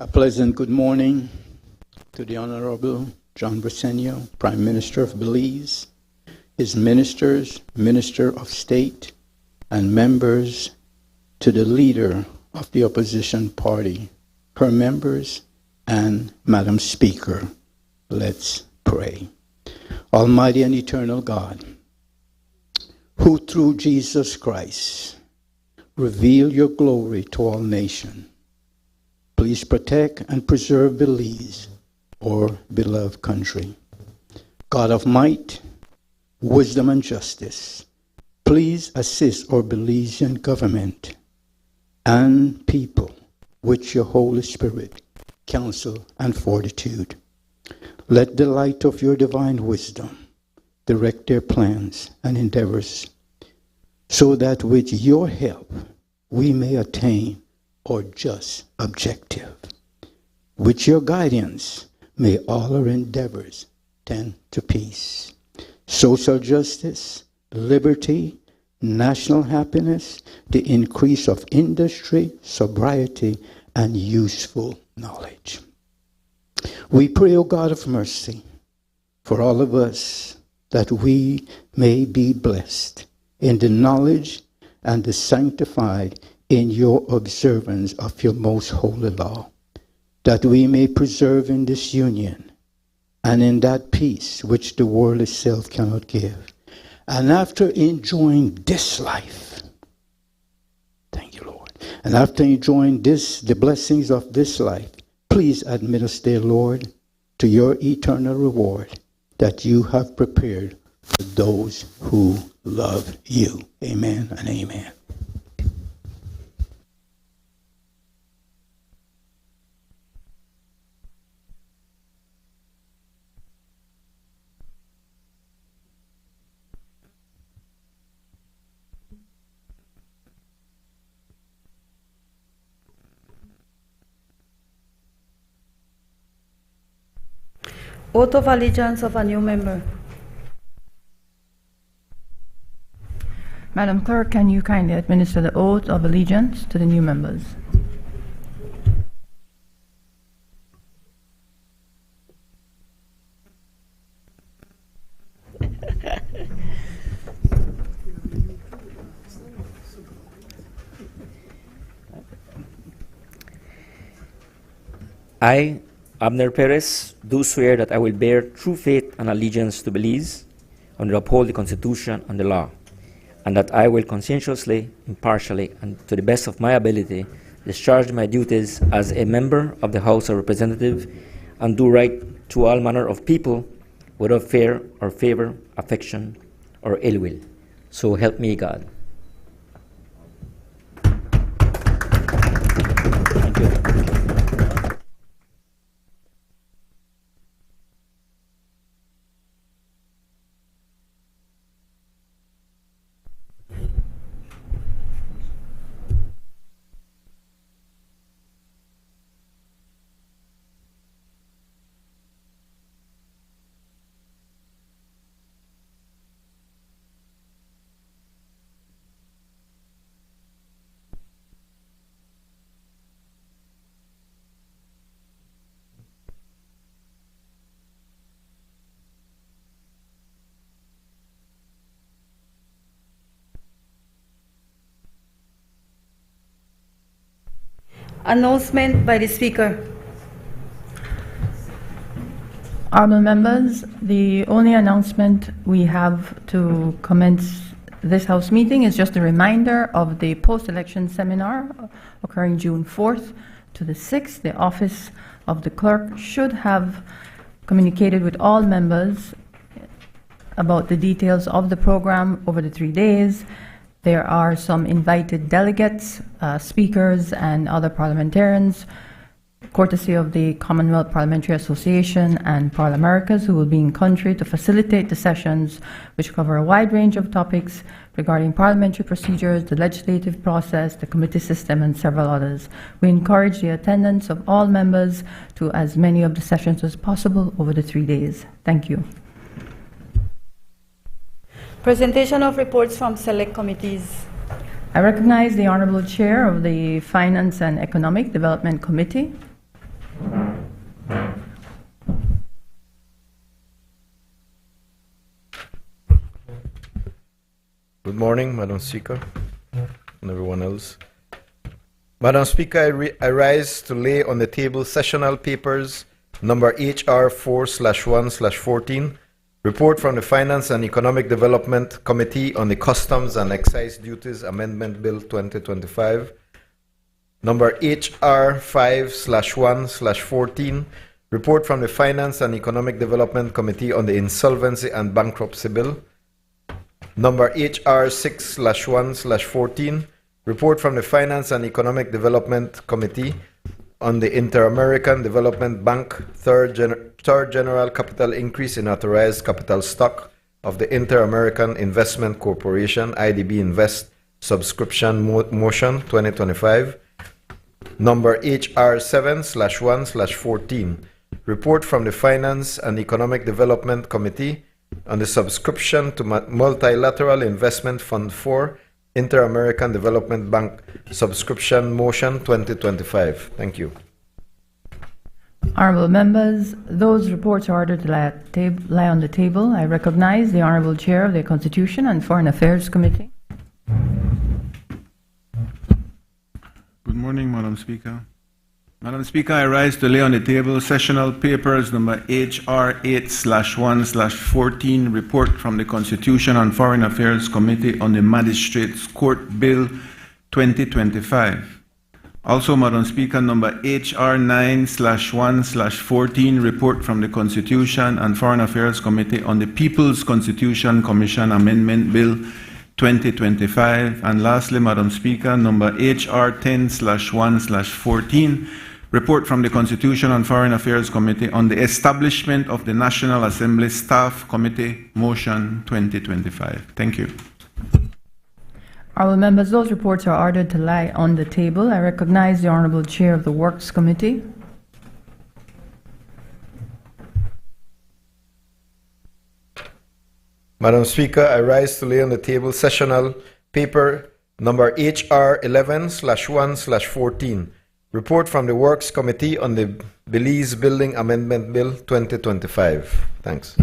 A pleasant good morning to the Honorable John Briceño, Prime Minister of Belize, his ministers, Minister of State, and members, to the leader of the opposition party, her members, and Madam Speaker. Let's pray. Almighty and eternal God, who through Jesus Christ reveal your glory to all nations, please protect and preserve Belize, our beloved country. God of might, wisdom, and justice, please assist our Belizean government and people with your Holy Spirit, counsel, and fortitude. Let the light of your divine wisdom direct their plans and endeavors, so that with your help we may attain our just objective. With your guidance, may all our endeavors tend to peace, social justice, liberty, national happiness, the increase of industry, sobriety, and useful knowledge. We pray, O God of mercy, for all of us, that we may be blessed in the knowledge and the sanctified in your observance of your most holy law, that we may preserve in this union and in that peace which the world itself cannot give. And after enjoying this life, thank you, Lord, and after enjoying the blessings of this life, please administer, Lord, to your eternal reward that you have prepared for those who love you. Amen and amen. Oath of allegiance of a new member. Madam Clerk, can you kindly administer the oath of allegiance to the new members? I, Abner Perez, do swear that I will bear true faith and allegiance to Belize, and will uphold the Constitution and the law, and that I will conscientiously, impartially, and to the best of my ability discharge my duties as a member of the House of Representatives and do right to all manner of people without fear or favor, affection, or ill will. So help me God. Thank you. Announcement by the Speaker. Honorable members, the only announcement we have to commence this House meeting is just a reminder of the post-election seminar occurring June 4th to the 6th. The Office of the Clerk should have communicated with all members about the details of the program over the 3 days. There are some invited delegates, speakers, and other parliamentarians, courtesy of the Commonwealth Parliamentary Association and Parliamericas, who will be in country to facilitate the sessions, which cover a wide range of topics regarding parliamentary procedures, the legislative process, the committee system, and several others. We encourage the attendance of all members to as many of the sessions as possible over the 3 days. Thank you. Presentation of reports from select committees. I recognize the Honorable Chair of the Finance and Economic Development Committee. Good morning, Madam Speaker, and everyone else. Madam Speaker, I rise to lay on the table sessional papers number HR 4/1/14, report from the Finance and Economic Development Committee on the Customs and Excise Duties Amendment Bill 2025, number HR 5/1/14, report from the Finance and Economic Development Committee on the Insolvency and Bankruptcy Bill, number HR 6/1/14, report from the Finance and Economic Development Committee on the Inter-American Development Bank third general capital increase in authorized capital stock of the Inter-American Investment Corporation, IDB Invest Subscription Motion 2025, number HR 7/1/14, report from the Finance and Economic Development Committee on the subscription to Multilateral Investment Fund 4, Inter-American Development Bank Subscription Motion 2025. Thank you. Honorable members, those reports are ordered to lie on the table. I recognize the Honorable Chair of the Constitution and Foreign Affairs Committee. Good morning, Madam Speaker. Madam Speaker, I rise to lay on the table sessional papers number HR 8/1/14, report from the Constitution and Foreign Affairs Committee on the Magistrates Court Bill 2025. Also, Madam Speaker, number HR 9/1/14, report from the Constitution and Foreign Affairs Committee on the People's Constitution Commission Amendment Bill 2025. And lastly, Madam Speaker, number HR 10/1/14, report from the Constitution and Foreign Affairs Committee on the establishment of the National Assembly Staff Committee, Motion 2025. Thank you. Honorable members, those reports are ordered to lie on the table. I recognize the Honorable Chair of the Works Committee. Madam Speaker, I rise to lay on the table sessional paper number HR 11/1/14, report from the Works Committee on the Belize Building Amendment Bill 2025. Thanks.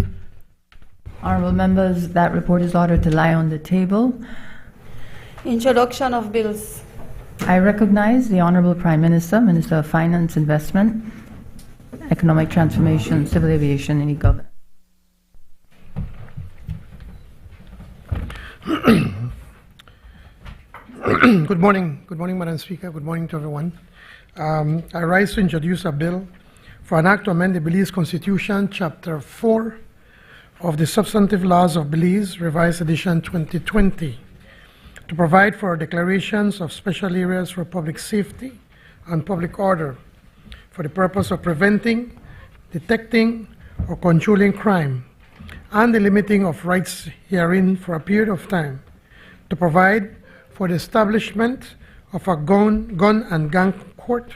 Honorable members, that report is ordered to lie on the table. Introduction of bills. I recognize the Honorable Prime Minister, Minister of Finance, Investment, Economic Transformation, Civil Aviation, and E-Government. Good morning, Madam Speaker. Good morning to everyone. I rise to introduce a bill for an act to amend the Belize Constitution, Chapter 4 of the Substantive Laws of Belize, Revised Edition 2020, to provide for declarations of special areas for public safety and public order for the purpose of preventing, detecting, or controlling crime, and the limiting of rights herein for a period of time, to provide for the establishment of a gun and gang court,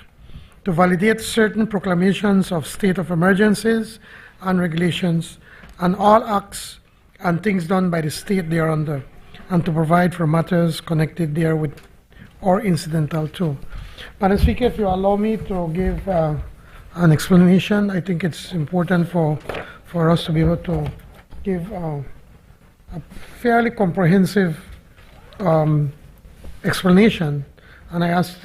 to validate certain proclamations of state of emergencies and regulations, and all acts and things done by the state thereunder, and to provide for matters connected therewith or incidental to. Madam Speaker, if you allow me to give an explanation, I think it's important for us to be able to give a fairly comprehensive explanation, and I ask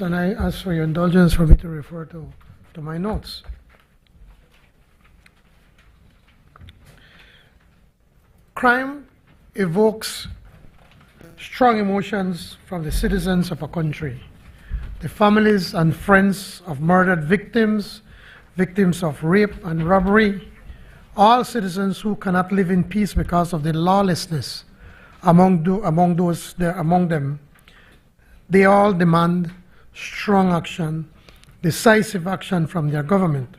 for your indulgence for me to refer to my notes. Crime evokes strong emotions from the citizens of a country, the families and friends of murdered victims, victims of rape and robbery, all citizens who cannot live in peace because of the lawlessness among them. They all demand strong action, decisive action from their government.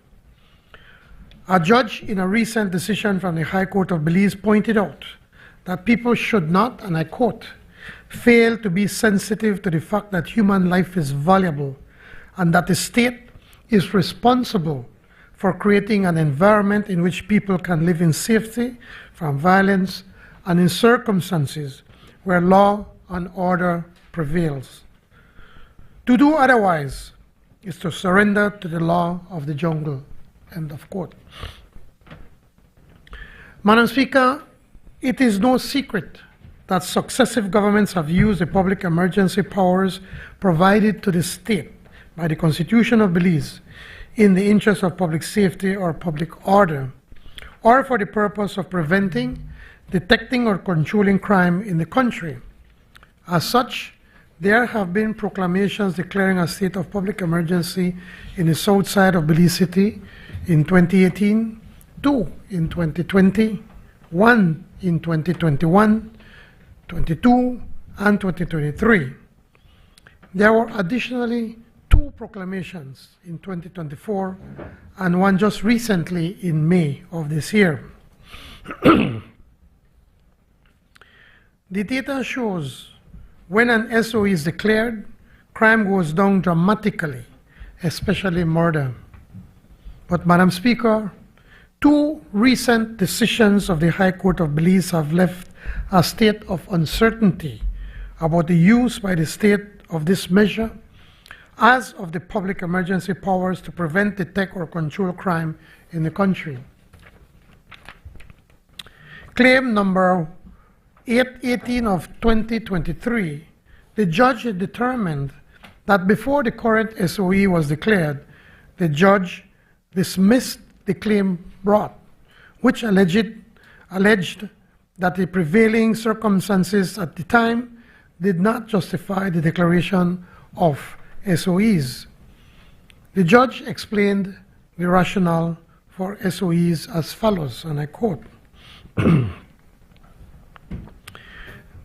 A judge in a recent decision from the High Court of Belize pointed out that people should not, and I quote, fail to be sensitive to the fact that human life is valuable and that the state is responsible for creating an environment in which people can live in safety from violence and in circumstances where law and order prevails. To do otherwise is to surrender to the law of the jungle. End of quote. Madam Speaker, it is no secret that successive governments have used the public emergency powers provided to the state by the Constitution of Belize in the interest of public safety or public order, or for the purpose of preventing, detecting, or controlling crime in the country. As such, there have been proclamations declaring a state of public emergency in the south side of Belize City in 2018, 2 in 2020, 1 in 2021, 22, and 2023. There were additionally 2 proclamations in 2024 and 1 just recently in May of this year. The data shows when an SOE is declared, crime goes down dramatically, especially murder. But, Madam Speaker, 2 recent decisions of the High Court of Belize have left a state of uncertainty about the use by the state of this measure as of the public emergency powers to prevent, detect, or control crime in the country. Claim number 818 of 2023, the judge determined that before the current SOE was declared, the judge dismissed the claim brought, which alleged that the prevailing circumstances at the time did not justify the declaration of SOEs. The judge explained the rationale for SOEs as follows, and I quote,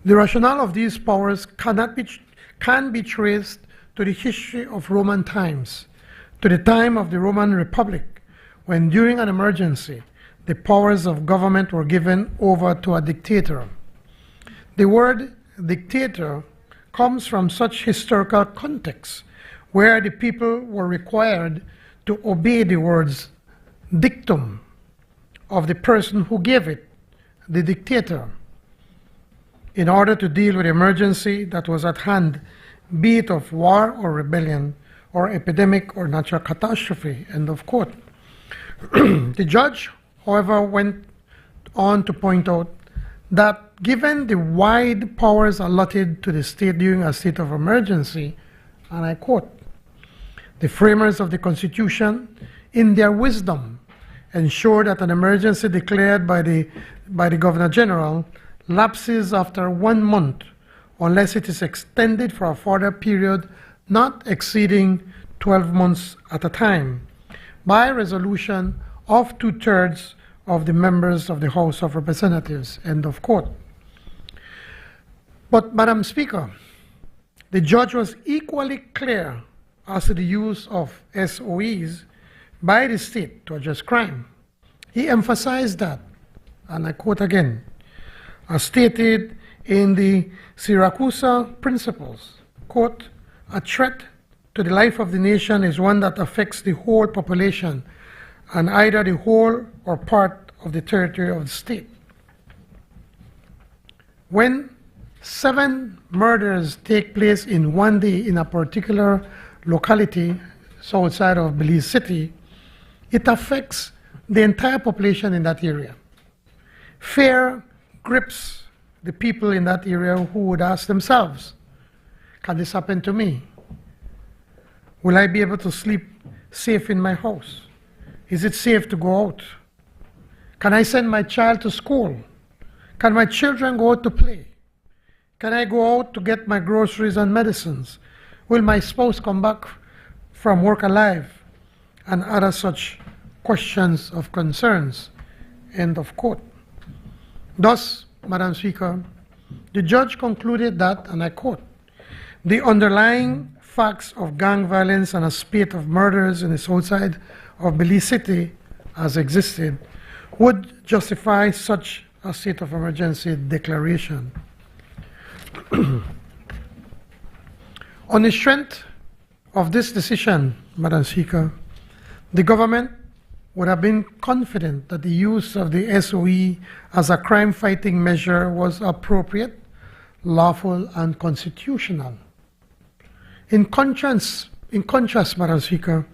"The rationale of these powers can be traced to the history of Roman times, to the time of the Roman Republic, when during an emergency, the powers of government were given over to a dictator. The word dictator comes from such historical context where the people were required to obey the words dictum of the person who gave it, the dictator, in order to deal with the emergency that was at hand, be it of war or rebellion or epidemic or natural catastrophe," end of quote. The judge, however, went on to point out that given the wide powers allotted to the state during a state of emergency, and I quote, "The framers of the Constitution, in their wisdom, ensured that an emergency declared by the Governor General lapses after 1 month unless it is extended for a further period not exceeding 12 months at a time by resolution of 2/3 of the members of the House of Representatives," end of quote. But, Madam Speaker, the judge was equally clear as to the use of SOEs by the state to address crime. He emphasized that, and I quote again, as stated in the Syracuse Principles, quote, "A threat to the life of the nation is one that affects the whole population and either the whole or part of the territory of the state." When 7 murders take place in 1 day in a particular locality south side of Belize City, it affects the entire population in that area. Fear grips the people in that area who would ask themselves, can this happen to me? Will I be able to sleep safe in my house? Is it safe to go out? Can I send my child to school? Can my children go out to play? Can I go out to get my groceries and medicines? Will my spouse come back from work alive? And other such questions of concerns, end of quote. Thus, Madam Speaker, the judge concluded that, and I quote, "The underlying facts of gang violence and a spate of murders in the south side of Belize City as existed would justify such a state of emergency declaration." On the strength of this decision, Madam Speaker, the government would have been confident that the use of the SOE as a crime-fighting measure was appropriate, lawful, and constitutional. In contrast, Madam Speaker,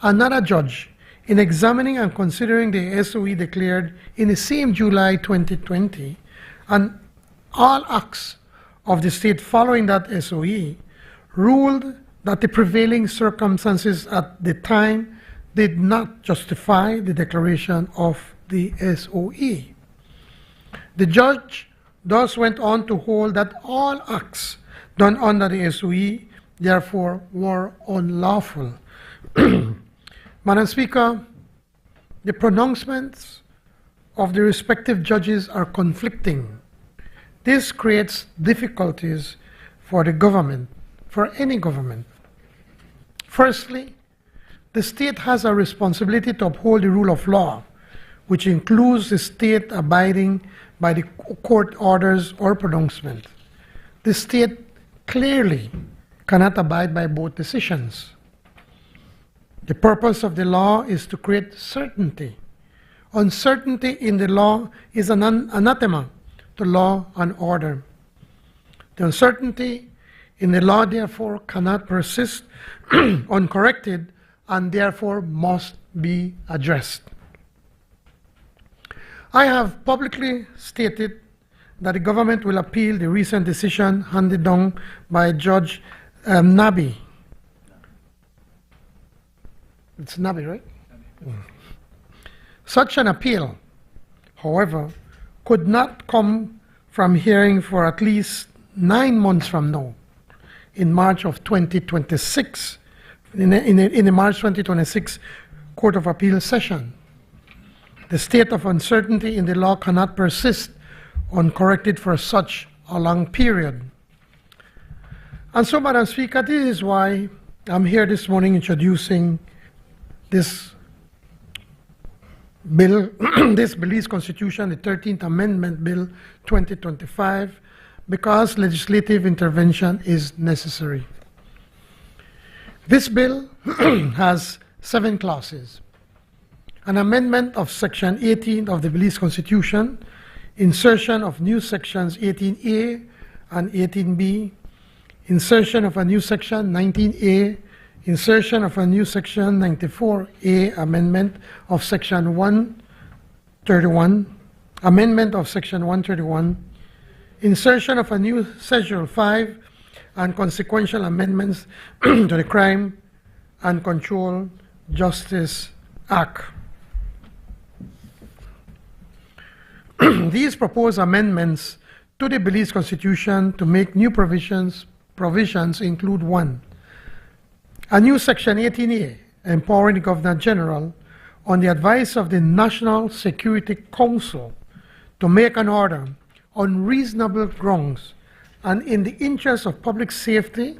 another judge, in examining and considering the SOE declared in the same July 2020, and all acts of the state following that SOE ruled that the prevailing circumstances at the time did not justify the declaration of the SOE. The judge thus went on to hold that all acts done under the SOE therefore were unlawful. Madam Speaker, the pronouncements of the respective judges are conflicting. This creates difficulties for the government, for any government. Firstly, the state has a responsibility to uphold the rule of law, which includes the state abiding by the court orders or pronouncement. The state clearly cannot abide by both decisions. The purpose of the law is to create certainty. Uncertainty in the law is an anathema to law and order. The uncertainty in the law, therefore, cannot persist uncorrected and therefore must be addressed. I have publicly stated that the government will appeal the recent decision handed down by Judge Nabi. It's Nabi, right? Such an appeal, however, could not come from hearing for at least 9 months from now, in March of 2026, in the March 2026 Court of Appeal session. The state of uncertainty in the law cannot persist uncorrected for such a long period. And so, Madam Speaker, this is why I'm here this morning introducing this bill, this Belize Constitution, the 13th Amendment Bill 2025, because legislative intervention is necessary. This bill has 7 clauses. An amendment of Section 18 of the Belize Constitution, insertion of new sections 18A and 18B, insertion of a new section 19A, insertion of a new section 94A, amendment of Section 131, amendment of Section 131, insertion of a new Schedule 5, and consequential amendments to the Crime and Control Justice Act. These proposed amendments to the Belize Constitution to make new provisions include: 1, a new Section 18A empowering the Governor General on the advice of the National Security Council to make an order on reasonable grounds and in the interest of public safety,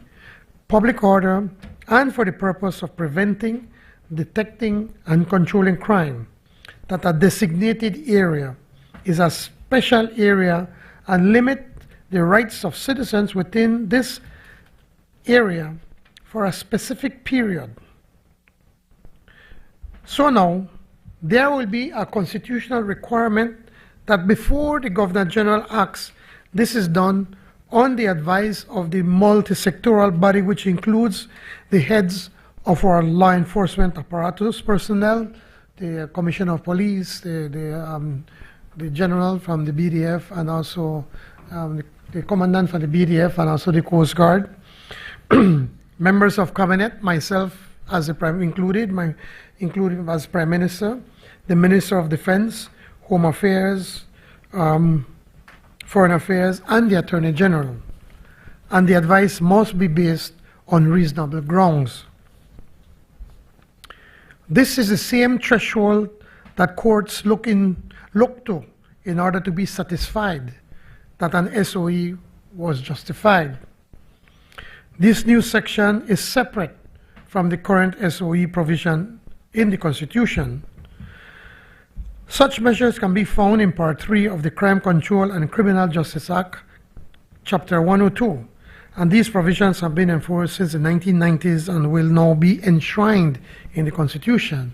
public order, and for the purpose of preventing, detecting, and controlling crime, that a designated area is a special area and limit the rights of citizens within this area for a specific period. So now, there will be a constitutional requirement that before the Governor General acts, this is done on the advice of the multi-sectoral body, which includes the heads of our law enforcement apparatus personnel, the Commissioner of Police, the General from the BDF, and also the Commandant from the BDF, and also the Coast Guard. Members of Cabinet, myself as included as Prime Minister, the Minister of Defense, Home Affairs, Foreign Affairs, and the Attorney General. And the advice must be based on reasonable grounds. This is the same threshold that courts look to in order to be satisfied that an SOE was justified. This new section is separate from the current SOE provision in the Constitution. Such measures can be found in Part 3 of the Crime Control and Criminal Justice Act, Chapter 102, and these provisions have been enforced since the 1990s and will now be enshrined in the Constitution.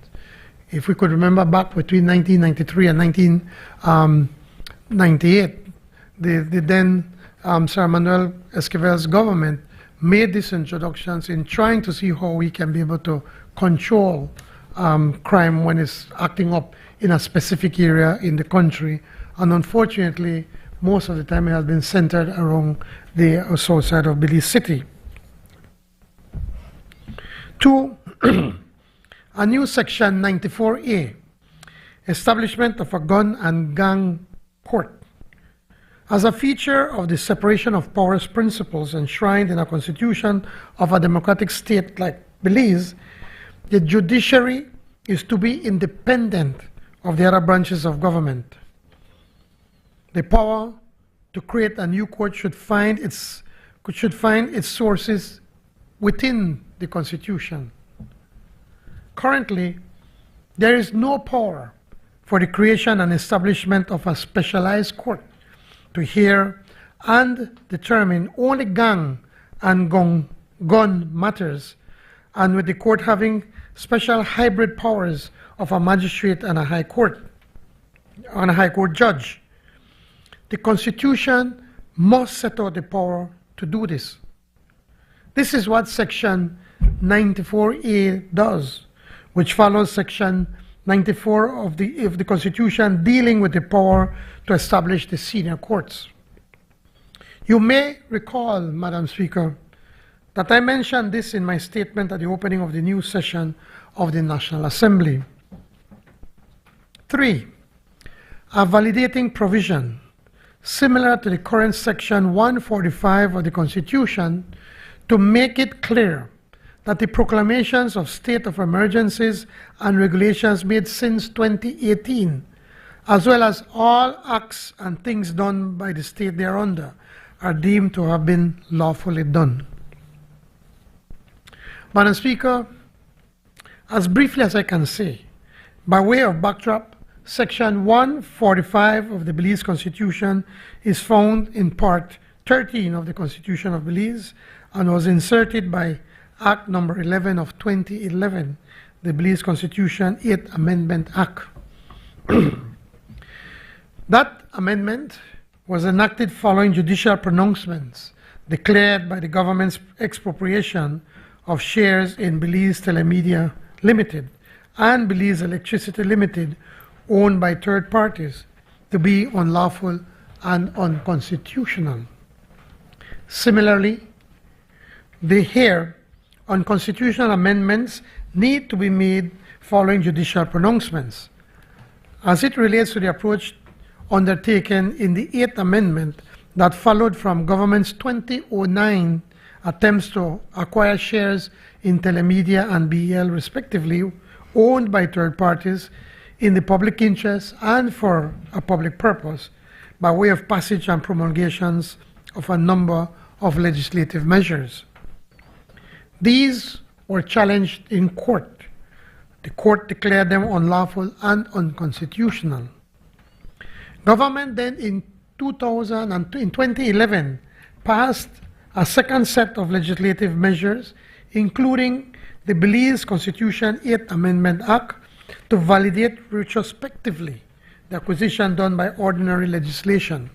If we could remember back between 1993 and 1998, the then Sir Manuel Esquivel's government made these introductions in trying to see how we can be able to control crime when it's acting up in a specific area in the country. And unfortunately, most of the time it has been centered around the south side of Belize City. 2. A new section 94A, establishment of a gun and gang court. As a feature of the separation of powers principles enshrined in a constitution of a democratic state like Belize, the judiciary is to be independent of the other branches of government. The power to create a new court should find its sources within the Constitution. Currently, there is no power for the creation and establishment of a specialized court to hear and determine only gang and gun matters, and with the court having special hybrid powers of a magistrate and a high court judge. The Constitution must set out the power to do this. This is what Section 94A does, which follows Section 94 of the Constitution dealing with the power to establish the senior courts. You may recall, Madam Speaker, that I mentioned this in my statement at the opening of the new session of the National Assembly. 3. A validating provision similar to the current Section 145 of the Constitution to make it clear that the proclamations of state of emergencies and regulations made since 2018, as well as all acts and things done by the state thereunder, are deemed to have been lawfully done. Madam Speaker, as briefly as I can say, by way of backdrop, Section 145 of the Belize Constitution is found in Part 13 of the Constitution of Belize and was inserted by Act Number 11 of 2011, the Belize Constitution 8th Amendment Act. That amendment was enacted following judicial pronouncements declared by the government's expropriation of shares in Belize Telemedia Limited and Belize Electricity Limited, owned by third parties, to be unlawful and unconstitutional. Similarly, the here unconstitutional amendments need to be made following judicial pronouncements. As it relates to the approach undertaken in the 8th Amendment that followed from government's 2009 attempts to acquire shares in Telemedia and BEL respectively, owned by third parties in the public interest and for a public purpose, by way of passage and promulgations of a number of legislative measures. These were challenged in court. The court declared them unlawful and unconstitutional. Government then in 2011 passed a second set of legislative measures, including the Belize Constitution 8th Amendment Act, to validate retrospectively the acquisition done by ordinary legislation.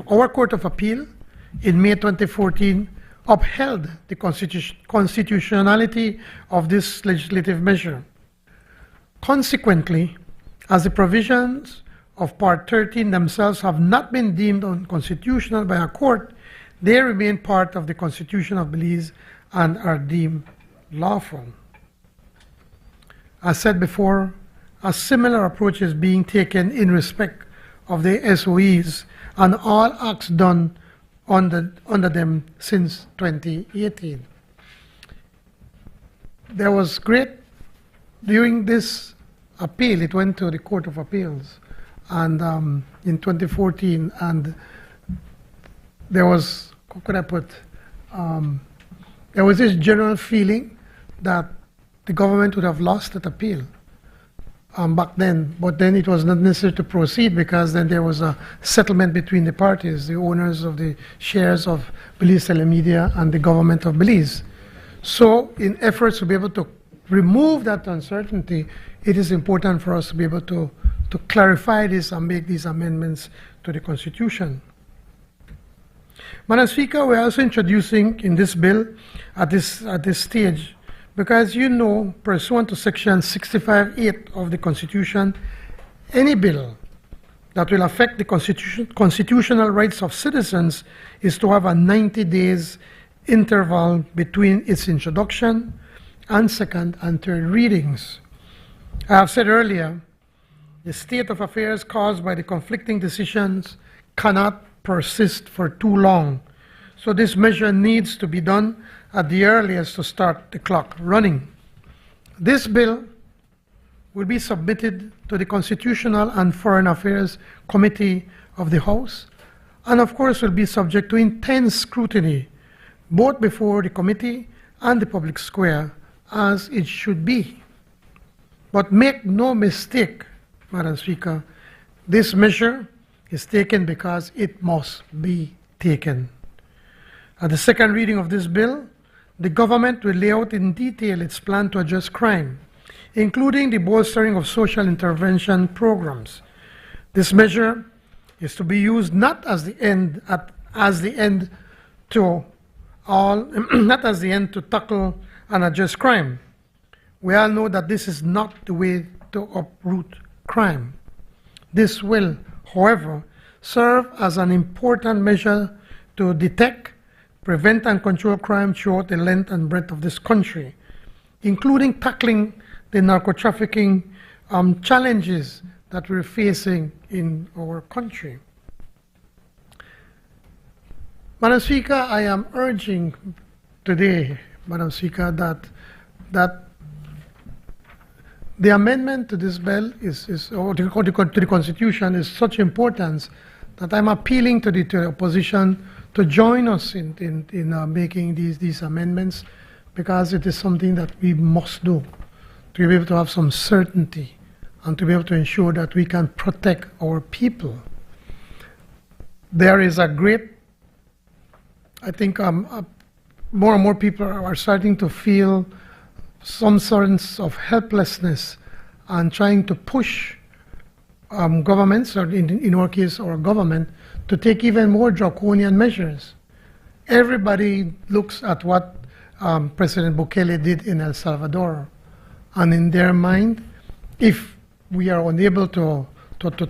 Our Court of Appeal in May 2014 upheld the constitutionality of this legislative measure. Consequently, as the provisions of Part 13 themselves have not been deemed unconstitutional by a court, they remain part of the Constitution of Belize and are deemed lawful. As said before, a similar approach is being taken in respect of the SOEs and all acts done under them since 2018. There was during this appeal, it went to the Court of Appeals and in 2014, and there was, how could I put, there was this general feeling that the government would have lost that appeal back then, but then it was not necessary to proceed because then there was a settlement between the parties, the owners of the shares of Belize Telemedia and the government of Belize. So in efforts to be able to remove that uncertainty, it is important for us to be able to clarify this and make these amendments to the Constitution. Madam Speaker, we're also introducing in this bill at this stage, because you know, pursuant to Section 65(8) of the Constitution, any bill that will affect the constitutional rights of citizens is to have a 90 days interval between its introduction and second and third readings. I have said earlier, the state of affairs caused by the conflicting decisions cannot persist for too long. So this measure needs to be done at the earliest to start the clock running. This bill will be submitted to the Constitutional and Foreign Affairs Committee of the House, and of course will be subject to intense scrutiny, both before the committee and the public square, as it should be. But make no mistake, Madam Speaker, this measure is taken because it must be taken. At the second reading of this bill, the government will lay out in detail its plan to address crime, including the bolstering of social intervention programs. This measure is to be used not as the end to tackle and address crime. We all know that this is not the way to uproot crime. This will, however, serve as an important measure to detect, prevent, and control crime throughout the length and breadth of this country, including tackling the narco-trafficking challenges that we're facing in our country. Madam Speaker, I am urging today, Madam Speaker, that the amendment to this bill or to the Constitution is such importance that I'm appealing to the opposition to join us in making these amendments, because it is something that we must do to be able to have some certainty and to be able to ensure that we can protect our people. There is a great, I think more and more people are starting to feel some sense of helplessness and trying to push governments, or in our case our government, to take even more draconian measures. Everybody looks at what President Bukele did in El Salvador, and in their mind, if we are unable to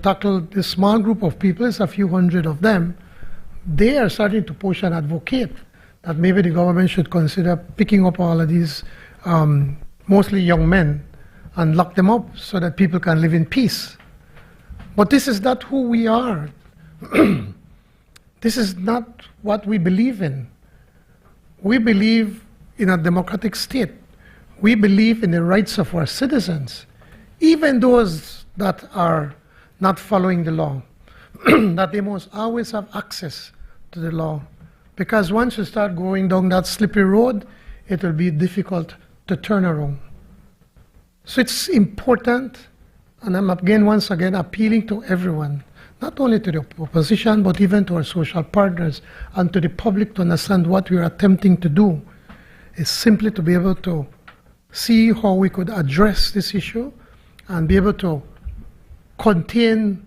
tackle this small group of people, it's a few hundred of them, they are starting to push and advocate that maybe the government should consider picking up all of these mostly young men and lock them up so that people can live in peace. But this is not who we are. This is not what we believe in. We believe in a democratic state. We believe in the rights of our citizens, even those that are not following the law, that they must always have access to the law. Because once you start going down that slippery road, it will be difficult to turn around. So it's important, and I'm once again appealing to everyone, not only to the opposition, but even to our social partners and to the public, to understand what we are attempting to do is simply to be able to see how we could address this issue and be able to contain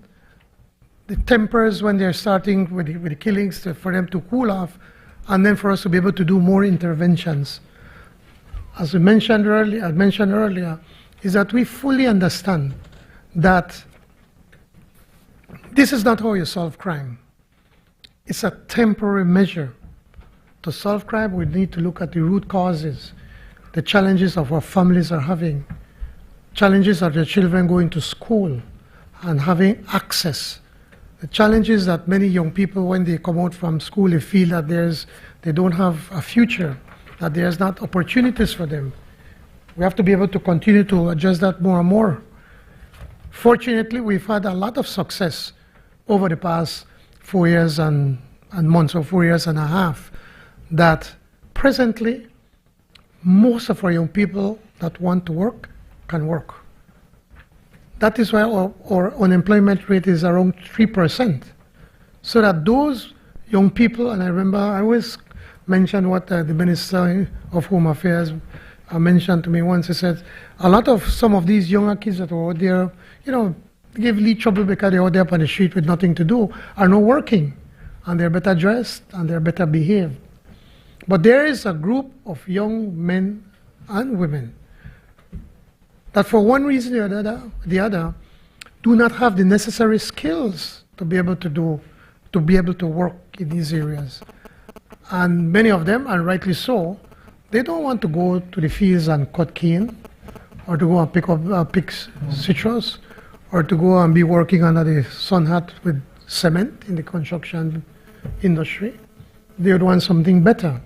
the tempers when they're starting with the killings, for them to cool off, and then for us to be able to do more interventions. As I mentioned earlier, is that we fully understand that this is not how you solve crime. It's a temporary measure. To solve crime, we need to look at the root causes, the challenges of our families are having, challenges of their children going to school and having access, the challenges that many young people, when they come out from school, they feel that they don't have a future, that there's not opportunities for them. We have to be able to continue to address that more and more. Fortunately, we've had a lot of success over the past 4 years and months, or 4 years and a half, that presently most of our young people that want to work can work. That is why our unemployment rate is around 3%. So that those young people, and I remember I always mention what the Minister of Home Affairs mentioned to me once. He said, some of these younger kids that are out there, give Lee trouble because they're out there on the street with nothing to do, are not working, and they're better dressed and they're better behaved. But there is a group of young men and women that for one reason or the other do not have the necessary skills to be able to work in these areas. And many of them, and rightly so, they don't want to go to the fields and cut cane, or to go and pick citrus, or to go and be working under the sun hat with cement in the construction industry. They would want something better.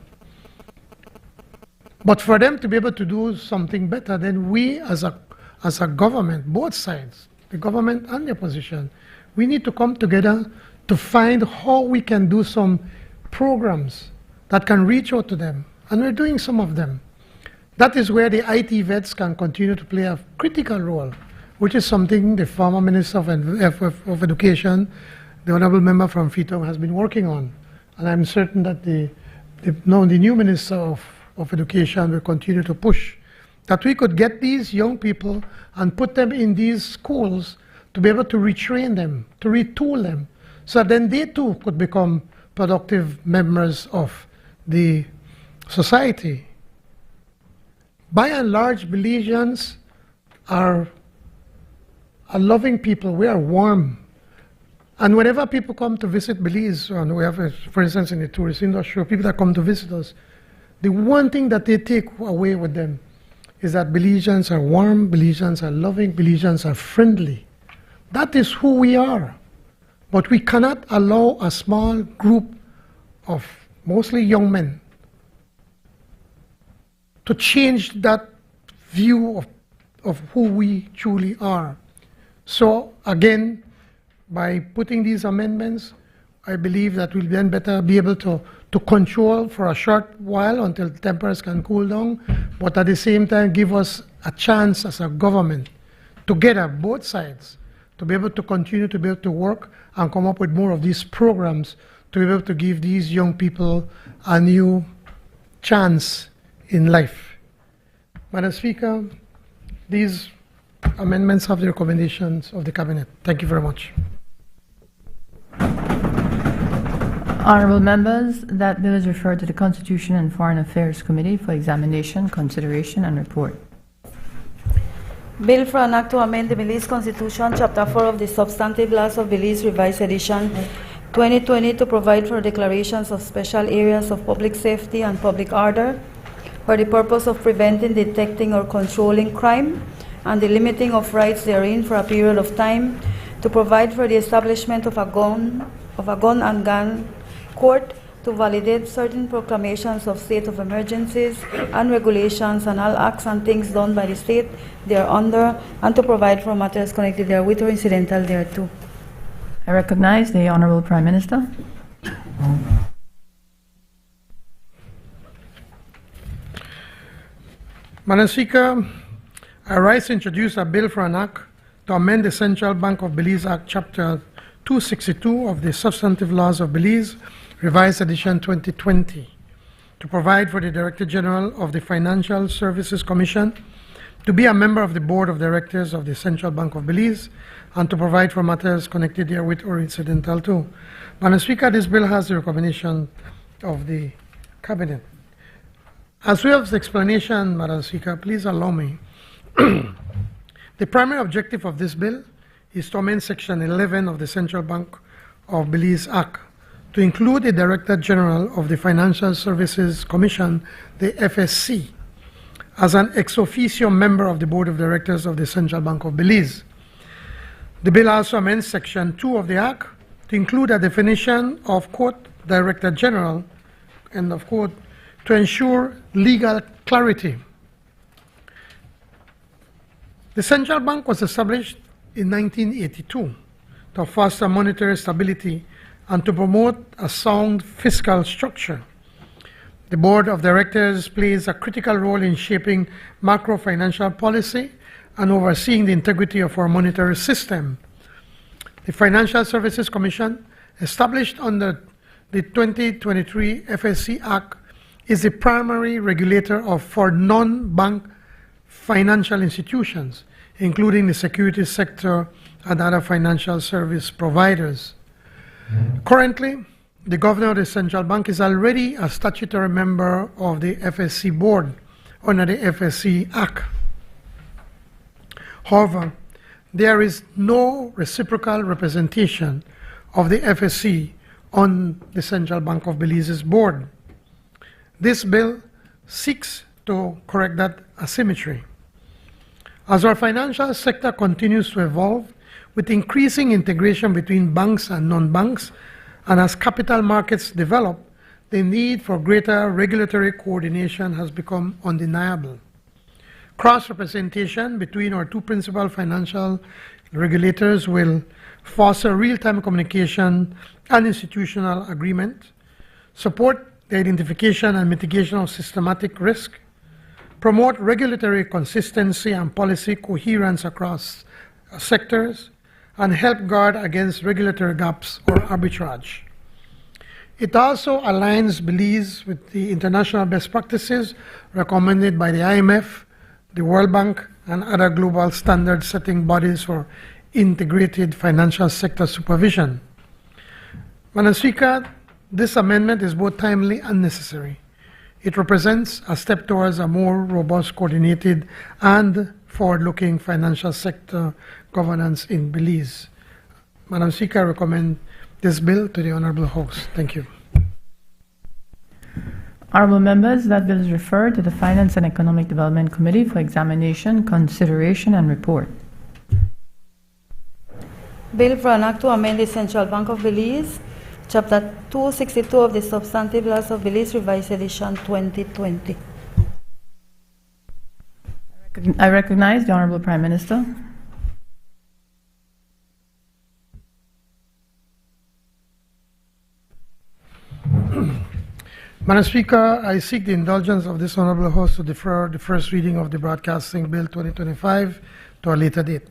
But for them to be able to do something better, then we as a government, both sides, the government and the opposition, we need to come together to find how we can do some programs that can reach out to them. And we're doing some of them. That is where the IT vets can continue to play a critical role, which is something the former Minister of Education, the Honorable Member from Fitong, has been working on. And I'm certain that the new Minister of Education will continue to push that we could get these young people and put them in these schools to be able to retrain them, to retool them, so then they too could become productive members of the society. By and large, Belizeans are loving people. We are warm. And whenever people come to visit Belize, and we have, for instance, in the tourist industry, people that come to visit us, the one thing that they take away with them is that Belizeans are warm, Belizeans are loving, Belizeans are friendly. That is who we are. But we cannot allow a small group of mostly young men to change that view of who we truly are. So again, by putting these amendments, I believe that we'll then better be able to control for a short while until tempers can cool down, but at the same time give us a chance as a government, together, both sides, to be able to continue to be able to work and come up with more of these programs to be able to give these young people a new chance in life. Madam Speaker, these amendments have the recommendations of the Cabinet. Thank you very much. Honourable members, that bill is referred to the Constitution and Foreign Affairs Committee for examination, consideration and report. Bill for an act to amend the Belize Constitution, Chapter 4 of the Substantive Laws of Belize, Revised Edition 2020, to provide for declarations of special areas of public safety and public order for the purpose of preventing, detecting, or controlling crime and the limiting of rights therein for a period of time, to provide for the establishment of a gun and gun court, to validate certain proclamations of state of emergencies and regulations and all acts and things done by the state thereunder, and to provide for matters connected therewith or incidental thereto. I recognize the Honourable Prime Minister. Madam Speaker, I rise to introduce a bill for an act to amend the Central Bank of Belize Act, Chapter 262 of the Substantive Laws of Belize, Revised Edition 2020, to provide for the Director General of the Financial Services Commission to be a member of the Board of Directors of the Central Bank of Belize, and to provide for matters connected therewith or incidental to. Madam Speaker, this bill has the recommendation of the Cabinet. As way of explanation, Madam Speaker, please allow me. The primary objective of this bill is to amend Section 11 of the Central Bank of Belize Act to include the Director General of the Financial Services Commission, the FSC, as an ex officio member of the Board of Directors of the Central Bank of Belize. The bill also amends Section 2 of the Act to include a definition of, quote, Director General, end of quote, to ensure legal clarity. The Central Bank was established in 1982 to foster monetary stability and to promote a sound fiscal structure. The Board of Directors plays a critical role in shaping macro-financial policy and overseeing the integrity of our monetary system. The Financial Services Commission, established under the 2023 FSC Act, is the primary regulator for non-bank financial institutions, including the securities sector and other financial service providers. Currently, the Governor of the Central Bank is already a statutory member of the FSC Board under the FSC Act. However, there is no reciprocal representation of the FSC on the Central Bank of Belize's board. This bill seeks to correct that asymmetry. As our financial sector continues to evolve, with increasing integration between banks and non-banks, and as capital markets develop, the need for greater regulatory coordination has become undeniable. Cross-representation between our two principal financial regulators will foster real-time communication and institutional agreement, support the identification and mitigation of systematic risk, promote regulatory consistency and policy coherence across sectors, and help guard against regulatory gaps or arbitrage. It also aligns Belize with the international best practices recommended by the IMF, the World Bank, and other global standard-setting bodies for integrated financial sector supervision. Madam Speaker, this amendment is both timely and necessary. It represents a step towards a more robust, coordinated, and forward-looking financial sector governance in Belize. Madam Speaker, I recommend this bill to the Honorable House. Thank you. Honorable members, that bill is referred to the Finance and Economic Development Committee for examination, consideration, and report. Bill for an act to amend the Central Bank of Belize, Chapter 262 of the Substantive Laws of Belize, Revised Edition 2020. I recognize the Honorable Prime Minister. Madam Speaker, I seek the indulgence of this Honorable House to defer the first reading of the Broadcasting Bill 2025 to a later date.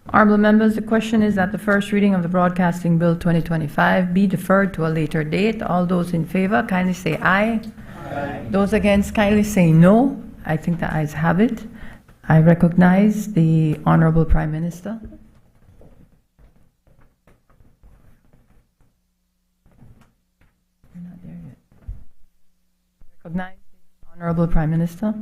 Honorable members, the question is that the first reading of the Broadcasting Bill 2025 be deferred to a later date. All those in favor, kindly say aye. Aye. Those against, kindly say no. I think the ayes have it. I recognize the Honorable Prime Minister. You're not there yet. Recognize the Honorable Prime Minister.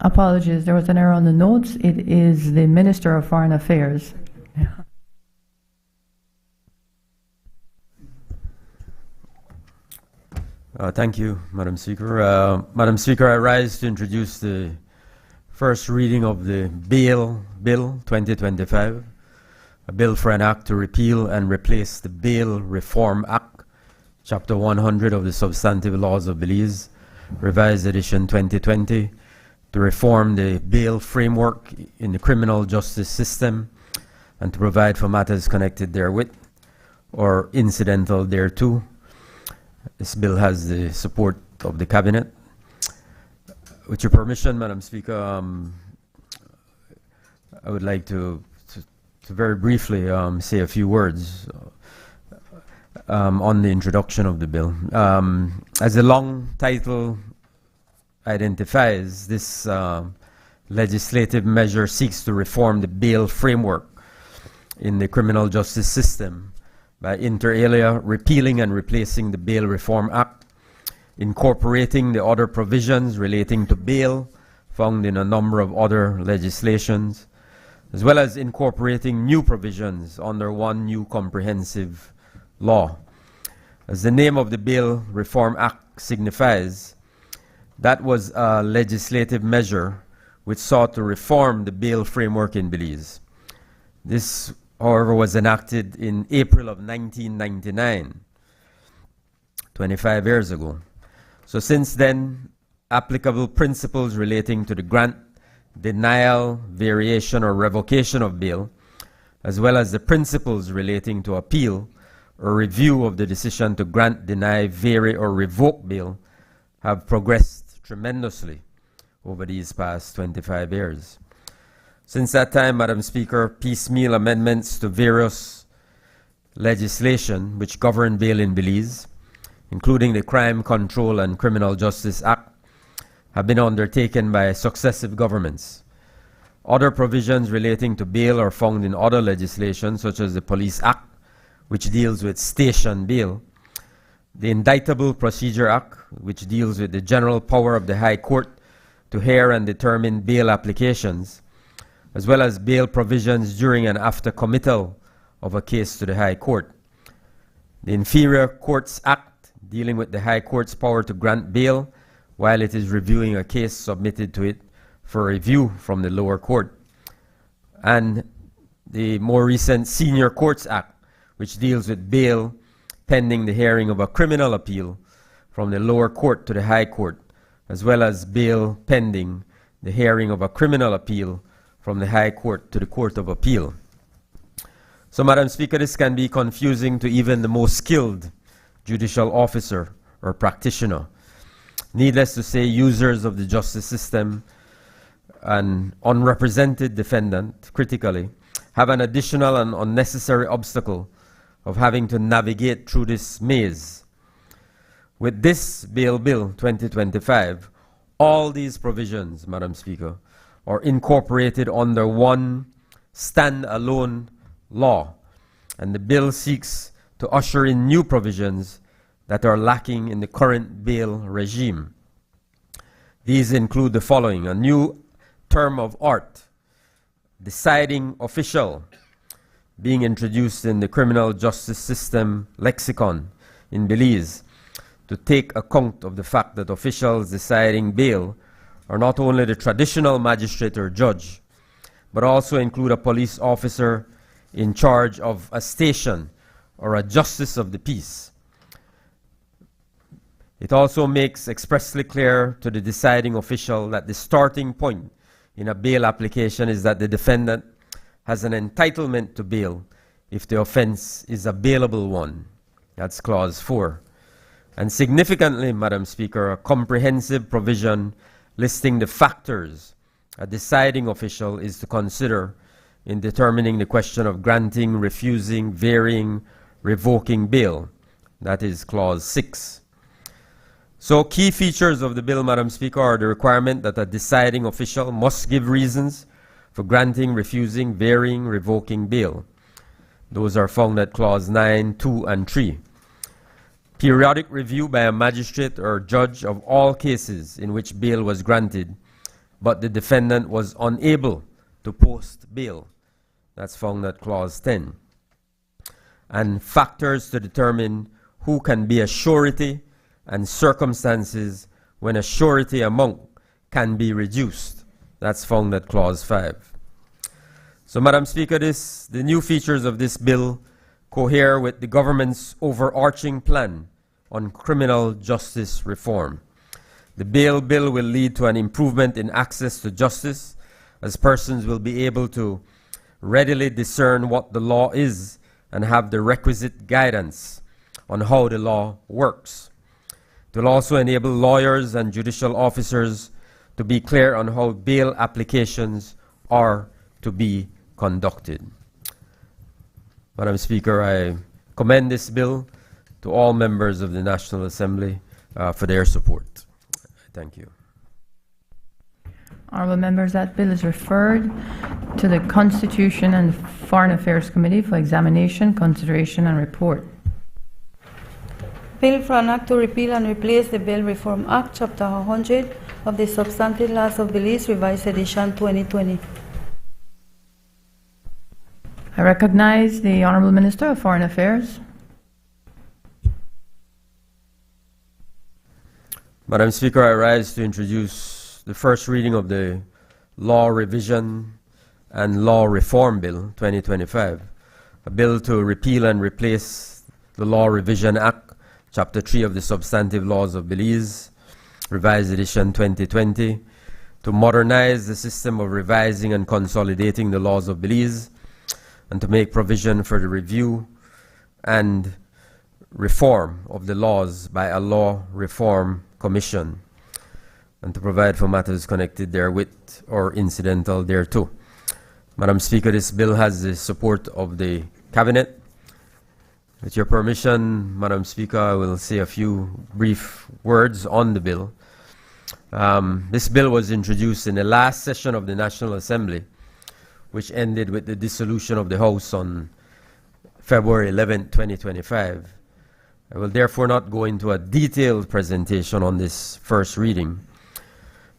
Apologies, there was an error on the notes. It is the Minister of Foreign Affairs. Thank you, Madam Speaker. Madam Speaker, I rise to introduce the first reading of the Bill 2025, a bill for an act to repeal and replace the Bail Reform Act, Chapter 100 of the Substantive Laws of Belize, Revised Edition 2020, to reform the bail framework in the criminal justice system and to provide for matters connected therewith or incidental thereto. This bill has the support of the Cabinet. With your permission, Madam Speaker, I would like to very briefly say a few words on the introduction of the bill. As the long title identifies, this legislative measure seeks to reform the bail framework in the criminal justice system by inter alia repealing and replacing the Bail Reform Act, incorporating the other provisions relating to bail found in a number of other legislations, as well as incorporating new provisions under one new comprehensive law. As the name of the Bail Reform Act signifies, that was a legislative measure which sought to reform the bail framework in Belize. This, however, was enacted in April of 1999, 25 years ago. So since then, applicable principles relating to the grant, denial, variation, or revocation of bail, as well as the principles relating to appeal or review of the decision to grant, deny, vary, or revoke bail, have progressed tremendously over these past 25 years. Since that time, Madam Speaker, piecemeal amendments to various legislation which govern bail in Belize, including the Crime Control and Criminal Justice Act, have been undertaken by successive governments. Other provisions relating to bail are found in other legislation, such as the Police Act, which deals with station bail, the Indictable Procedure Act, which deals with the general power of the High Court to hear and determine bail applications, as well as bail provisions during and after committal of a case to the High Court. The Inferior Courts Act, dealing with the High Court's power to grant bail while it is reviewing a case submitted to it for review from the lower court. And the more recent Senior Courts Act, which deals with bail pending the hearing of a criminal appeal from the lower court to the High Court, as well as bail pending the hearing of a criminal appeal from the High Court to the Court of Appeal. So, Madam Speaker, this can be confusing to even the most skilled judicial officer or practitioner. Needless to say, users of the justice system and unrepresented defendant, critically, have an additional and unnecessary obstacle of having to navigate through this maze. With this Bail Bill 2025, all these provisions, Madam Speaker, are incorporated under one stand-alone law, and the bill seeks to usher in new provisions that are lacking in the current bail regime. These include the following: a new term of art, deciding official, being introduced in the criminal justice system lexicon in Belize to take account of the fact that officials deciding bail are not only the traditional magistrate or judge, but also include a police officer in charge of a station or a justice of the peace. It also makes expressly clear to the deciding official that the starting point in a bail application is that the defendant has an entitlement to bail if the offense is a bailable one. That's clause 4. And significantly, Madam Speaker, a comprehensive provision listing the factors a deciding official is to consider in determining the question of granting, refusing, varying, revoking bail. That is clause 6. So key features of the bill, Madam Speaker, are the requirement that a deciding official must give reasons for granting, refusing, varying, revoking bail. Those are found at clause 9, 2, and 3. Periodic review by a magistrate or judge of all cases in which bail was granted, but the defendant was unable to post bail. That's found at clause 10. And factors to determine who can be a surety and circumstances when a surety amount can be reduced. That's found at clause 5. So, Madam Speaker, the new features of this bill cohere with the government's overarching plan on criminal justice reform. The bail bill will lead to an improvement in access to justice, as persons will be able to readily discern what the law is and have the requisite guidance on how the law works. It will also enable lawyers and judicial officers to be clear on how bail applications are to be conducted. Madam Speaker, I commend this bill to all members of the National Assembly for their support. Thank you. Honourable members, that bill is referred to the Constitution and Foreign Affairs Committee for examination, consideration, and report. Bill for an act to repeal and replace the Bail Reform Act, Chapter 100 of the Substantive Laws of Belize, Revised Edition 2020. I recognize the Honourable Minister of Foreign Affairs. Madam Speaker, I rise to introduce the first reading of the Law Revision and Law Reform Bill 2025, a bill to repeal and replace the Law Revision Act, Chapter 3 of the Substantive Laws of Belize, Revised Edition 2020, to modernize the system of revising and consolidating the laws of Belize, and to make provision for the review and reform of the laws by a Law Reform Commission, and to provide for matters connected therewith or incidental thereto. Madam Speaker, this bill has the support of the Cabinet. With your permission, Madam Speaker, I will say a few brief words on the bill. This bill was introduced in the last session of the National Assembly which ended with the dissolution of the House on February 11, 2025. I will therefore not go into a detailed presentation on this first reading.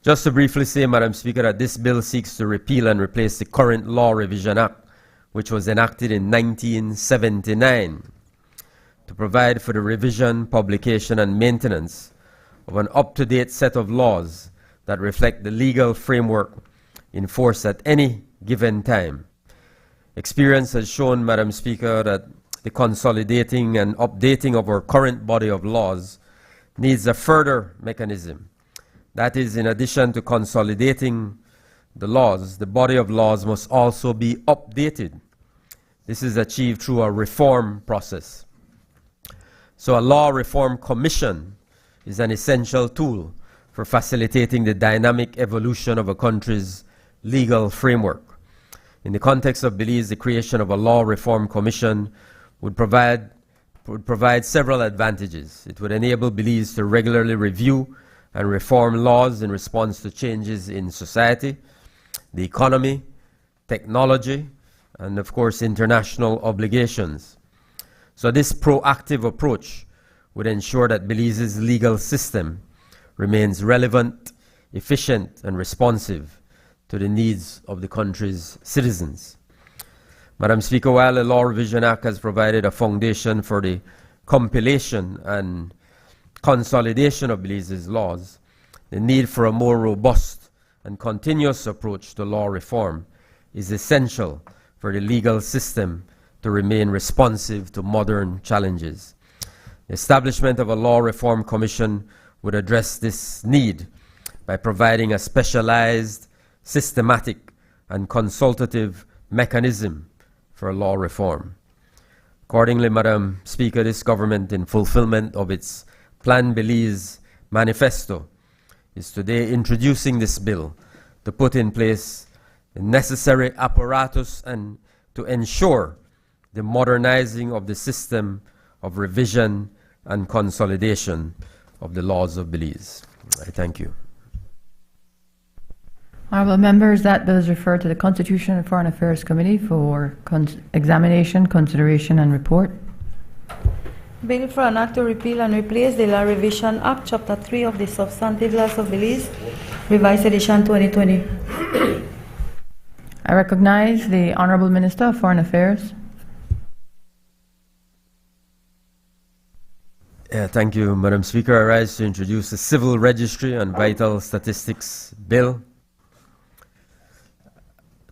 Just to briefly say, Madam Speaker, that this bill seeks to repeal and replace the current Law Revision Act, which was enacted in 1979, to provide for the revision, publication, and maintenance of an up-to-date set of laws that reflect the legal framework in force at any given time. Experience has shown, Madam Speaker, that the consolidating and updating of our current body of laws needs a further mechanism. That is, in addition to consolidating the laws, the body of laws must also be updated. This is achieved through a reform process. So a law reform commission is an essential tool for facilitating the dynamic evolution of a country's legal framework. In the context of Belize, the creation of a law reform commission would provide several advantages. It would enable Belize to regularly review and reform laws in response to changes in society, the economy, technology, and of course international obligations. So this proactive approach would ensure that Belize's legal system remains relevant, efficient, and responsive to the needs of the country's citizens. Madam Speaker, while the Law Revision Act has provided a foundation for the compilation and consolidation of Belize's laws, the need for a more robust and continuous approach to law reform is essential for the legal system to remain responsive to modern challenges. The establishment of a law reform commission would address this need by providing a specialized, systematic, and consultative mechanism for law reform. Accordingly, Madam Speaker, this government, in fulfillment of its Plan Belize manifesto, is today introducing this bill to put in place the necessary apparatus and to ensure the modernizing of the system of revision and consolidation of the laws of Belize. I thank you. Honourable members, that bill is referred to the Constitution and Foreign Affairs Committee for examination, consideration, and report. Bill for an act to repeal and replace the Law Revision Act, Chapter 3 of the Substantive Laws of Belize, Revised Edition 2020. I recognize the Honourable Minister of Foreign Affairs. Thank you, Madam Speaker. I rise to introduce the Civil Registry and Vital Statistics Bill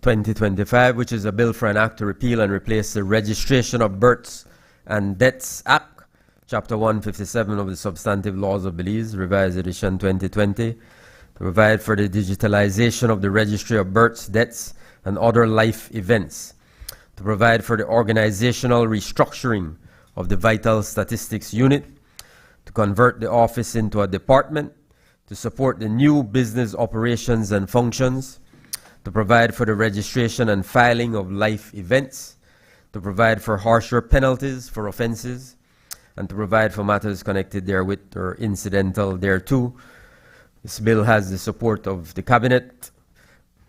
2025, which is a bill for an act to repeal and replace the Registration of Births and Deaths Act, Chapter 157 of the Substantive Laws of Belize, Revised Edition 2020, to provide for the digitalization of the Registry of Births, Deaths, and other life events, to provide for the organizational restructuring of the Vital Statistics Unit, to convert the office into a department, to support the new business operations and functions, to provide for the registration and filing of life events, to provide for harsher penalties for offenses, and to provide for matters connected therewith or incidental thereto. This bill has the support of the Cabinet.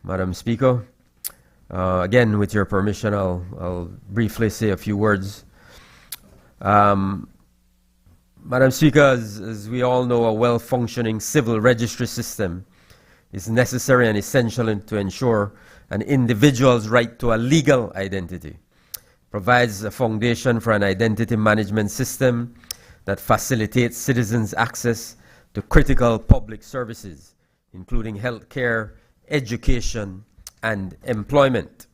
Madam Speaker, again, with your permission, I'll briefly say a few words. Madam Speaker, as we all know, a well-functioning civil registry system is necessary and essential to ensure an individual's right to a legal identity, provides a foundation for an identity management system that facilitates citizens' access to critical public services, including health care, education, and employment.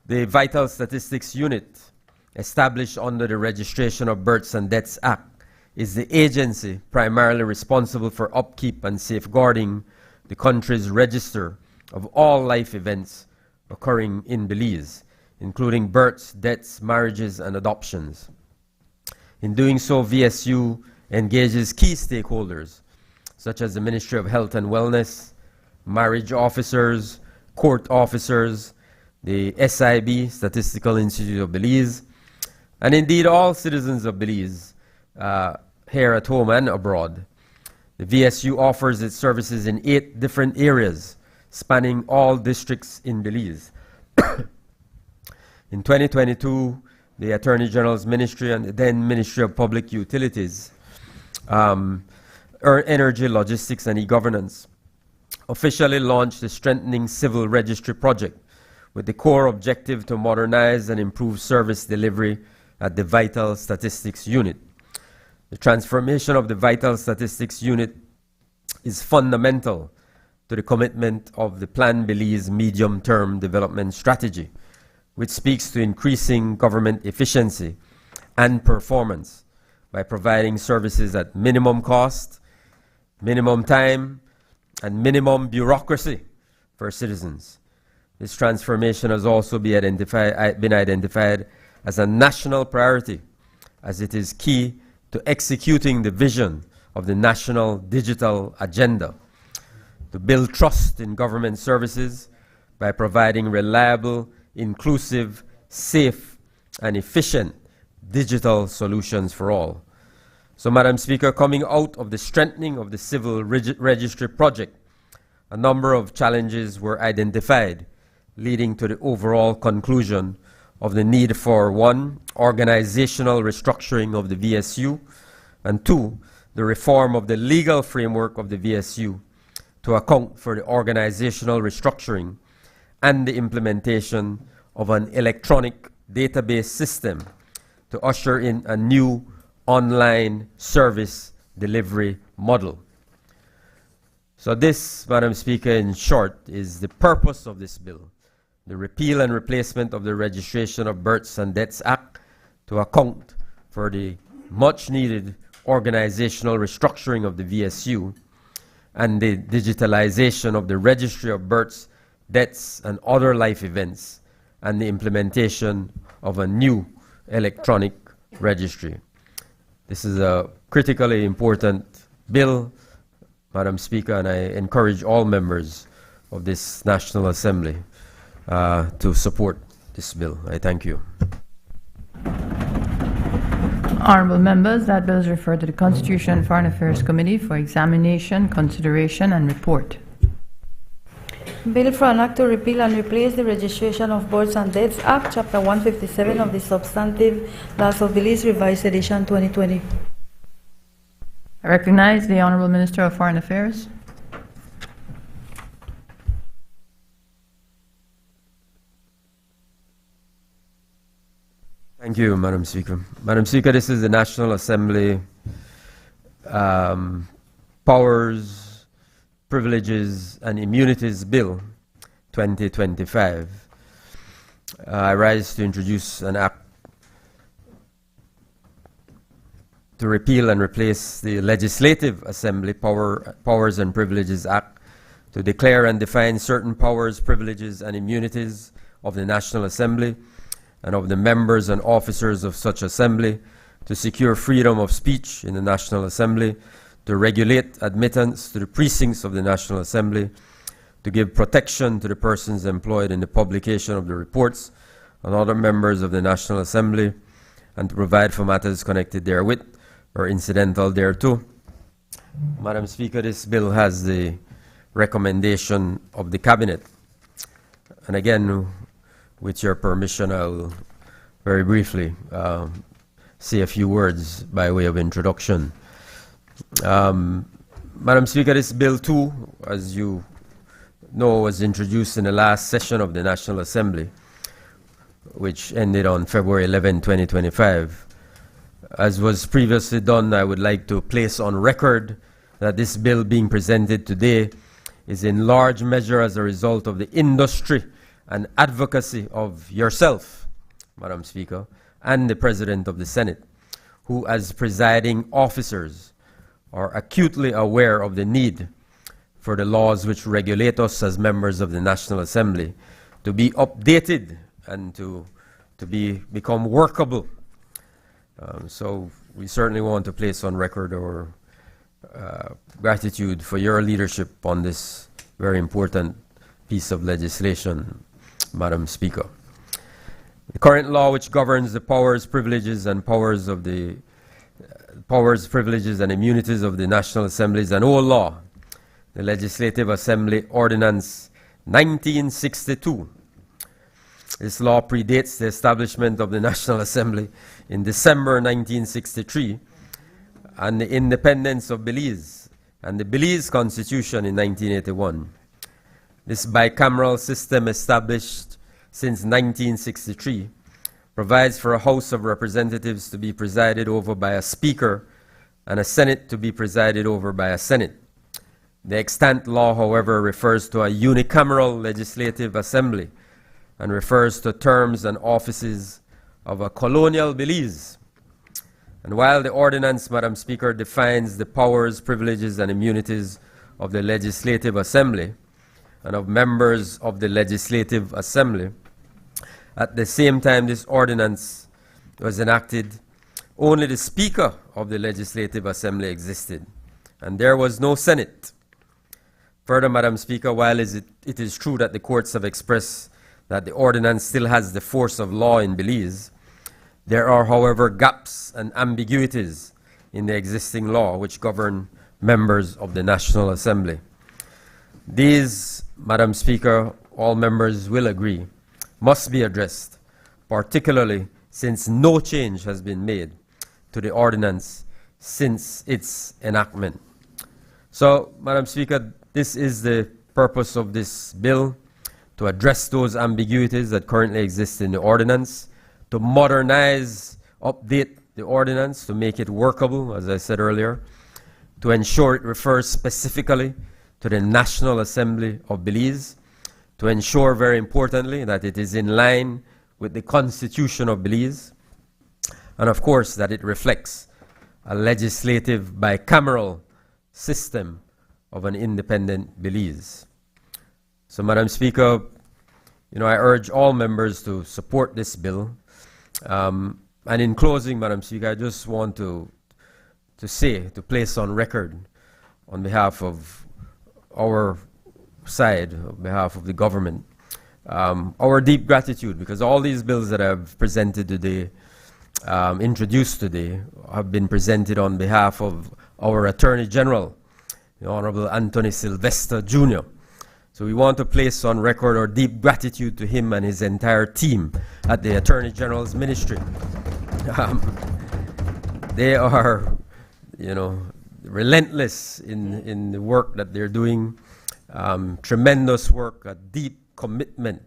The Vital Statistics Unit, established under the Registration of Births and Deaths Act, is the agency primarily responsible for upkeep and safeguarding the country's register of all life events occurring in Belize, including births, deaths, marriages, and adoptions. In doing so, VSU engages key stakeholders, such as the Ministry of Health and Wellness, marriage officers, court officers, the SIB, Statistical Institute of Belize, and indeed all citizens of Belize, here at home and abroad. The VSU offers its services in 8 different areas, spanning all districts in Belize. In 2022, the Attorney General's Ministry and the then Ministry of Public Utilities, Energy, Logistics and E-Governance officially launched the Strengthening Civil Registry project with the core objective to modernize and improve service delivery at the Vital Statistics Unit. The transformation of the Vital Statistics Unit is fundamental to the commitment of the Plan Belize medium-term development strategy, which speaks to increasing government efficiency and performance by providing services at minimum cost, minimum time, and minimum bureaucracy for citizens. This transformation has also been identified as a national priority, as it is key to executing the vision of the National Digital Agenda, to build trust in government services by providing reliable, inclusive, safe, and efficient digital solutions for all. So, Madam Speaker, coming out of the strengthening of the Civil Registry project, a number of challenges were identified, leading to the overall conclusion of the need for, 1, organizational restructuring of the VSU, and 2, the reform of the legal framework of the VSU to account for the organizational restructuring and the implementation of an electronic database system to usher in a new online service delivery model. So this, Madam Speaker, in short, is the purpose of this bill: the repeal and replacement of the Registration of Births and Deaths Act to account for the much-needed organizational restructuring of the VSU and the digitalization of the Registry of Births, Deaths, and other life events, and the implementation of a new electronic registry. This is a critically important bill, Madam Speaker, and I encourage all members of this National Assembly to support this bill. I thank you. Honorable members, that bill is referred to the Constitution and Foreign Affairs Committee for examination, consideration, and report. Bill for an act to repeal and replace the Registration of Births and Deaths Act, Chapter 157 of the Substantive Laws of Belize, Revised Edition 2020. I recognize the Honorable Minister of Foreign Affairs. Thank you, Madam Speaker. Madam Speaker, this is the National Assembly Powers, Privileges and Immunities Bill 2025. I rise to introduce an act to repeal and replace the Legislative Assembly Powers and Privileges Act to declare and define certain powers, privileges and immunities of the National Assembly and of the members and officers of such assembly, to secure freedom of speech in the National Assembly, to regulate admittance to the precincts of the National Assembly, to give protection to the persons employed in the publication of the reports and other members of the National Assembly, and to provide for matters connected therewith or incidental thereto. Madam Speaker, this bill has the recommendation of the Cabinet. And again, with your permission, I will very briefly say a few words by way of introduction. Madam Speaker, this bill too, as you know, was introduced in the last session of the National Assembly, which ended on February 11, 2025. As was previously done, I would like to place on record that this bill being presented today is in large measure as a result of the industry and advocacy of yourself, Madam Speaker, and the President of the Senate, who as presiding officers are acutely aware of the need for the laws which regulate us as members of the National Assembly to be updated and to become workable. So we certainly want to place on record our gratitude for your leadership on this very important piece of legislation, Madam Speaker. The current law which governs the powers, privileges, and privileges, and immunities of the National Assembly is an old law, the Legislative Assembly Ordinance 1962, This law predates the establishment of the National Assembly in December 1963 and the independence of Belize and the Belize Constitution in 1981. This bicameral system, established since 1963, provides for a House of Representatives to be presided over by a Speaker and a Senate to be presided over by a Senate. The extant law, however, refers to a unicameral legislative assembly and refers to terms and offices of a colonial Belize. And while the ordinance, Madam Speaker, defines the powers, privileges, and immunities of the Legislative Assembly and of members of the Legislative Assembly, at the same time this ordinance was enacted, only the Speaker of the Legislative Assembly existed, and there was no Senate. Further, Madam Speaker, while it is true that the courts have expressed that the ordinance still has the force of law in Belize, there are, however, gaps and ambiguities in the existing law which govern members of the National Assembly. These, Madam Speaker, all members will agree, must be addressed, particularly since no change has been made to the ordinance since its enactment. So, Madam Speaker, this is the purpose of this bill, to address those ambiguities that currently exist in the ordinance, to modernize, update the ordinance, to make it workable, as I said earlier, to ensure it refers specifically to the National Assembly of Belize, to ensure, very importantly, that it is in line with the Constitution of Belize, and of course that it reflects a legislative bicameral system of an independent Belize. So, Madam Speaker, I urge all members to support this bill. And in closing, Madam Speaker, I just want to place on record, on behalf of our side, on behalf of the government, our deep gratitude, because all these bills that I've presented today, introduced today, have been presented on behalf of our Attorney General, the Honorable Anthony Sylvester Jr. So we want to place on record our deep gratitude to him and his entire team at the Attorney General's Ministry. They are, relentless in the work that they're doing, tremendous work, a deep commitment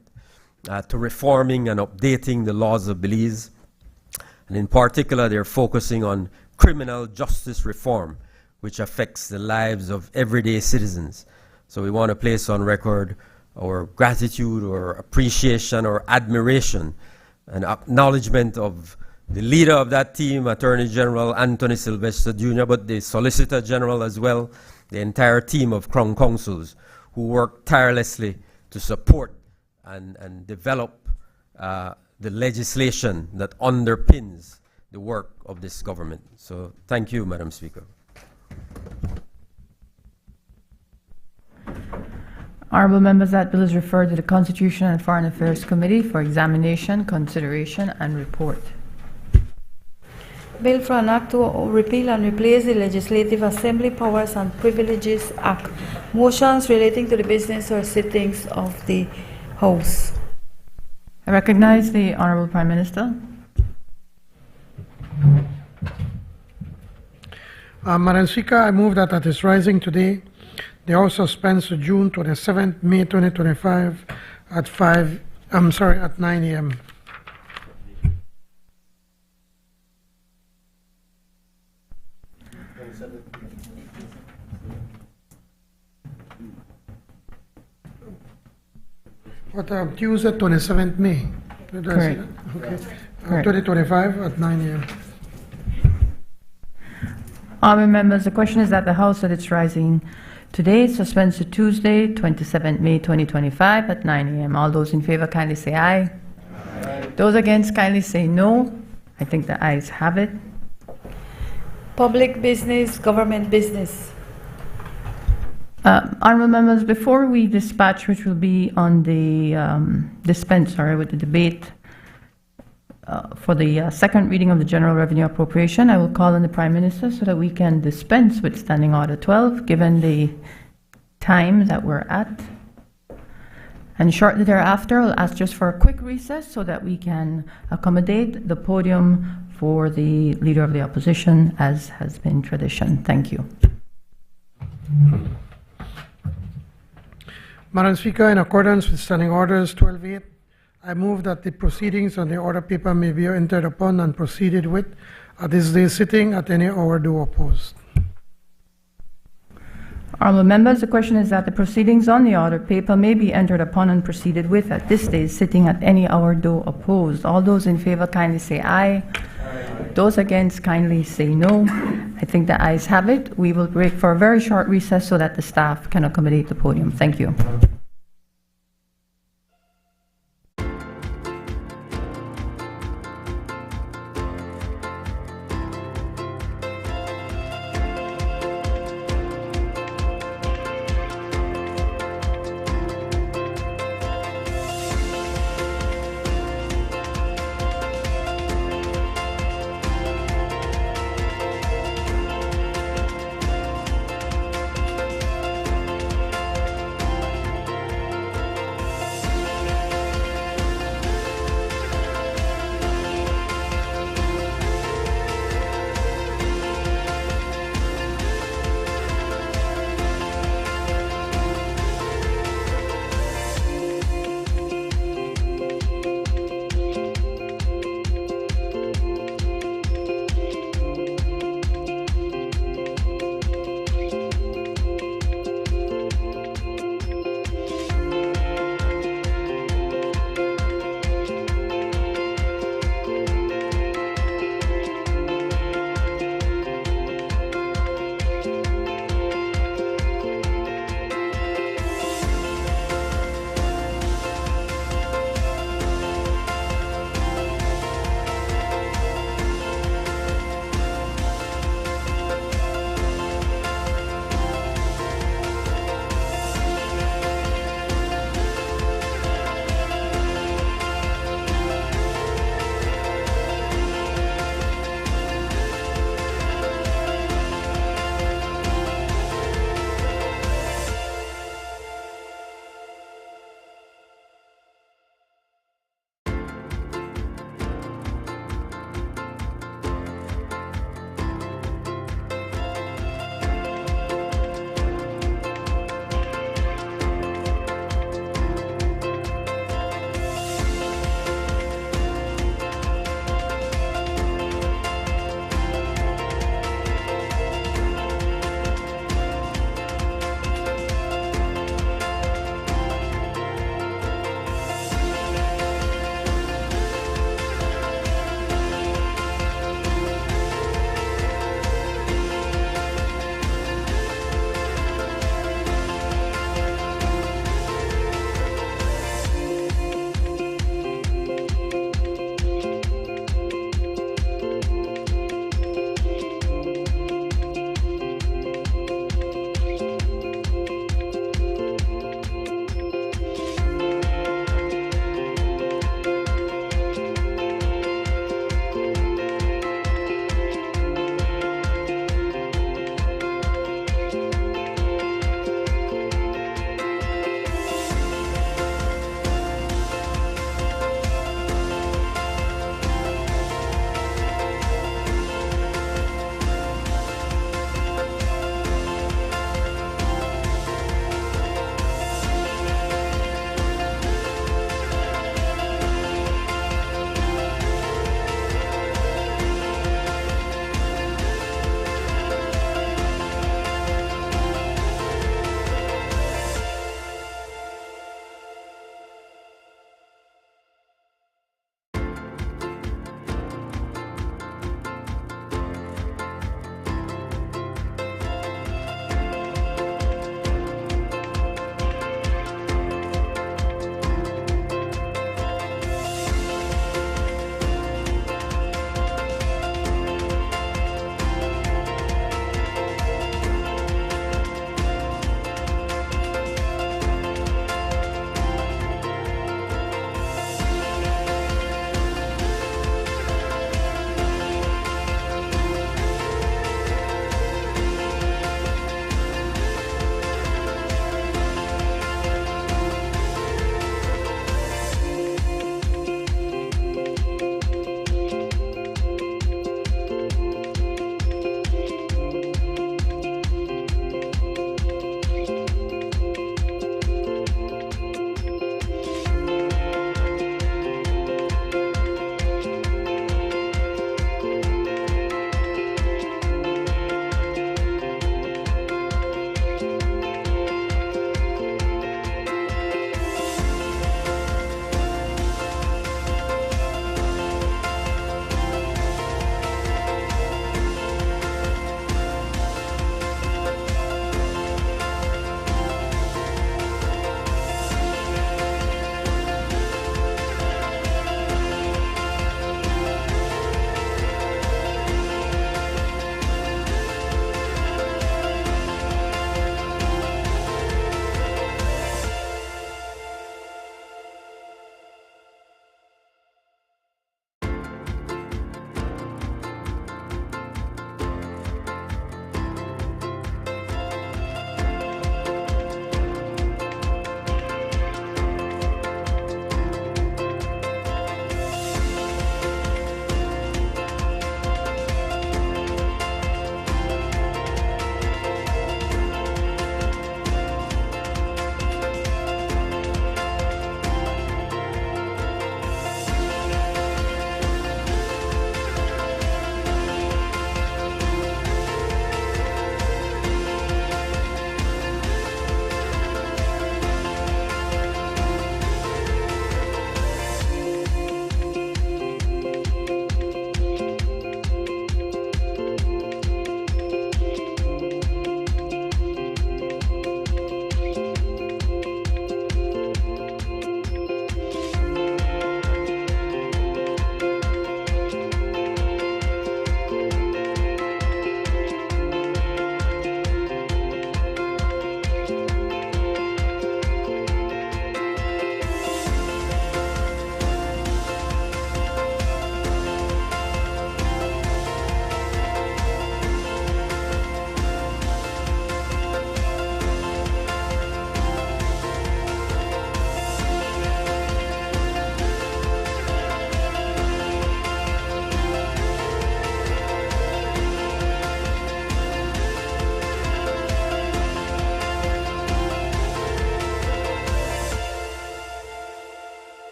to reforming and updating the laws of Belize. And in particular, they're focusing on criminal justice reform, which affects the lives of everyday citizens. So we want to place on record our gratitude or appreciation or admiration and acknowledgement of the leader of that team, Attorney General Anthony Sylvester Jr., but the Solicitor General as well, the entire team of Crown Counsels who work tirelessly to support and develop the legislation that underpins the work of this government. So thank you, Madam Speaker. Honourable members, that bill is referred to the Constitution and Foreign Affairs Committee for examination, consideration, and report. Bill for an act to repeal and replace the Legislative Assembly Powers and Privileges Act. Motions relating to the business or sittings of the House. I recognize the Honourable Prime Minister. Madam Speaker, I move that at its rising today, the House suspends to June 27th, May 2025 at 9 a.m. What, Tuesday, 27th May? Correct. Okay. Correct. 2025 at 9 a.m. Honourable members, the question is that the House at its rising today suspends to Tuesday, 27th May 2025 at 9 a.m. All those in favour kindly say aye. Aye. Those against kindly say no. I think the ayes have it. Public business, government business. Honourable members, before we dispatch, which will be on the with the debate for the second reading of the General Revenue Appropriation, I will call on the Prime Minister so that we can dispense with Standing Order 12, given the time that we're at. And shortly thereafter, I'll ask just for a quick recess so that we can accommodate the podium for the Leader of the Opposition, as has been tradition. Thank you. Madam Speaker, in accordance with Standing Orders 12.8, I move that the proceedings on the order paper may be entered upon and proceeded with at this day's sitting at any hour due opposed. Honourable members, the question is that the proceedings on the order paper may be entered upon and proceeded with at this day's sitting at any hour due opposed. All those in favour kindly say aye. Those against kindly say no. I think the ayes have it. We will break for a very short recess so that the staff can accommodate the podium. Thank you.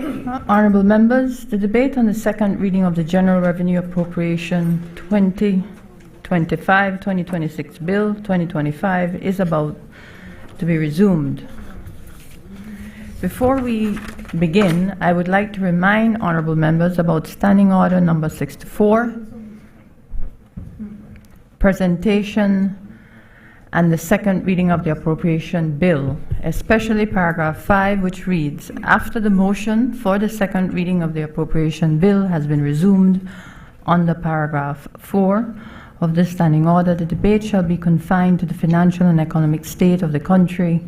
Honorable members, the debate on the second reading of the General Revenue Appropriation 2025-2026 Bill 2025 is about to be resumed. Before we begin, I would like to remind honorable members about Standing Order number 64, presentation and the second reading of the appropriation bill, especially paragraph 5, which reads, after the motion for the second reading of the appropriation bill has been resumed under paragraph 4 of the standing order, the debate shall be confined to the financial and economic state of the country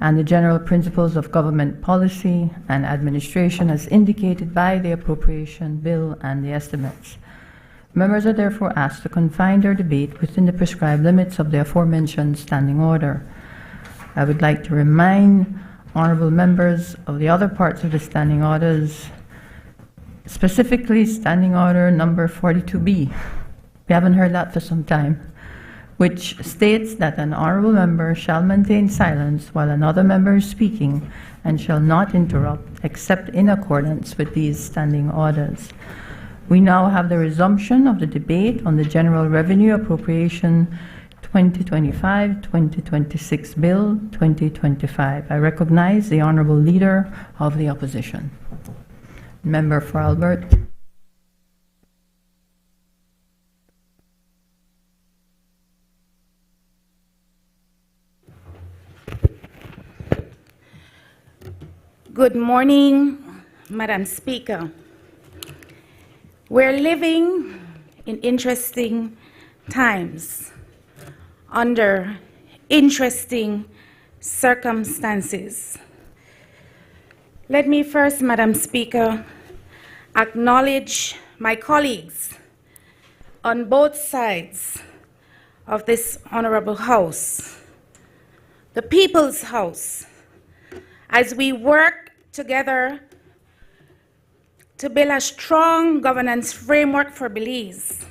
and the general principles of government policy and administration as indicated by the appropriation bill and the estimates. Members are therefore asked to confine their debate within the prescribed limits of the aforementioned standing order. I would like to remind honorable members of the other parts of the standing orders, specifically standing order number 42B. We haven't heard that for some time, which states that an honorable member shall maintain silence while another member is speaking and shall not interrupt except in accordance with these standing orders. We now have the resumption of the debate on the General Revenue Appropriation 2025-2026 Bill 2025. I recognize the Honourable Leader of the Opposition. Member for Albert. Good morning, Madam Speaker. We're living in interesting times, under interesting circumstances. Let me first, Madam Speaker, acknowledge my colleagues on both sides of this honorable House, the People's House, as we work together to build a strong governance framework for Belize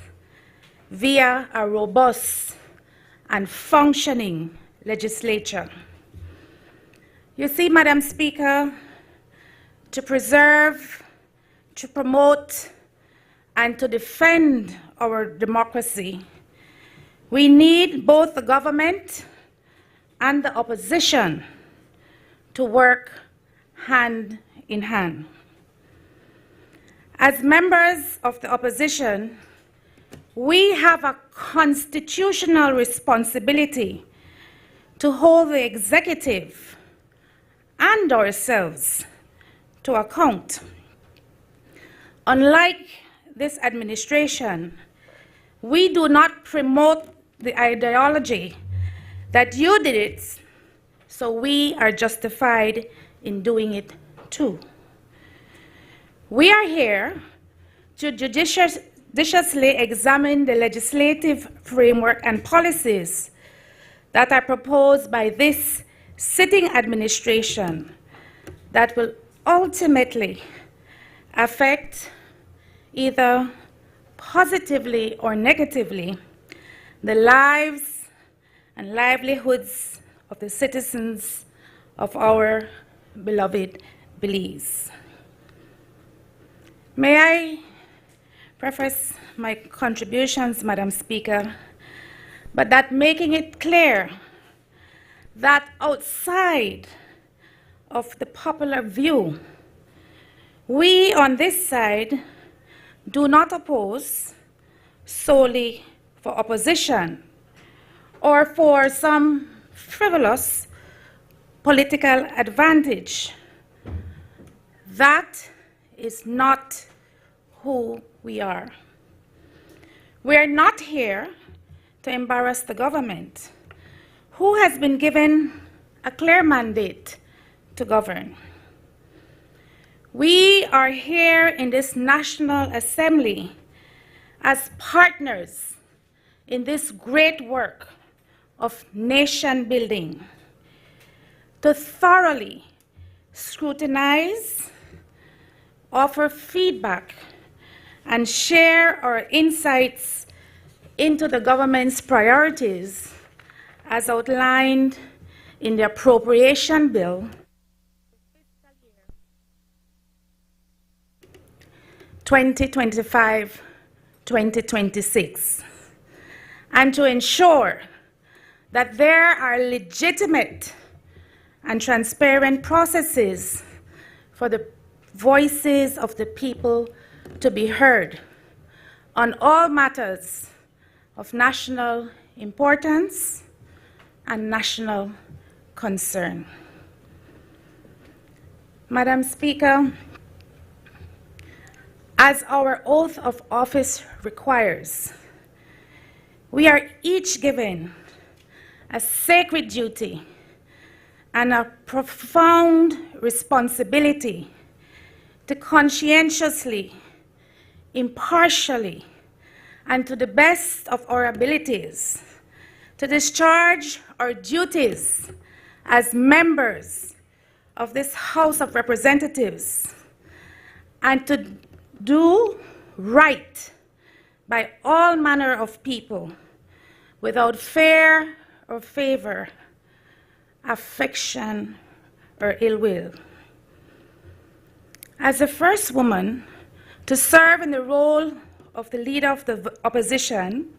via a robust and functioning legislature. You see, Madam Speaker, to preserve, to promote, and to defend our democracy, we need both the government and the opposition to work hand in hand. As members of the opposition, we have a constitutional responsibility to hold the executive and ourselves to account. Unlike this administration, we do not promote the ideology that you did it, so we are justified in doing it too. We are here to judiciously examine the legislative framework and policies that are proposed by this sitting administration that will ultimately affect either positively or negatively the lives and livelihoods of the citizens of our beloved Belize. May I preface my contributions, Madam Speaker, but that making it clear that outside of the popular view, we on this side do not oppose solely for opposition or for some frivolous political advantage. That is not who we are. We are not here to embarrass the government, who has been given a clear mandate to govern. We are here in this National Assembly as partners in this great work of nation building, to thoroughly scrutinize, offer feedback, and share our insights into the government's priorities as outlined in the appropriation bill 2025-2026, and to ensure that there are legitimate and transparent processes for the voices of the people to be heard on all matters of national importance and national concern. Madam Speaker, as our oath of office requires, we are each given a sacred duty and a profound responsibility to conscientiously, impartially, and to the best of our abilities to discharge our duties as members of this House of Representatives and to do right by all manner of people without fear or favor, affection or ill will. As the first woman to serve in the role of the leader of the opposition,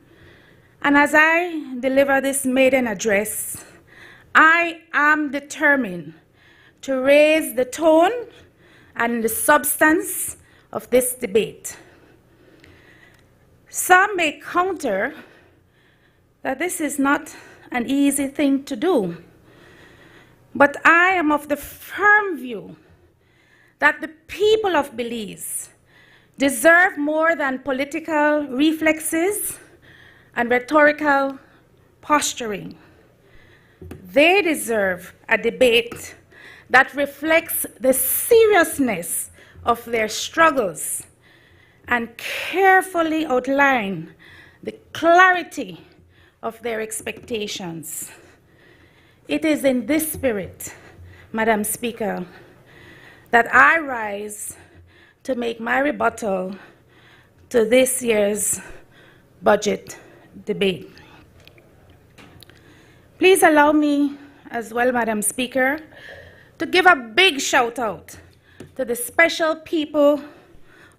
and as I deliver this maiden address, I am determined to raise the tone and the substance of this debate. Some may counter that this is not an easy thing to do, but I am of the firm view that the people of Belize deserve more than political reflexes and rhetorical posturing. They deserve a debate that reflects the seriousness of their struggles and carefully outline the clarity of their expectations. It is in this spirit, Madam Speaker, that I rise to make my rebuttal to this year's budget debate. Please allow me as well, Madam Speaker, to give a big shout out to the special people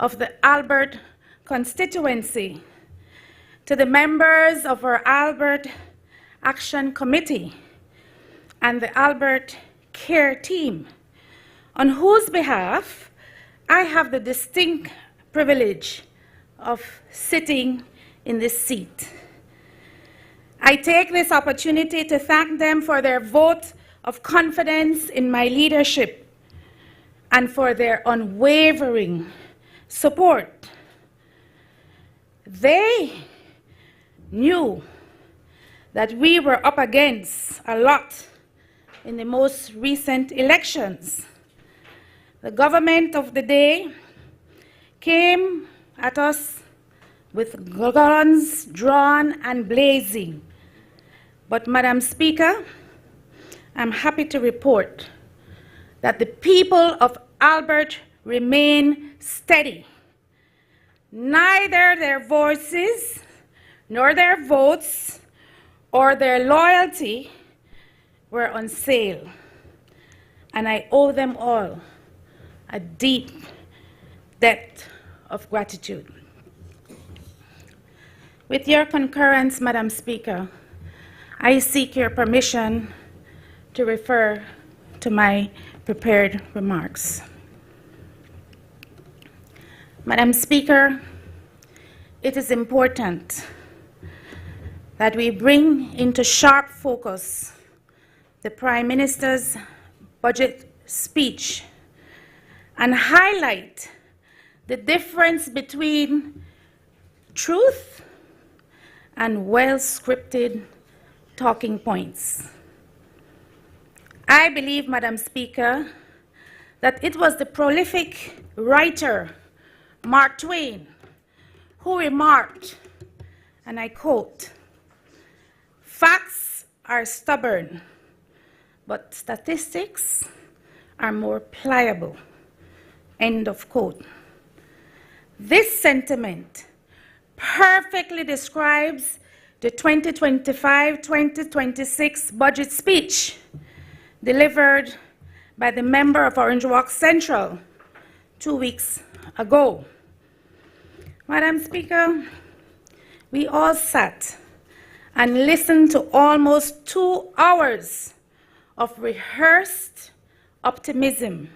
of the Albert Constituency, to the members of our Albert Action Committee and the Albert Care Team, on whose behalf I have the distinct privilege of sitting in this seat. I take this opportunity to thank them for their vote of confidence in my leadership and for their unwavering support. They knew that we were up against a lot in the most recent elections. The government of the day came at us with guns drawn and blazing. But, Madam Speaker, I'm happy to report that the people of Albert remain steady. Neither their voices, nor their votes, or their loyalty were on sale. And I owe them all a deep debt of gratitude. With your concurrence, Madam Speaker, I seek your permission to refer to my prepared remarks. Madam Speaker, it is important that we bring into sharp focus the Prime Minister's budget speech and highlight the difference between truth and well-scripted talking points. I believe, Madam Speaker, that it was the prolific writer Mark Twain who remarked, and I quote, "Facts are stubborn, but statistics are more pliable," end of quote. This sentiment perfectly describes the 2025-2026 budget speech delivered by the member of Orange Walk Central 2 weeks ago. Madam Speaker, we all sat and listened to almost 2 hours of rehearsed optimism,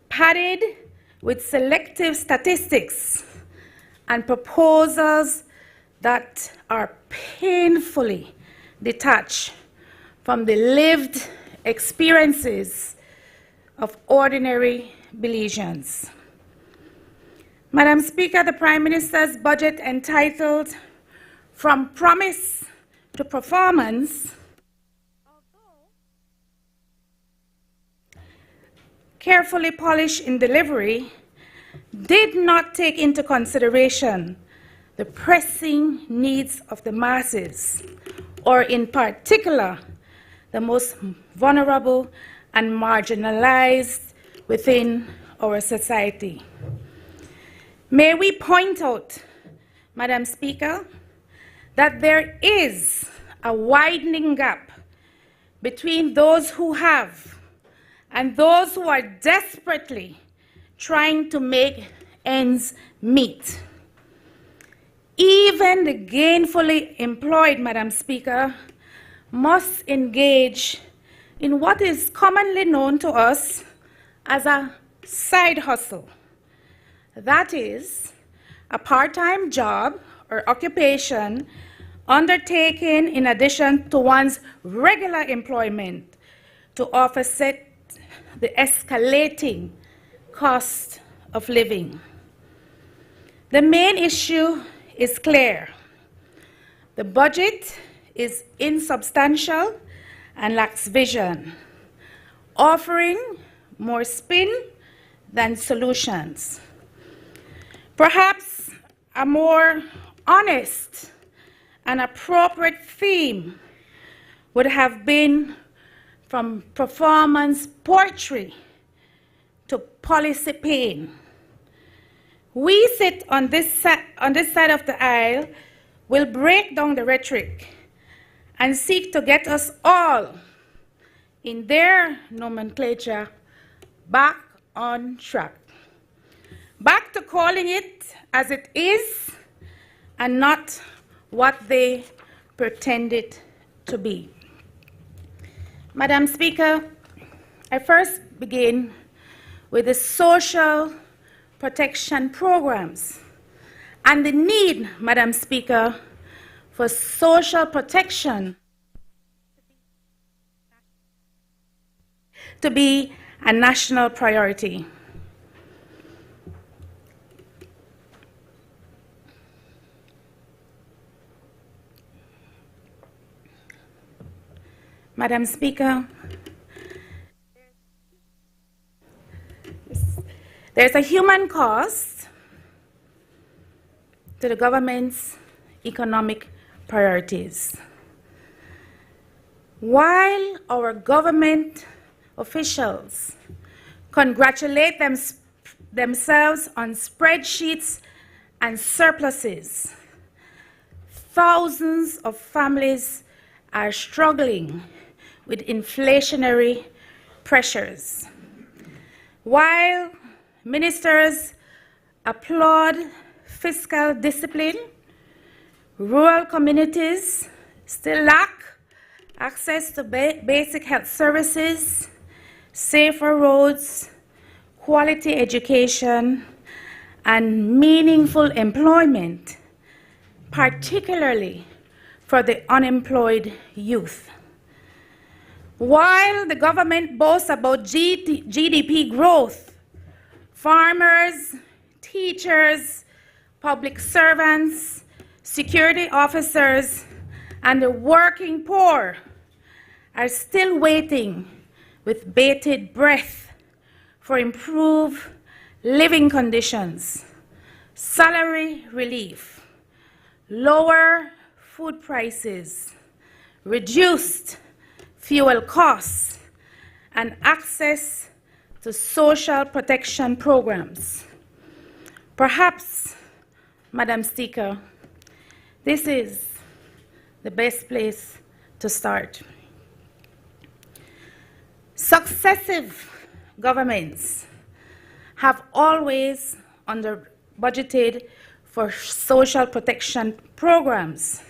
padded with selective statistics and proposals that are painfully detached from the lived experiences of ordinary Belizeans. Madam Speaker, the Prime Minister's budget entitled From Promise to Performance, carefully polished in delivery, did not take into consideration the pressing needs of the masses, or in particular, the most vulnerable and marginalized within our society. May we point out, Madam Speaker, that there is a widening gap between those who have and those who are desperately trying to make ends meet. Even the gainfully employed, Madam Speaker, must engage in what is commonly known to us as a side hustle. That is, a part-time job or occupation undertaken in addition to one's regular employment to offset the escalating cost of living. The main issue is clear. The budget is insubstantial and lacks vision, offering more spin than solutions. Perhaps a more honest and appropriate theme would have been from performance poetry to policy pain. We sit on this side of the aisle will break down the rhetoric and seek to get us all, in their nomenclature, back on track. Back to calling it as it is and not what they pretend it to be. Madam Speaker, I first begin with the social protection programs and the need, Madam Speaker, for social protection to be a national priority. Madam Speaker, there's a human cost to the government's economic priorities. While our government officials congratulate themselves on spreadsheets and surpluses, thousands of families are struggling with inflationary pressures. While ministers applaud fiscal discipline, rural communities still lack access to basic health services, safer roads, quality education, and meaningful employment, particularly for the unemployed youth. While the government boasts about GDP growth, farmers, teachers, public servants, security officers, and the working poor are still waiting with bated breath for improved living conditions, salary relief, lower food prices, reduced fuel costs, and access to social protection programs. Perhaps, Madam Speaker, this is the best place to start. Successive governments have always under-budgeted for social protection programs,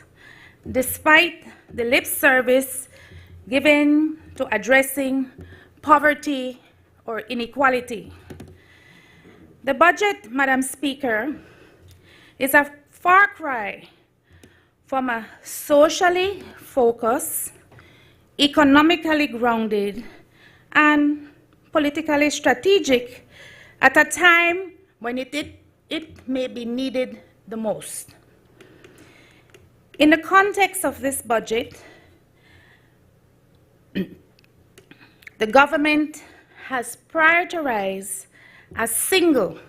despite the lip service given to addressing poverty or inequality. The budget, Madam Speaker, is a far cry from a socially focused, economically grounded, and politically strategic at a time when it may be needed the most. In the context of this budget, the government has prioritized a single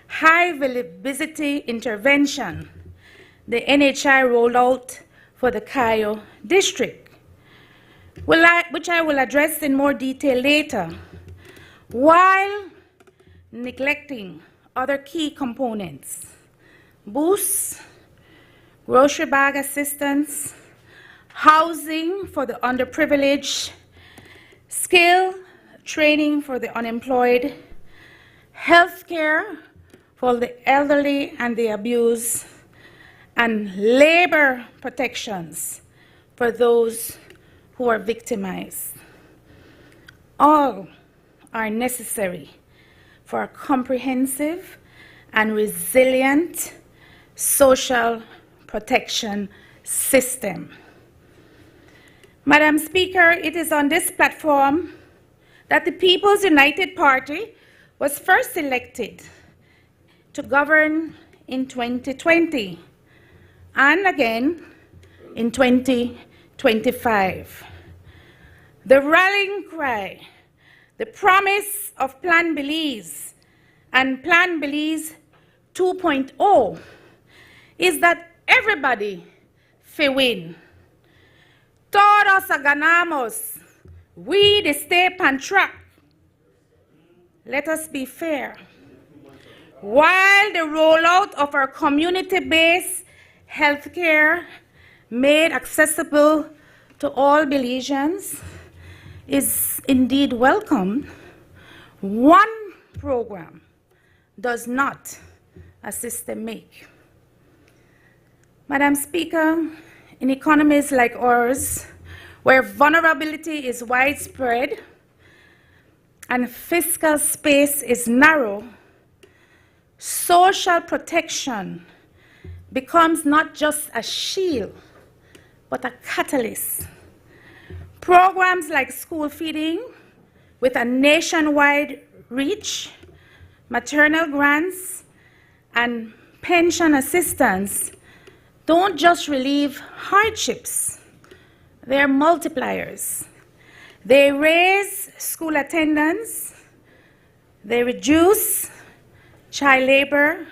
high visibility intervention, the NHI rollout for the Cayo district, which I will address in more detail later, while neglecting other key components: boosts, grocery bag assistance, housing for the underprivileged, skill training for the unemployed, health care for the elderly and the abused, and labor protections for those who are victimized. All are necessary for a comprehensive and resilient social protection system. Madam Speaker, it is on this platform that the People's United Party was first elected to govern in 2020 and again in 2025. The rallying cry, the promise of Plan Belize and Plan Belize 2.0 is that everybody will win. Todos ganamos. We the stay on track. Let us be fair. While the rollout of our community-based healthcare made accessible to all Belizeans is indeed welcome, one program does not a system make. Madam Speaker, in economies like ours, where vulnerability is widespread and fiscal space is narrow, social protection becomes not just a shield, but a catalyst. Programs like school feeding with a nationwide reach, maternal grants, and pension assistance don't just relieve hardships, they're multipliers. They raise school attendance, they reduce child labor,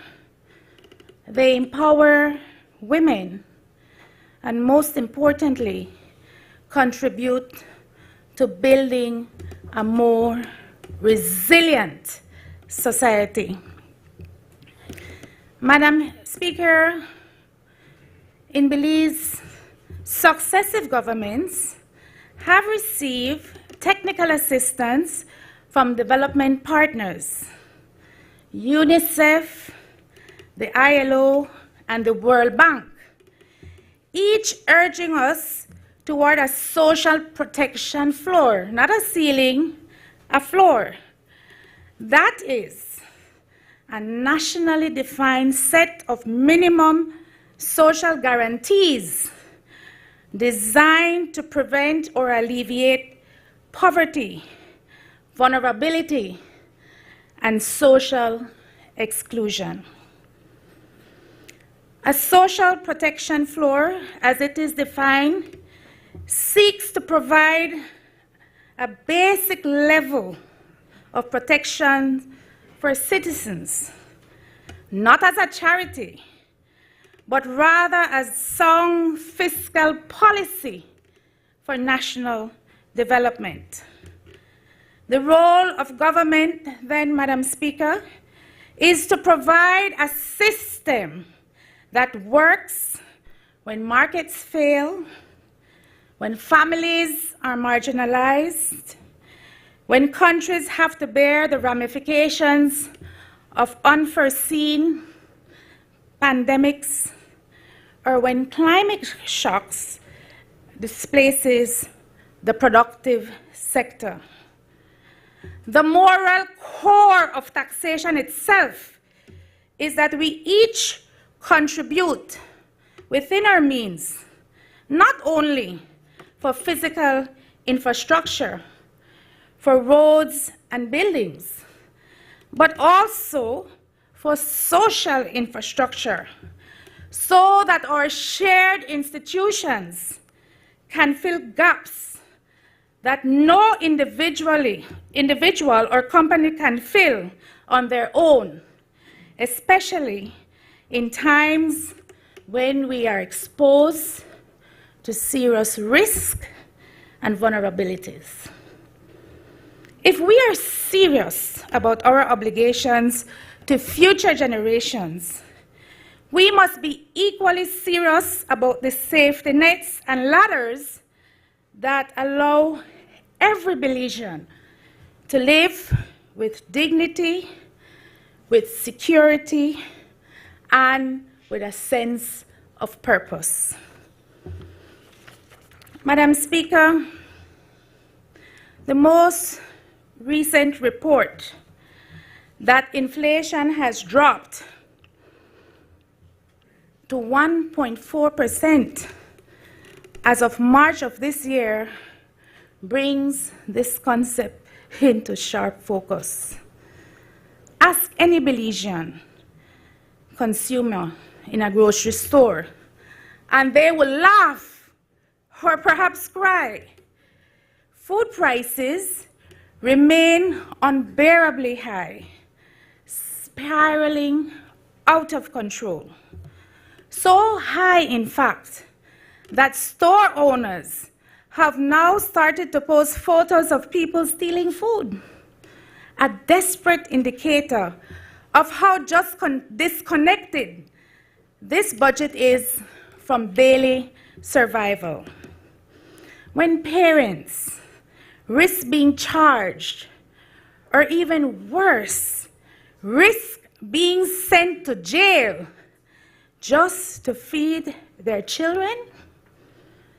they empower women, and most importantly, contribute to building a more resilient society. Madam Speaker, in Belize, successive governments have received technical assistance from development partners, UNICEF, the ILO, and the World Bank, each urging us toward a social protection floor, not a ceiling, a floor. That is a nationally defined set of minimum social guarantees designed to prevent or alleviate poverty, vulnerability, and social exclusion. A social protection floor, as it is defined, seeks to provide a basic level of protection for citizens, not as a charity, but rather as sound fiscal policy for national development. The role of government, then, Madam Speaker, is to provide a system that works when markets fail, when families are marginalized, when countries have to bear the ramifications of unforeseen pandemics or when climate shocks displaces the productive sector. The moral core of taxation itself is that we each contribute within our means, not only for physical infrastructure, for roads and buildings, but also for social infrastructure, so that our shared institutions can fill gaps that no individual or company can fill on their own, especially in times when we are exposed to serious risk and vulnerabilities. If we are serious about our obligations to future generations, we must be equally serious about the safety nets and ladders that allow every Belizean to live with dignity, with security, and with a sense of purpose. Madam Speaker, the most recent report that inflation has dropped to 1.4% as of March of this year brings this concept into sharp focus. Ask any Belizean consumer in a grocery store, and they will laugh or perhaps cry. Food prices remain unbearably high, spiraling out of control. So high, in fact, that store owners have now started to post photos of people stealing food, a desperate indicator of how just disconnected this budget is from daily survival. When parents risk being charged, or even worse, risk being sent to jail just to feed their children,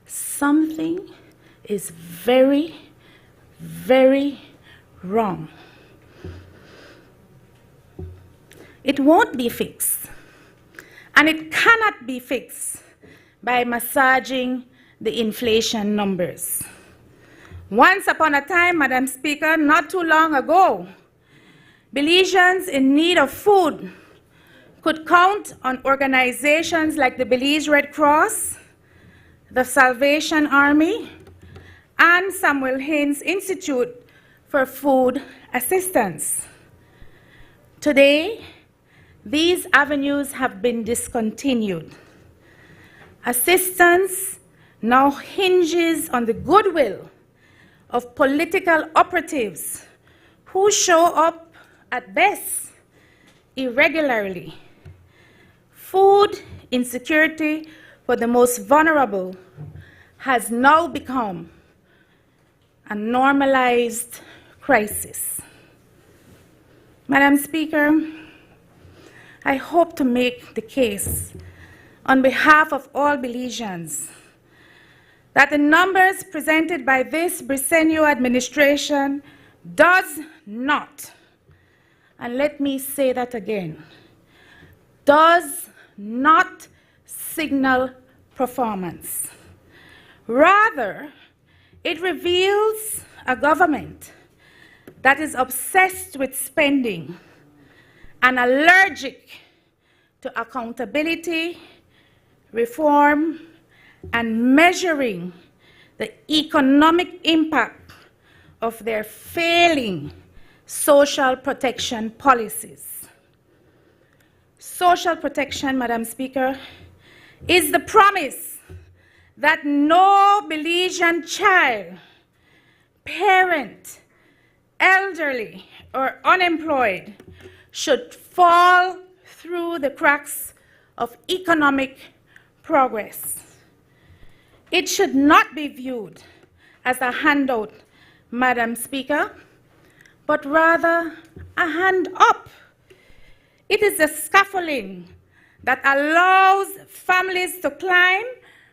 something is very, very wrong. It won't be fixed, and it cannot be fixed by massaging the inflation numbers. Once upon a time, Madam Speaker, not too long ago, Belizeans in need of food could count on organizations like the Belize Red Cross, the Salvation Army, and Samuel Haynes Institute for Food Assistance. Today, these avenues have been discontinued. Assistance now hinges on the goodwill of political operatives who show up at best irregularly. Food insecurity for the most vulnerable has now become a normalized crisis. Madam Speaker, I hope to make the case on behalf of all Belizeans that the numbers presented by this Briceño administration does not, and let me say that again, does not signal performance. Rather, it reveals a government that is obsessed with spending and allergic to accountability, reform, and measuring the economic impact of their failing social protection policies. Social protection, Madam Speaker, is the promise that no Belizean child, parent, elderly, or unemployed should fall through the cracks of economic progress. It should not be viewed as a handout, Madam Speaker, but rather a hand up It is the scaffolding that allows families to climb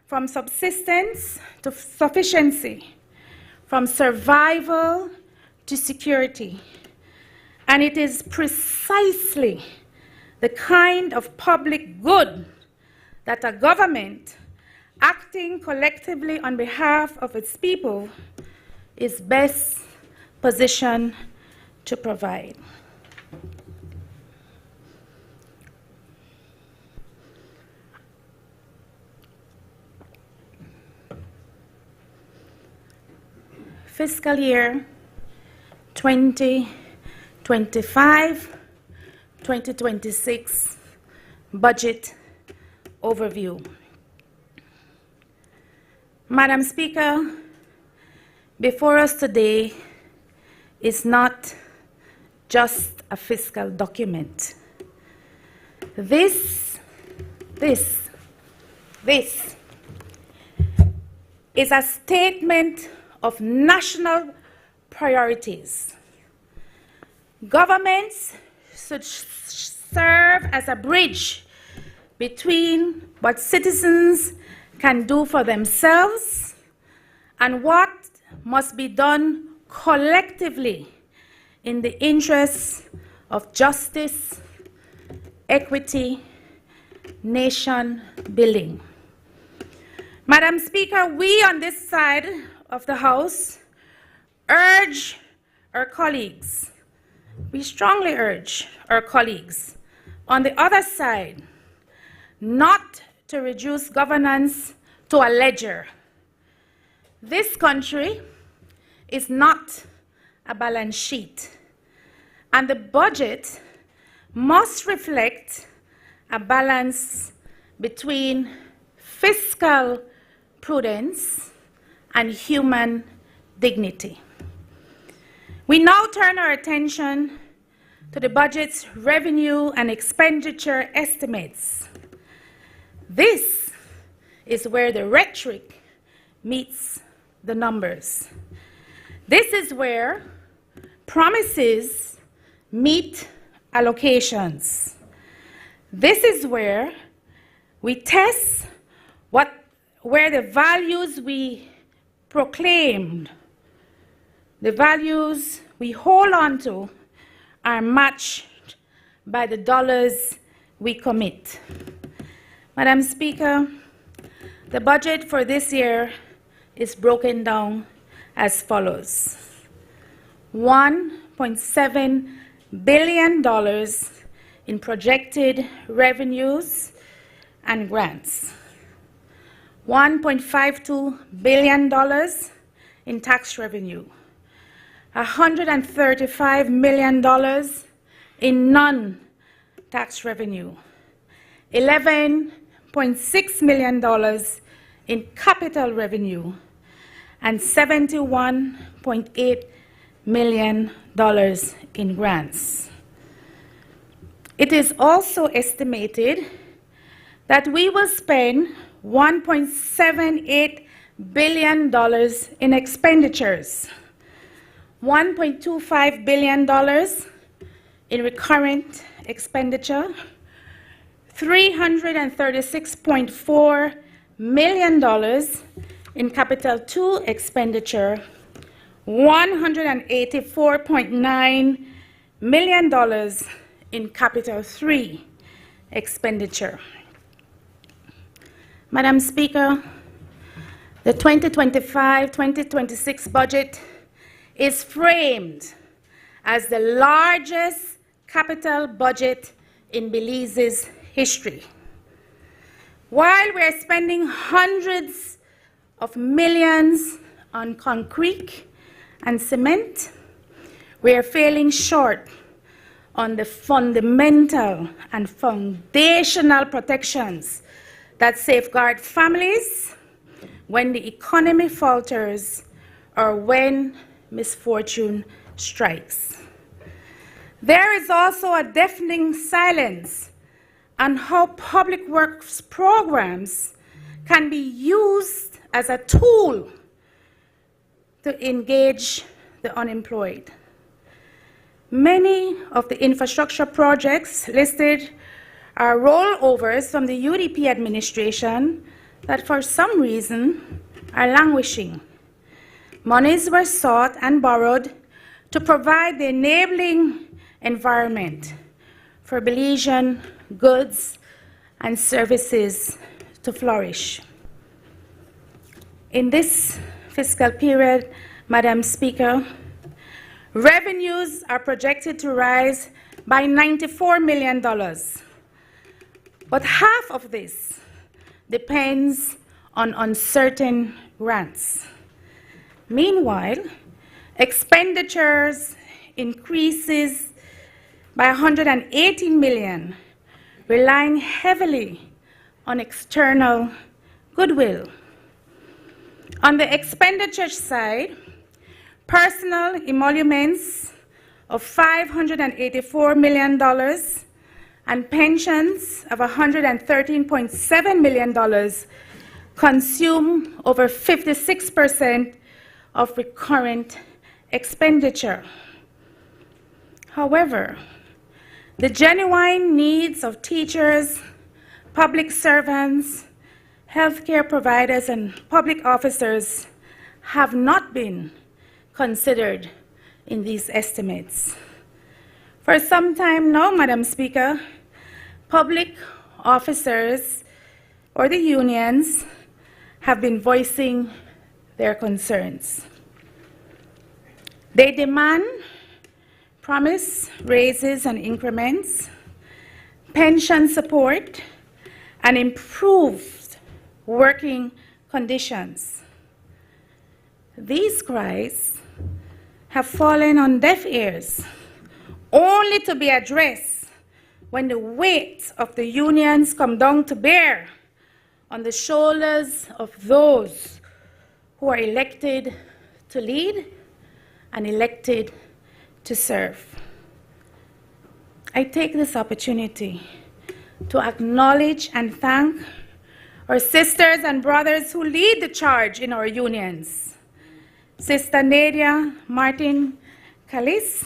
from subsistence to sufficiency, from survival to security. And it is precisely the kind of public good that a government acting collectively on behalf of its people is best positioned to provide. Fiscal year 2025-2026 budget overview. Madam Speaker, before us today is not just a fiscal document. This is a statement of national priorities. Governments should serve as a bridge between what citizens can do for themselves and what must be done collectively in the interests of justice, equity, nation building. Madam Speaker, we on this side of the House urge our colleagues, we strongly urge our colleagues on the other side not to reduce governance to a ledger. This country is not a balance sheet, and the budget must reflect a balance between fiscal prudence and human dignity. We now turn our attention to the budget's revenue and expenditure estimates. This is where the rhetoric meets the numbers. This is where promises meet allocations. This is where we test where the values we proclaimed, the values we hold on to, are matched by the dollars we commit. Madam Speaker, the budget for this year is broken down as follows: $1.7 billion in projected revenues and grants, $1.52 billion in tax revenue, $135 million in non-tax revenue, $11.6 million in capital revenue, and $71.8 million in grants. It is also estimated that we will spend $1.78 billion in expenditures, $1.25 billion in recurrent expenditure, $336.4 million in Capital 2 expenditure, $184.9 million in Capital 3 expenditure. Madam Speaker, the 2025-2026 budget is framed as the largest capital budget in Belize's history. While we're spending hundreds of millions on concrete and cement, we are falling short on the fundamental and foundational protections that safeguard families when the economy falters or when misfortune strikes. There is also a deafening silence on how public works programs can be used as a tool to engage the unemployed. Many of the infrastructure projects listed are rollovers from the UDP administration that for some reason are languishing. Monies were sought and borrowed to provide the enabling environment for Belizean goods and services to flourish. In this fiscal period, Madam Speaker, revenues are projected to rise by $94 million, but half of this depends on uncertain grants. Meanwhile, expenditures increases by $118 million, relying heavily on external goodwill. On the expenditure side, personal emoluments of $584 million and pensions of $113.7 million consume over 56% of recurrent expenditure. However, the genuine needs of teachers, public servants, healthcare providers, and public officers have not been considered in these estimates. For some time now, Madam Speaker, public officers or the unions have been voicing their concerns. They demand promise raises and increments, pension support, and improved working conditions. These cries have fallen on deaf ears, only to be addressed when the weight of the unions come down to bear on the shoulders of those who are elected to lead and elected to serve. I take this opportunity to acknowledge and thank our sisters and brothers who lead the charge in our unions. Sister Nadia Martin Callis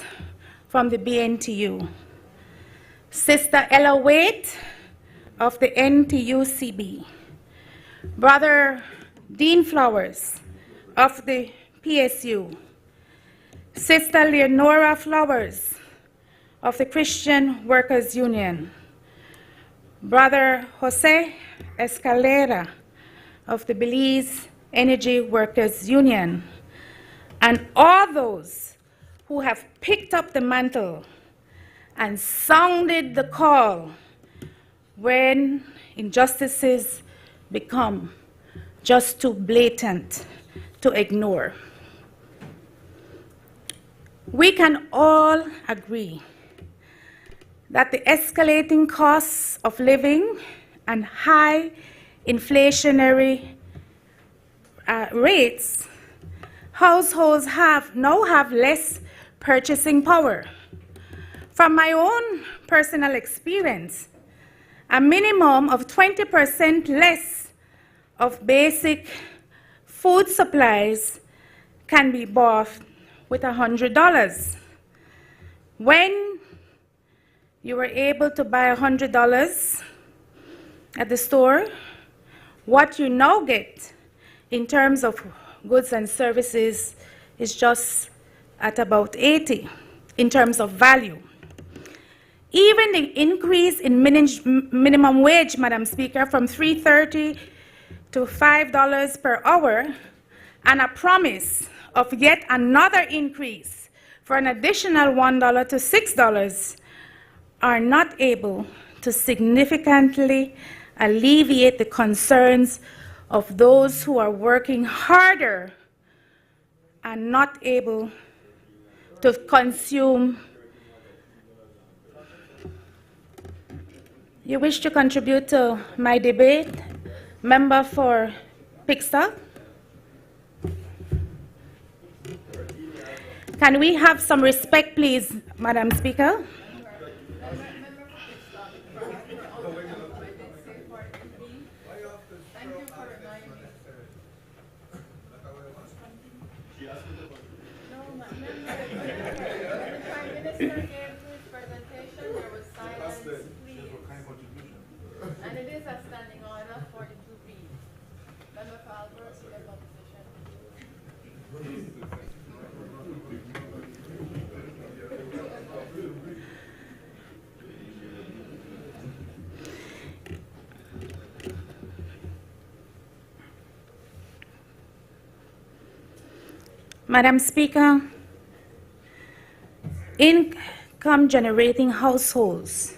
from the BNTU, Sister Ella Waite of the NTUCB, Brother Dean Flowers of the PSU, Sister Leonora Flowers of the Christian Workers Union, Brother Jose Escalera of the Belize Energy Workers Union, and all those who have picked up the mantle and sounded the call when injustices become just too blatant to ignore. We can all agree that the escalating costs of living and high inflationary rates, households now have less purchasing power. From my own personal experience, a minimum of 20% less of basic food supplies can be bought with $100. When you were able to buy $100 at the store, what you now get in terms of goods and services is just at about 80 in terms of value. Even the increase in minimum wage, Madam Speaker, from $3.30 to $5 per hour, and a promise of yet another increase for an additional $1 to $6, are not able to significantly alleviate the concerns of those who are working harder and not able to consume. You wish to contribute to my debate, member for Pixar? Can we have some respect, please, Madam Speaker? presentation, there was silence, please. And it is a standing order, 42B. Member for Albert, your proposition. Madam Speaker, income generating households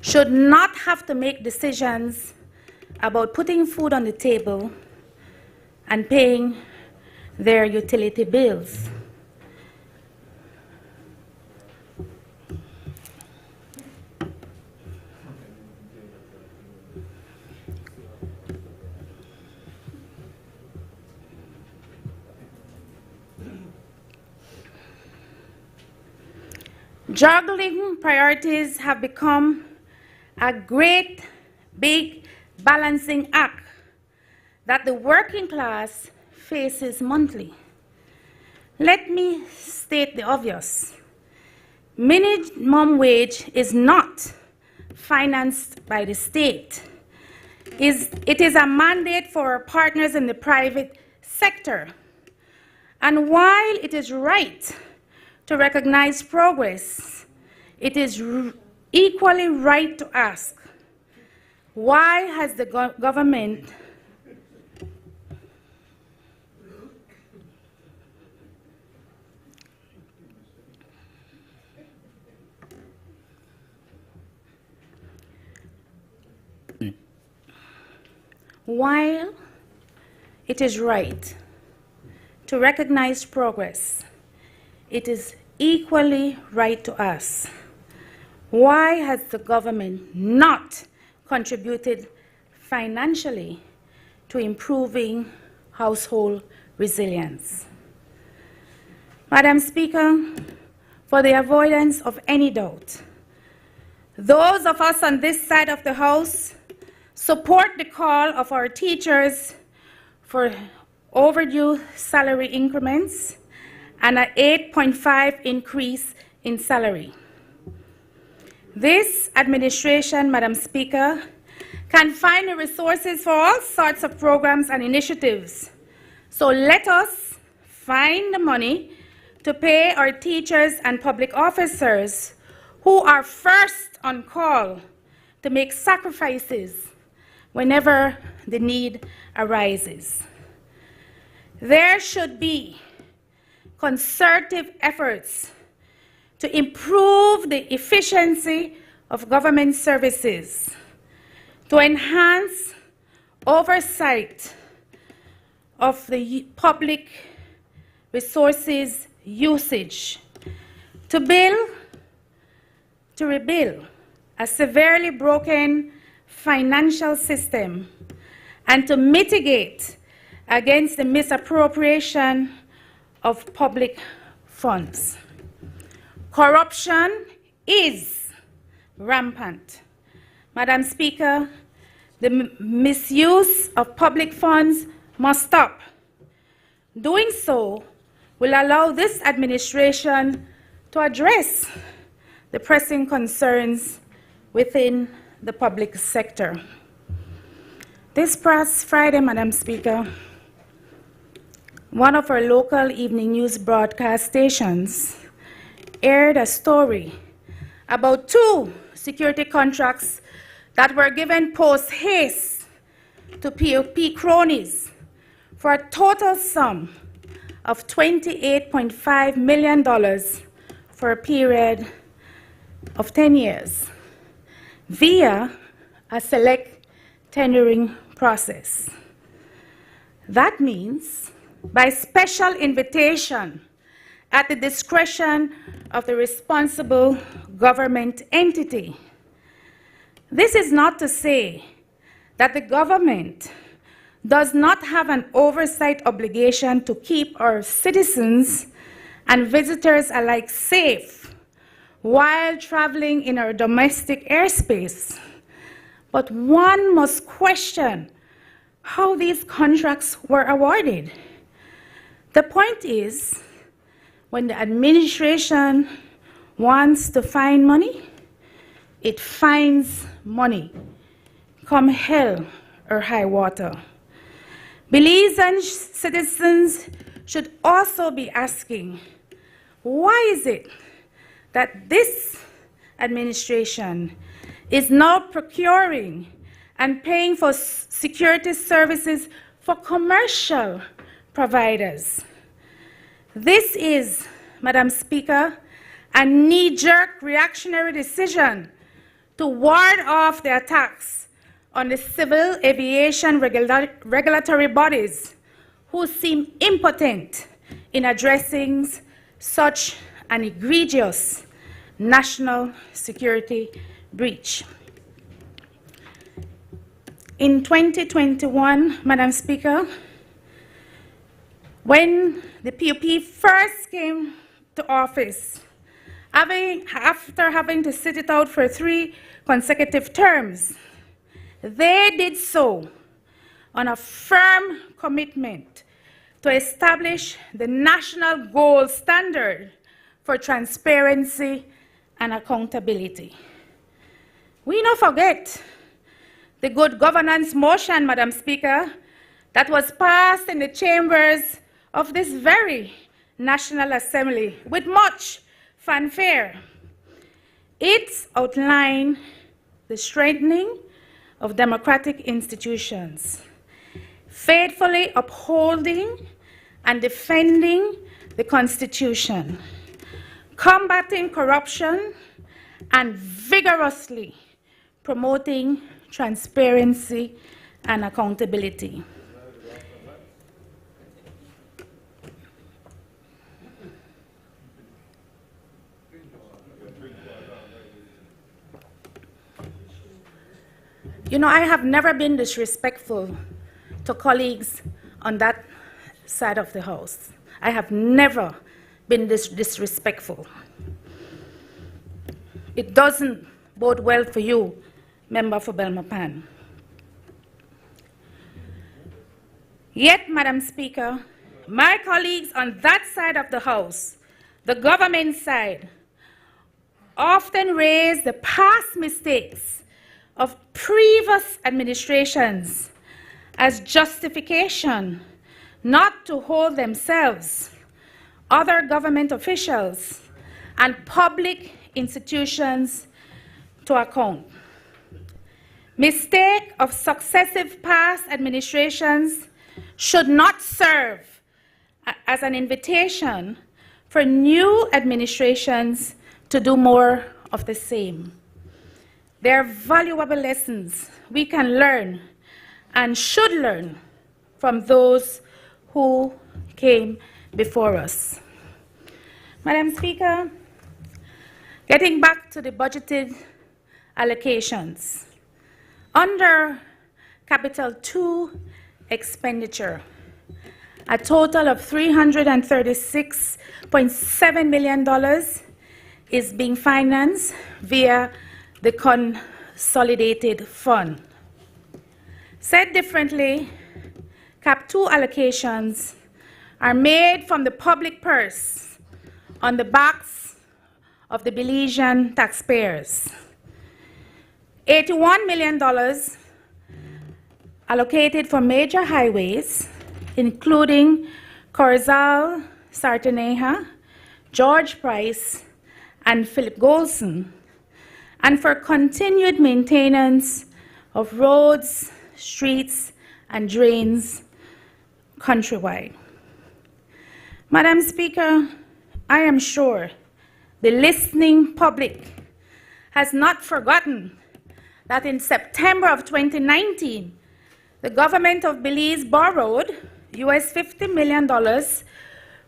should not have to make decisions about putting food on the table and paying their utility bills. Juggling priorities have become a great big balancing act that the working class faces monthly. Let me state the obvious. Minimum wage is not financed by the state. It is a mandate for our partners in the private sector. And while it is right to recognize progress, it is equally right to ask, why has the government while it is right to recognize progress, it is equally right to ask, why has the government not contributed financially to improving household resilience? Madam Speaker, for the avoidance of any doubt, those of us on this side of the House support the call of our teachers for overdue salary increments and an 8.5% increase in salary. This administration, Madam Speaker, can find the resources for all sorts of programs and initiatives. So let us find the money to pay our teachers and public officers who are first on call to make sacrifices whenever the need arises. There should be concerted efforts to improve the efficiency of government services, to enhance oversight of the public resources usage, to rebuild a severely broken financial system, and to mitigate against the misappropriation of public funds. Corruption is rampant. Madam Speaker, the misuse of public funds must stop. Doing so will allow this administration to address the pressing concerns within the public sector. This past Friday, Madam Speaker, one of our local evening news broadcast stations aired a story about 2 security contracts that were given post haste to POP cronies for a total sum of $28.5 million for a period of 10 years via a select tendering process. That means by special invitation at the discretion of the responsible government entity. This is not to say that the government does not have an oversight obligation to keep our citizens and visitors alike safe while traveling in our domestic airspace. But one must question how these contracts were awarded. The point is, when the administration wants to find money, it finds money, come hell or high water. Belizean citizens should also be asking, why is it that this administration is now procuring and paying for security services for commercial providers? This is, Madam Speaker, a knee-jerk reactionary decision to ward off the attacks on the civil aviation regulatory bodies who seem impotent in addressing such an egregious national security breach. In 2021, Madam Speaker, when the PUP first came to office, after having to sit it out for 3 consecutive terms, they did so on a firm commitment to establish the national gold standard for transparency and accountability. We don't forget the good governance motion, Madam Speaker, that was passed in the chambers of this very National Assembly with much fanfare. It outlined the strengthening of democratic institutions, faithfully upholding and defending the Constitution, combating corruption, and vigorously promoting transparency and accountability. You know, I have never been disrespectful to colleagues on that side of the House. I have never been disrespectful. It doesn't bode well for you, member for Belmopan. Yet, Madam Speaker, my colleagues on that side of the House, the government side, often raise the past mistakes of previous administrations as justification not to hold themselves, other government officials, and public institutions to account. Mistake of successive past administrations should not serve as an invitation for new administrations to do more of the same. There are valuable lessons we can learn and should learn from those who came before us. Madam Speaker, getting back to the budgeted allocations, under Capital 2 expenditure, a total of $336.7 million is being financed via the Consolidated Fund. Said differently, Cap 2 allocations are made from the public purse on the backs of the Belizean taxpayers. $81 million allocated for major highways, including Corozal, Sarteneja, George Price, and Philip Golson, and for continued maintenance of roads, streets, and drains countrywide. Madam Speaker, I am sure the listening public has not forgotten that in September of 2019, the government of Belize borrowed US $50 million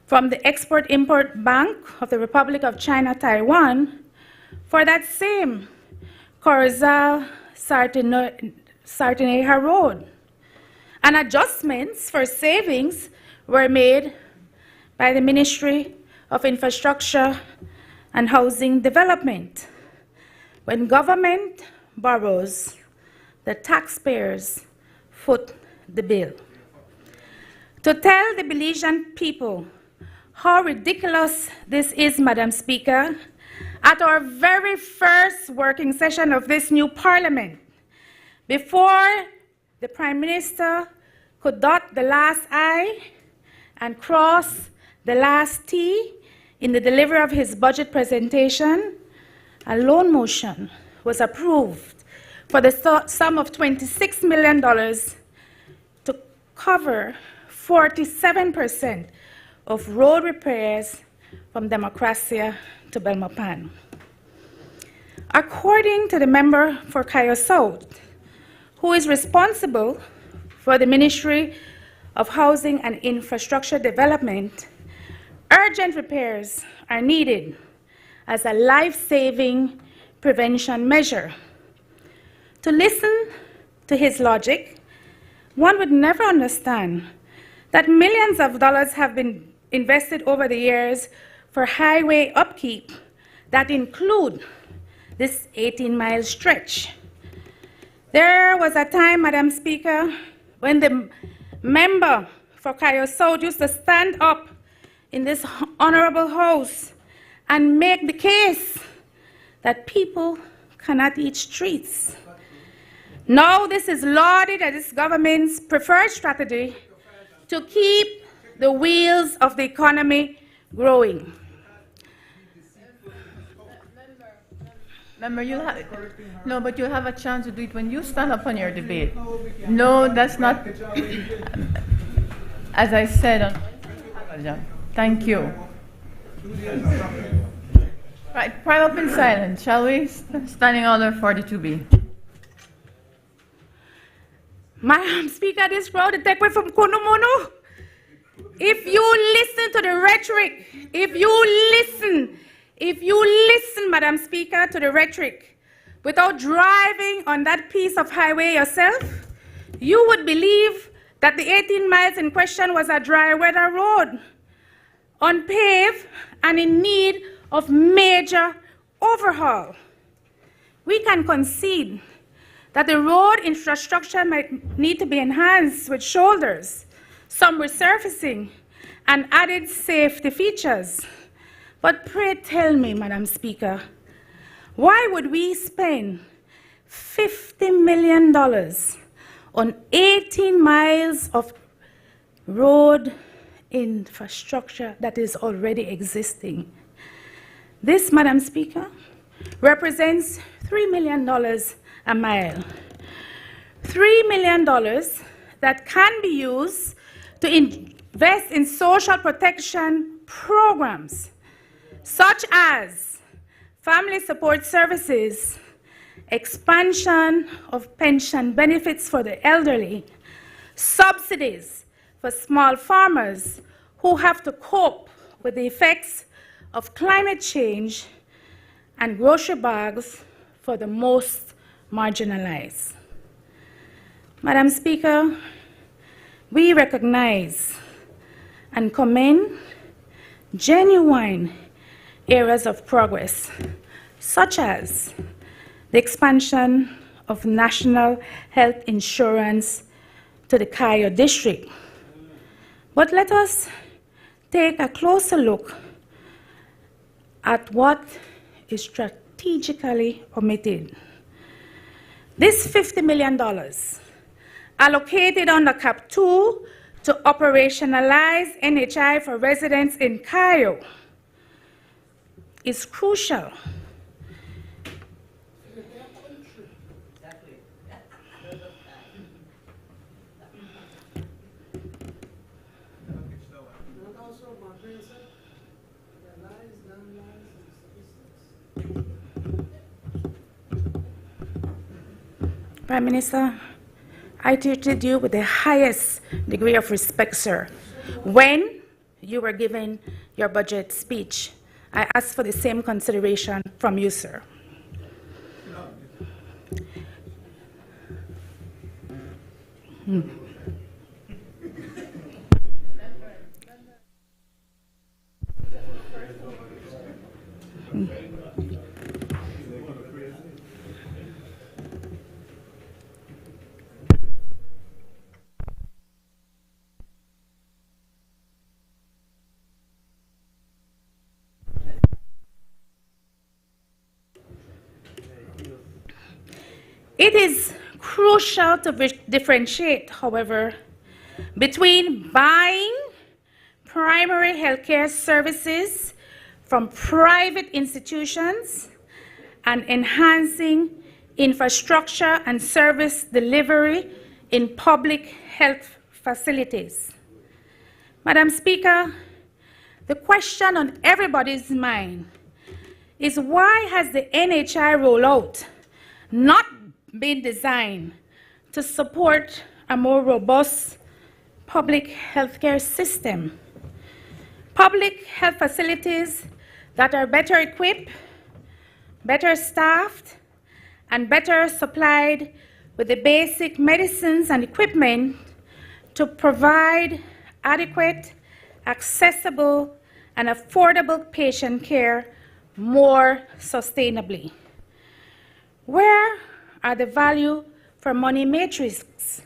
from the Export-Import Bank of the Republic of China, Taiwan, for that same Corozal-Sarteneja road. And adjustments for savings were made by the Ministry of Infrastructure and Housing Development. When government borrows, the taxpayers foot the bill. To tell the Belizean people how ridiculous this is, Madam Speaker, at our very first working session of this new Parliament, before the Prime Minister could dot the last I and cross the last T in the delivery of his budget presentation, a loan motion was approved for the sum of $26 million to cover 47% of road repairs from Democracia to Belmopan. According to the member for Cayo South, who is responsible for the Ministry of Housing and Infrastructure Development, urgent repairs are needed as a life-saving prevention measure. To listen to his logic, one would never understand that millions of dollars have been invested over the years for highway upkeep that include this 18-mile stretch. There was a time, Madam Speaker, when the member for Cayo South used to stand up in this honorable house and make the case that people cannot eat streets. Now this is lauded as this government's preferred strategy to keep the wheels of the economy growing. Member, no, but you'll have a chance to do it when you stand up on your debate. No, that's not. As I said, thank you. Right, prime up in silence, shall we? Standing order 42B. Madam Speaker, this crowd is taken from Kunumuno. If you listen to the rhetoric, if you listen, Madam Speaker, to the rhetoric, without driving on that piece of highway yourself, you would believe that the 18 miles in question was a dry weather road, unpaved and in need of major overhaul. We can concede that the road infrastructure might need to be enhanced with shoulders, some resurfacing, and added safety features. But pray tell me, Madam Speaker, why would we spend $50 million on 18 miles of road infrastructure that is already existing? This, Madam Speaker, represents $3 million a mile. $3 million that can be used to invest in social protection programs, such as family support services, expansion of pension benefits for the elderly, subsidies for small farmers who have to cope with the effects of climate change, and grocery bags for the most marginalized. Madam Speaker, we recognize and commend genuine areas of progress, such as the expansion of national health insurance to the Cayo district. But let us take a closer look at what is strategically omitted. This $50 million allocated under Cap 2 to operationalize NHI for residents in Cayo is crucial. Prime Minister, I treated you with the highest degree of respect, sir. When you were given your budget speech, I asked for the same consideration from you, sir. It is crucial to differentiate, however, between buying primary healthcare services from private institutions and enhancing infrastructure and service delivery in public health facilities. Madam Speaker, the question on everybody's mind is why has the NHI rollout not been designed to support a more robust public healthcare system? Public health facilities that are better equipped, better staffed, and better supplied with the basic medicines and equipment to provide adequate, accessible, and affordable patient care more sustainably. Where are the value for money matrices?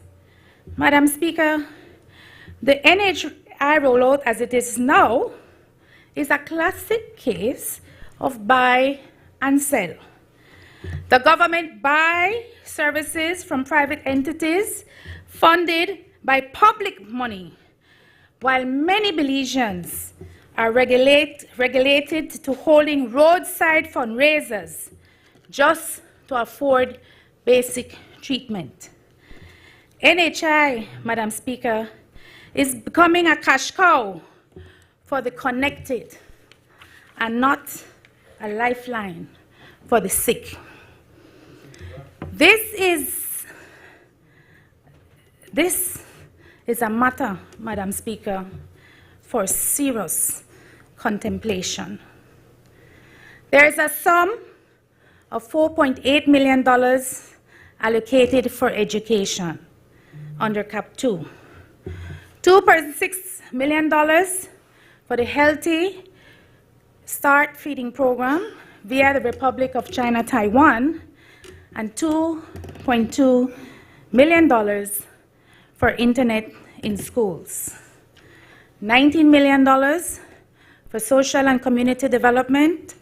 Madam Speaker, the NHI rollout as it is now is a classic case of buy and sell. The government buys services from private entities funded by public money, while many Belizeans are regulated to holding roadside fundraisers just to afford basic treatment. NHI, Madam Speaker, is becoming a cash cow for the connected and not a lifeline for the sick. This is a matter, Madam Speaker, for serious contemplation. There is a sum of $4.8 million allocated for education under CAP 2. $2.6 million for the Healthy Start Feeding Program via the Republic of China, Taiwan, and $2.2 million for internet in schools. $19 million for social and community development,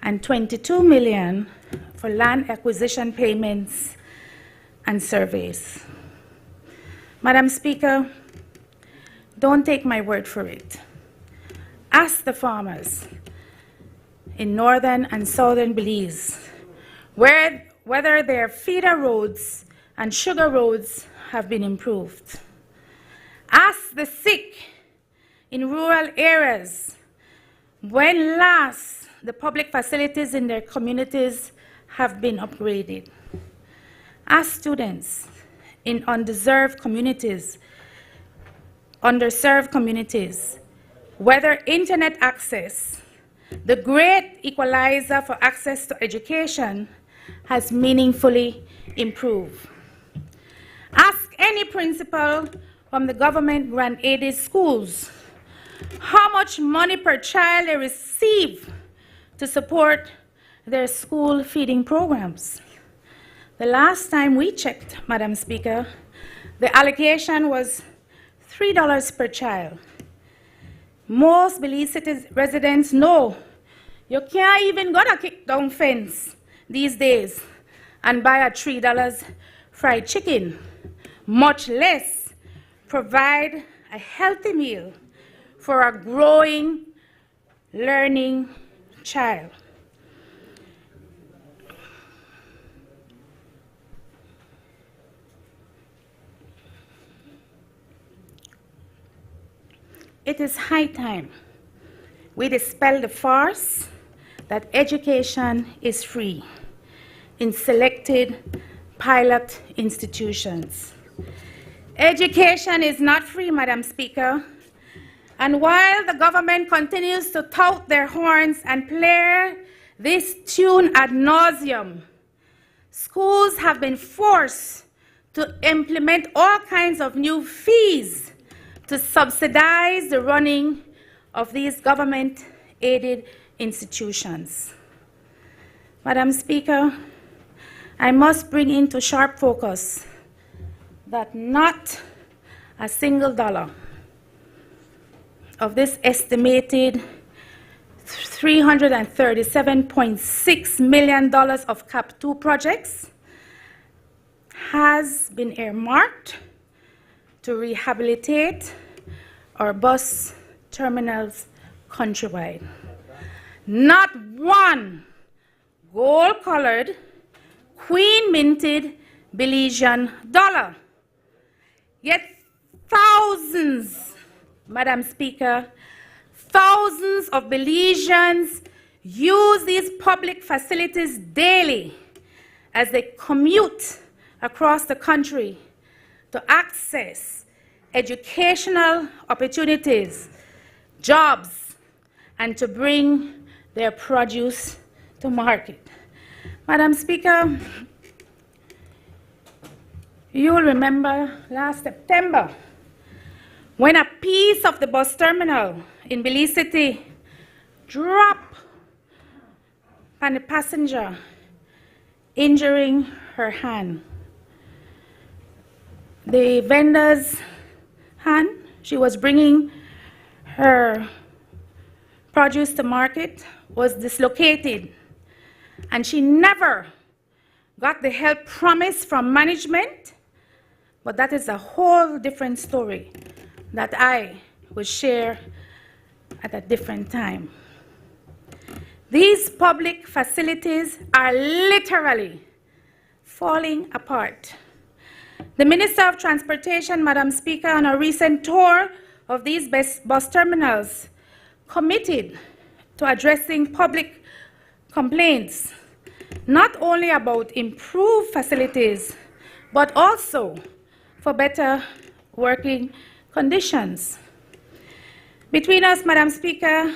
and $22 million for land acquisition payments and surveys. Madam Speaker, don't take my word for it. Ask the farmers in northern and southern Belize whether their feeder roads and sugar roads have been improved. Ask the sick in rural areas when last the public facilities in their communities have been upgraded. Ask students in underserved communities whether internet access, the great equalizer for access to education, has meaningfully improved. Ask any principal from the government grant-aided schools how much money per child they receive to support their school feeding programs. The last time we checked, Madam Speaker, the allocation was $3 per child. Most Belize City residents know you can't even go to kick down fence these days and buy a $3 fried chicken, much less provide a healthy meal for a growing, learning child. It is high time we dispel the farce that education is free in selected pilot institutions. Education is not free, Madam Speaker, and while the government continues to tout their horns and play this tune ad nauseum, schools have been forced to implement all kinds of new fees to subsidize the running of these government-aided institutions. Madam Speaker, I must bring into sharp focus that not a single dollar of this estimated $337.6 million of CAP 2 projects has been earmarked to rehabilitate our bus terminals countrywide. Not one gold-colored, queen-minted Belizean dollar. Yet thousands, Madam Speaker, thousands of Belizeans use these public facilities daily as they commute across the country to access educational opportunities, jobs, and to bring their produce to market. Madam Speaker, you will remember last September when a piece of the bus terminal in Belize City dropped on a passenger, injuring her hand. The vendor's hand, she was bringing her produce to market, was dislocated, and she never got the help promised from management, but that is a whole different story that I will share at a different time. These public facilities are literally falling apart. The Minister of Transportation, Madam Speaker, on a recent tour of these bus terminals, committed to addressing public complaints, not only about improved facilities, but also for better working conditions. Between us, Madam Speaker,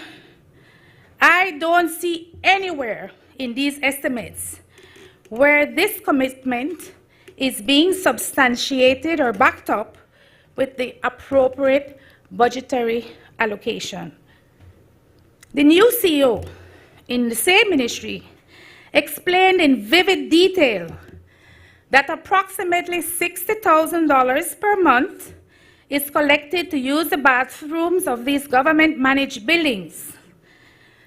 I don't see anywhere in these estimates where this commitment is being substantiated or backed up with the appropriate budgetary allocation. The new CEO in the same ministry explained in vivid detail that approximately $60,000 per month is collected to use the bathrooms of these government-managed buildings.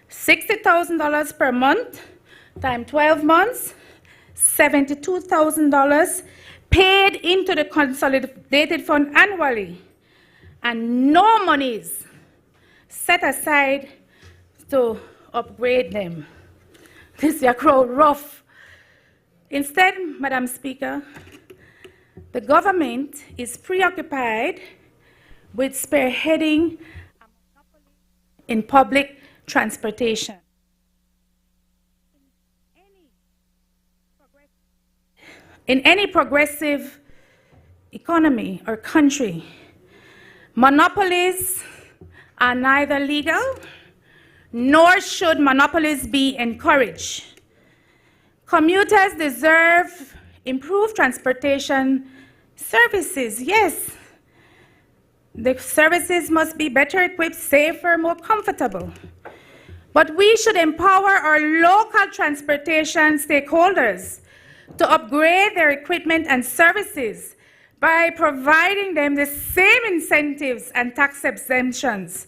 $60,000 per month times 12 months, $72,000 paid into the consolidated fund annually, and no monies set aside to upgrade them. This is a crowd rough. Instead, Madam Speaker, the government is preoccupied with spearheading a monopoly in public transportation. In any progressive economy or country, monopolies are neither legal nor should monopolies be encouraged. Commuters deserve improved transportation services, yes. The services must be better equipped, safer, more comfortable. But we should empower our local transportation stakeholders to upgrade their equipment and services by providing them the same incentives and tax exemptions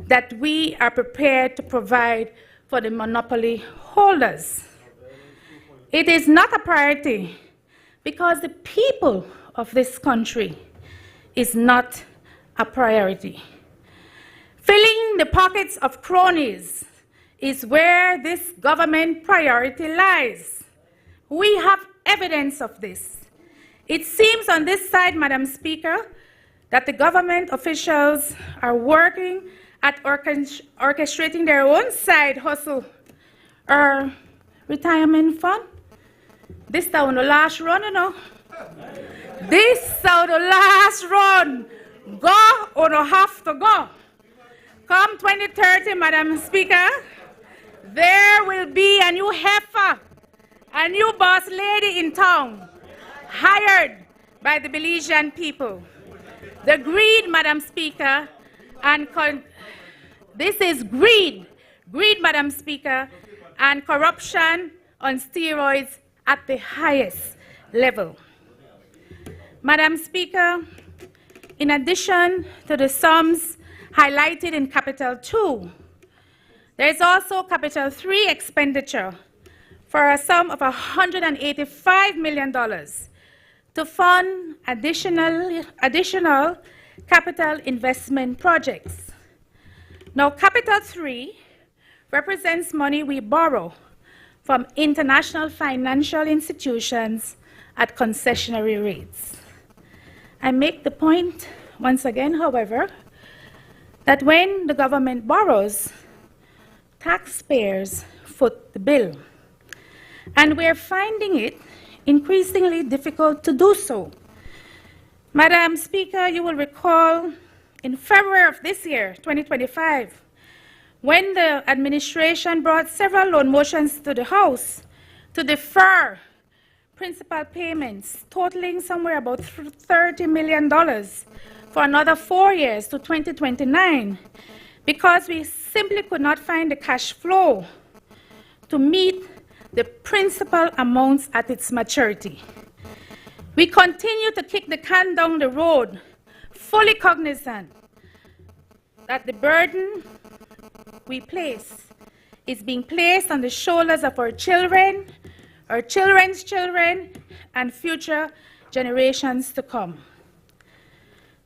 that we are prepared to provide for the monopoly holders. It is not a priority because the people of this country is not a priority. Filling the pockets of cronies is where this government priority lies. We have evidence of this. It seems on this side, Madam Speaker, that the government officials are working at orchestrating their own side hustle or retirement fund. This is the last run, you know. This is the last run. Go or no have to go. Come 2030, Madam Speaker, there will be a new heifer, a new boss lady in town, hired by the Belizean people. The greed, Madam Speaker, and this is greed, Madam Speaker, and corruption on steroids at the highest level. Madam Speaker, in addition to the sums highlighted in Capital 2, there is also Capital 3 expenditure for a sum of $185 million to to fund additional capital investment projects. Now, Capital 3 represents money we borrow from international financial institutions at concessionary rates. I make the point, once again, however, that when the government borrows, taxpayers foot the bill. And we're finding it increasingly difficult to do so. Madam Speaker, you will recall in February of this year, 2025, when the administration brought several loan motions to the House to defer principal payments totaling somewhere about $30 million for another 4 years to 2029, because we simply could not find the cash flow to meet the principal amounts at its maturity. We continue to kick the can down the road, fully cognizant that the burden we place is being placed on the shoulders of our children, our children's children, and future generations to come.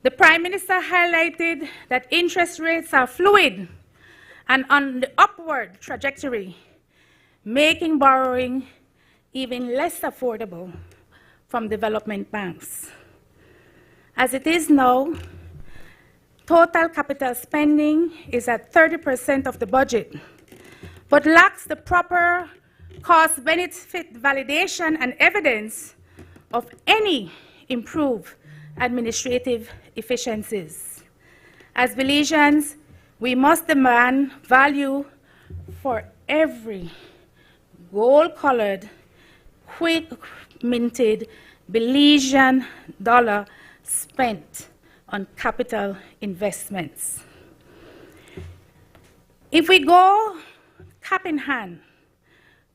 The Prime Minister highlighted that interest rates are fluid and on the upward trajectory, making borrowing even less affordable from development banks. As it is now, total capital spending is at 30% of the budget, but lacks the proper cost-benefit validation and evidence of any improved administrative efficiencies. As Belizeans, we must demand value for every gold-colored, quick-minted Belizean dollar spent on capital investments. If we go cap in hand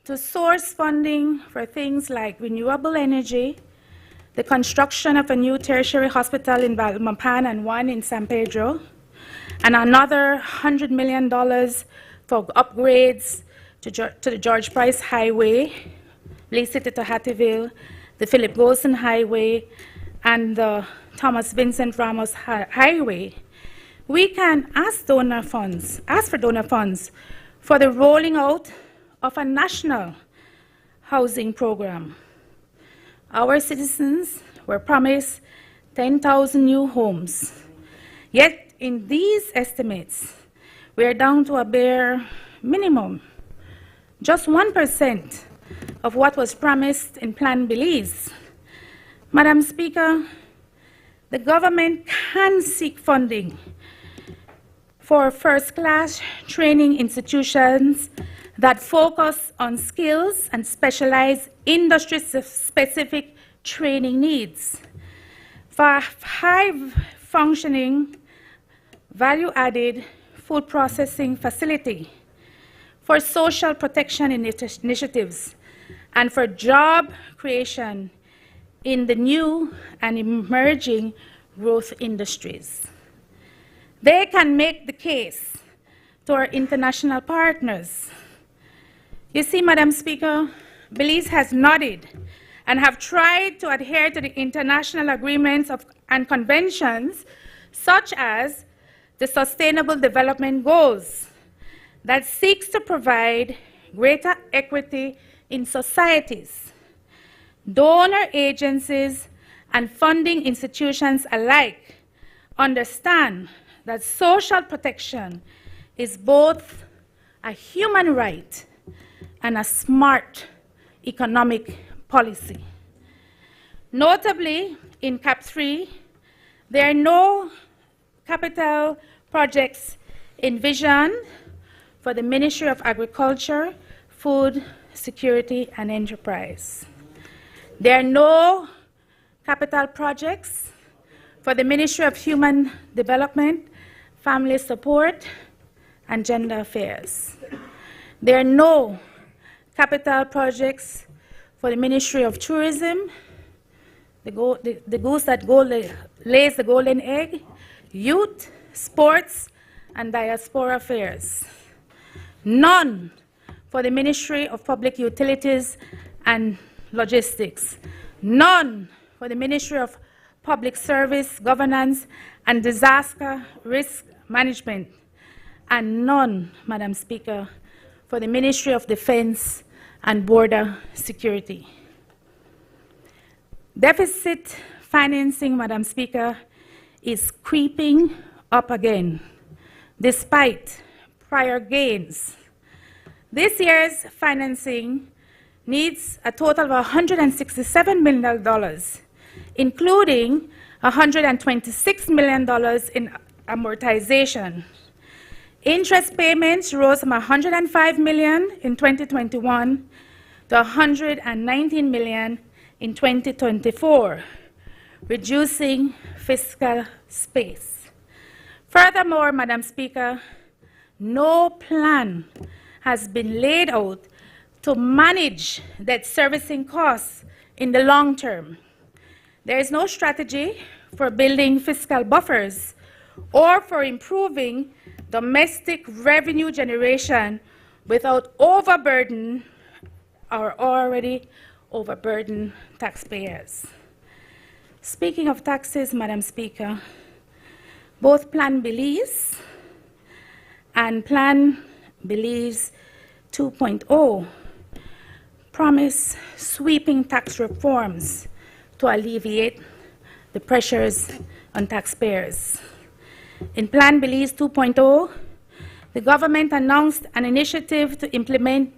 to source funding for things like renewable energy, the construction of a new tertiary hospital in Balmapan and one in San Pedro, and another $100 million for upgrades to the George Price Highway, Lee City to Hattieville, the Philip Golson Highway, and the Thomas Vincent Ramos Highway, we can ask for donor funds for the rolling out of a national housing program. Our citizens were promised 10,000 new homes. Yet, in these estimates, we are down to a bare minimum, just 1% of what was promised in Plan Belize. Madam Speaker, the government can seek funding for first-class training institutions that focus on skills and specialized industry-specific training needs, for high-functioning, value-added food processing facility, for social protection initiatives, and for job creation in the new and emerging growth industries. They can make the case to our international partners. You see, Madam Speaker, Belize has nodded and have tried to adhere to the international agreements and conventions, such as the Sustainable Development Goals, that seeks to provide greater equity in societies. Donor agencies and funding institutions alike understand that social protection is both a human right and a smart economic policy. Notably, in CAP 3, there are no capital projects envisioned for the Ministry of Agriculture, Food Security and Enterprise. There are no capital projects for the Ministry of Human Development, Family Support, and Gender Affairs. There are no capital projects for the Ministry of Tourism, the goose that lays the golden egg, Youth, Sports, and Diaspora Affairs. None for the Ministry of Public Utilities and Logistics. None for the Ministry of Public Service, Governance, and Disaster Risk Management, and none, Madam Speaker, for the Ministry of Defense and Border Security. Deficit financing, Madam Speaker, is creeping up again, despite prior gains. This year's financing needs a total of $167 million, including $126 million in amortization. Interest payments rose from $105 million in 2021 to $119 million in 2024, reducing fiscal space. Furthermore, Madam Speaker, no plan has been laid out to manage debt servicing costs in the long term. There is no strategy for building fiscal buffers or for improving domestic revenue generation without overburden our already overburdened taxpayers. Speaking of taxes, Madam Speaker, both Plan Belize and Plan Belize 2.0 promise sweeping tax reforms to alleviate the pressures on taxpayers. In Plan Belize 2.0, the government announced an initiative to implement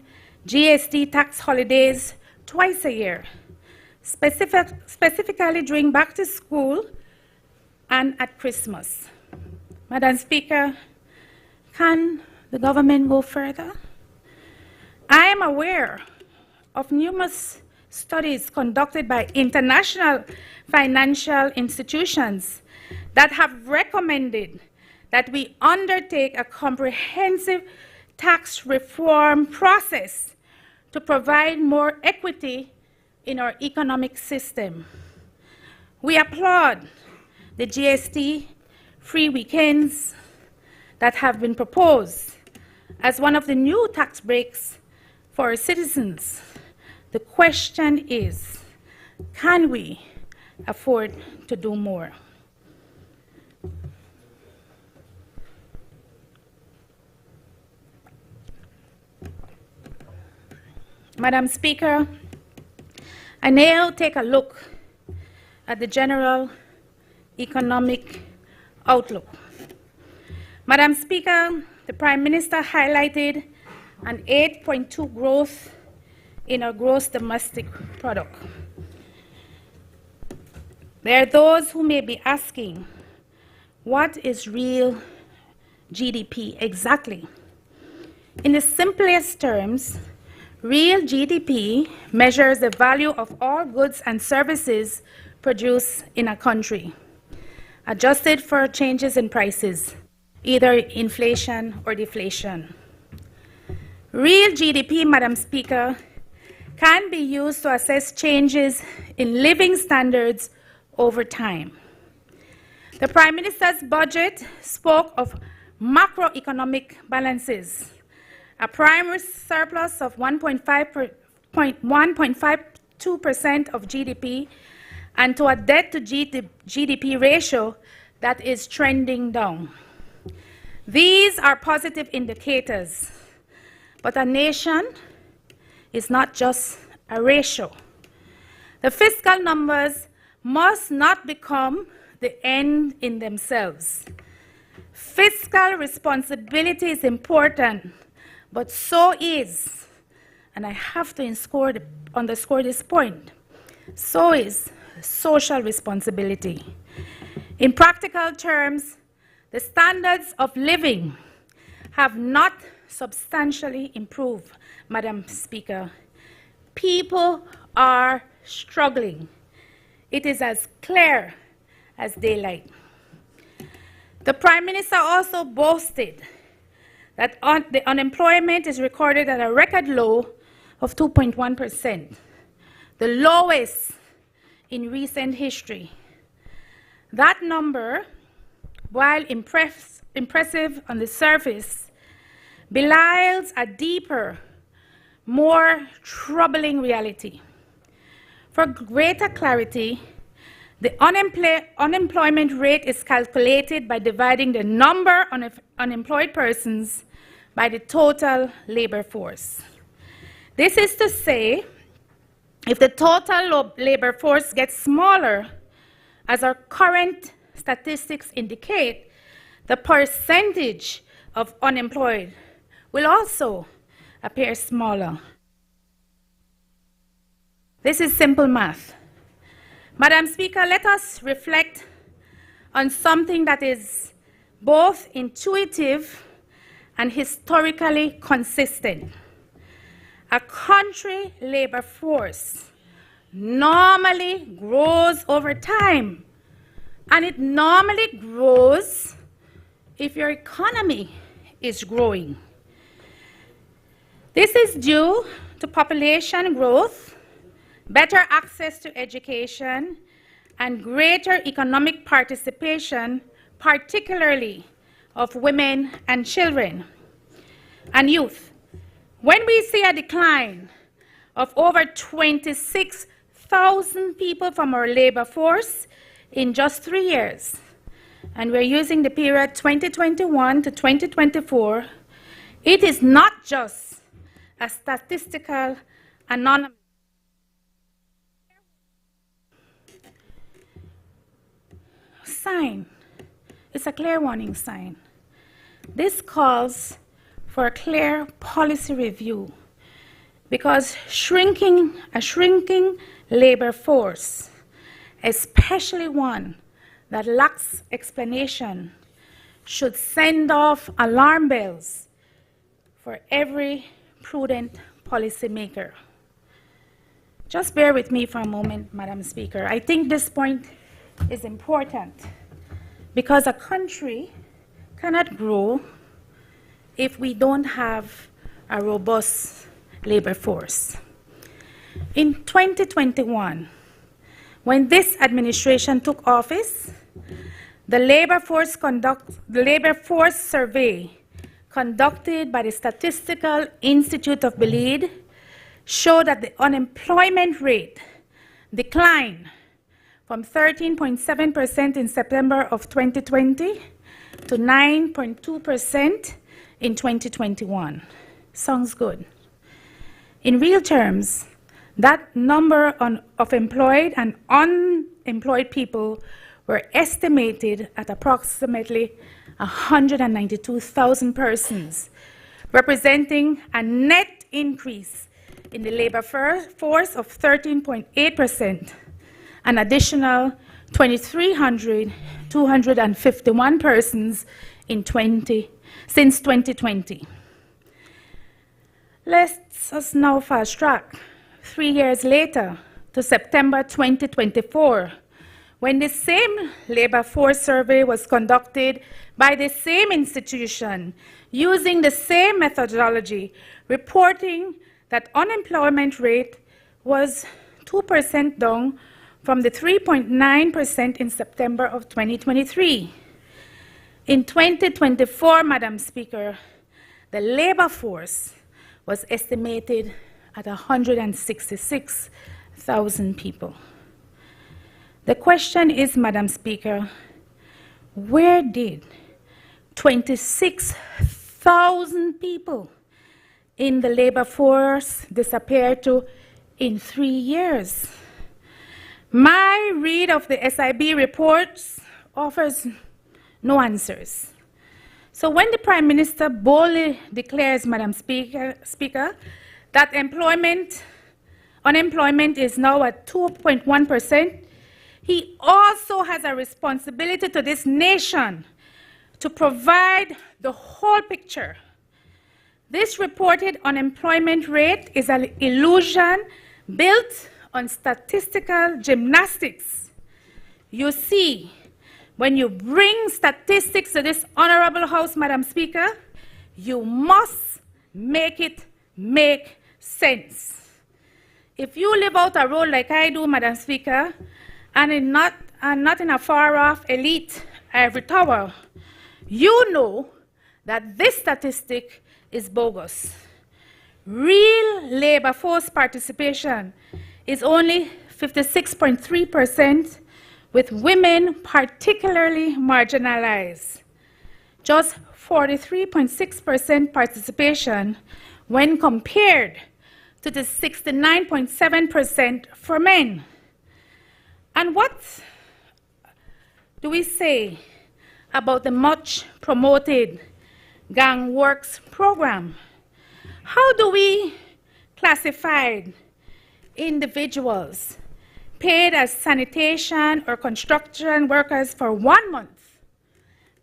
GST tax holidays twice a year, specifically during back to school and at Christmas. Madam Speaker, can the government go further? I am aware of numerous studies conducted by international financial institutions that have recommended that we undertake a comprehensive tax reform process to provide more equity in our economic system. We applaud the GST-free weekends that have been proposed as one of the new tax breaks for our citizens. The question is, can we afford to do more? Madam Speaker, I now take a look at the general economic outlook. Madam Speaker, the Prime Minister highlighted an 8.2 growth in our gross domestic product. There are those who may be asking, what is real GDP exactly? In the simplest terms, real GDP measures the value of all goods and services produced in a country, adjusted for changes in prices, either inflation or deflation. Real GDP, Madam Speaker, can be used to assess changes in living standards over time. The Prime Minister's budget spoke of macroeconomic balances, a primary surplus of 1.52% of GDP, and to a debt to GDP ratio that is trending down. These are positive indicators, but a nation is not just a ratio. The fiscal numbers must not become the end in themselves. Fiscal responsibility is important, but so is, and I have to underscore this point, so is social responsibility. In practical terms, the standards of living have not substantially improved, Madam Speaker. People are struggling. It is as clear as daylight. The Prime Minister also boasted that the unemployment is recorded at a record low of 2.1%, the lowest in recent history. That number, while impressive on the surface, belies a deeper, more troubling reality. For greater clarity, The unemployment rate is calculated by dividing the number of unemployed persons by the total labor force. This is to say, if the total labor force gets smaller, as our current statistics indicate, the percentage of unemployed will also appear smaller. This is simple math. Madam Speaker, let us reflect on something that is both intuitive and historically consistent. A country labor force normally grows over time, and it normally grows if your economy is growing. This is due to population growth, better access to education, and greater economic participation, particularly of women and children and youth. When we see a decline of over 26,000 people from our labor force in just 3 years, and we're using the period 2021 to 2024, it is not just a statistical anomaly. Sign. It's a clear warning sign. This calls for a clear policy review, because a shrinking labor force, especially one that lacks explanation, should send off alarm bells for every prudent policymaker. Just bear with me for a moment, Madam Speaker. I think this point is important, because a country cannot grow if we don't have a robust labor force. In 2021, when this administration took office, the labor force survey conducted by the Statistical Institute of Belize showed that the unemployment rate declined from 13.7% in September of 2020 to 9.2% in 2021. Sounds good. In real terms, that number of employed and unemployed people were estimated at approximately 192,000 persons, representing a net increase in the labor force of 13.8%, an additional 2,251 persons since 2020. Let us now fast track 3 years later to September 2024, when the same labor force survey was conducted by the same institution using the same methodology, reporting that unemployment rate was 2% down from the 3.9% in September of 2023. In 2024, Madam Speaker, the labor force was estimated at 166,000 people. The question is, Madam Speaker, where did 26,000 people in the labor force disappear to in 3 years? My read of the SIB reports offers no answers. So when the Prime Minister boldly declares, Madam Speaker, that unemployment is now at 2.1%, he also has a responsibility to this nation to provide the whole picture. This reported unemployment rate is an illusion built on statistical gymnastics. You see, when you bring statistics to this honorable House, Madam Speaker, you must make it make sense. If you live out a role like I do, Madam Speaker, and not in a far-off elite ivory tower, you know that this statistic is bogus. Real labor force participation is only 56.3%, with women particularly marginalized. Just 43.6% participation when compared to the 69.7% for men. And what do we say about the much promoted Gang Works program? How do we classify individuals paid as sanitation or construction workers for 1 month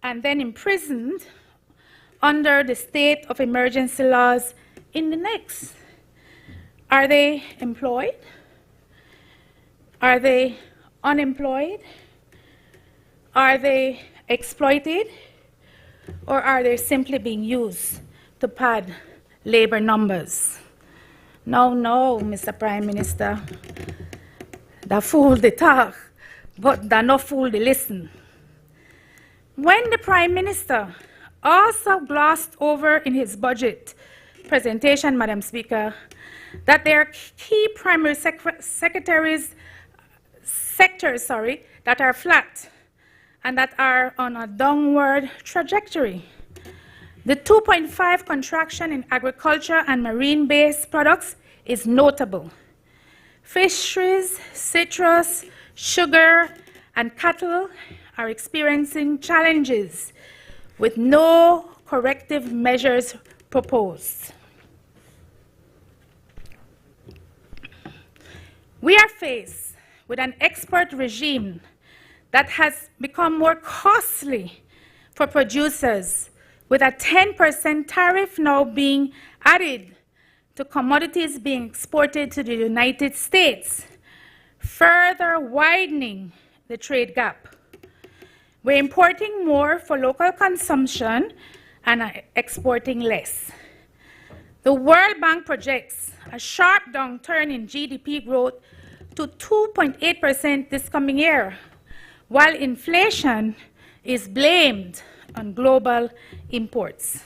and then imprisoned under the state of emergency laws in the next? Are they employed? Are they unemployed? Are they exploited? Or are they simply being used to pad labor numbers? No, Mr. Prime Minister. The fool they talk, but they no fool they listen. When the Prime Minister also glossed over in his budget presentation, Madam Speaker, that there are key primary sectors that are flat and that are on a downward trajectory. The 2.5 contraction in agriculture and marine-based products is notable. Fisheries, citrus, sugar, and cattle are experiencing challenges with no corrective measures proposed. We are faced with an export regime that has become more costly for producers, with a 10% tariff now being added to commodities being exported to the United States, further widening the trade gap. We're importing more for local consumption and are exporting less. The World Bank projects a sharp downturn in GDP growth to 2.8% this coming year, while inflation is blamed on global imports.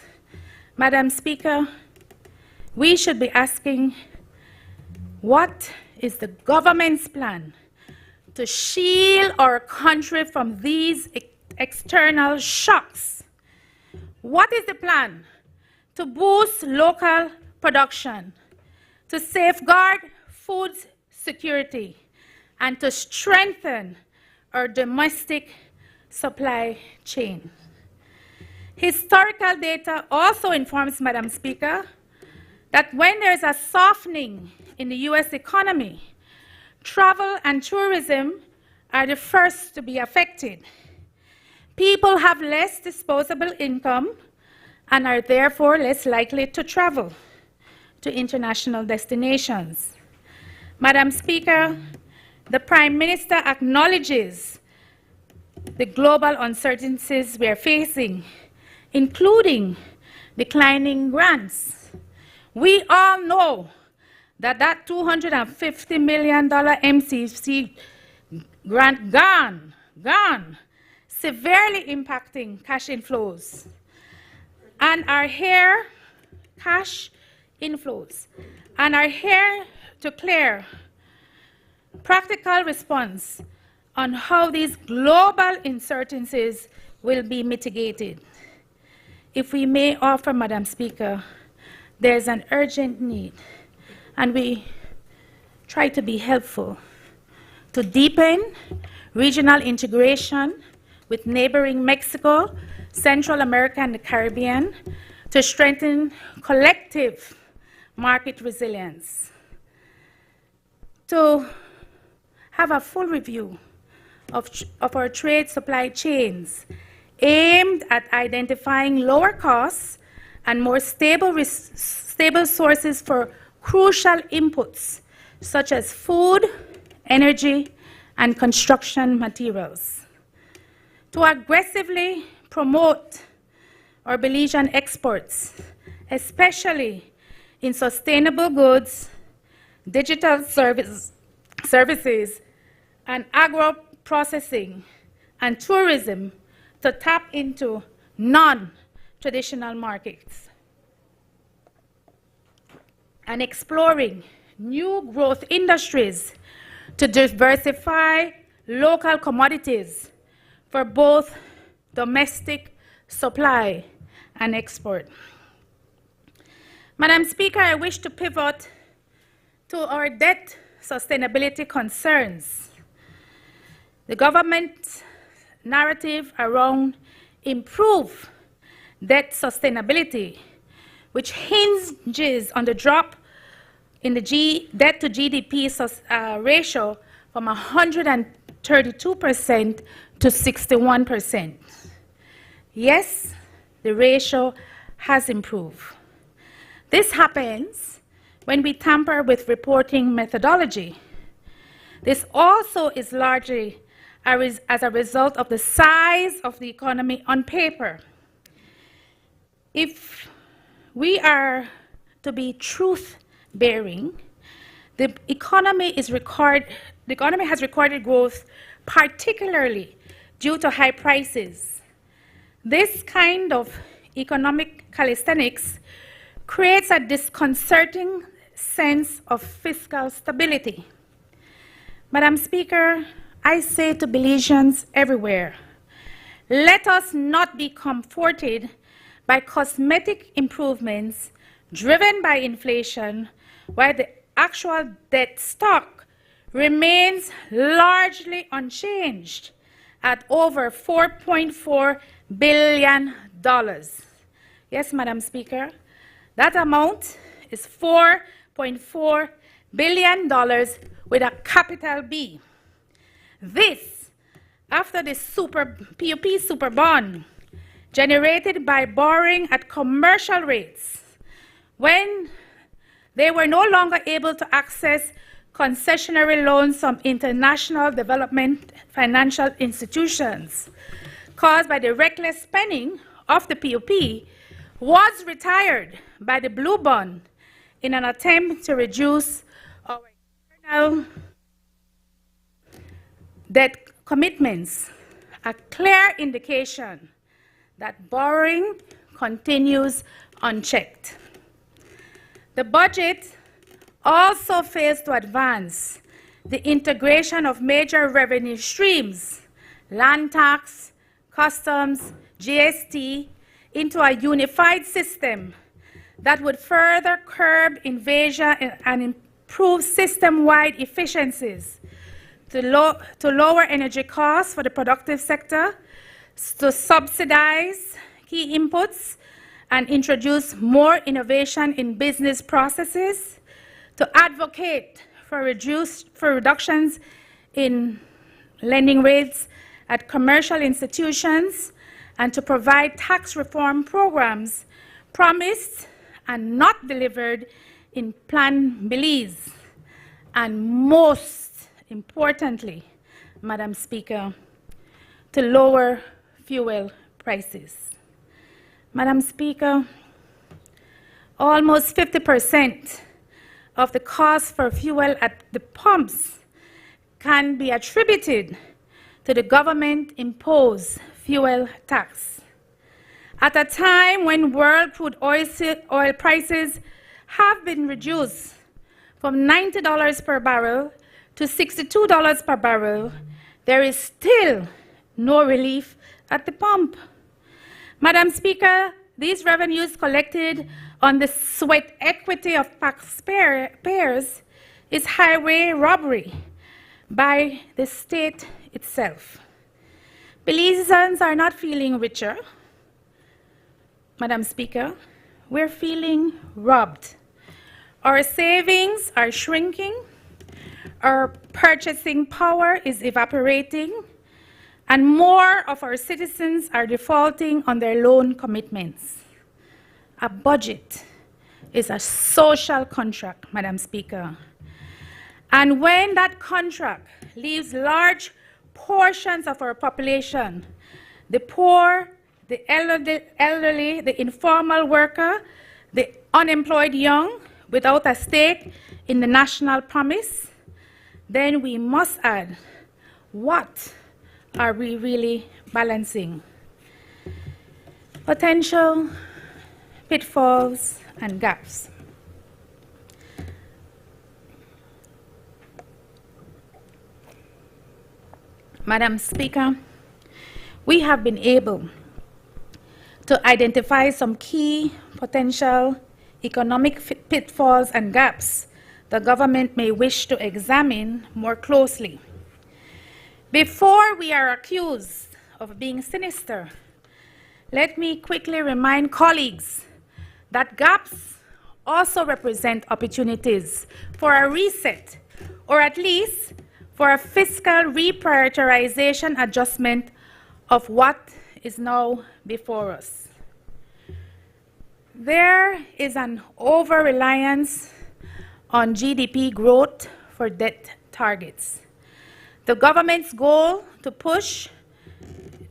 Madam Speaker, we should be asking, what is the government's plan to shield our country from these external shocks? What is the plan to boost local production, to safeguard food security, and to strengthen our domestic supply chain? Historical data also informs, Madam Speaker, that when there is a softening in the U.S. economy, travel and tourism are the first to be affected. People have less disposable income and are therefore less likely to travel to international destinations. Madam Speaker, the Prime Minister acknowledges the global uncertainties we are facing, including declining grants. We all know that $250 million MCC grant gone, severely impacting cash inflows. And are here, cash inflows, and are here to clear practical response on how these global uncertainties will be mitigated. If we may offer, Madam Speaker, there's an urgent need, and we try to be helpful, to deepen regional integration with neighboring Mexico, Central America, and the Caribbean, to strengthen collective market resilience, to have a full review of our trade supply chains aimed at identifying lower costs and more stable sources for crucial inputs such as food, energy, and construction materials. To aggressively promote our Belizean exports, especially in sustainable goods, digital services, and agro-processing and tourism, to tap into non-traditional markets, and exploring new growth industries to diversify local commodities for both domestic supply and export. Madam Speaker, I wish to pivot to our debt sustainability concerns. The government narrative around improved debt sustainability, which hinges on the drop in the debt to GDP ratio from 132% to 61%. Yes, the ratio has improved. This happens when we tamper with reporting methodology. This also is largely as a result of the size of the economy on paper. If we are to be truth-bearing, the economy has recorded growth, particularly due to high prices. This kind of economic calisthenics creates a disconcerting sense of fiscal stability. Madam Speaker, I say to Belizeans everywhere, let us not be comforted by cosmetic improvements driven by inflation, while the actual debt stock remains largely unchanged at over $4.4 billion. Yes, Madam Speaker, that amount is $4.4 billion with a capital B. This, after the PUP super bond generated by borrowing at commercial rates when they were no longer able to access concessionary loans from international development financial institutions caused by the reckless spending of the PUP, was retired by the Blue Bond in an attempt to reduce our internal debt commitments, a clear indication that borrowing continues unchecked. The budget also fails to advance the integration of major revenue streams, land tax, customs, GST, into a unified system that would further curb invasion and improve system-wide efficiencies to lower energy costs for the productive sector, to subsidize key inputs and introduce more innovation in business processes, to advocate for reductions in lending rates at commercial institutions, and to provide tax reform programs promised and not delivered in Plan Belize. And most importantly, Madam Speaker, to lower fuel prices. Madam Speaker, almost 50% of the cost for fuel at the pumps can be attributed to the government-imposed fuel tax. At a time when world crude oil prices have been reduced from $90 per barrel to $62 per barrel, there is still no relief at the pump. Madam Speaker, these revenues collected on the sweat equity of taxpayers is highway robbery by the state itself. Belizeans are not feeling richer. Madam Speaker, we're feeling robbed. Our savings are shrinking, our purchasing power is evaporating, and more of our citizens are defaulting on their loan commitments. A budget is a social contract, Madam Speaker. And when that contract leaves large portions of our population, the poor, the elderly, the informal worker, the unemployed young, without a stake in the national promise, then we must add, what are we really balancing? Potential pitfalls and gaps. Madam Speaker, we have been able to identify some key potential economic pitfalls and gaps the government may wish to examine more closely. Before we are accused of being sinister, let me quickly remind colleagues that gaps also represent opportunities for a reset, or at least for a fiscal reprioritization adjustment of what is now before us. There is an over-reliance on GDP growth for debt targets. The government's goal to push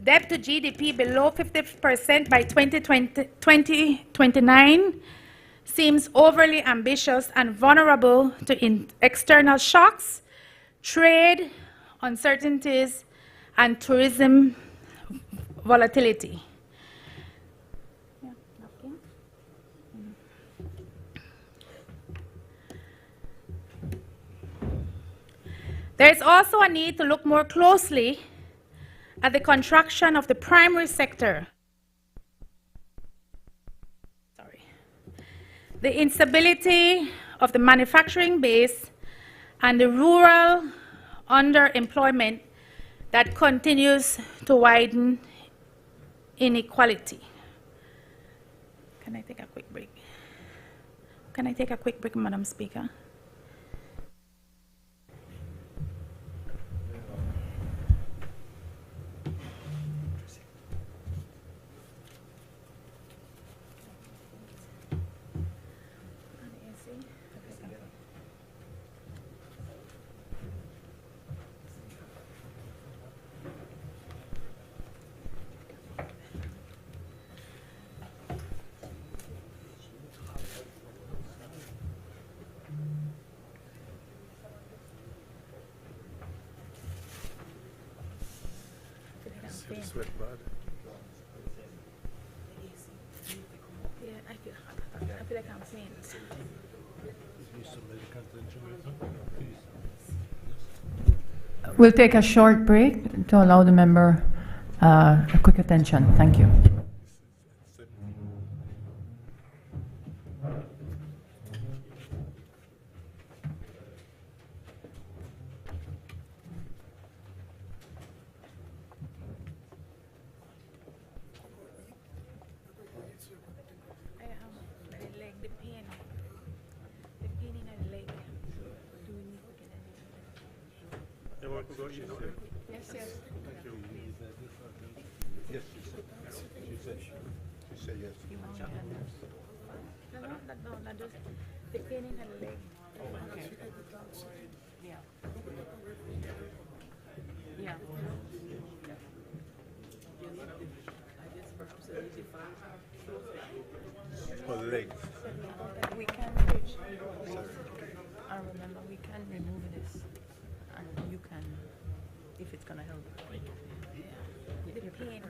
debt to GDP below 50% by 2029 seems overly ambitious and vulnerable to external shocks, trade uncertainties, and tourism volatility. There is also a need to look more closely at the contraction of the primary sector. The instability of the manufacturing base and the rural underemployment that continues to widen inequality. Can I take a quick break? Can I take a quick break, Madam Speaker? We'll take a short break to allow the member a quick attention. Thank you. Yes, yes. Thank you. Yes, she said yes. No, just the pain in her leg. Okay. Yeah. Yeah. For the legs. We can reach. I remember we can remove this, and you can, if it's gonna help. The pain.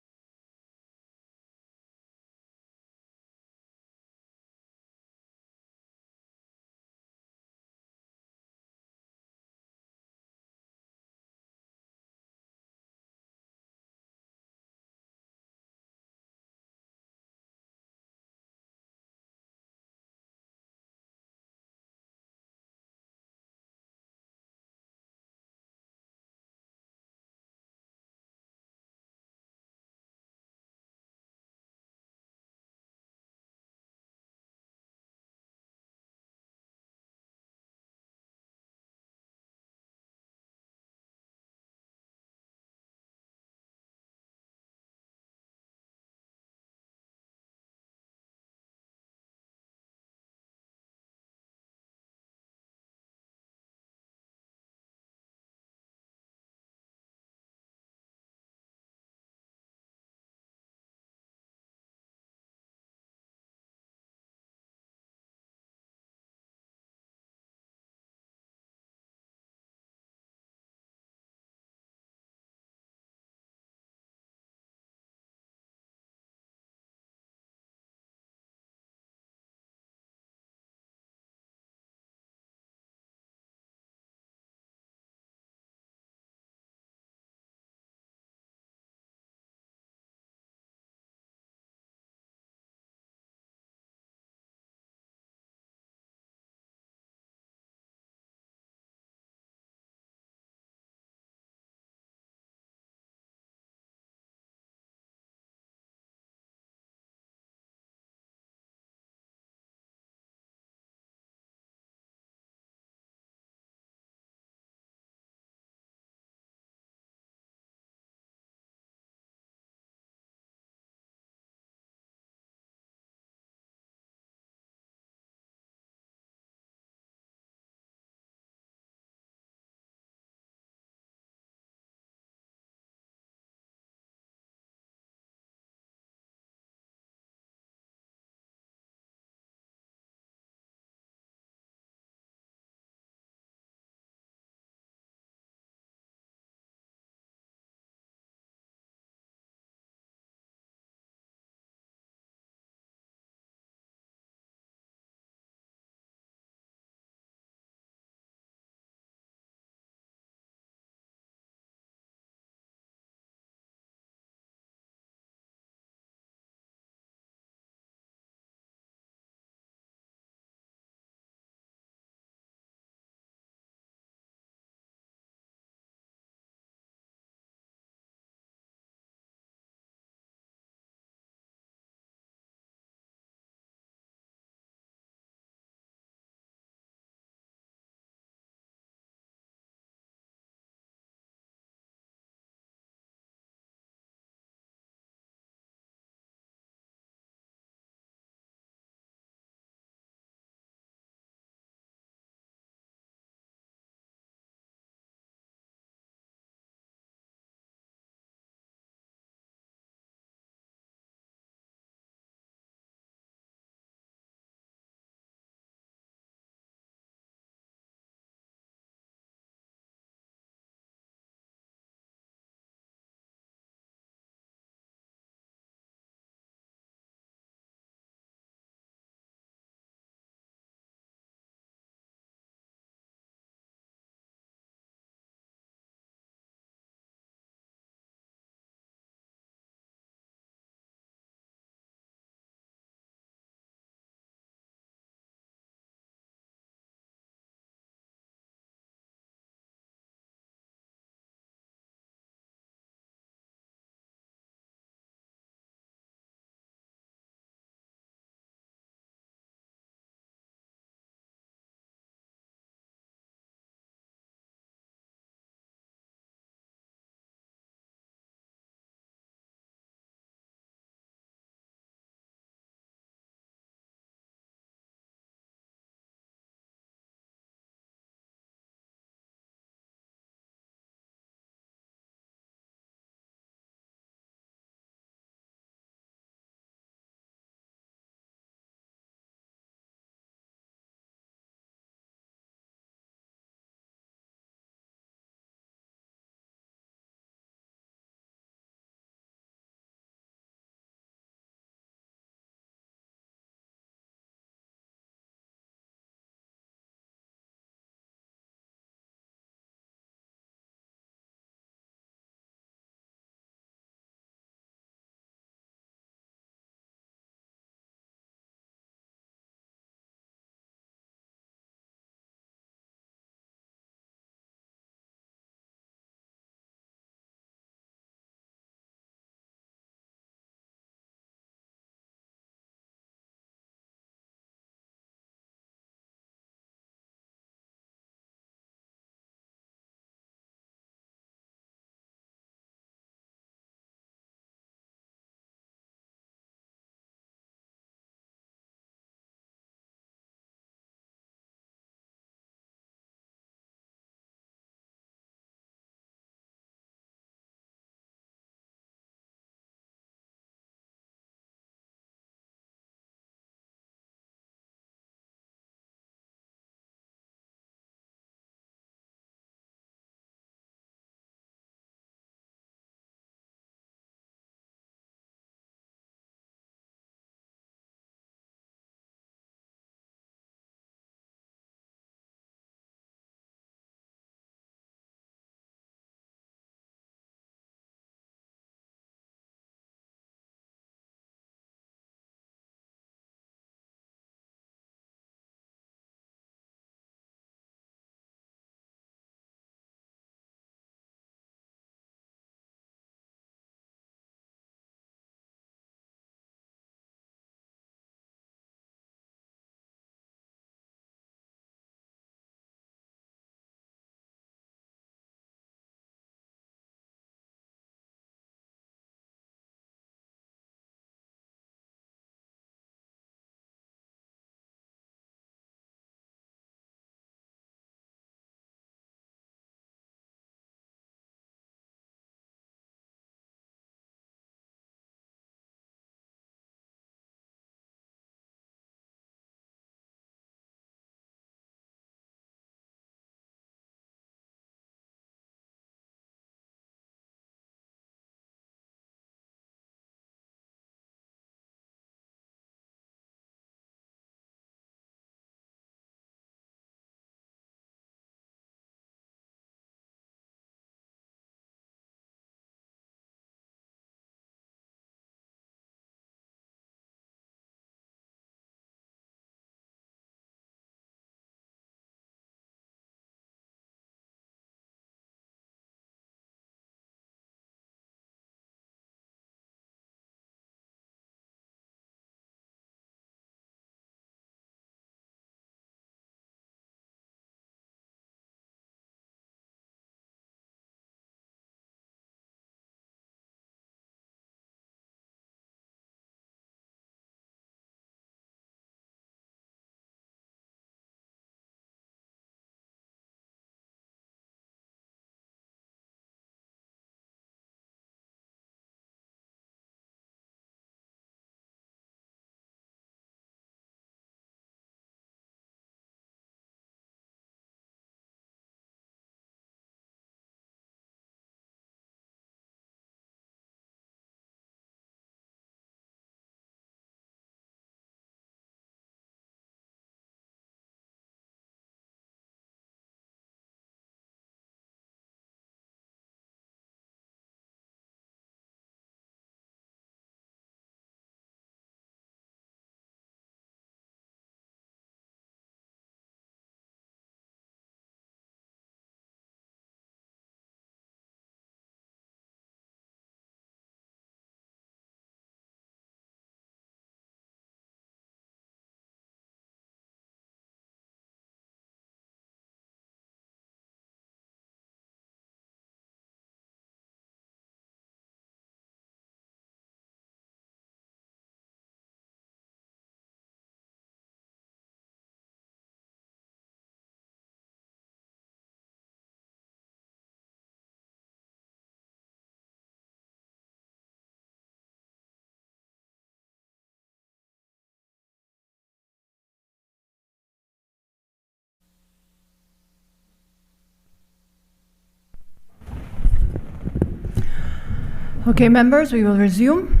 Okay, members, we will resume.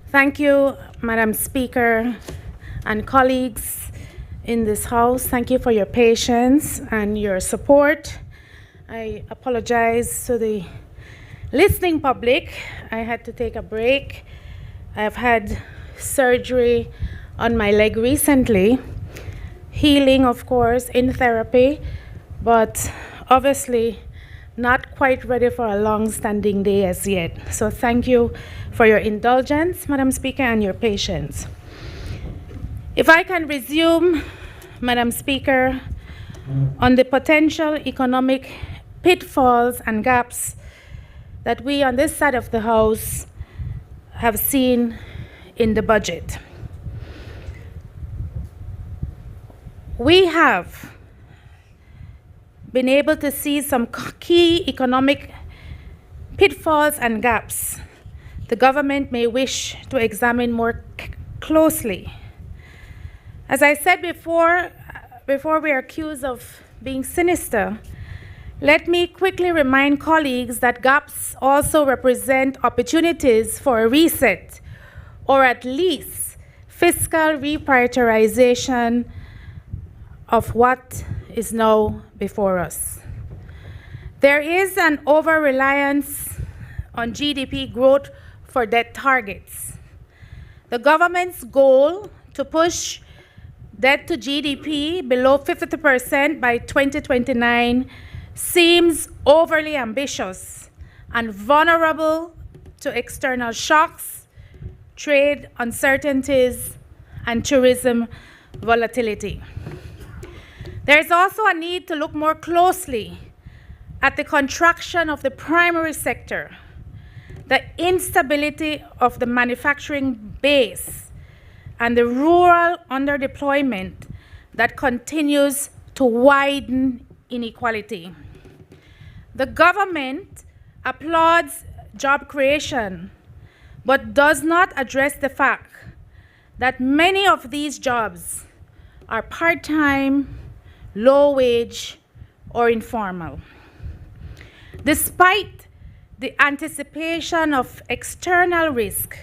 Thank you, Madam Speaker and colleagues in this House. Thank you for your patience and your support. I apologize to the listening public. I had to take a break. I've had surgery on my leg recently. Healing, of course, in therapy, but obviously not quite ready for a long-standing day as yet. So thank you for your indulgence, Madam Speaker, and your patience. If I can resume, Madam Speaker, on the potential economic pitfalls and gaps that we on this side of the House have seen in the budget. We have been able to see some key economic pitfalls and gaps the government may wish to examine more closely. As I said before we are accused of being sinister, let me quickly remind colleagues that gaps also represent opportunities for a reset, or at least fiscal reprioritization of what is now before us. There is an over-reliance on GDP growth for debt targets. The government's goal to push debt to GDP below 50% by 2029 seems overly ambitious and vulnerable to external shocks, trade uncertainties, and tourism volatility. There is also a need to look more closely at the contraction of the primary sector, the instability of the manufacturing base, and the rural underdeployment that continues to widen inequality. The government applauds job creation, but does not address the fact that many of these jobs are part-time, low-wage, or informal. Despite the anticipation of external risk,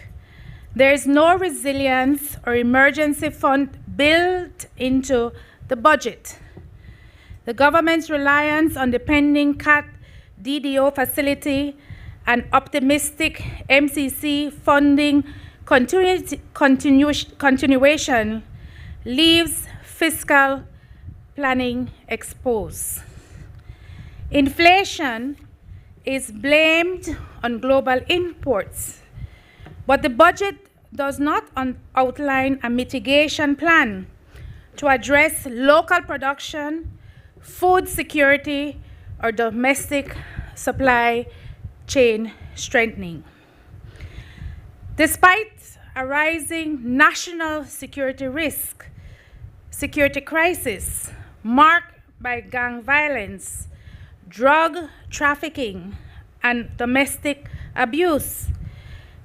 there is no resilience or emergency fund built into the budget. The government's reliance on the pending CAT DDO facility and optimistic MCC funding continuation leaves fiscal planning exposed. Inflation is blamed on global imports, but the budget does not outline a mitigation plan to address local production, food security, or domestic supply chain strengthening. Despite a rising national security crisis marked by gang violence, drug trafficking, and domestic abuse,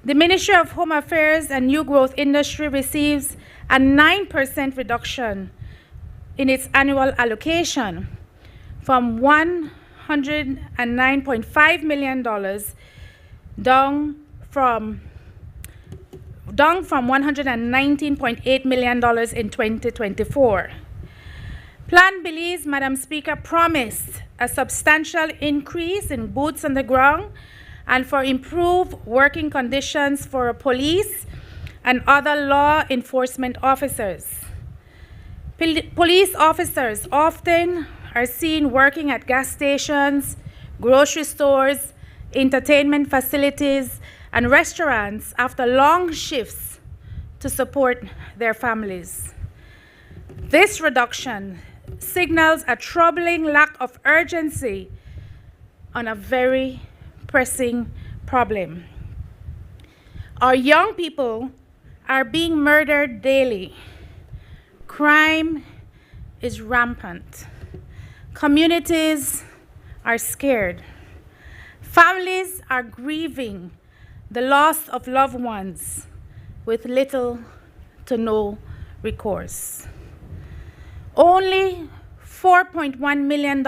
the Ministry of Home Affairs and New Growth Industry receives a 9% reduction in its annual allocation from $109.5 million down from $119.8 million in 2024. Plan Belize, Madam Speaker, promised a substantial increase in boots on the ground and for improved working conditions for police and other law enforcement officers. Police officers often are seen working at gas stations, grocery stores, entertainment facilities, and restaurants after long shifts to support their families. This reduction signals a troubling lack of urgency on a very pressing problem. Our young people are being murdered daily. Crime is rampant. Communities are scared. Families are grieving the loss of loved ones with little to no recourse. Only $4.1 million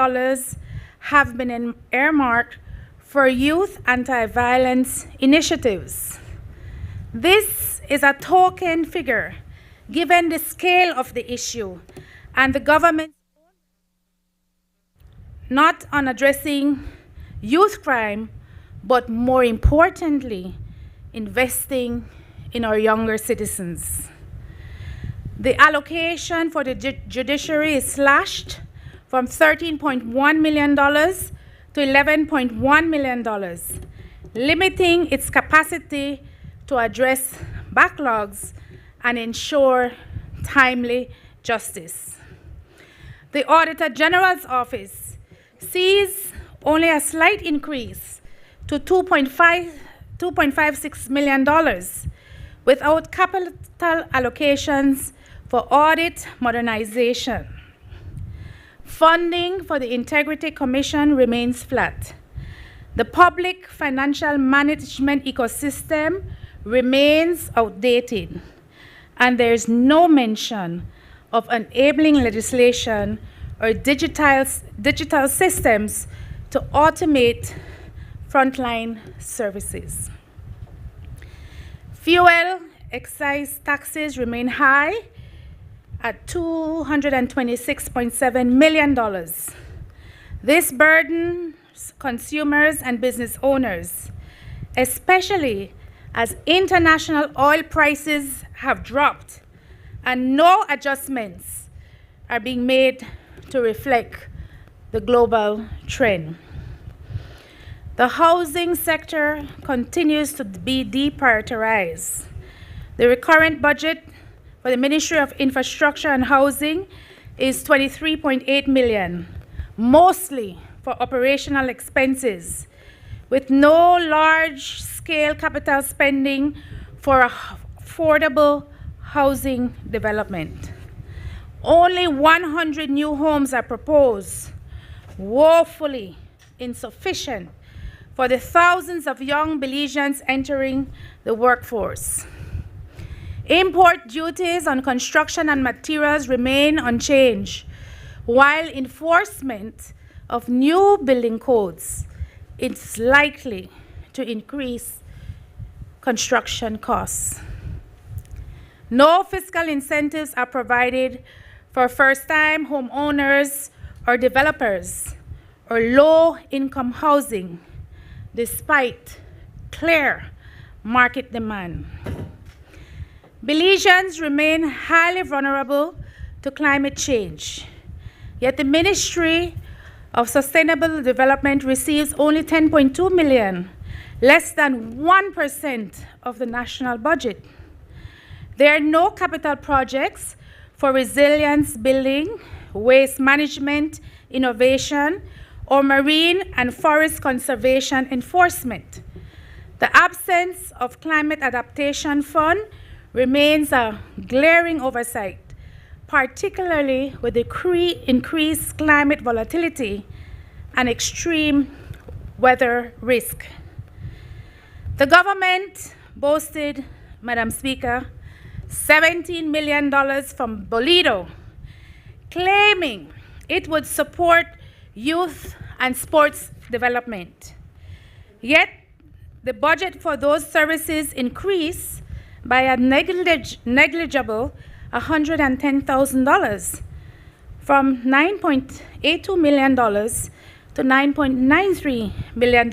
have been earmarked for youth anti-violence initiatives. This is a token figure given the scale of the issue and the government not on addressing youth crime, but more importantly, investing in our younger citizens. The allocation for the judiciary is slashed from $13.1 million to $11.1 million, limiting its capacity to address backlogs and ensure timely justice. The Auditor General's Office sees only a slight increase to $2.56 million without capital allocations for audit modernization. Funding for the Integrity Commission remains flat. The public financial management ecosystem remains outdated, and there is no mention of enabling legislation or digital systems to automate frontline services. Fuel excise taxes remain high at $226.7 million. This burdens consumers and business owners, especially as international oil prices have dropped and no adjustments are being made to reflect the global trend. The housing sector continues to be deprioritized. The recurrent budget for the Ministry of Infrastructure and Housing is $23.8 million, mostly for operational expenses, with no large-scale capital spending for affordable housing development. Only 100 new homes are proposed, woefully insufficient for the thousands of young Belizeans entering the workforce. Import duties on construction and materials remain unchanged, while enforcement of new building codes is likely to increase construction costs. No fiscal incentives are provided for first-time homeowners or developers or low-income housing, despite clear market demand. Belizeans remain highly vulnerable to climate change, yet the Ministry of Sustainable Development receives only $10.2 million, less than 1% of the national budget. There are no capital projects for resilience building, waste management, innovation, or marine and forest conservation enforcement. The absence of climate adaptation fund remains a glaring oversight, particularly with the increased climate volatility and extreme weather risk. The government boasted, Madam Speaker, $17 million from Bolido, claiming it would support youth and sports development. Yet, the budget for those services increased by a negligible $110,000 from $9.82 million to $9.93 million.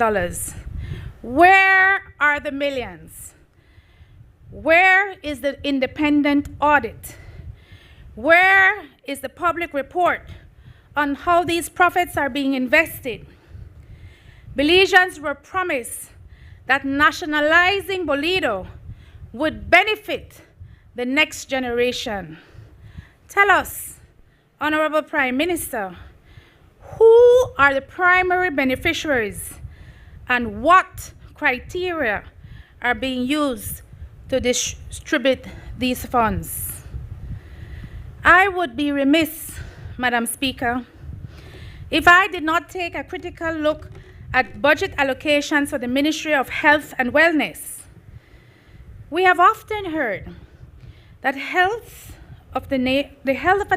Where are the millions? Where is the independent audit? Where is the public report on how these profits are being invested? Belizeans were promised that nationalizing Bolido would benefit the next generation. Tell us, Honorable Prime Minister, who are the primary beneficiaries and what criteria are being used to distribute these funds? I would be remiss, Madam Speaker, if I did not take a critical look at budget allocations for the Ministry of Health and Wellness. We have often heard that the health of a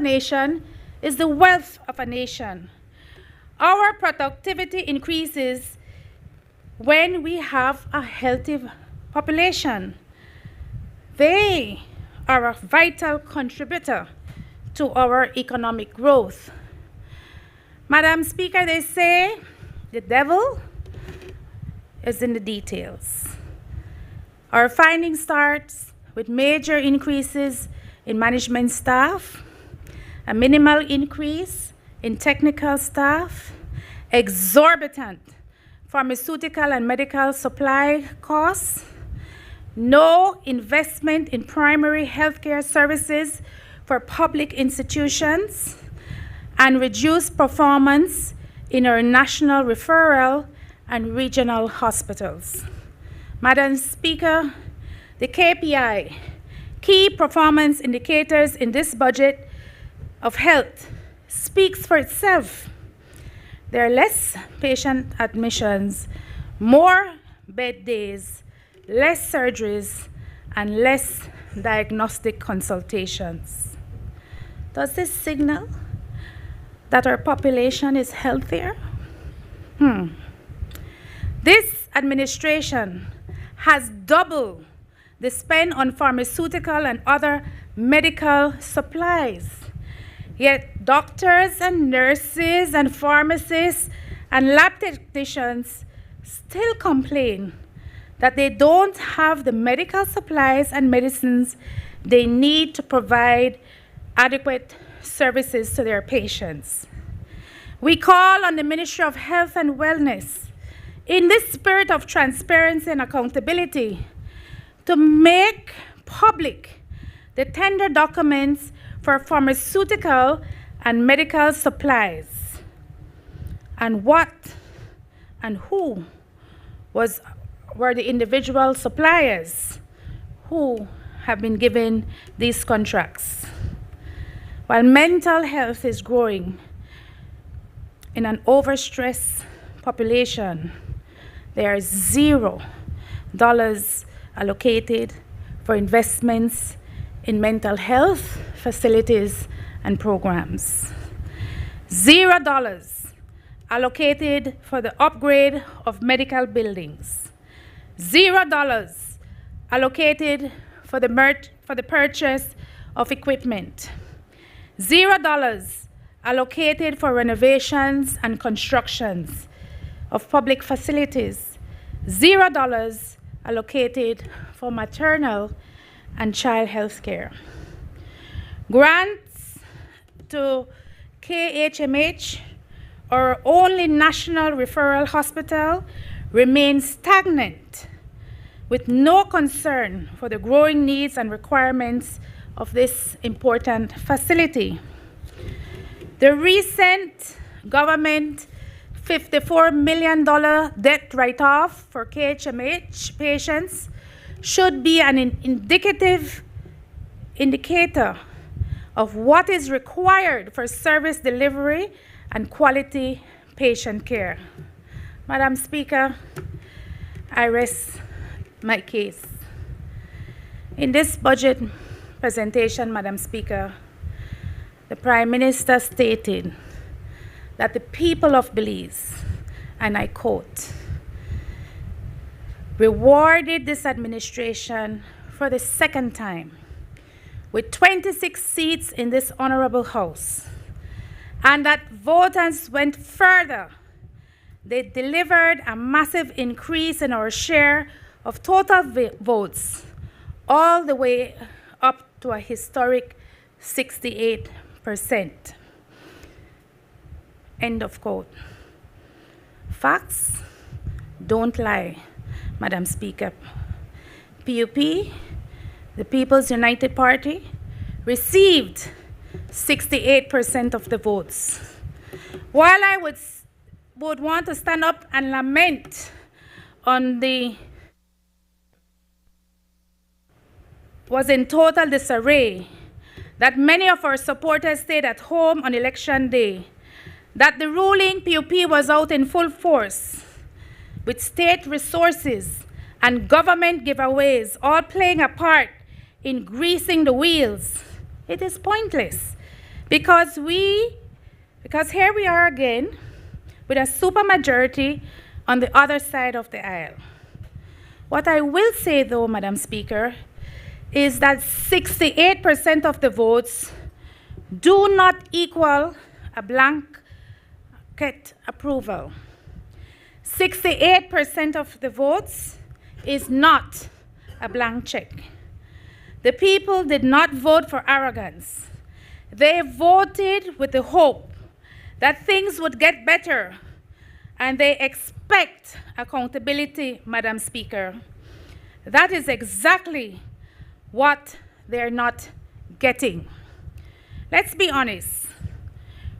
nation is the wealth of a nation. Our productivity increases when we have a healthy population. They are a vital contributor to our economic growth. Madam Speaker, they say the devil is in the details. Our finding starts with major increases in management staff, a minimal increase in technical staff, exorbitant pharmaceutical and medical supply costs, no investment in primary healthcare services for public institutions, and reduced performance in our national referral and regional hospitals. Madam Speaker, the KPI, key performance indicators in this budget of health, speaks for itself. There are less patient admissions, more bed days, less surgeries, and less diagnostic consultations. Does this signal that our population is healthier? This administration has doubled the spend on pharmaceutical and other medical supplies. Yet doctors and nurses and pharmacists and lab technicians still complain that they don't have the medical supplies and medicines they need to provide adequate services to their patients. We call on the Ministry of Health and Wellness, in this spirit of transparency and accountability, to make public the tender documents for pharmaceutical and medical supplies, and what and who were the individual suppliers who have been given these contracts. While mental health is growing in an overstressed population, there are $0 allocated for investments in mental health facilities and programs. $0 allocated for the upgrade of medical buildings. $0 allocated for the purchase of equipment. $0 allocated for renovations and constructions of public facilities. $0 allocated for maternal and child health care. Grants to KHMH, our only national referral hospital, remain stagnant, with no concern for the growing needs and requirements of this important facility. The recent government $54 million debt write-off for KHMH patients should be an indicator of what is required for service delivery and quality patient care. Madam Speaker, I rest my case. In this budget presentation, Madam Speaker, the Prime Minister stated that the people of Belize, and I quote, rewarded this administration for the second time with 26 seats in this honorable House, and that voters went further. They delivered a massive increase in our share of total votes, all the way up to a historic 68%. End of quote. Facts don't lie, Madam Speaker. PUP, the People's United Party, received 68% of the votes. While I would want to stand up and lament on was in total disarray, that many of our supporters stayed at home on election day, that the ruling PUP was out in full force, with state resources and government giveaways all playing a part in greasing the wheels. It is pointless, Because here we are again with a supermajority on the other side of the aisle. What I will say, though, Madam Speaker, is that 68% of the votes do not equal a blanket approval. 68% of the votes is not a blank check. The people did not vote for arrogance. They voted with the hope that things would get better, and they expect accountability, Madam Speaker. That is exactly what they're not getting. Let's be honest.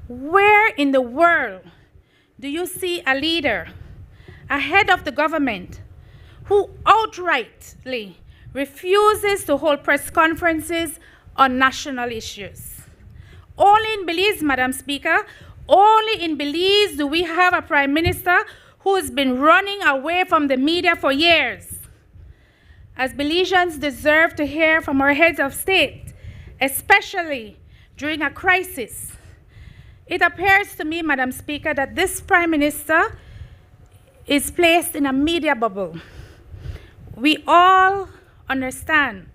Where in the world do you see a leader, a head of the government, who outrightly refuses to hold press conferences on national issues? Only in Belize, Madam Speaker, only in Belize do we have a prime minister who has been running away from the media for years. As Belizeans deserve to hear from our heads of state, especially during a crisis. It appears to me, Madam Speaker, that this prime minister is placed in a media bubble. We all understand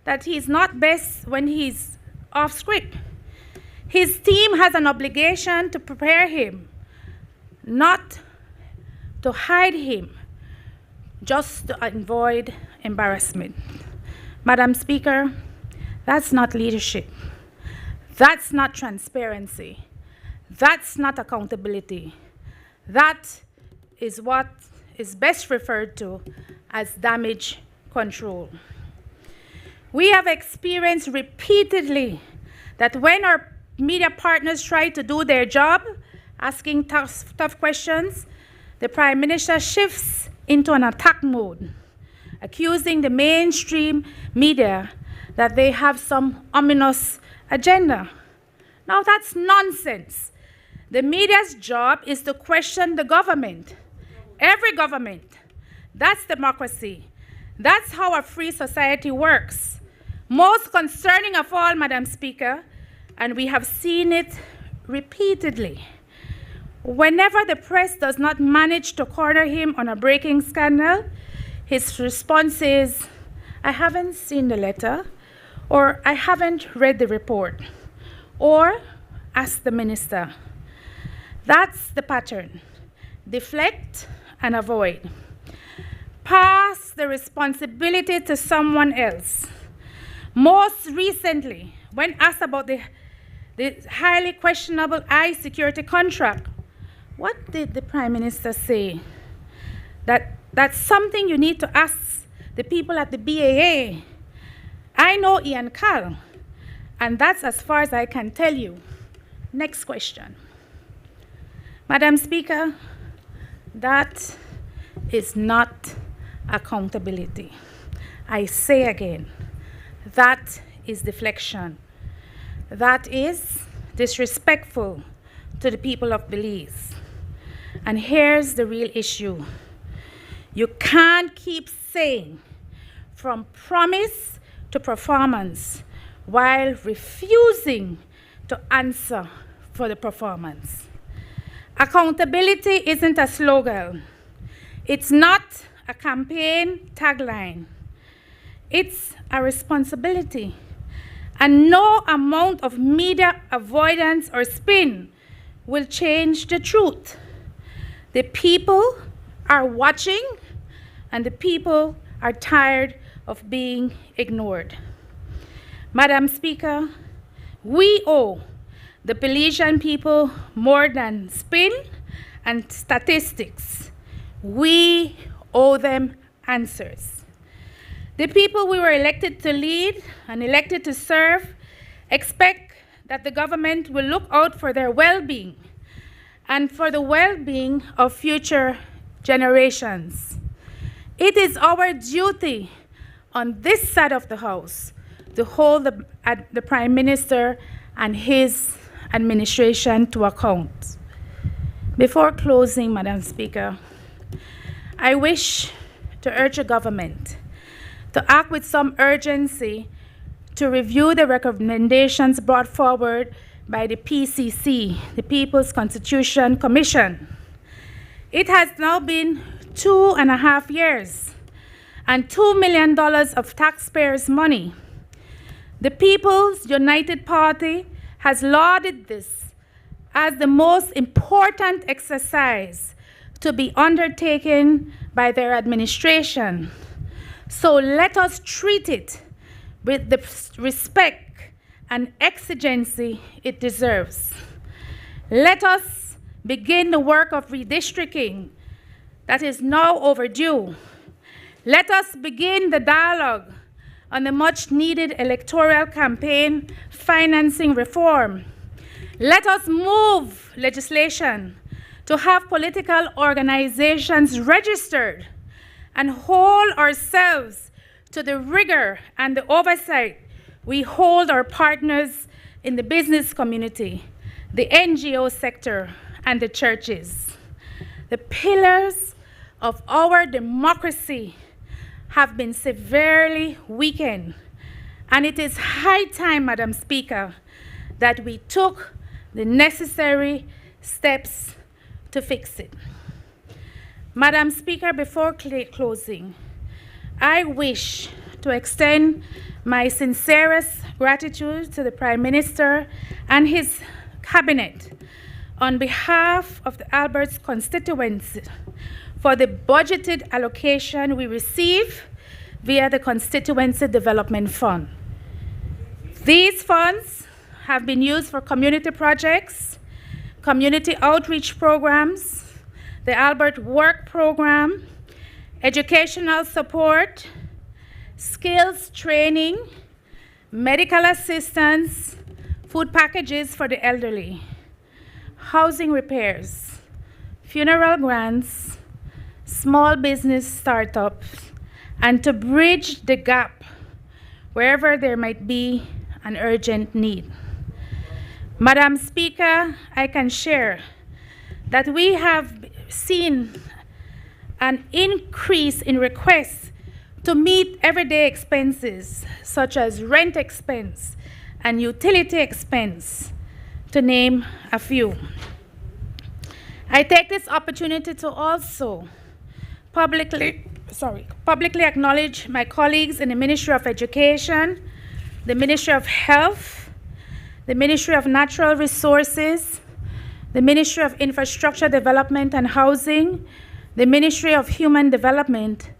that he's not best when he's off script. His team has an obligation to prepare him, not to hide him, just to avoid embarrassment. Madam Speaker, that's not leadership. That's not transparency. That's not accountability. That is what is best referred to as damage control. We have experienced repeatedly that when our media partners try to do their job, asking tough questions, the Prime Minister shifts into an attack mode, accusing the mainstream media that they have some ominous agenda. Now that's nonsense. The media's job is to question the government, every government. That's democracy. That's how a free society works. Most concerning of all, Madam Speaker, and we have seen it repeatedly, whenever the press does not manage to corner him on a breaking scandal, his response is, I haven't seen the letter, or I haven't read the report, or ask the minister. That's the pattern. Deflect and avoid. Pass the responsibility to someone else. Most recently, when asked about the highly questionable security contract, what did the Prime Minister say? That's something you need to ask the people at the BAA. I know Ian Cal, and that's as far as I can tell you. Next question. Madam Speaker, that is not accountability. I say again, that is deflection. That is disrespectful to the people of Belize. And here's the real issue. You can't keep saying from promise to performance while refusing to answer for the performance. Accountability isn't a slogan. It's not a campaign tagline. It's a responsibility. And no amount of media avoidance or spin will change the truth. The people are watching, and the people are tired of being ignored. Madam Speaker, we owe the Belizean people more than spin and statistics. We owe them answers. The people we were elected to lead and elected to serve expect that the government will look out for their well-being and for the well-being of future generations. It is our duty on this side of the House to hold the Prime Minister and his administration to account. Before closing, Madam Speaker, I wish to urge the government to act with some urgency to review the recommendations brought forward by the PCC, the People's Constitution Commission. It has now been 2.5 years and $2 million of taxpayers' money. The People's United Party has lauded this as the most important exercise to be undertaken by their administration. So let us treat it with the respect and exigency it deserves. Let us begin the work of redistricting that is now overdue. Let us begin the dialogue on the much-needed electoral campaign financing reform. Let us move legislation to have political organizations registered and hold ourselves to the rigor and the oversight we hold our partners in the business community, the NGO sector, and the churches. The pillars of our democracy have been severely weakened, and it is high time, Madam Speaker, that we took the necessary steps to fix it. Madam Speaker, before closing, I wish to extend my sincerest gratitude to the Prime Minister and his cabinet on behalf of the Albert's constituency for the budgeted allocation we receive via the Constituency Development Fund. These funds have been used for community projects, community outreach programs, the Albert Work Program, educational support, skills training, medical assistance, food packages for the elderly, housing repairs, funeral grants, small business startups, and to bridge the gap wherever there might be an urgent need. Madam Speaker, I can share that we have seen an increase in requests to meet everyday expenses, such as rent expense and utility expense, to name a few. I take this opportunity to also publicly acknowledge my colleagues in the Ministry of Education, the Ministry of Health, the Ministry of Natural Resources, the Ministry of Infrastructure Development and Housing, the Ministry of Human Development,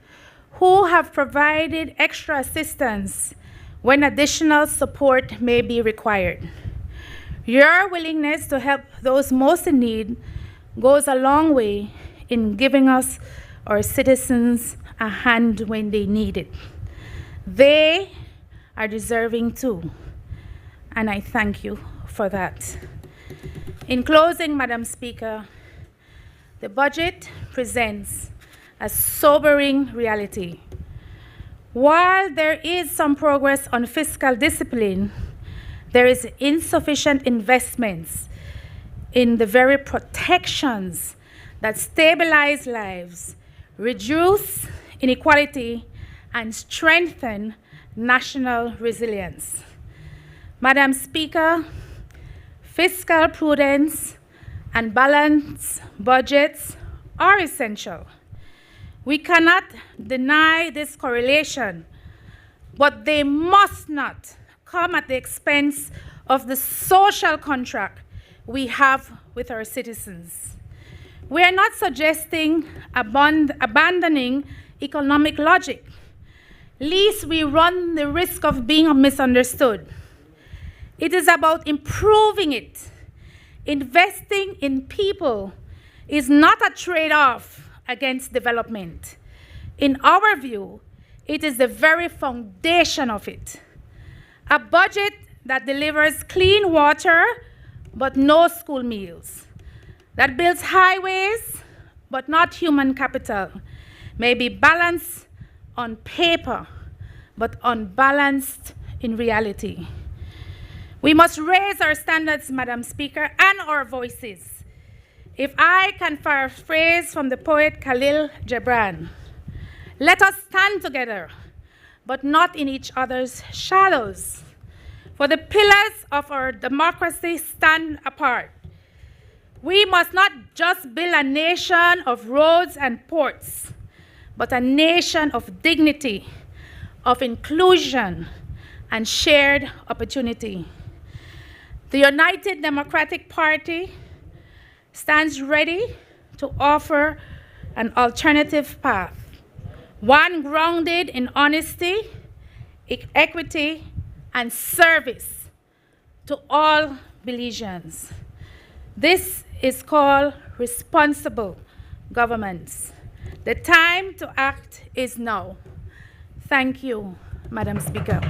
who have provided extra assistance when additional support may be required. Your willingness to help those most in need goes a long way in giving us, our citizens, a hand when they need it. They are deserving too, and I thank you for that. In closing, Madam Speaker, the budget presents a sobering reality. While there is some progress on fiscal discipline, there is insufficient investments in the very protections that stabilize lives, reduce inequality, and strengthen national resilience. Madam Speaker, fiscal prudence and balanced budgets are essential. We cannot deny this correlation, but they must not come at the expense of the social contract we have with our citizens. We are not suggesting abandoning economic logic, lest we run the risk of being misunderstood. It is about improving it. Investing in people is not a trade-off against development. In our view, it is the very foundation of it. A budget that delivers clean water but no school meals, that builds highways but not human capital, may be balanced on paper but unbalanced in reality. We must raise our standards, Madam Speaker, and our voices. If I can paraphrase from the poet Khalil Gibran, let us stand together, but not in each other's shadows. for the pillars of our democracy stand apart. We must not just build a nation of roads and ports, but a nation of dignity, of inclusion, and shared opportunity. The United Democratic Party stands ready to offer an alternative path, one grounded in honesty, equity, and service to all Belizeans. This is called responsible governance. The time to act is now. Thank you, Madam Speaker.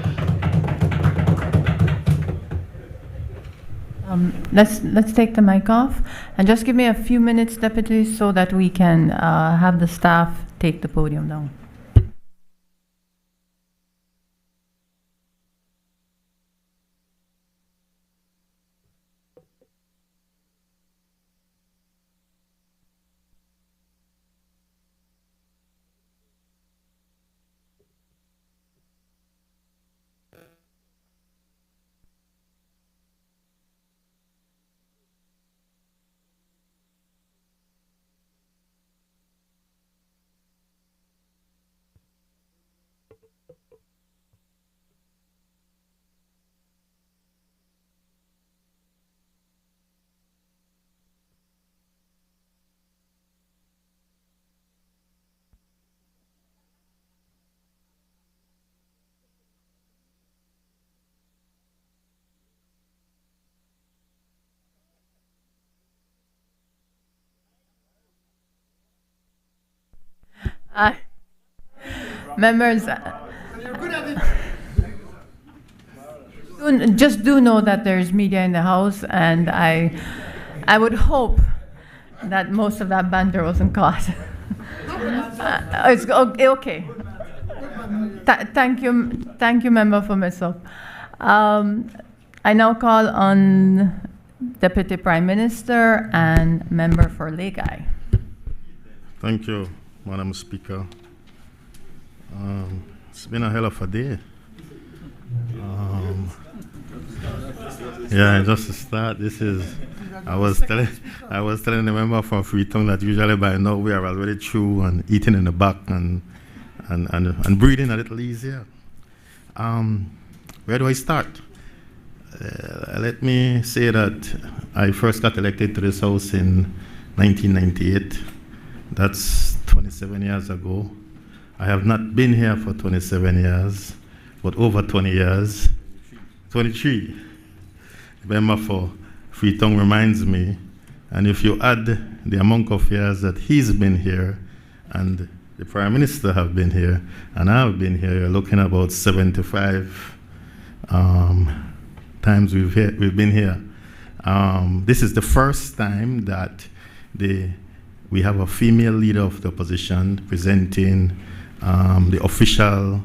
Let's take the mic off and just give me a few minutes, Deputy, so that we can have the staff take the podium down. Members, just do know that there's media in the House, and I would hope that most of that banter wasn't caught. It's okay. Thank you, Member, for myself. I now call on Deputy Prime Minister and Member for Lake-Eye. Thank you, Madam Speaker. It's been a hell of a day. Yeah, just to start, I was telling the member for Freetown that usually by now we are already through and eating in the back and breathing a little easier. Where do I start? Let me say that I first got elected to this House in 1998. That's 27 years ago. I have not been here for 27 years, but over 20 years, 23. The member for Freetown reminds me, and if you add the amount of years that he's been here, and the Prime Minister have been here, and I've been here, you're looking about 75 times we've been here. This is the first time that we have a female leader of the opposition presenting the official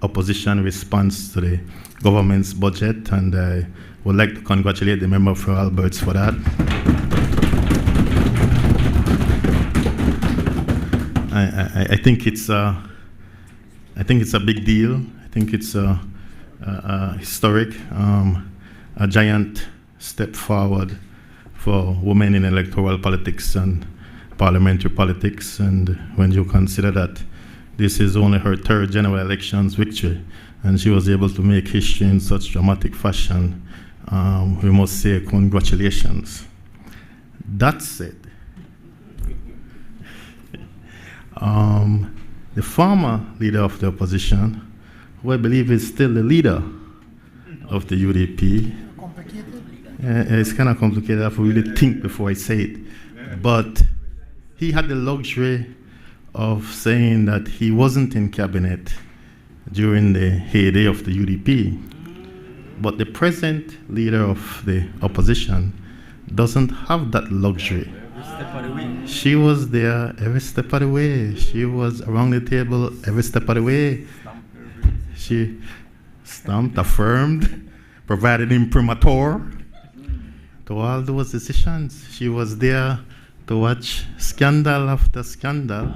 opposition response to the government's budget, and I would like to congratulate the member for Alberts for that. I think it's a big deal. I think it's a historic, a giant step forward for women in electoral politics and parliamentary politics, and when you consider that this is only her third general elections victory, and she was able to make history in such dramatic fashion, we must say congratulations. That said, the former leader of the opposition, who I believe is still the leader of the UDP, it's kind of complicated. I have to really think before I say it, but he had the luxury of saying that he wasn't in cabinet during the heyday of the UDP. But the present leader of the opposition doesn't have that luxury. She was there every step of the way. She was around the table every step of the way. She stamped, affirmed, provided imprimatur to all those decisions. She was there to watch scandal after scandal,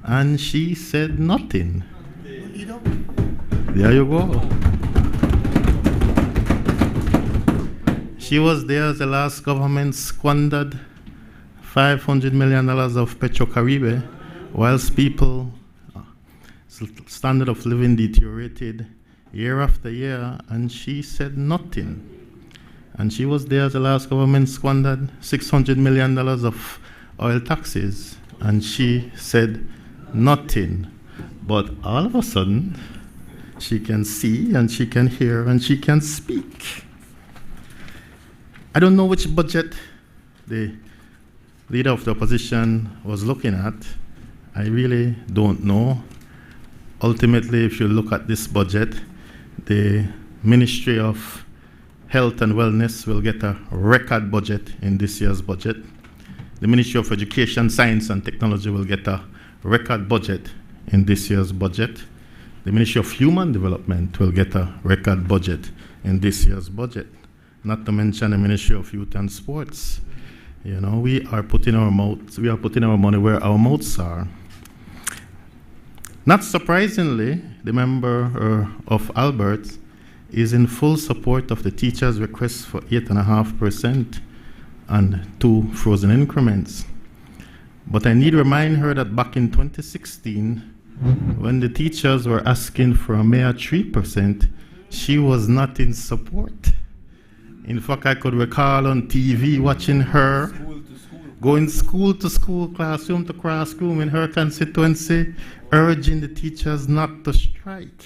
and she said nothing. There you go. She was there as the last government squandered $500 million of Petrocaribe, whilst people standard of living deteriorated year after year, and she said nothing. And she was there as the last government squandered $600 million of oil taxes, and she said nothing. But all of a sudden, she can see and she can hear and she can speak. I don't know which budget the leader of the opposition was looking at. I really don't know. Ultimately, if you look at this budget, the Ministry of Health and Wellness will get a record budget in this year's budget. The Ministry of Education, Science and Technology will get a record budget in this year's budget. The Ministry of Human Development will get a record budget in this year's budget. Not to mention the Ministry of Youth and Sports. You know, we are putting our money where our mouths are. Not surprisingly, the member of Albert is in full support of the teachers' request for 8.5% and 2 frozen increments. But I need to remind her that back in 2016, when the teachers were asking for a mere 3%, she was not in support. In fact, I could recall on TV watching her going school to school, classroom to classroom in her constituency, urging the teachers not to strike.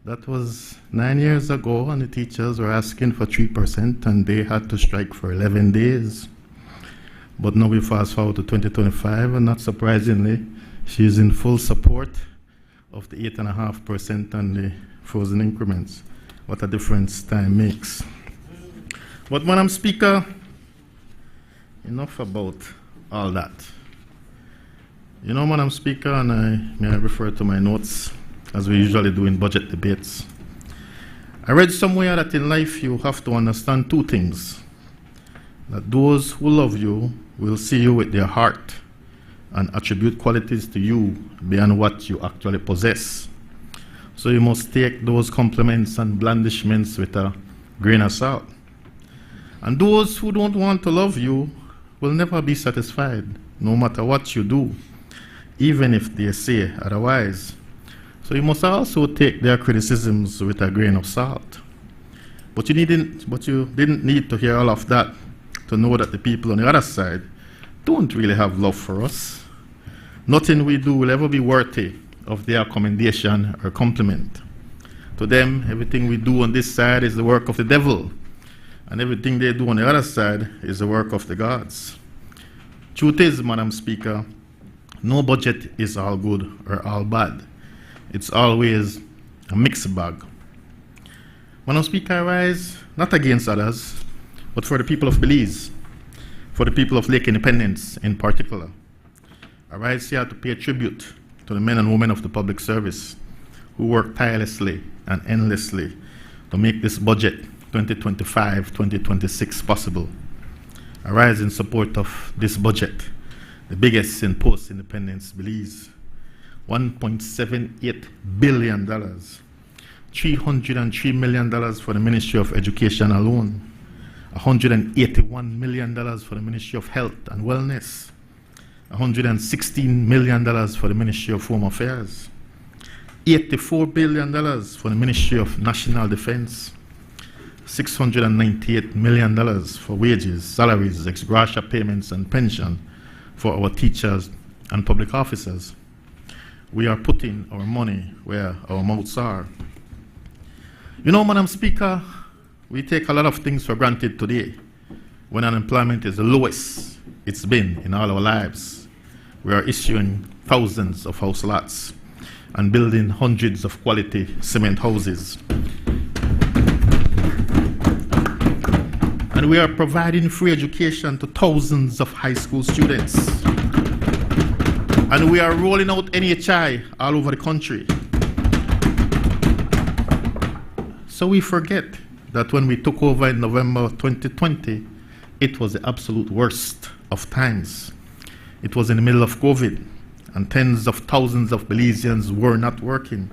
That was 9 years ago, and the teachers were asking for 3%, and they had to strike for 11 days. But now we fast forward to 2025, and not surprisingly, she is in full support of the 8.5% and the frozen increments. What a difference time makes. But Madam Speaker, enough about all that. You know, Madam Speaker, and may I refer to my notes, as we usually do in budget debates. I read somewhere that in life you have to understand 2 things. That those who love you will see you with their heart and attribute qualities to you beyond what you actually possess. So you must take those compliments and blandishments with a grain of salt. And those who don't want to love you will never be satisfied, no matter what you do, even if they say otherwise. So you must also take their criticisms with a grain of salt. But you didn't need to hear all of that to know that the people on the other side don't really have love for us. Nothing we do will ever be worthy of their commendation or compliment. To them, everything we do on this side is the work of the devil, and everything they do on the other side is the work of the gods. Truth is, Madam Speaker, no budget is all good or all bad. It's always a mixed bag. Madam Speaker, I rise not against others, but for the people of Belize, for the people of Lake Independence in particular. I rise here to pay tribute to the men and women of the public service who work tirelessly and endlessly to make this budget 2025-2026 possible. I rise in support of this budget, the biggest in post-independence Belize. $1.78 billion, $303 million for the Ministry of Education alone, $181 million for the Ministry of Health and Wellness, $116 million for the Ministry of Home Affairs, $84 billion for the Ministry of National Defense, $698 million for wages, salaries, ex gratia payments, and pension for our teachers and public officers. We are putting our money where our mouths are. You know, Madam Speaker, we take a lot of things for granted today when unemployment is the lowest it's been in all our lives. We are issuing thousands of house lots and building hundreds of quality cement houses. And we are providing free education to thousands of high school students. And we are rolling out NHI all over the country. So we forget that when we took over in November 2020, it was the absolute worst of times. It was in the middle of COVID, and tens of thousands of Belizeans were not working,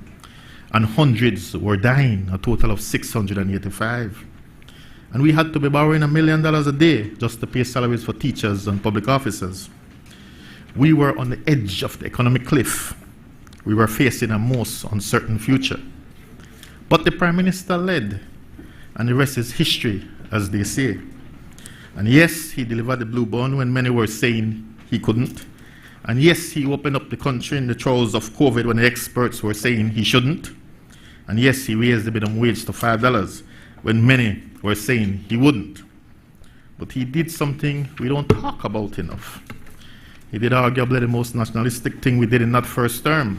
and hundreds were dying, a total of 685. And we had to be borrowing $1 million a day just to pay salaries for teachers and public officers. We were on the edge of the economic cliff. We were facing a most uncertain future. But the Prime Minister led, and the rest is history, as they say. And yes, he delivered the blue bond when many were saying he couldn't. And yes, he opened up the country in the throes of COVID when the experts were saying he shouldn't. And yes, he raised the minimum wage to $5 when many were saying he wouldn't. But he did something we don't talk about enough. He did arguably the most nationalistic thing we did in that first term.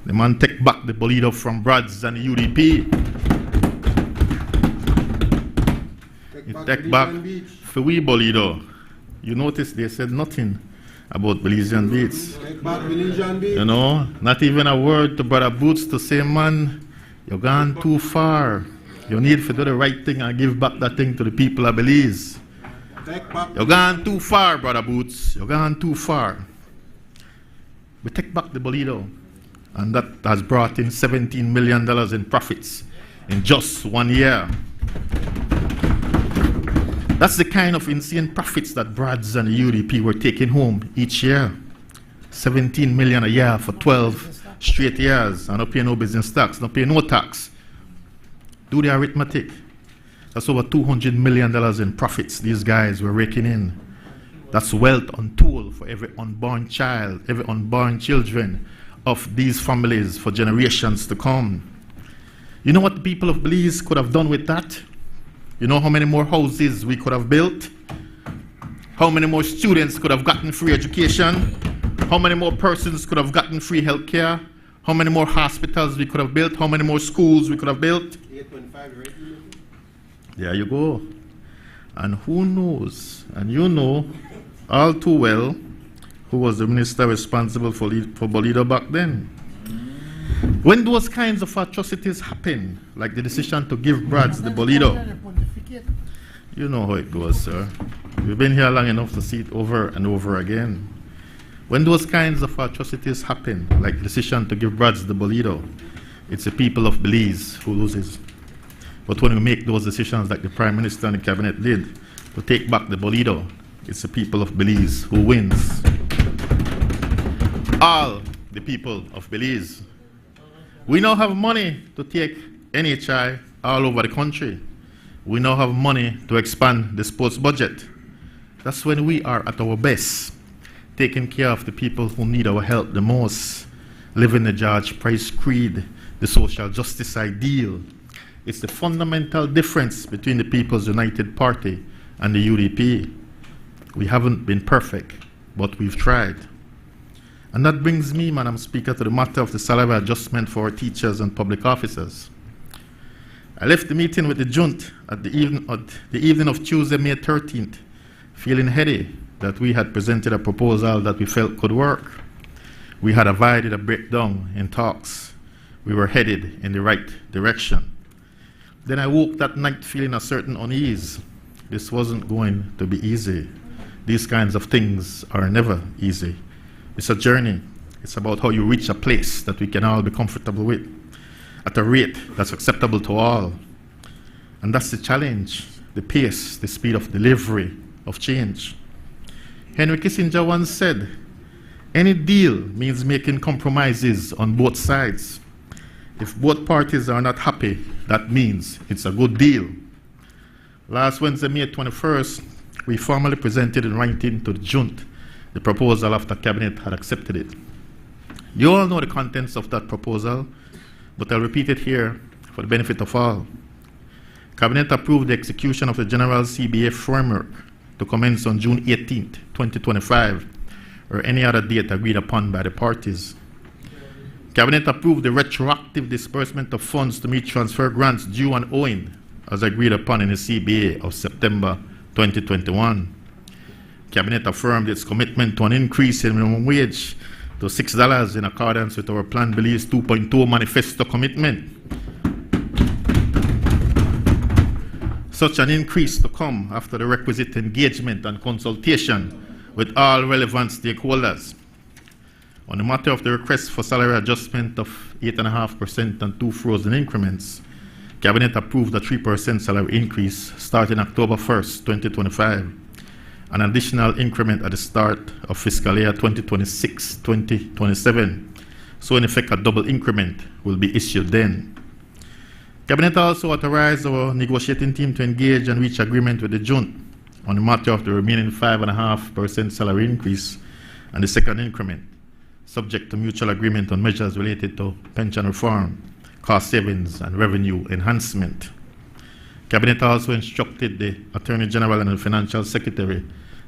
The man took back the Bolido from Brads and the UDP. He took back for we Bolido. You notice they said nothing about Belizean Beats. You know, not even a word to Brother Boots to say, man, you've gone too far. You need to do the right thing and give back that thing to the people of Belize. You've gone too far, Brother Boots. You've gone too far. We take back the Bolido, and that has brought in $17 million in profits in just 1 year. That's the kind of insane profits that Brads and the UDP were taking home each year. $17 million a year for 12 straight years, and not paying no business tax, not paying no tax. Do the arithmetic. That's over $200 million in profits these guys were raking in. That's wealth untold for every unborn child, every unborn children of these families for generations to come. You know what the people of Belize could have done with that? You know how many more houses we could have built? How many more students could have gotten free education? How many more persons could have gotten free health care? How many more hospitals we could have built? How many more schools we could have built? 8.5, right? There you go. And who knows, and you know all too well, who was the minister responsible for Bolido back then. When those kinds of atrocities happen, like the decision to give Brads the Bolido, you know how it goes, sir. We've been here long enough to see it over and over again. When those kinds of atrocities happen, like the decision to give Brads the Bolido, it's the people of Belize who loses. But when we make those decisions like the Prime Minister and the Cabinet did, to take back the Bolido, it's the people of Belize who wins. All the people of Belize. We now have money to take NHI all over the country. We now have money to expand the sports budget. That's when we are at our best, taking care of the people who need our help the most, living the George Price Creed, the social justice ideal. It's the fundamental difference between the People's United Party and the UDP. We haven't been perfect, but we've tried. And that brings me, Madam Speaker, to the matter of the salary adjustment for our teachers and public officers. I left the meeting with the Junt at the evening of Tuesday, May 13th, feeling heady that we had presented a proposal that we felt could work. We had avoided a breakdown in talks. We were headed in the right direction. Then I woke that night feeling a certain unease. This wasn't going to be easy. These kinds of things are never easy. It's a journey. It's about how you reach a place that we can all be comfortable with at a rate that's acceptable to all. And that's the challenge, the pace, the speed of delivery of change. Henry Kissinger once said, any deal means making compromises on both sides. If both parties are not happy, that means it's a good deal. Last Wednesday, May 21st, we formally presented in writing to the Junt the proposal after Cabinet had accepted it. You all know the contents of that proposal, but I'll repeat it here for the benefit of all. Cabinet approved the execution of the General CBA framework to commence on June 18th, 2025, or any other date agreed upon by the parties. Cabinet approved the retroactive disbursement of funds to meet transfer grants due and owing, as agreed upon in the CBA of September 2021. Cabinet affirmed its commitment to an increase in minimum wage to $6 in accordance with our Plan Belize 2.0 manifesto commitment. Such an increase to come after the requisite engagement and consultation with all relevant stakeholders. On the matter of the request for salary adjustment of 8.5% and 2 frozen increments, Cabinet approved a 3% salary increase starting October 1st, 2025, an additional increment at the start of fiscal year 2026-2027. So in effect, a double increment will be issued then. Cabinet also authorized our negotiating team to engage and reach agreement with the Junta on the matter of the remaining 5.5% salary increase and the second increment, subject to mutual agreement on measures related to pension reform, cost savings, and revenue enhancement. Cabinet also instructed the Attorney General and the Financial Secretary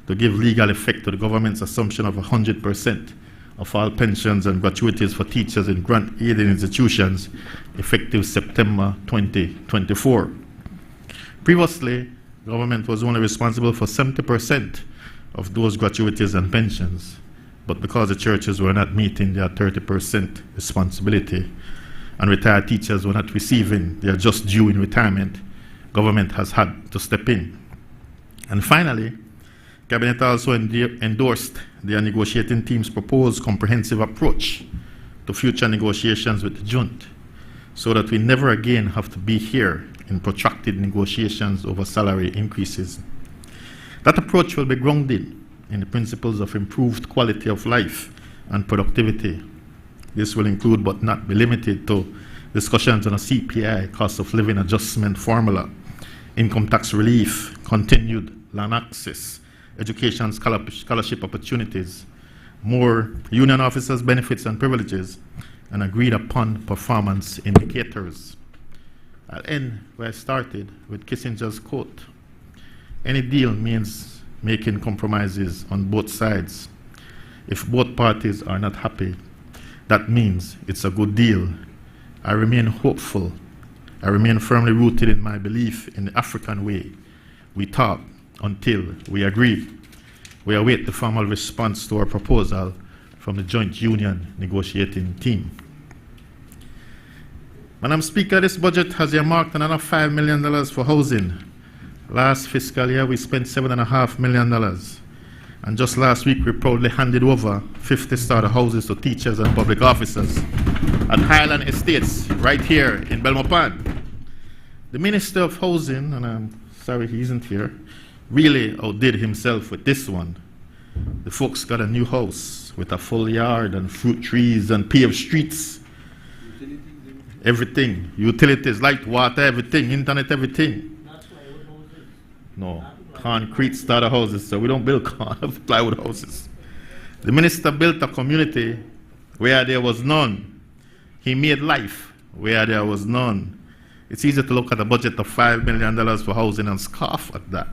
to give legal effect to the government's assumption of 100% of all pensions and gratuities for teachers in grant-aided institutions effective September 2024. Previously, government was only responsible for 70% of those gratuities and pensions, but because the churches were not meeting their 30% responsibility and retired teachers were not receiving their just due in retirement, government has had to step in. And finally, Cabinet also endorsed their negotiating team's proposed comprehensive approach to future negotiations with the Junta, so that we never again have to be here in protracted negotiations over salary increases. That approach will be grounded in the principles of improved quality of life and productivity. This will include, but not be limited to, discussions on a CPI, cost of living adjustment formula, income tax relief, continued land access, education scholarship opportunities, more union officers' benefits and privileges, and agreed upon performance indicators. I'll end where I started with Kissinger's quote: "Any deal means making compromises on both sides. If both parties are not happy, that means it's a good deal." I remain hopeful. I remain firmly rooted in my belief in the African way. We talk until we agree. We await the formal response to our proposal from the Joint Union negotiating team. Madam Speaker, this budget has earmarked another $5 million for housing. Last fiscal year, we spent $7.5 million. And just last week, we proudly handed over 50 starter houses to teachers and public officers at Highland Estates, right here in Belmopan. The Minister of Housing, and I'm sorry he isn't here, really outdid himself with this one. The folks got a new house with a full yard and fruit trees and paved streets. Everything, utilities, light, water, everything, internet, everything. No, concrete starter houses, so we don't build plywood houses. The minister built a community where there was none. He made life where there was none. It's easy to look at a budget of $5 million for housing and scoff at that.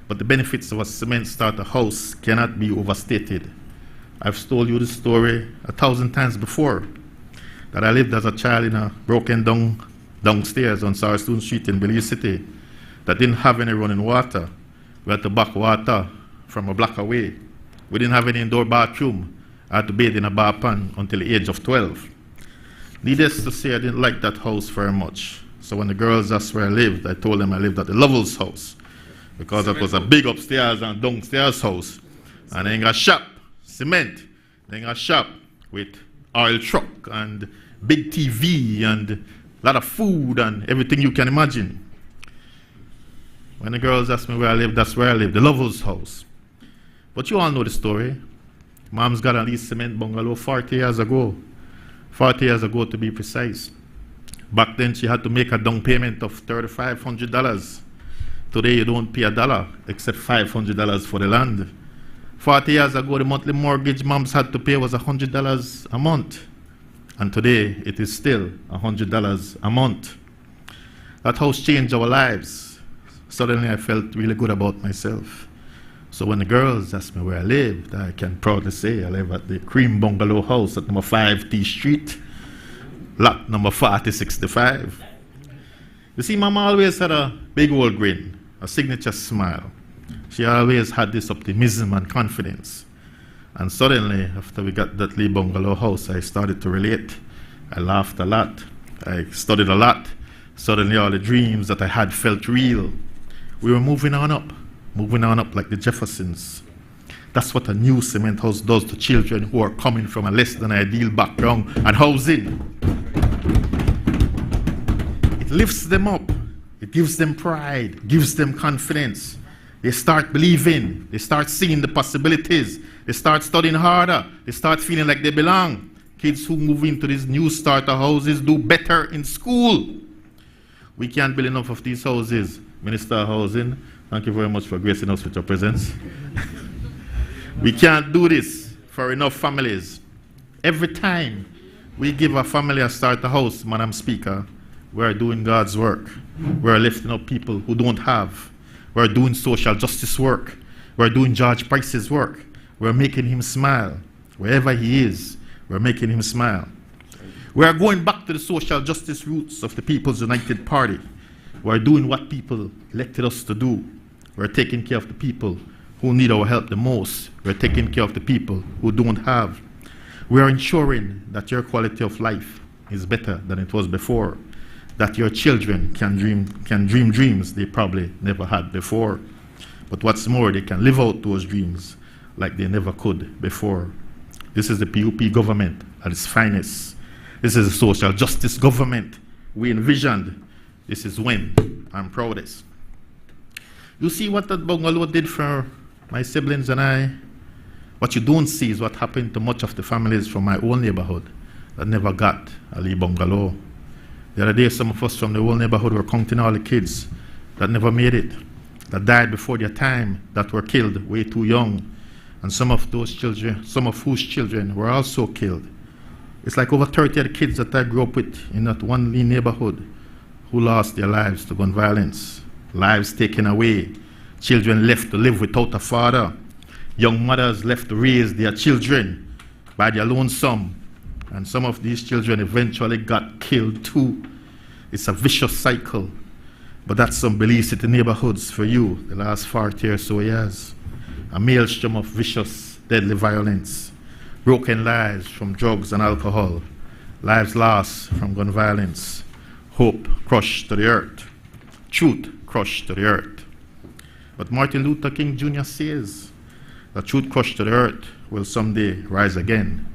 But the benefits of a cement starter house cannot be overstated. I've told you this story 1,000 times before, that I lived as a child in a broken down downstairs on Sarstoon Street in Belize City that didn't have any running water. We had to back water from a block away. We didn't have any indoor bathroom. I had to bathe in a bar pan until the age of 12. Needless to say, I didn't like that house very much. So when the girls asked where I lived, I told them I lived at the Lovell's house, because it was a big upstairs and downstairs house. And they got shop, cement. They got shop with oil truck and big TV and a lot of food and everything you can imagine. When the girls asked me where I lived, that's where I lived, the Lovell's house. But you all know the story. Mom's got a leased cement bungalow 40 years ago. 40 years ago, to be precise. Back then, she had to make a down payment of $3,500. Today, you don't pay $1 except $500 for the land. 40 years ago, the monthly mortgage moms had to pay was $100 a month. And today, it is still $100 a month. That house changed our lives. Suddenly, I felt really good about myself. So when the girls asked me where I lived, I can proudly say I live at the Cream Bungalow House at number 5 T Street, lot number 4065. You see, Mama always had a big old grin, a signature smile. She always had this optimism and confidence. And suddenly, after we got that Lee Bungalow House, I started to relate. I laughed a lot. I studied a lot. Suddenly, all the dreams that I had felt real. We were moving on up like the Jeffersons. That's what a new cement house does to children who are coming from a less than ideal background and housing. It lifts them up. It gives them pride, gives them confidence. They start believing. They start seeing the possibilities. They start studying harder. They start feeling like they belong. Kids who move into these new starter houses do better in school. We can't build enough of these houses. Minister of Housing, thank you very much for gracing us with your presence. We can't do this for enough families. Every time we give a family a starter house, Madam Speaker, we're doing God's work. We're lifting up people who don't have. We're doing social justice work. We're doing George Price's work. We're making him smile. Wherever he is, we're making him smile. We are going back to the social justice roots of the People's United Party. We're doing what people elected us to do. We're taking care of the people who need our help the most. We're taking care of the people who don't have. We are ensuring that your quality of life is better than it was before, that your children can dream dreams they probably never had before. But what's more, they can live out those dreams like they never could before. This is the PUP government at its finest. This is a social justice government we envisioned. This is when I'm proudest. You see what that bungalow did for my siblings and I? What you don't see is what happened to much of the families from my own neighborhood that never got a Lee bungalow. The other day, some of us from the whole neighborhood were counting all the kids that never made it, that died before their time, that were killed way too young. And some of those children, some of whose children were also killed. It's like over 30 of the kids that I grew up with in that one Lee neighborhood who lost their lives to gun violence, lives taken away, children left to live without a father, young mothers left to raise their children by their lonesome, and some of these children eventually got killed too. It's a vicious cycle, but that's some Belize City neighborhoods for you the last 40 or so years. A maelstrom of vicious, deadly violence, broken lives from drugs and alcohol, lives lost from gun violence, hope crushed to the earth, truth crushed to the earth. But Martin Luther King Jr. says that truth crushed to the earth will someday rise again.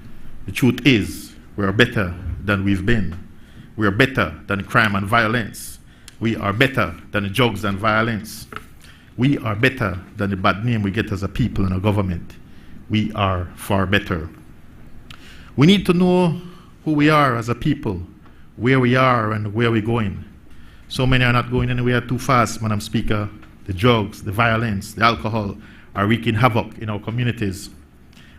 The truth is, we are better than we've been. We are better than crime and violence. We are better than drugs and violence. We are better than the bad name we get as a people and a government. We are far better. We need to know who we are as a people, where we are and where we're going. So many are not going anywhere too fast, Madam Speaker. The drugs, the violence, the alcohol are wreaking havoc in our communities.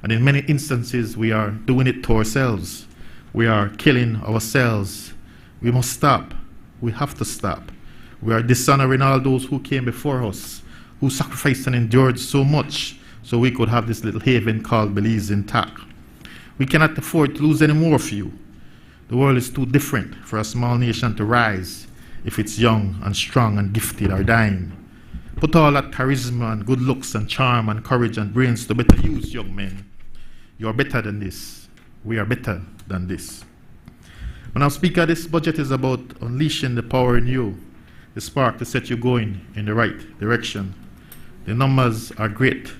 And in many instances, we are doing it to ourselves. We are killing ourselves. We must stop. We have to stop. We are dishonoring all those who came before us, who sacrificed and endured so much so we could have this little haven called Belize intact. We cannot afford to lose any more of you. The world is too different for a small nation to rise if it's young and strong and gifted or dying. Put all that charisma and good looks and charm and courage and brains to better use, young men. You are better than this. We are better than this. Madam Speaker, this budget is about unleashing the power in you, the spark to set you going in the right direction. The numbers are great,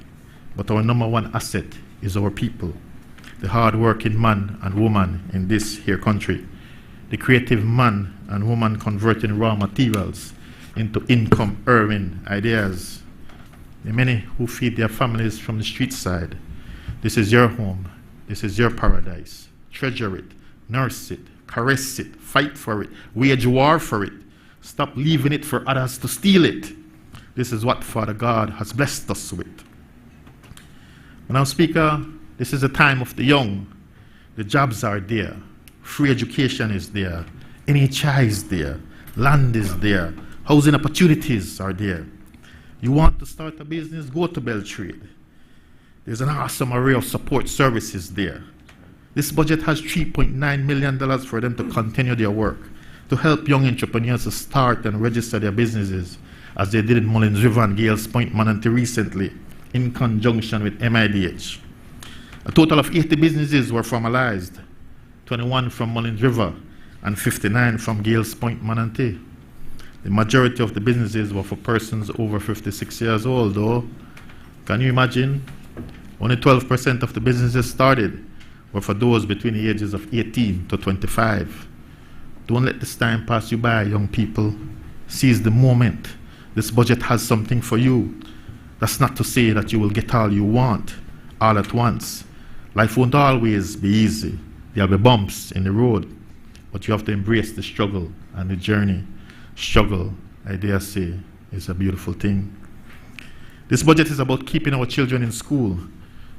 but our number one asset is our people, the hard-working man and woman in this here country, the creative man and woman converting raw materials into income-earning ideas, the many who feed their families from the street side. This is your home. This is your paradise. Treasure it, nurse it, caress it, fight for it, wage war for it. Stop leaving it for others to steal it. This is what Father God has blessed us with. Madam Speaker, this is a time of the young. The jobs are there. Free education is there. NHI is there. Land is there. Housing opportunities are there. You want to start a business, go to Beltrade. There's an awesome array of support services there. This budget has $3.9 million for them to continue their work, to help young entrepreneurs to start and register their businesses, as they did in Mullins River and Gales Point, Manatee recently, in conjunction with MIDH. A total of 80 businesses were formalized, 21 from Mullins River and 59 from Gales Point, Manatee. The majority of the businesses were for persons over 56 years old, though. Can you imagine? Only 12% of the businesses started were for those between the ages of 18 to 25. Don't let this time pass you by, young people. Seize the moment. This budget has something for you. That's not to say that you will get all you want all at once. Life won't always be easy. There'll be bumps in the road, but you have to embrace the struggle and the journey. Struggle, I dare say, is a beautiful thing. This budget is about keeping our children in school.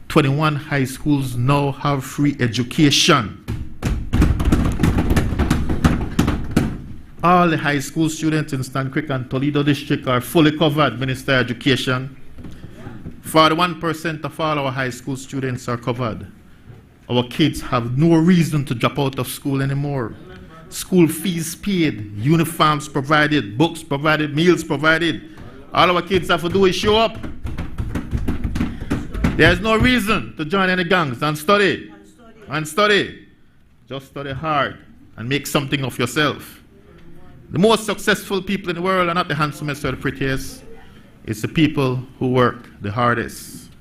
21 high schools now have free education. All the high school students in Stan Creek and Toledo District are fully covered, Minister of Education. 41% of all our high school students are covered. Our kids have no reason to drop out of school anymore. School fees paid, uniforms provided, books provided, meals provided. All our kids have to do is show up. There's no reason to join any gangs and study. And study. Just study hard and make something of yourself. The most successful people in the world are not the handsomest or the prettiest. It's the people who work the hardest.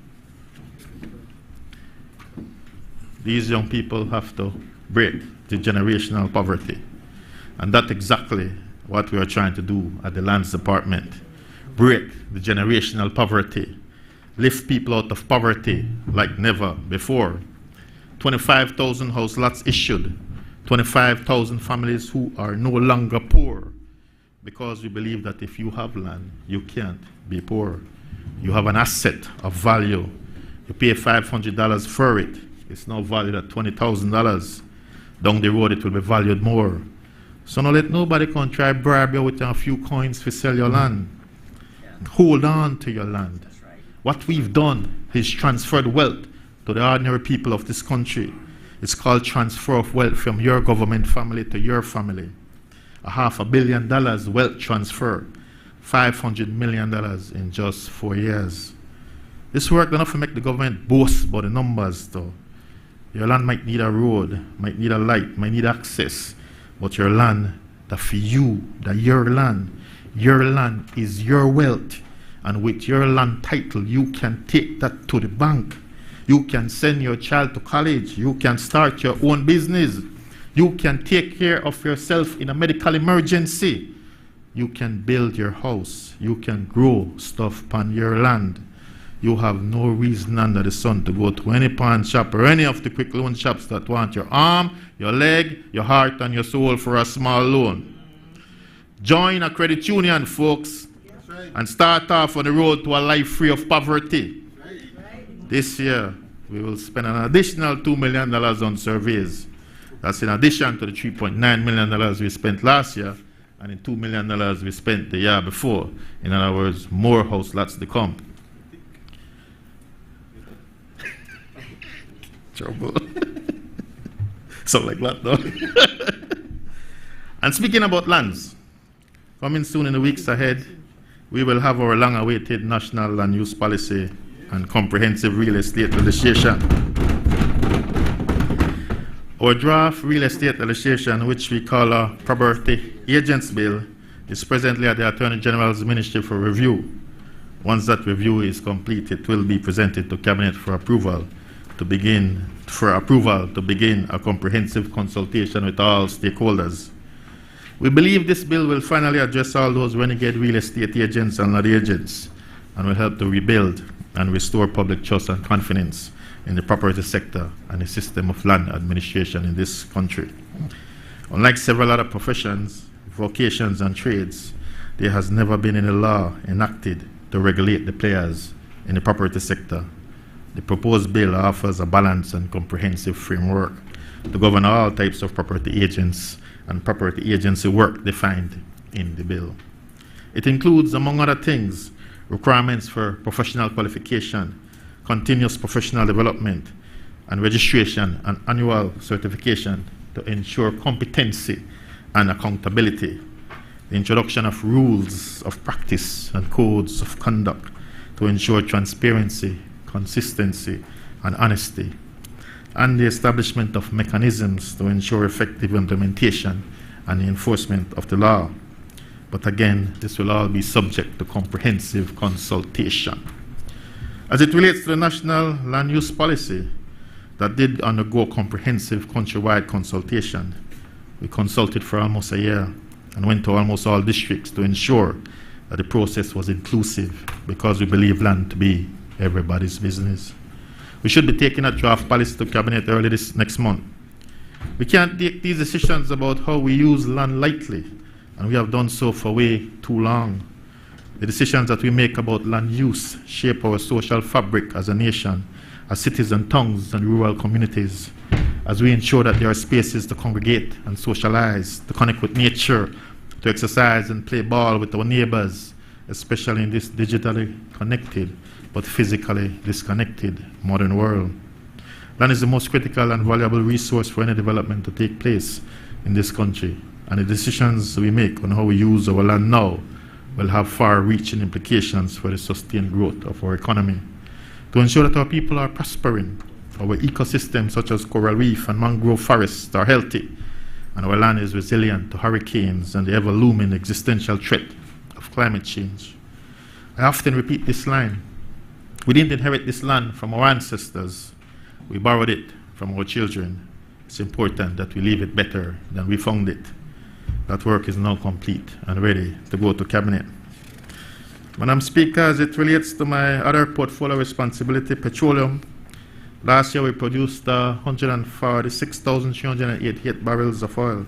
These young people have to break the generational poverty. And that's exactly what we are trying to do at the Lands Department. Break the generational poverty. Lift people out of poverty like never before. 25,000 house lots issued. 25,000 families who are no longer poor, because we believe that if you have land, you can't be poor. You have an asset of value. You pay $500 for it. It's now valued at $20,000. Down the road, it will be valued more. So now let nobody come try bribe you with a few coins to sell your land. Hold on to your land. What we've done is transferred wealth to the ordinary people of this country. It's called transfer of wealth from your government family to your family. $500 million wealth transfer, $500 million in just 4 years. This work enough to make the government boast about the numbers though. Your land might need a road, might need a light, might need access, but your land, that for you, that your land is your wealth. And with your land title, you can take that to the bank. You can send your child to college. You can start your own business. You can take care of yourself in a medical emergency. You can build your house. You can grow stuff upon your land. You have no reason under the sun to go to any pawn shop or any of the quick loan shops that want your arm, your leg, your heart, and your soul for a small loan. Join a credit union, folks, and start off on the road to a life free of poverty. This year, we will spend an additional $2 million on surveys. That's in addition to the $3.9 million we spent last year and the $2 million we spent the year before. In other words, more house lots to come. Trouble. Sound like that, though. And speaking about lands, coming soon in the weeks ahead, we will have our long-awaited national land use policy and comprehensive real estate legislation. Our draft real estate legislation, which we call a property agents bill, is presently at the Attorney General's Ministry for review. Once that review is complete, it will be presented to Cabinet for approval to begin a comprehensive consultation with all stakeholders. We believe this bill will finally address all those renegade real estate agents and not agents, and will help to rebuild and restore public trust and confidence in the property sector and the system of land administration in this country. Unlike several other professions, vocations, and trades, there has never been any law enacted to regulate the players in the property sector. The proposed bill offers a balanced and comprehensive framework to govern all types of property agents and property agency work defined in the bill. It includes, among other things, requirements for professional qualification, continuous professional development, and registration and annual certification to ensure competency and accountability, the introduction of rules of practice and codes of conduct to ensure transparency, consistency, and honesty, and the establishment of mechanisms to ensure effective implementation and enforcement of the law. But again, this will all be subject to comprehensive consultation. As it relates to the National Land Use Policy that did undergo comprehensive countrywide consultation, We consulted for almost a year and went to almost all districts to ensure that the process was inclusive, because we believe land to be everybody's business. We should be taking a draft policy to Cabinet early this next month. We can't take these decisions about how we use land lightly, and we have done so for way too long. The decisions that we make about land use shape our social fabric as a nation, as cities and towns and rural communities, as we ensure that there are spaces to congregate and socialize, to connect with nature, to exercise and play ball with our neighbors, especially in this digitally connected but physically disconnected modern world. Land is the most critical and valuable resource for any development to take place in this country, and the decisions we make on how we use our land now will have far-reaching implications for the sustained growth of our economy. To ensure that our people are prospering, our ecosystems such as coral reef and mangrove forests are healthy, and our land is resilient to hurricanes and the ever-looming existential threat of climate change. I often repeat this line: we didn't inherit this land from our ancestors, we borrowed it from our children. It's important that we leave it better than we found it. That work is now complete and ready to go to Cabinet. Madam Speaker, as it relates to my other portfolio responsibility, petroleum, last year we produced 146,388 barrels of oil.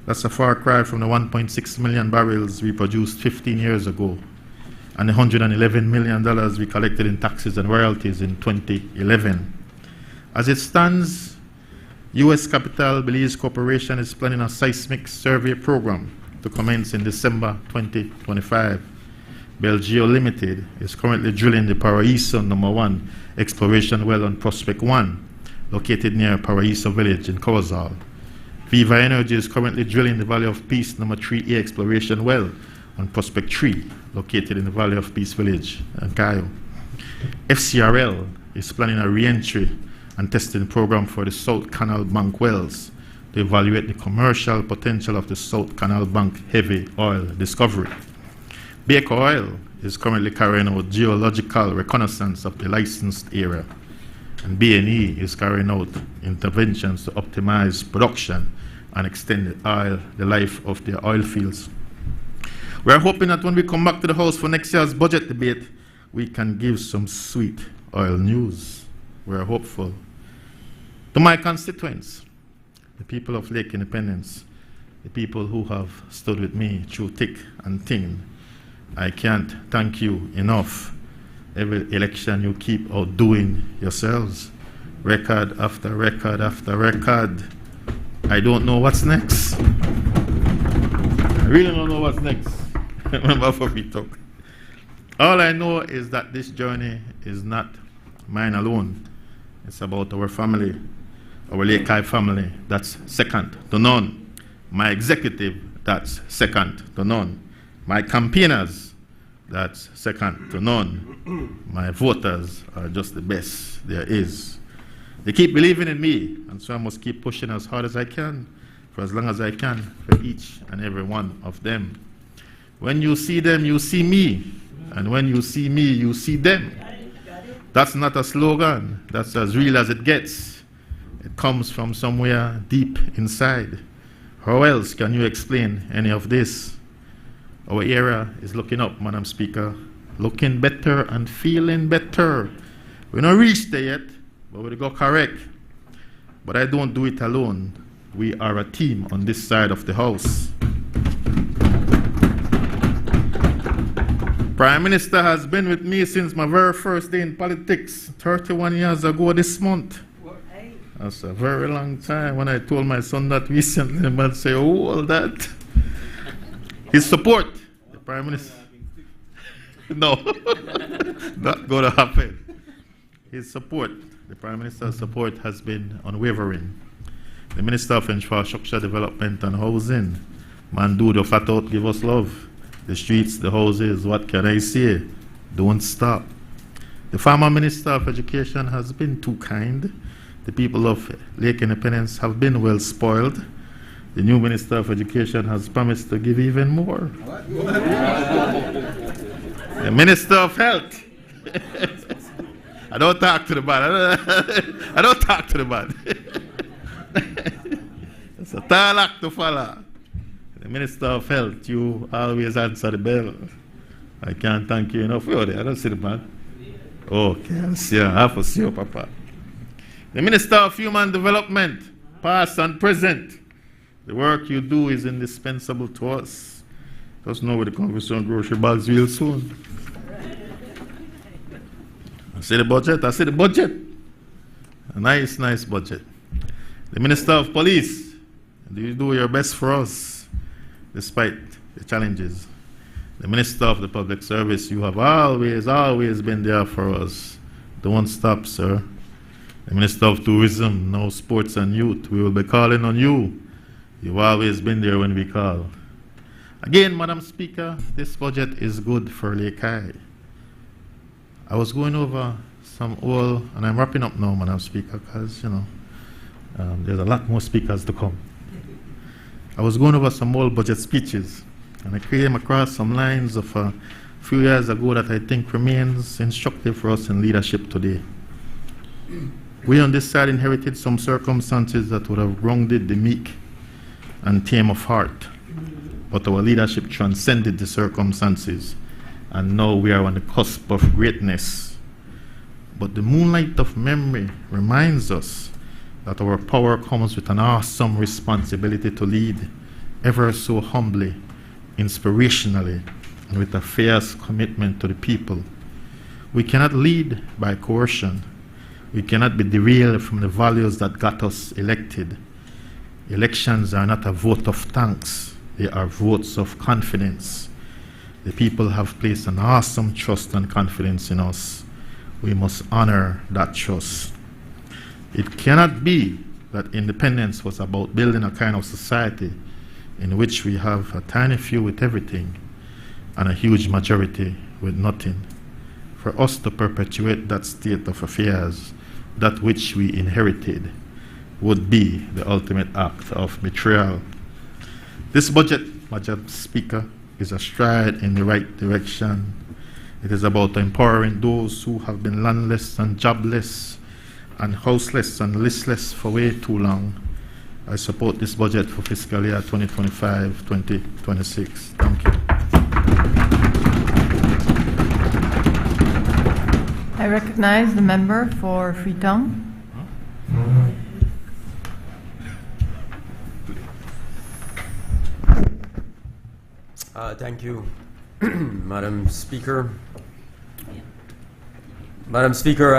That's a far cry from the 1.6 million barrels we produced 15 years ago, and the $111 million we collected in taxes and royalties in 2011. As it stands, U.S. Capital Belize Corporation is planning a seismic survey program to commence in December 2025. Belgeo Limited is currently drilling the Paraiso #1 exploration well on Prospect 1, located near Paraiso village in Corozal. Viva Energy is currently drilling the Valley of Peace #3A exploration well on Prospect 3, located in the Valley of Peace village in Cayo. FCRL is planning a re-entry and testing program for the South Canal Bank wells to evaluate the commercial potential of the South Canal Bank heavy oil discovery. Baker Oil is currently carrying out geological reconnaissance of the licensed area, and B&E is carrying out interventions to optimize production and extend the life of their oil fields. We are hoping that when we come back to the House for next year's budget debate, we can give some sweet oil news. We are hopeful. To my constituents, the people of Lake Independence, the people who have stood with me through thick and thin, I can't thank you enough. Every election you keep outdoing yourselves, record after record after record. I don't know what's next. I really don't know what's next. Remember for me talk. All I know is that this journey is not mine alone. It's about our family, our Lakei family. That's second to none. My executive, that's second to none. My campaigners, that's second to none. My voters are just the best there is. They keep believing in me, and so I must keep pushing as hard as I can, for as long as I can, for each and every one of them. When you see them, you see me, and when you see me, you see them. That's not a slogan. That's as real as it gets. It comes from somewhere deep inside. How else can you explain any of this? Our era is looking up, Madam Speaker, looking better and feeling better. We're not reached there yet, but we'll go correct. But I don't do it alone. We are a team on this side of the House. Prime Minister has been with me since my very first day in politics, 31 years ago this month. That's a very long time. When I told my son that recently, the man said, "Oh, all that." His support, the Prime Minister. No, not going to happen. His support, the Prime Minister's support, has been unwavering. The Minister of Infrastructure Development and Housing, man, do the flat out, give us love. The streets, the houses, what can I say? Don't stop. The former Minister of Education has been too kind. The people of Lake Independence have been well spoiled. The new Minister of Education has promised to give even more. The Minister of Health. I don't talk to the bad. I don't talk to the bad. That's a Tall act to follow. The Minister of Health, you always answer the bell. I can't thank you enough. Oh, I don't see the man. Okay, I see you. I have to see you, Papa. The Minister of Human Development, past and present. The work you do is indispensable to us. Just know where the conversation grocery bags real soon. I see the budget. I see the budget. A nice, nice budget. The Minister of Police, you do your best for us, despite the challenges. The Minister of the Public Service, you have always been there for us. Don't stop, sir. The Minister of Tourism, now Sports and Youth, we will be calling on you. You've always been there when we call. Again, Madam Speaker, this budget is good for Lake High. I was going over some old, and I'm wrapping up now, Madam Speaker, because, there's a lot more speakers to come. I was going over some old budget speeches, and I came across some lines of a few years ago that I think remains instructive for us in leadership today. We on this side inherited some circumstances that would have wronged the meek and tame of heart, but our leadership transcended the circumstances, and now we are on the cusp of greatness. But the moonlight of memory reminds us that our power comes with an awesome responsibility to lead, ever so humbly, inspirationally, and with a fierce commitment to the people. We cannot lead by coercion. We cannot be derailed from the values that got us elected. Elections are not a vote of thanks. They are votes of confidence. The people have placed an awesome trust and confidence in us. We must honor that trust. It cannot be that independence was about building a kind of society in which we have a tiny few with everything and a huge majority with nothing. For us to perpetuate that state of affairs, that which we inherited, would be the ultimate act of betrayal. This budget, Madam Speaker, is a stride in the right direction. It is about empowering those who have been landless and jobless and houseless and listless for way too long. I support this budget for fiscal year 2025-2026. Thank you. I recognize the member for Freetown. Thank you, Madam Speaker. Madam Speaker,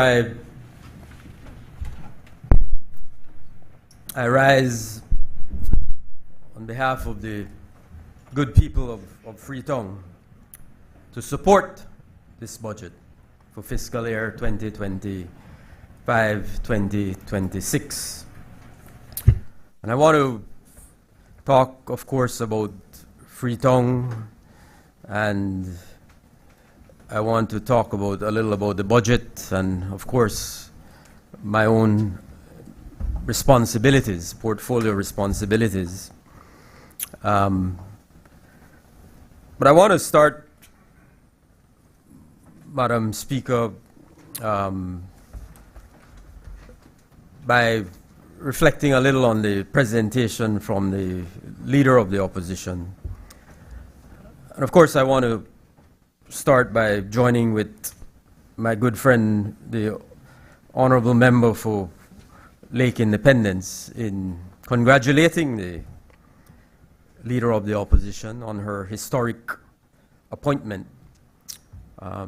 I rise on behalf of the good people of Freetown to support this budget for fiscal year 2025-2026. And I want to talk, of course, about Freetown, and I want to talk a little about the budget and, of course, my own responsibilities, portfolio responsibilities. But I want to start, Madam Speaker, by reflecting a little on the presentation from the Leader of the Opposition. And of course, I want to start by joining with my good friend, the Honorable Member for Lake Independence, in congratulating the Leader of the Opposition on her historic appointment. I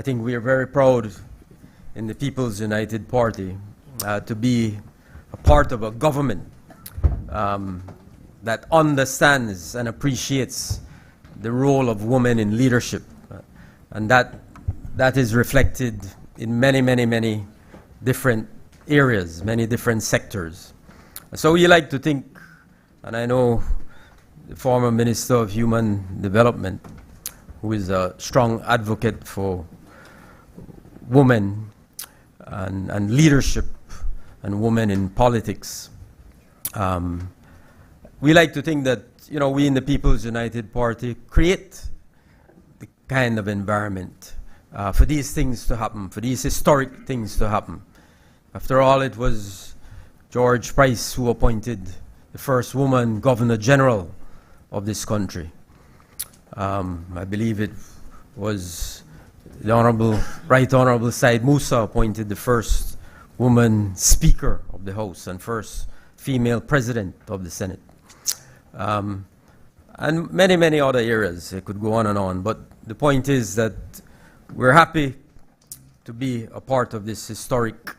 think we are very proud in the People's United Party to be a part of a government that understands and appreciates the role of women in leadership, and that is reflected in many different areas, many different sectors. So we like to think, and I know the former Minister of Human Development, who is a strong advocate for women and leadership and women in politics. We like to think that, we in the People's United Party create the kind of environment for these things to happen, for these historic things to happen. After all, it was George Price, who appointed the first woman Governor General of this country. I believe it was the Right Honorable Said Musa appointed the first woman Speaker of the House and first female President of the Senate. And many, many other areas. It could go on, but the point is that we're happy to be a part of this historic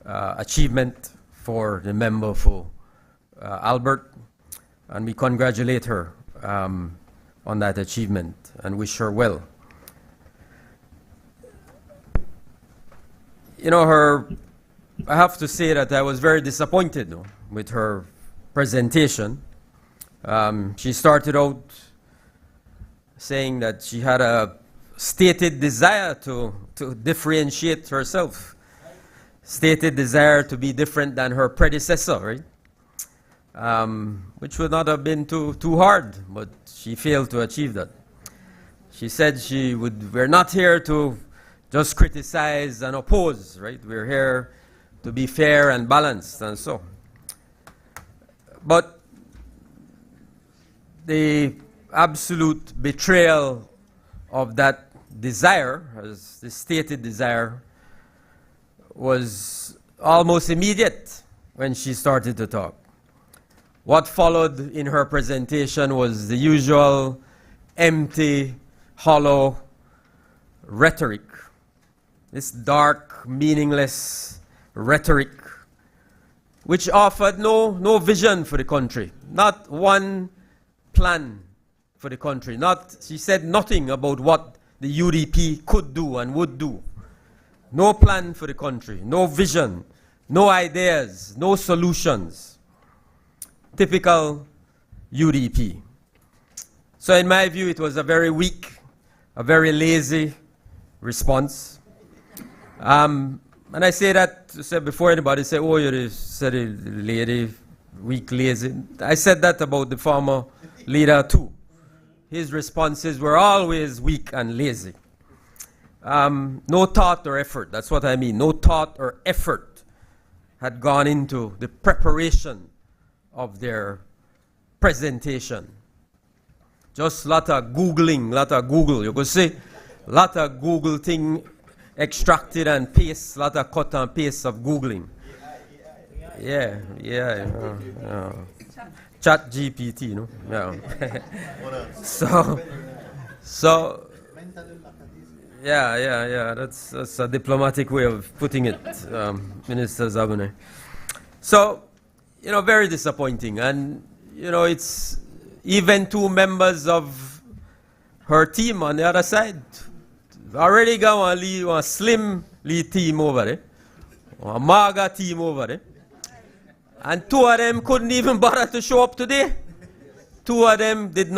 achievement for the member for Albert, and we congratulate her on that achievement and wish her well. You know, I have to say that I was very disappointed with her presentation. She started out saying that she had a stated desire to differentiate herself, stated desire to be different than her predecessor, right? Which would not have been too hard, but she failed to achieve that. She said we're not here to just criticize and oppose, right? We're here to be fair and balanced and so. But the absolute betrayal of that desire, as the stated desire, was almost immediate when she started to talk. What followed in her presentation was the usual empty, hollow rhetoric. This dark, meaningless rhetoric, which offered no vision for the country, not one plan for the country. She said nothing about what the UDP could do and would do. No plan for the country, no vision, no ideas, no solutions. Typical UDP. So in my view, it was a very weak, a very lazy response. And I say that before anybody say, oh, you said a lady, weak, lazy. I said that about the former leader too. His responses were always weak and lazy. No thought or effort, that's what I mean. No thought or effort had gone into the preparation of their presentation. Just a lot of Googling, lot of Google. You could say a lot of Google thing extracted and paste, a lot of cut and paste of Googling. Yeah. Chat GPT, no? Yeah. So, yeah. That's a diplomatic way of putting it, Minister Zabune. So, you know, very disappointing. And, you know, it's even two members of her team on the other side. Already got a slim lead team over there, a MAGA team over there. And two of them couldn't even bother to show up today. Two of them could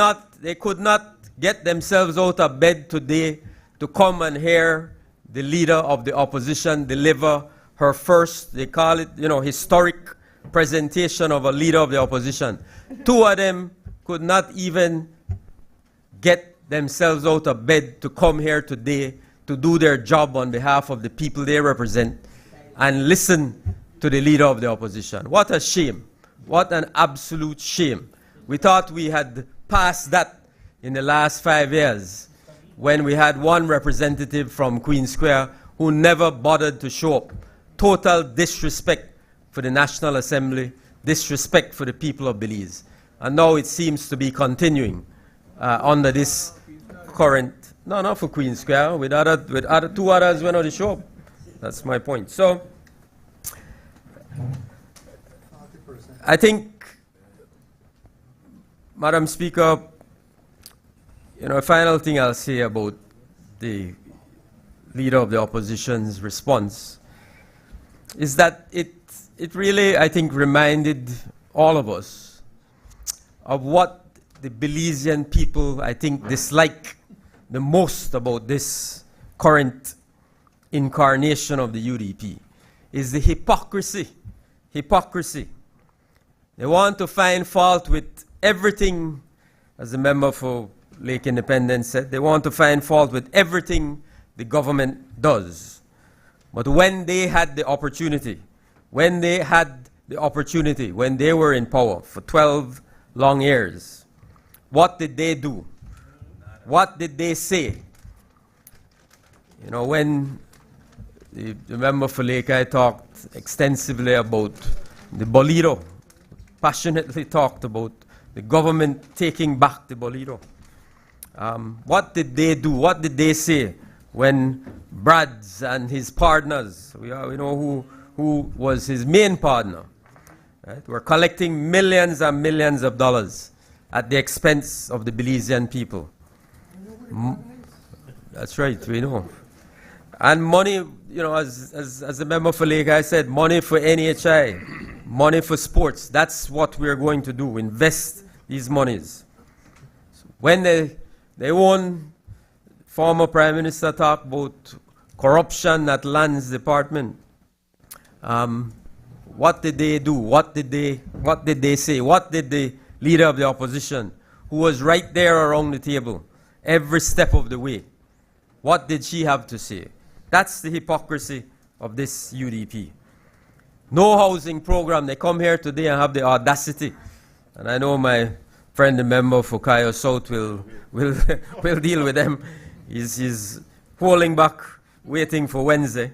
not get themselves out of bed today to come and hear the leader of the opposition deliver her first, they call it, historic presentation of a leader of the opposition. Two of them could not even get themselves out of bed to come here today to do their job on behalf of the people they represent and listen to the leader of the opposition. What a shame. What an absolute shame. We thought we had passed that in the last 5 years when we had one representative from Queen Square who never bothered to show up. Total disrespect for the National Assembly, disrespect for the people of Belize. And now it seems to be continuing under this current, no, not for Queen Square, with other two others went on the show up. That's my point. So, I think, Madam Speaker, a final thing I'll say about the leader of the opposition's response is that it really, I think, reminded all of us of what the Belizean people, I think, dislike the most about this current incarnation of the UDP is the hypocrisy. Hypocrisy. They want to find fault with everything, as the member for Lake Independence said, they want to find fault with everything the government does. But when they had the opportunity, when they had the opportunity when they were in power for 12 long years, what did they do? What did they say? You know, when the member for Lake talked extensively about the Bolito, passionately talked about the government taking back the Bolito. What did they do? What did they say when Brads and his partners, we know who was his main partner, right, were collecting millions and millions of dollars at the expense of the Belizean people? That's right, we know. And money, you know, as the member for Lake I said, money for NHI, money for sports. That's what we're going to do, invest these monies. So when they won, former Prime Minister talked about corruption at Lands Department. What did they do? What did they say? What did the leader of the opposition, who was right there around the table, every step of the way, what did she have to say? That's the hypocrisy of this UDP. No housing program. They come here today and have the audacity. And I know my friend, the member for Cayo South, will deal with them. He's holding back, waiting for Wednesday.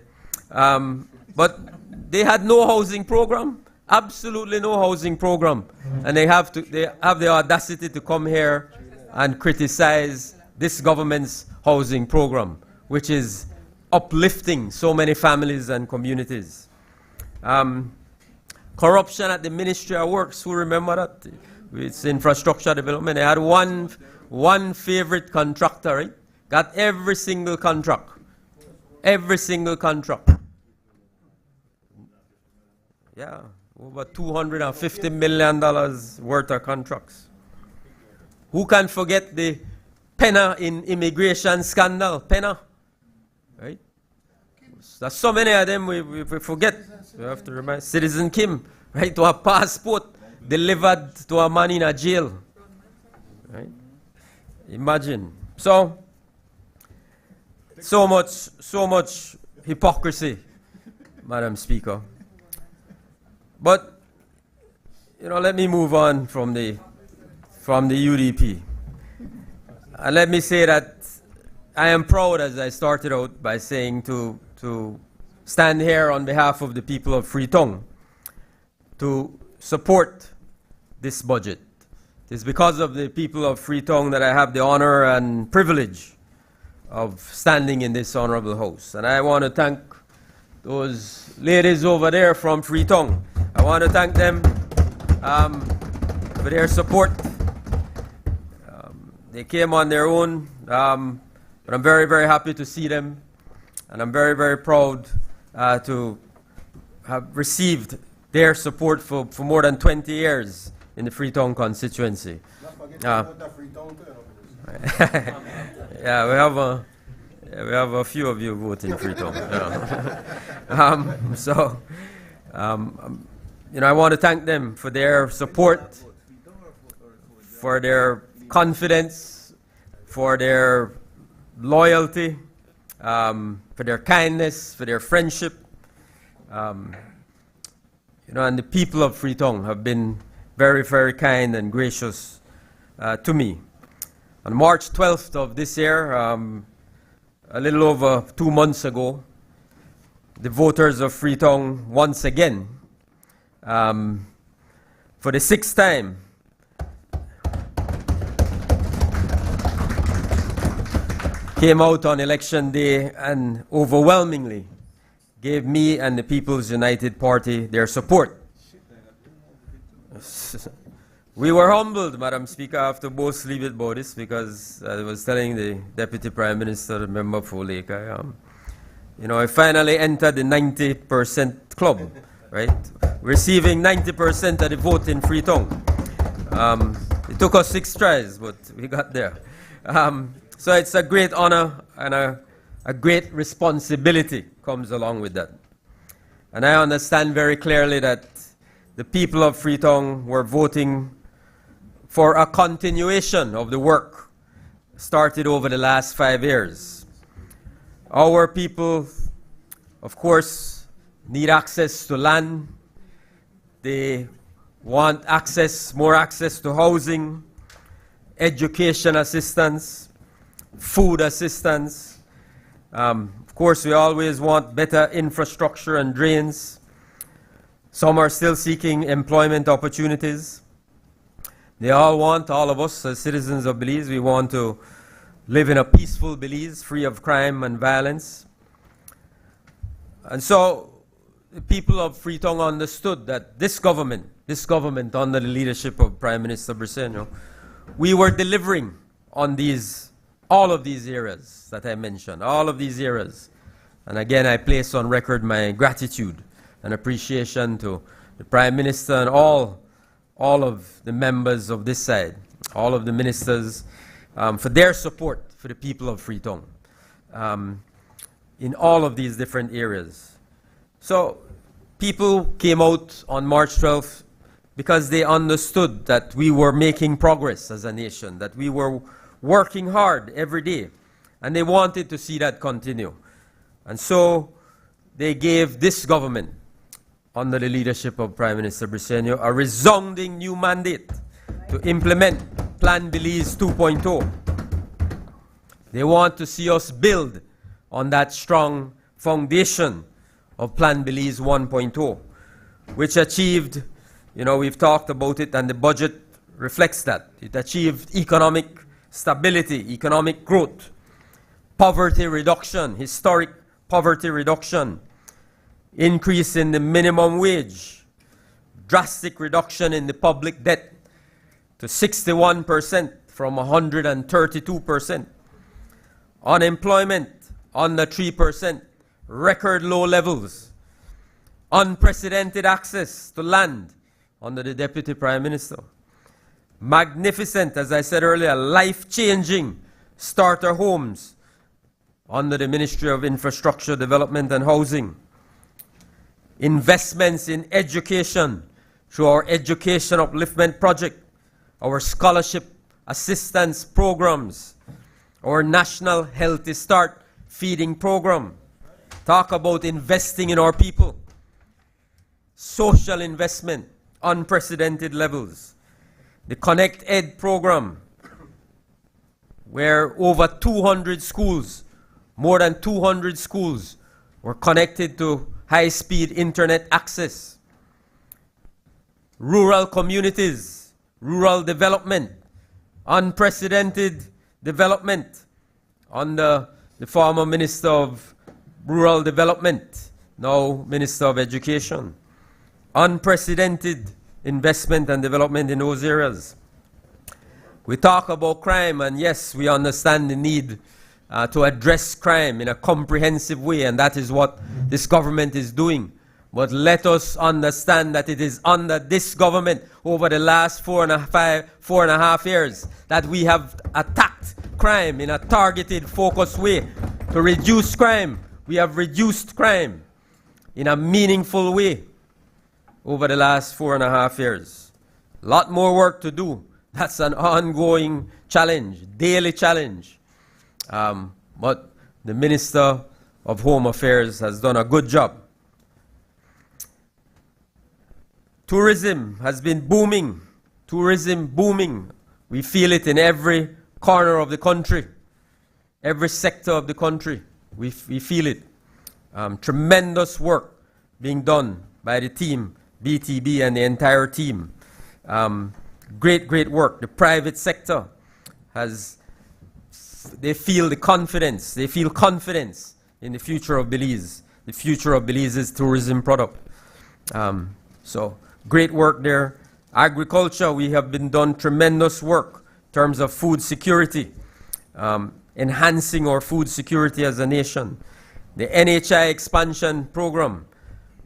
But they had no housing program, absolutely no housing program. And they have the audacity to come here and criticize this government's housing program, which is uplifting so many families and communities. Corruption at the Ministry of Works, who remember that? It's infrastructure development. They had one favorite contractor, right? Got every single contract. Every single contract. Yeah, over $250 million worth of contracts. Who can forget the Penna in immigration scandal? Penna, right? There's so many of them we forget. We have to remind Citizen Kim, right, to a passport delivered to a man in a jail. Right? Imagine. So much hypocrisy, Madam Speaker. But you know, let me move on from the UDP. And let me say that I am proud, as I started out by saying, to stand here on behalf of the people of Freetown to support this budget. It is because of the people of Freetown that I have the honor and privilege of standing in this honorable house. And I want to thank those ladies over there from Freetown. I want to thank them for their support. They came on their own, but I'm very, very happy to see them. And I'm very, very proud to have received their support for more than 20 years in the Freetown constituency. Yeah, we have a few of you voting in Freetown. You know, I want to thank them for their support, for their confidence, for their loyalty, for their kindness, for their friendship. You know, and the people of Freetown have been very, very kind and gracious to me. On March 12th of this year, a little over 2 months ago, the voters of Freetown once again, for the 6th time, came out on election day and overwhelmingly gave me and the People's United Party their support. We were humbled, Madam Speaker, I have to boast a little bit about this, because I was telling the Deputy Prime Minister, the member for Lake, you know, I finally entered the 90% club, right? Receiving 90% of the vote in Freetown. It took us 6 tries, but we got there. So it's a great honor and a great responsibility comes along with that. And I understand very clearly that the people of Freetown were voting for a continuation of the work started over the last 5 years. Our people, of course, need access to land. They want more access to housing, education assistance, food assistance. Of course, we always want better infrastructure and drains. Some are still seeking employment opportunities. They all want, all of us as citizens of Belize, we want to live in a peaceful Belize, free of crime and violence. And so the people of Freetown understood that this government under the leadership of Prime Minister Briceño, we were delivering on all of these areas that I mentioned, all of these areas. And again, I place on record my gratitude and appreciation to the Prime Minister and all of the members of this side, all of the ministers, for their support for the people of Freetown in all of these different areas. So people came out on March 12th because they understood that we were making progress as a nation, that we were working hard every day, and they wanted to see that continue. And so they gave this government, under the leadership of Prime Minister Briceño, a resounding new mandate to implement Plan Belize 2.0. They want to see us build on that strong foundation of Plan Belize 1.0, which achieved, we've talked about it, and the budget reflects that. It achieved economic stability, economic growth, poverty reduction, historic poverty reduction, increase in the minimum wage, drastic reduction in the public debt to 61% from 132%, unemployment under 3%, record low levels, unprecedented access to land under the Deputy Prime Minister, magnificent, as I said earlier, life-changing starter homes under the Ministry of Infrastructure, Development and Housing, investments in education through our Education Upliftment Project, our scholarship assistance programs, our National Healthy Start feeding program. Talk about investing in our people. Social investment, unprecedented levels. The Connect Ed program, where over 200 schools, more than 200 schools were connected to high-speed internet access. Rural communities, rural development, unprecedented development under the former Minister of Rural Development, now Minister of Education. Unprecedented investment and development in those areas. We talk about crime, and yes, we understand the need to address crime in a comprehensive way, and that is what this government is doing. But let us understand that it is under this government over the last four and a half years that we have attacked crime in a targeted, focused way to reduce crime. We have reduced crime in a meaningful way over the last 4.5 years. A lot more work to do. That's an ongoing challenge, daily challenge. But the Minister of Home Affairs has done a good job. Tourism has been booming. Tourism booming. We feel it in every corner of the country, every sector of the country. We feel it. Tremendous work being done by the team, BTB and the entire team. Great work. The private sector they feel confidence in the future of Belize. The future of Belize's tourism product. So great work there. Agriculture, we have been done tremendous work in terms of food security, enhancing our food security as a nation. The NHI expansion program,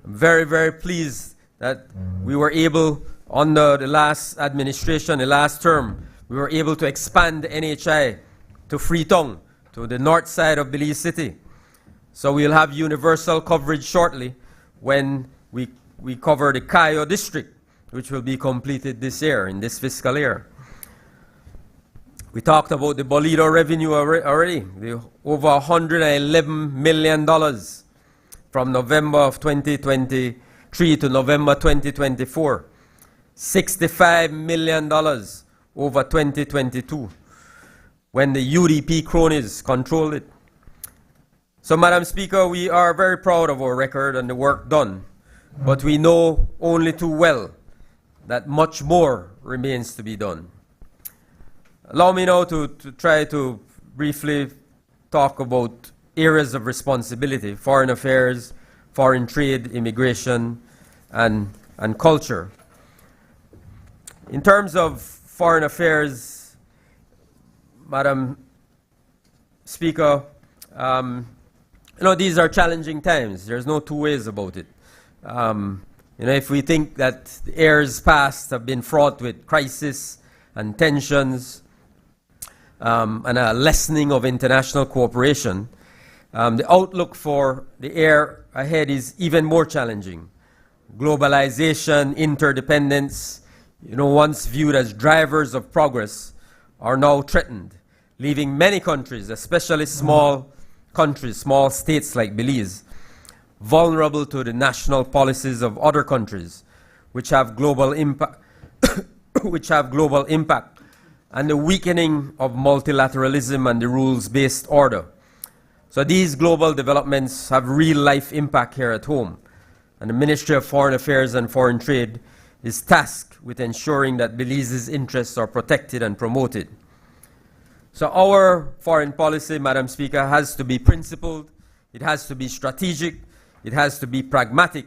I'm very pleased that we were able, under the last administration, the last term, we were able to expand the NHI to Freetown, to the north side of Belize City. So we'll have universal coverage shortly when we cover the Cayo district, which will be completed this year, in this fiscal year. We talked about the Bolido revenue already, the over $111 million from November of 2020 2003 to November 2024, $65 million over 2022, when the UDP cronies controlled it. So, Madam Speaker, we are very proud of our record and the work done, but we know only too well that much more remains to be done. Allow me now to try to briefly talk about areas of responsibility: foreign affairs, foreign trade, immigration, and culture. In terms of foreign affairs, Madam Speaker, these are challenging times. There's no two ways about it. If we think that the years past have been fraught with crisis and tensions and a lessening of international cooperation, the outlook for the year ahead is even more challenging. Globalization, interdependence, once viewed as drivers of progress, are now threatened, leaving many countries, especially small countries, small states like Belize, vulnerable to the national policies of other countries which have global impact and the weakening of multilateralism and the rules-based order. So these global developments have real-life impact here at home, and the Ministry of Foreign Affairs and Foreign Trade is tasked with ensuring that Belize's interests are protected and promoted. So our foreign policy, Madam Speaker, has to be principled, it has to be strategic, it has to be pragmatic,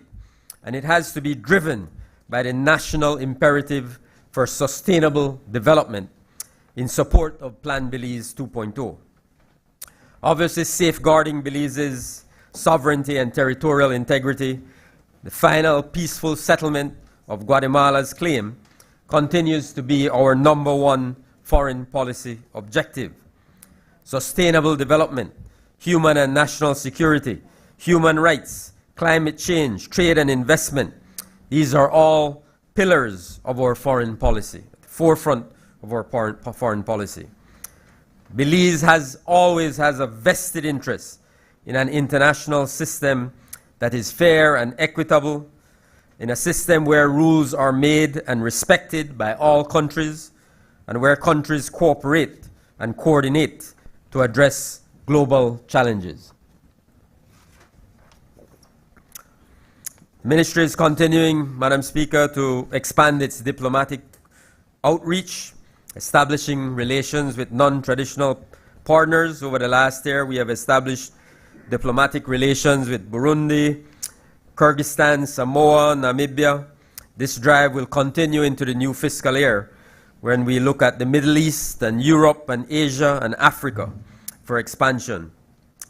and it has to be driven by the national imperative for sustainable development in support of Plan Belize 2.0. Obviously, safeguarding Belize's sovereignty and territorial integrity, the final peaceful settlement of Guatemala's claim, continues to be our #1 foreign policy objective. Sustainable development, human and national security, human rights, climate change, trade and investment, these are all pillars of our foreign policy, at the forefront of our foreign policy. Belize always has a vested interest in an international system that is fair and equitable, in a system where rules are made and respected by all countries, and where countries cooperate and coordinate to address global challenges. The Ministry is continuing, Madam Speaker, to expand its diplomatic outreach, establishing relations with non-traditional partners. Over the last year, we have established diplomatic relations with Burundi, Kyrgyzstan, Samoa, Namibia. This drive will continue into the new fiscal year, when we look at the Middle East and Europe and Asia and Africa for expansion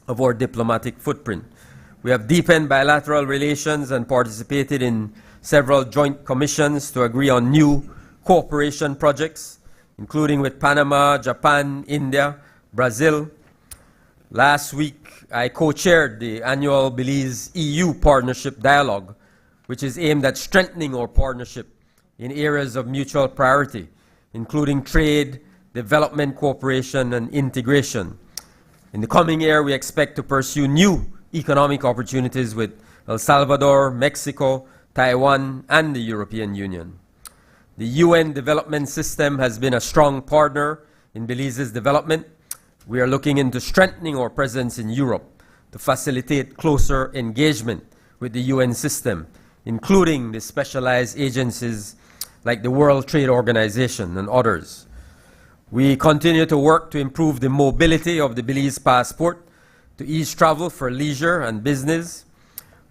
of our diplomatic footprint. We have deepened bilateral relations and participated in several joint commissions to agree on new cooperation projects, including with Panama, Japan, India, Brazil. Last week, I co-chaired the annual Belize-EU Partnership Dialogue, which is aimed at strengthening our partnership in areas of mutual priority, including trade, development cooperation, and integration. In the coming year, we expect to pursue new economic opportunities with El Salvador, Mexico, Taiwan, and the European Union. The UN development system has been a strong partner in Belize's development. We are looking into strengthening our presence in Europe to facilitate closer engagement with the UN system, including the specialized agencies like the World Trade Organization and others. We continue to work to improve the mobility of the Belize passport to ease travel for leisure and business.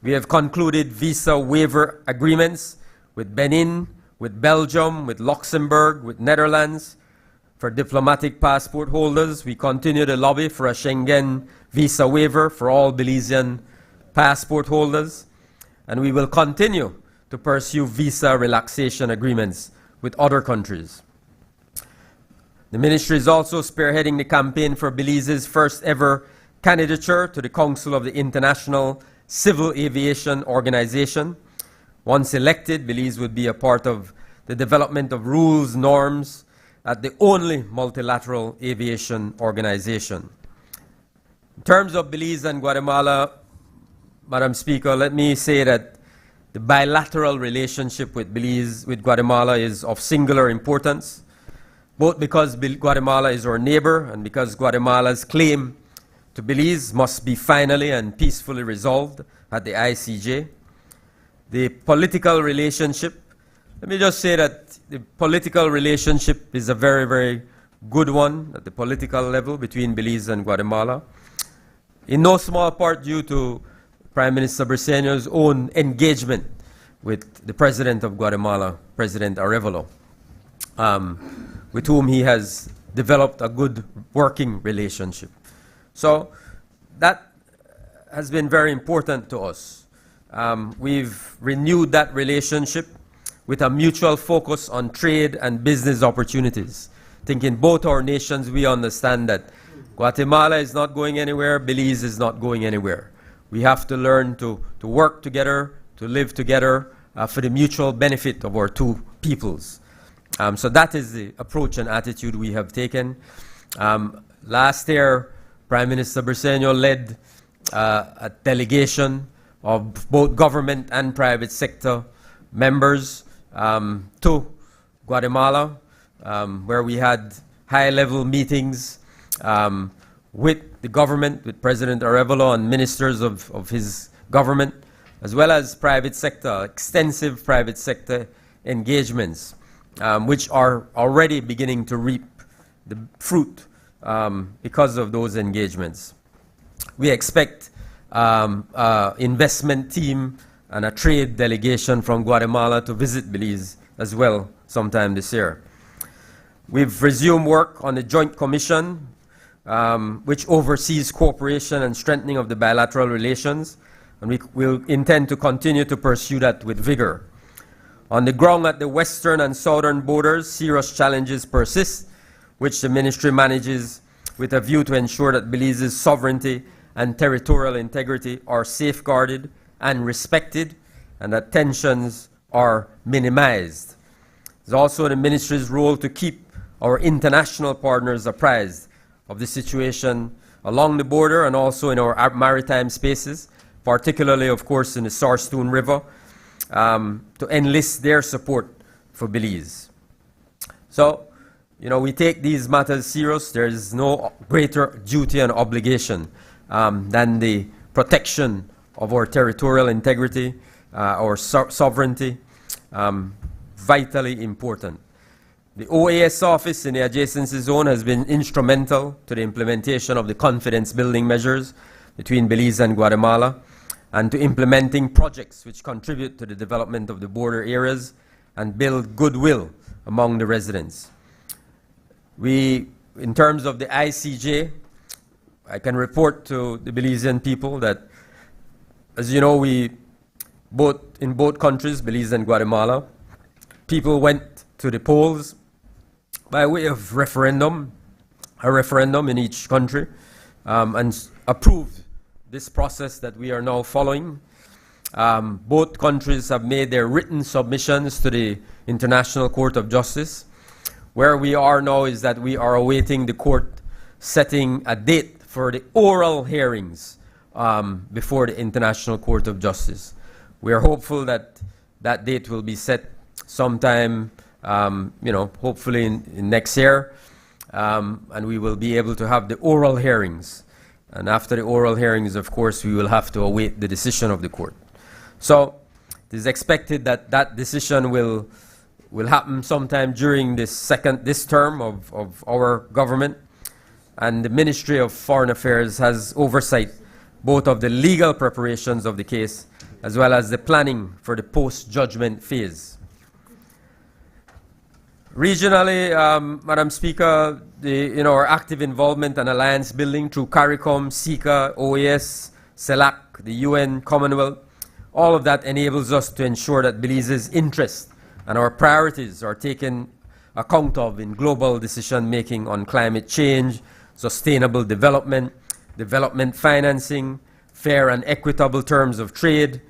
We have concluded visa waiver agreements with Benin, with Belgium, with Luxembourg, with Netherlands. For diplomatic passport holders, we continue to lobby for a Schengen visa waiver for all Belizean passport holders, and we will continue to pursue visa relaxation agreements with other countries. The Ministry is also spearheading the campaign for Belize's first ever candidature to the Council of the International Civil Aviation Organization. Once elected, Belize would be a part of the development of rules, norms at the only multilateral aviation organization. In terms of Belize and Guatemala, Madam Speaker, let me say that The bilateral relationship with Belize, with Guatemala, is of singular importance, both because Guatemala is our neighbor and because Guatemala's claim to Belize must be finally and peacefully resolved at the ICJ. The political relationship, let me just say that the political relationship is a very, very good one at the political level between Belize and Guatemala, in no small part due to Prime Minister Briceño's own engagement with the President of Guatemala, President Arevalo, with whom he has developed a good working relationship. So that has been very important to us. We've renewed that relationship with a mutual focus on trade and business opportunities. I think in both our nations we understand that Guatemala is not going anywhere, Belize is not going anywhere. We have to learn to work together, to live together for the mutual benefit of our two peoples. So that is the approach and attitude we have taken. Last year, Prime Minister Briceño led a delegation of both government and private sector members to Guatemala, where we had high-level meetings with the government, with President Arevalo and ministers of his government, as well as private sector, extensive private sector engagements, which are already beginning to reap the fruit because of those engagements. We expect investment team and a trade delegation from Guatemala to visit Belize as well sometime this year. We've resumed work on the Joint Commission, which oversees cooperation and strengthening of the bilateral relations, and we will intend to continue to pursue that with vigor. On the ground at the western and southern borders, serious challenges persist, which the ministry manages with a view to ensure that Belize's sovereignty and territorial integrity are safeguarded and respected, and that tensions are minimized. It's also the ministry's role to keep our international partners apprised of the situation along the border and also in our maritime spaces, particularly, of course, in the Sarstoon River, to enlist their support for Belize. So, we take these matters serious. There is no greater duty and obligation than the protection of our territorial integrity, our sovereignty, vitally important. The OAS office in the adjacency zone has been instrumental to the implementation of the confidence building measures between Belize and Guatemala, and to implementing projects which contribute to the development of the border areas and build goodwill among the residents. In terms of the ICJ, I can report to the Belizean people that, as you know, in both countries, Belize and Guatemala, people went to the polls by way of referendum, a referendum in each country, and approved this process that we are now following. Both countries have made their written submissions to the International Court of Justice. Where we are now is that we are awaiting the court setting a date for the oral hearings before the International Court of Justice. We are hopeful that that date will be set sometime, hopefully in next year, and we will be able to have the oral hearings. And after the oral hearings, of course, we will have to await the decision of the court. So it is expected that that decision will happen sometime during this term of our government. And the Ministry of Foreign Affairs has oversight both of the legal preparations of the case as well as the planning for the post-judgment phase. Regionally, Madam Speaker, our active involvement and alliance building through CARICOM, SICA, OAS, CELAC, the UN, Commonwealth, all of that enables us to ensure that Belize's interests and our priorities are taken account of in global decision-making on climate change, sustainable development, development financing, fair and equitable terms of trade.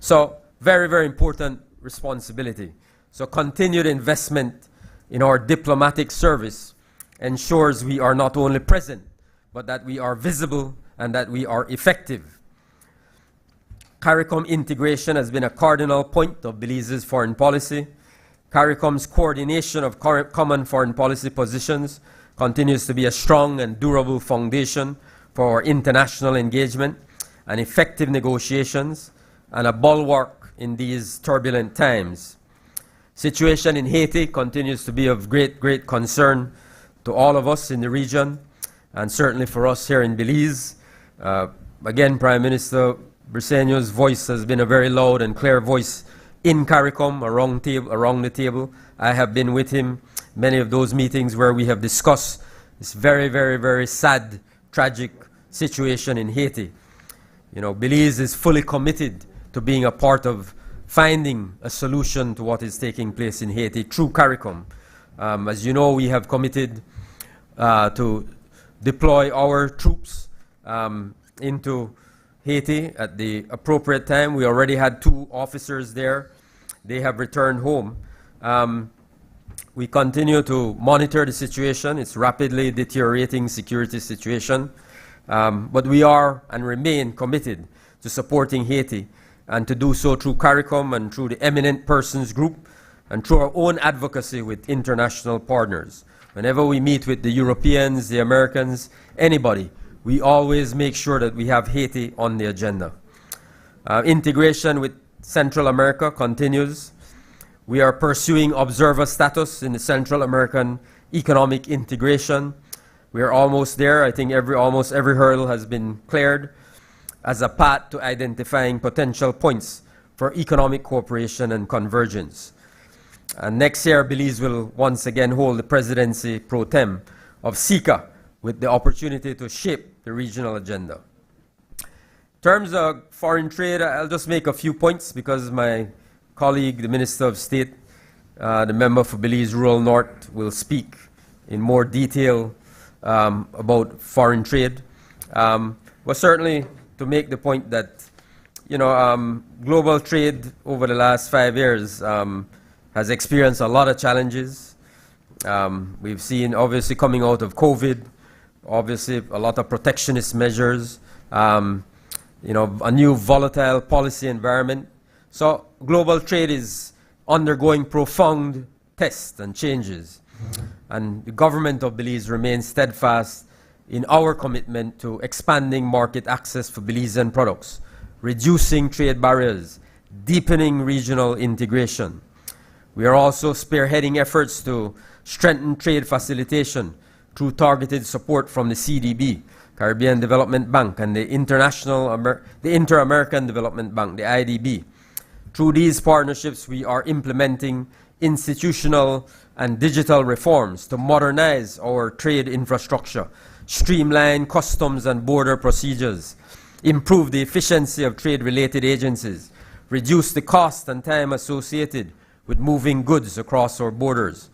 So very, very important responsibility. So continued investment in our diplomatic service ensures we are not only present, but that we are visible and that we are effective. CARICOM integration has been a cardinal point of Belize's foreign policy. CARICOM's coordination of common foreign policy positions continues to be a strong and durable foundation for international engagement and effective negotiations, and a bulwark in these turbulent times. Situation in Haiti continues to be of great concern to all of us in the region, and certainly for us here in Belize. Again, Prime Minister Briceño's voice has been a very loud and clear voice in CARICOM, around the table. I have been with him many of those meetings where we have discussed this very sad, tragic situation in Haiti. You know, Belize is fully committed to being a part of finding a solution to what is taking place in Haiti through CARICOM. As you know, we have committed to deploy our troops into Haiti at the appropriate time. We already had 2 officers there. They have returned home. We continue to monitor the situation. It's rapidly deteriorating security situation. But we are and remain committed to supporting Haiti, and to do so through CARICOM and through the Eminent Persons Group and through our own advocacy with international partners. Whenever we meet with the Europeans, the Americans, anybody, we always make sure that we have Haiti on the agenda. Integration with Central America continues. We are pursuing observer status in the Central American economic integration. We are almost there. I think almost every hurdle has been cleared as a path to identifying potential points for economic cooperation and convergence. Next year, Belize will once again hold the presidency pro tem of SICA, with the opportunity to shape the regional agenda. In terms of foreign trade, I'll just make a few points because my colleague, the Minister of State, the member for Belize Rural North, will speak in more detail about foreign trade. But certainly to make the point that, global trade over the last 5 years has experienced a lot of challenges. We've seen, obviously, coming out of COVID, obviously a lot of protectionist measures, a new volatile policy environment. So global trade is undergoing profound tests and changes. And the government of Belize remains steadfast in our commitment to expanding market access for Belizean products, reducing trade barriers, deepening regional integration. We are also spearheading efforts to strengthen trade facilitation through targeted support from the CDB, Caribbean Development Bank, and the Inter-American Development Bank, the IDB. Through these partnerships, we are implementing institutional and digital reforms to modernize our trade infrastructure, streamline customs and border procedures, improve the efficiency of trade-related agencies, reduce the cost and time associated with moving goods across our borders.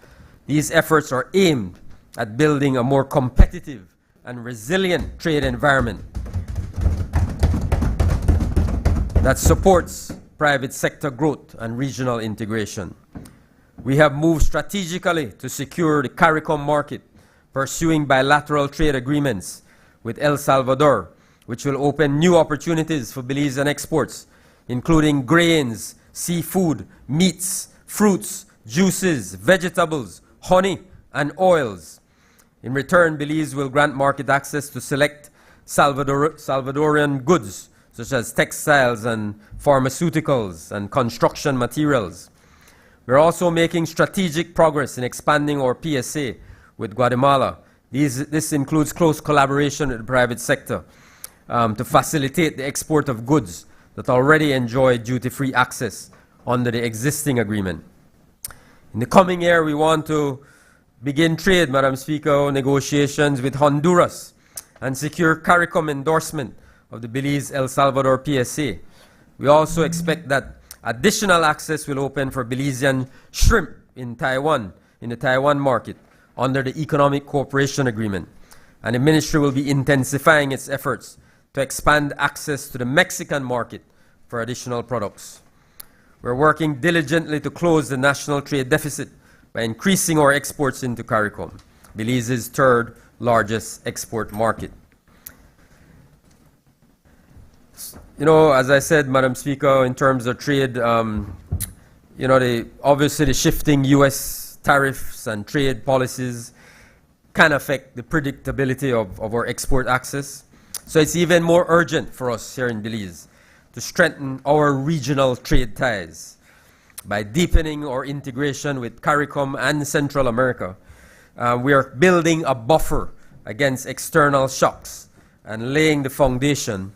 These efforts are aimed at building a more competitive and resilient trade environment that supports private sector growth and regional integration. We have moved strategically to secure the CARICOM market, pursuing bilateral trade agreements with El Salvador, which will open new opportunities for Belizean exports, including grains, seafood, meats, fruits, juices, vegetables, honey, and oils. In return, Belize will grant market access to select Salvadorian goods, such as textiles and pharmaceuticals and construction materials. We're also making strategic progress in expanding our PSA with Guatemala. This includes close collaboration with the private sector to facilitate the export of goods that already enjoy duty-free access under the existing agreement. In the coming year, we want to begin trade, Madam Speaker, negotiations with Honduras and secure CARICOM endorsement of the Belize-El Salvador PSA. We also expect that additional access will open for Belizean shrimp in Taiwan, in the Taiwan market, under the Economic Cooperation Agreement. And the Ministry will be intensifying its efforts to expand access to the Mexican market for additional products. We're working diligently to close the national trade deficit by increasing our exports into CARICOM, Belize's third largest export market. You know, as I said, Madam Speaker, in terms of trade, you know, obviously the shifting U.S. tariffs and trade policies can affect the predictability of our export access. So it's even more urgent for us here in Belize to strengthen our regional trade ties by deepening our integration with CARICOM and Central America. We are building a buffer against external shocks and laying the foundation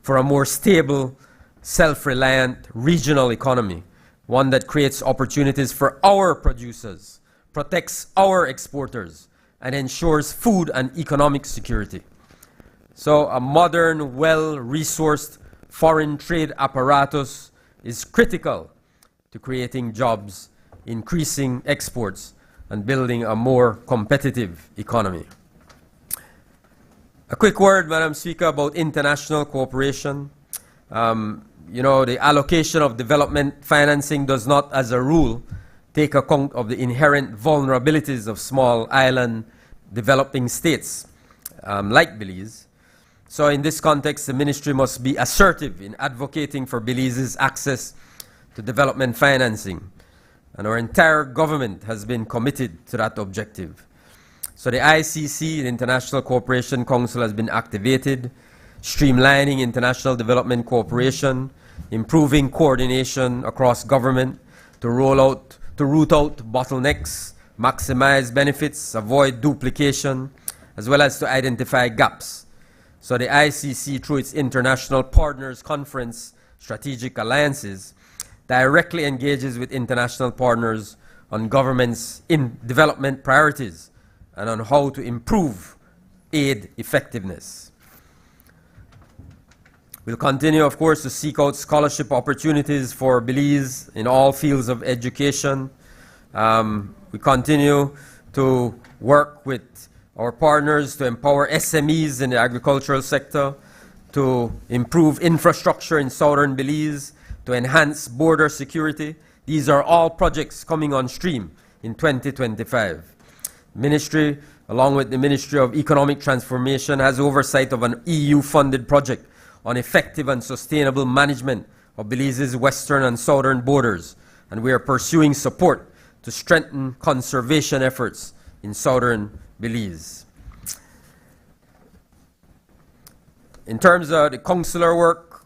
for a more stable, self-reliant regional economy, one that creates opportunities for our producers, protects our exporters, and ensures food and economic security. So a modern, well-resourced foreign trade apparatus is critical to creating jobs, increasing exports, and building a more competitive economy. A quick word, Madam Speaker, about international cooperation. You know, the allocation of development financing does not, as a rule, take account of the inherent vulnerabilities of small island developing states like Belize. So in this context, the ministry must be assertive in advocating for Belize's access to development financing. And our entire government has been committed to that objective. So the ICC, the International Cooperation Council, has been activated, streamlining international development cooperation, improving coordination across government to root out bottlenecks, maximize benefits, avoid duplication, as well as to identify gaps. So the ICC, through its International Partners Conference Strategic Alliances, directly engages with international partners on governments' development priorities and on how to improve aid effectiveness. We'll continue, of course, to seek out scholarship opportunities for Belize in all fields of education. We continue to work with our partners to empower SMEs in the agricultural sector, to improve infrastructure in southern Belize, to enhance border security. These are all projects coming on stream in 2025. Ministry, along with the Ministry of Economic Transformation, has oversight of an EU-funded project on effective and sustainable management of Belize's western and southern borders, and we are pursuing support to strengthen conservation efforts in southern Belize. In terms of the consular work,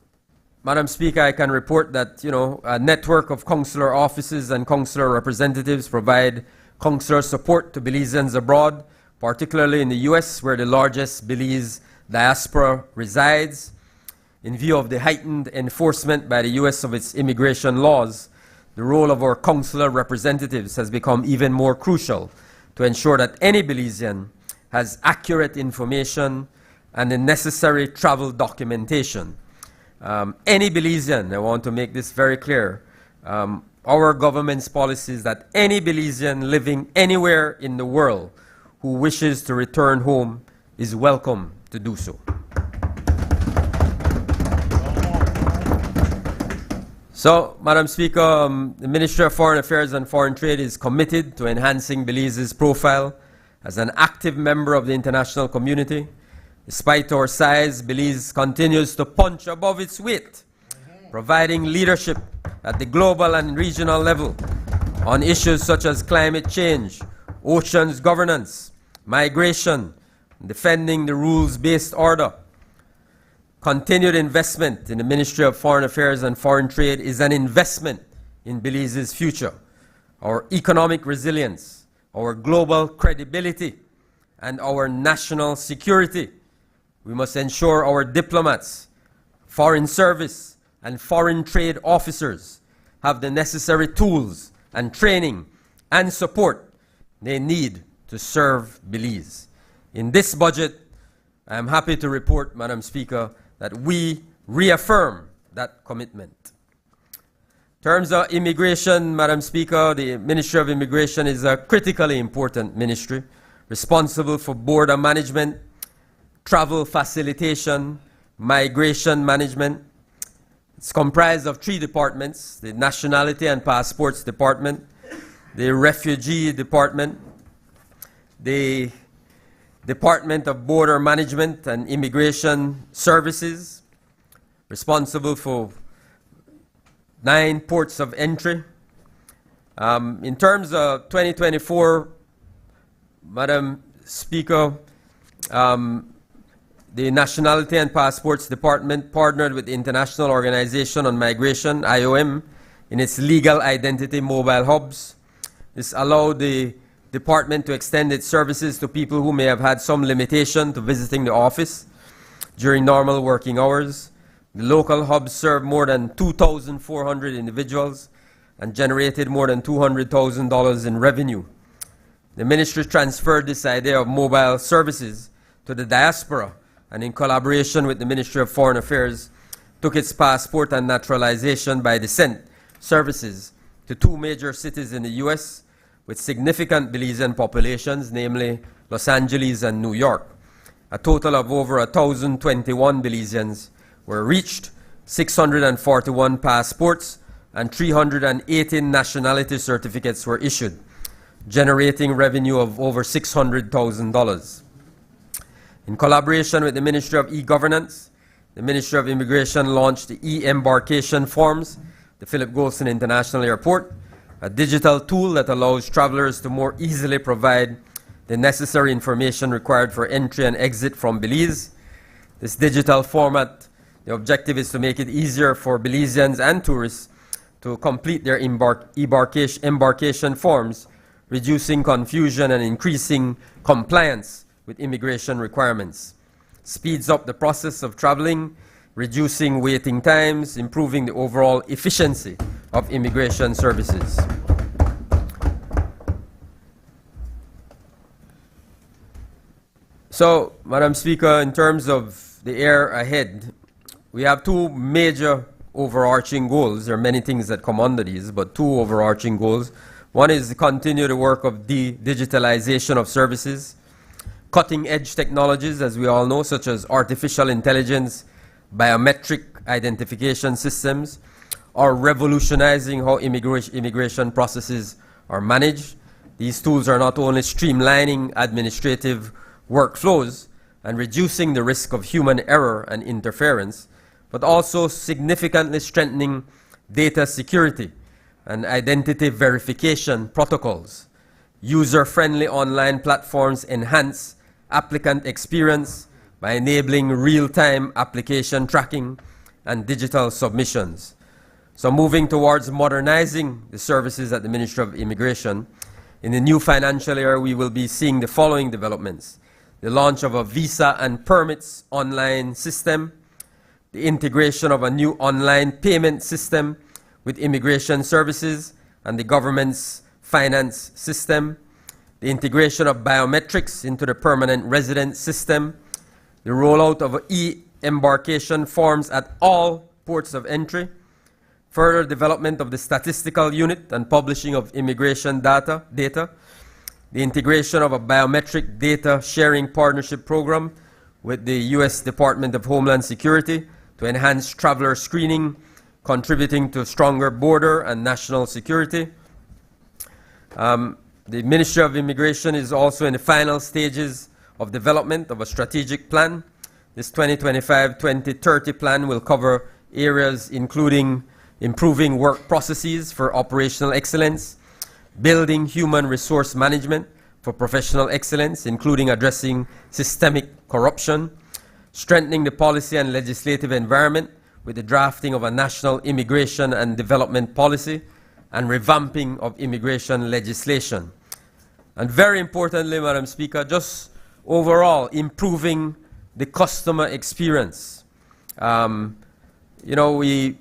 Madam Speaker, I can report that, you know, a network of consular offices and consular representatives provide consular support to Belizeans abroad, particularly in the U.S., where the largest Belize diaspora resides. In view of the heightened enforcement by the U.S. of its immigration laws, the role of our consular representatives has become even more crucial to ensure that any Belizean has accurate information and the necessary travel documentation. Any Belizean, I want to make this very clear, our government's policy is that any Belizean living anywhere in the world who wishes to return home is welcome to do so. So, Madam Speaker, the Ministry of Foreign Affairs and Foreign Trade is committed to enhancing Belize's profile as an active member of the international community. Despite our size, Belize continues to punch above its weight, providing leadership at the global and regional level on issues such as climate change, oceans governance, migration, defending the rules-based order. Continued investment in the Ministry of Foreign Affairs and Foreign Trade is an investment in Belize's future, our economic resilience, our global credibility, and our national security. We must ensure our diplomats, foreign service, and foreign trade officers have the necessary tools and training and support they need to serve Belize. In this budget, I am happy to report, Madam Speaker, that we reaffirm that commitment. In terms of immigration, Madam Speaker, the Ministry of Immigration is a critically important ministry responsible for border management, travel facilitation, migration management. It's comprised of 3 departments: the Nationality and Passports Department, the Refugee Department, the Department of Border Management and Immigration Services. responsible for 9 ports of entry. In terms of 2024, Madam Speaker, the Nationality and Passports Department partnered with the International Organization on Migration, IOM, in its legal identity mobile hubs. This allowed the department to extend its services to people who may have had some limitation to visiting the office during normal working hours. The local hubs served more than 2,400 individuals and generated more than $200,000 in revenue. The ministry transferred this idea of mobile services to the diaspora, and in collaboration with the Ministry of Foreign Affairs, took its passport and naturalization by descent services to 2 major cities in the U.S. with significant Belizean populations, namely Los Angeles and New York. A total of over 1,021 Belizeans were reached, 641 passports and 318 nationality certificates were issued, generating revenue of over $600,000. In collaboration with the Ministry of E-Governance, the Ministry of Immigration launched the E-Embarkation Forms, the Philip Goulston International Airport, a digital tool that allows travelers to more easily provide the necessary information required for entry and exit from Belize. This digital format, the objective is to make it easier for Belizeans and tourists to complete their embarkation forms, reducing confusion and increasing compliance with immigration requirements. Speeds up the process of traveling, reducing waiting times, improving the overall efficiency of immigration services. So, Madam Speaker, in terms of the year ahead, we have 2 major overarching goals. There are many things that come under these, but 2 overarching goals. One is to continue the work of digitalization of services, cutting-edge technologies, as we all know, such as artificial intelligence, biometric identification systems, are revolutionizing how immigration processes are managed. These tools are not only streamlining administrative workflows and reducing the risk of human error and interference, but also significantly strengthening data security and identity verification protocols. User-friendly online platforms enhance applicant experience by enabling real-time application tracking and digital submissions. So moving towards modernizing the services at the Ministry of Immigration, in the new financial year we will be seeing the following developments: the launch of a visa and permits online system, the integration of a new online payment system with immigration services and the government's finance system, the integration of biometrics into the permanent resident system, the rollout of e-embarkation forms at all ports of entry, further development of the statistical unit and publishing of immigration data, the integration of a biometric data sharing partnership program with the U.S. Department of Homeland Security to enhance traveler screening, contributing to stronger border and national security. The Ministry of Immigration is also in the final stages of development of a strategic plan. This 2025-2030 plan will cover areas including improving work processes for operational excellence, building human resource management for professional excellence, including addressing systemic corruption, strengthening the policy and legislative environment with the drafting of a national immigration and development policy, and revamping of immigration legislation. And very importantly, Madam Speaker, just overall improving the customer experience. You know, we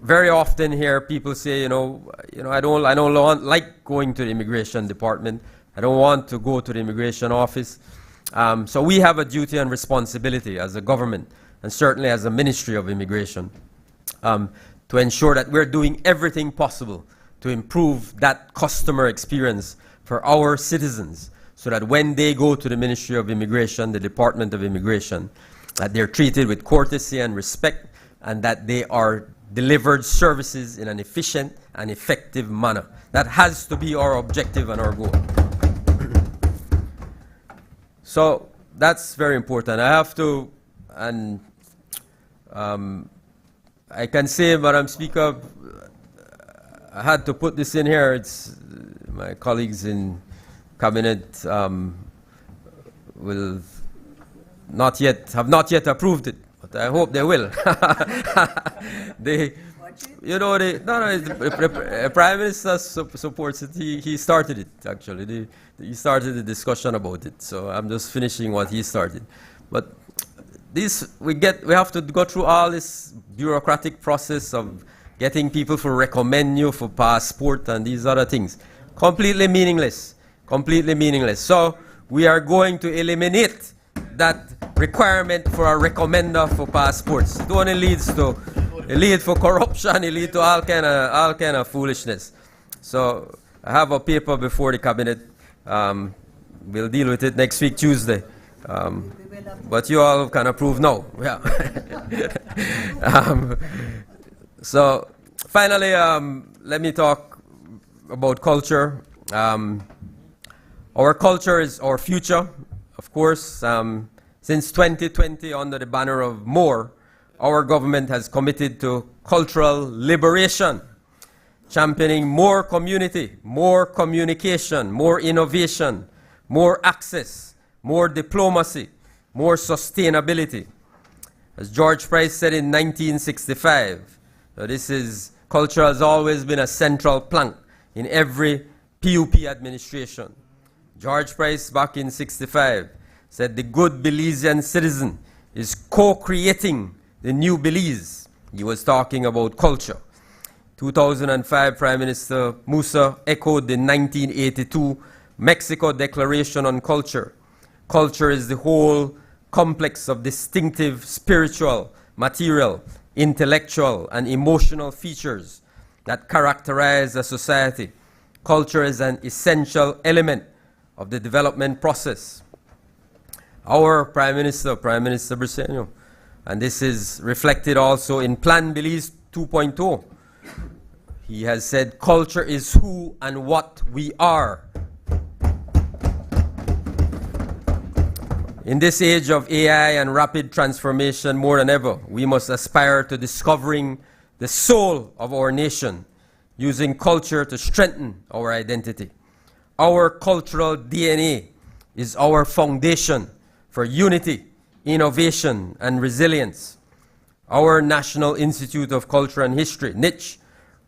very often hear people say, I don't like going to the immigration department. I don't want to go to the immigration office. So we have a duty and responsibility as a government, and certainly as a Ministry of Immigration, to ensure that we're doing everything possible to improve that customer experience for our citizens, so that when they go to the Ministry of Immigration, the Department of Immigration, that they're treated with courtesy and respect, and that they are delivered services in an efficient and effective manner. That has to be our objective and our goal. So that's very important. I have to, and I can say, Madam Speaker, I had to put this in here. It's my colleagues in cabinet will have not yet approved it, but I hope they will. The Prime Minister supports it. He started it, actually. He started the discussion about it. So I'm just finishing what he started. But this, we have to go through all this bureaucratic process of getting people to recommend you for passport and these other things. Completely meaningless. Completely meaningless. So we are going to eliminate that requirement for a recommender for passports. It only leads to for corruption, it leads to all kind of foolishness. So I have a paper before the cabinet. We'll deal with it next week, Tuesday. But you all can approve now. Yeah. So finally, let me talk about culture. Our culture is our future, of course. Since 2020, under the banner of MORE, our government has committed to cultural liberation, championing more community, more communication, more innovation, more access, more diplomacy, more sustainability. As George Price said in 1965, culture has always been a central plank in every PUP administration. George Price, back in 65, said the good Belizean citizen is co-creating the new Belize. He was talking about culture. 2005, Prime Minister Musa echoed the 1982 Mexico Declaration on Culture. Culture is the whole complex of distinctive spiritual, material, intellectual, and emotional features that characterize a society. Culture is an essential element of the development process. Our Prime Minister Briceño, and this is reflected also in Plan Belize 2.0. He has said, culture is who and what we are. In this age of AI and rapid transformation, more than ever, we must aspire to discovering the soul of our nation, using culture to strengthen our identity. Our cultural DNA is our foundation for unity, innovation, and resilience. Our National Institute of Culture and History, NICH,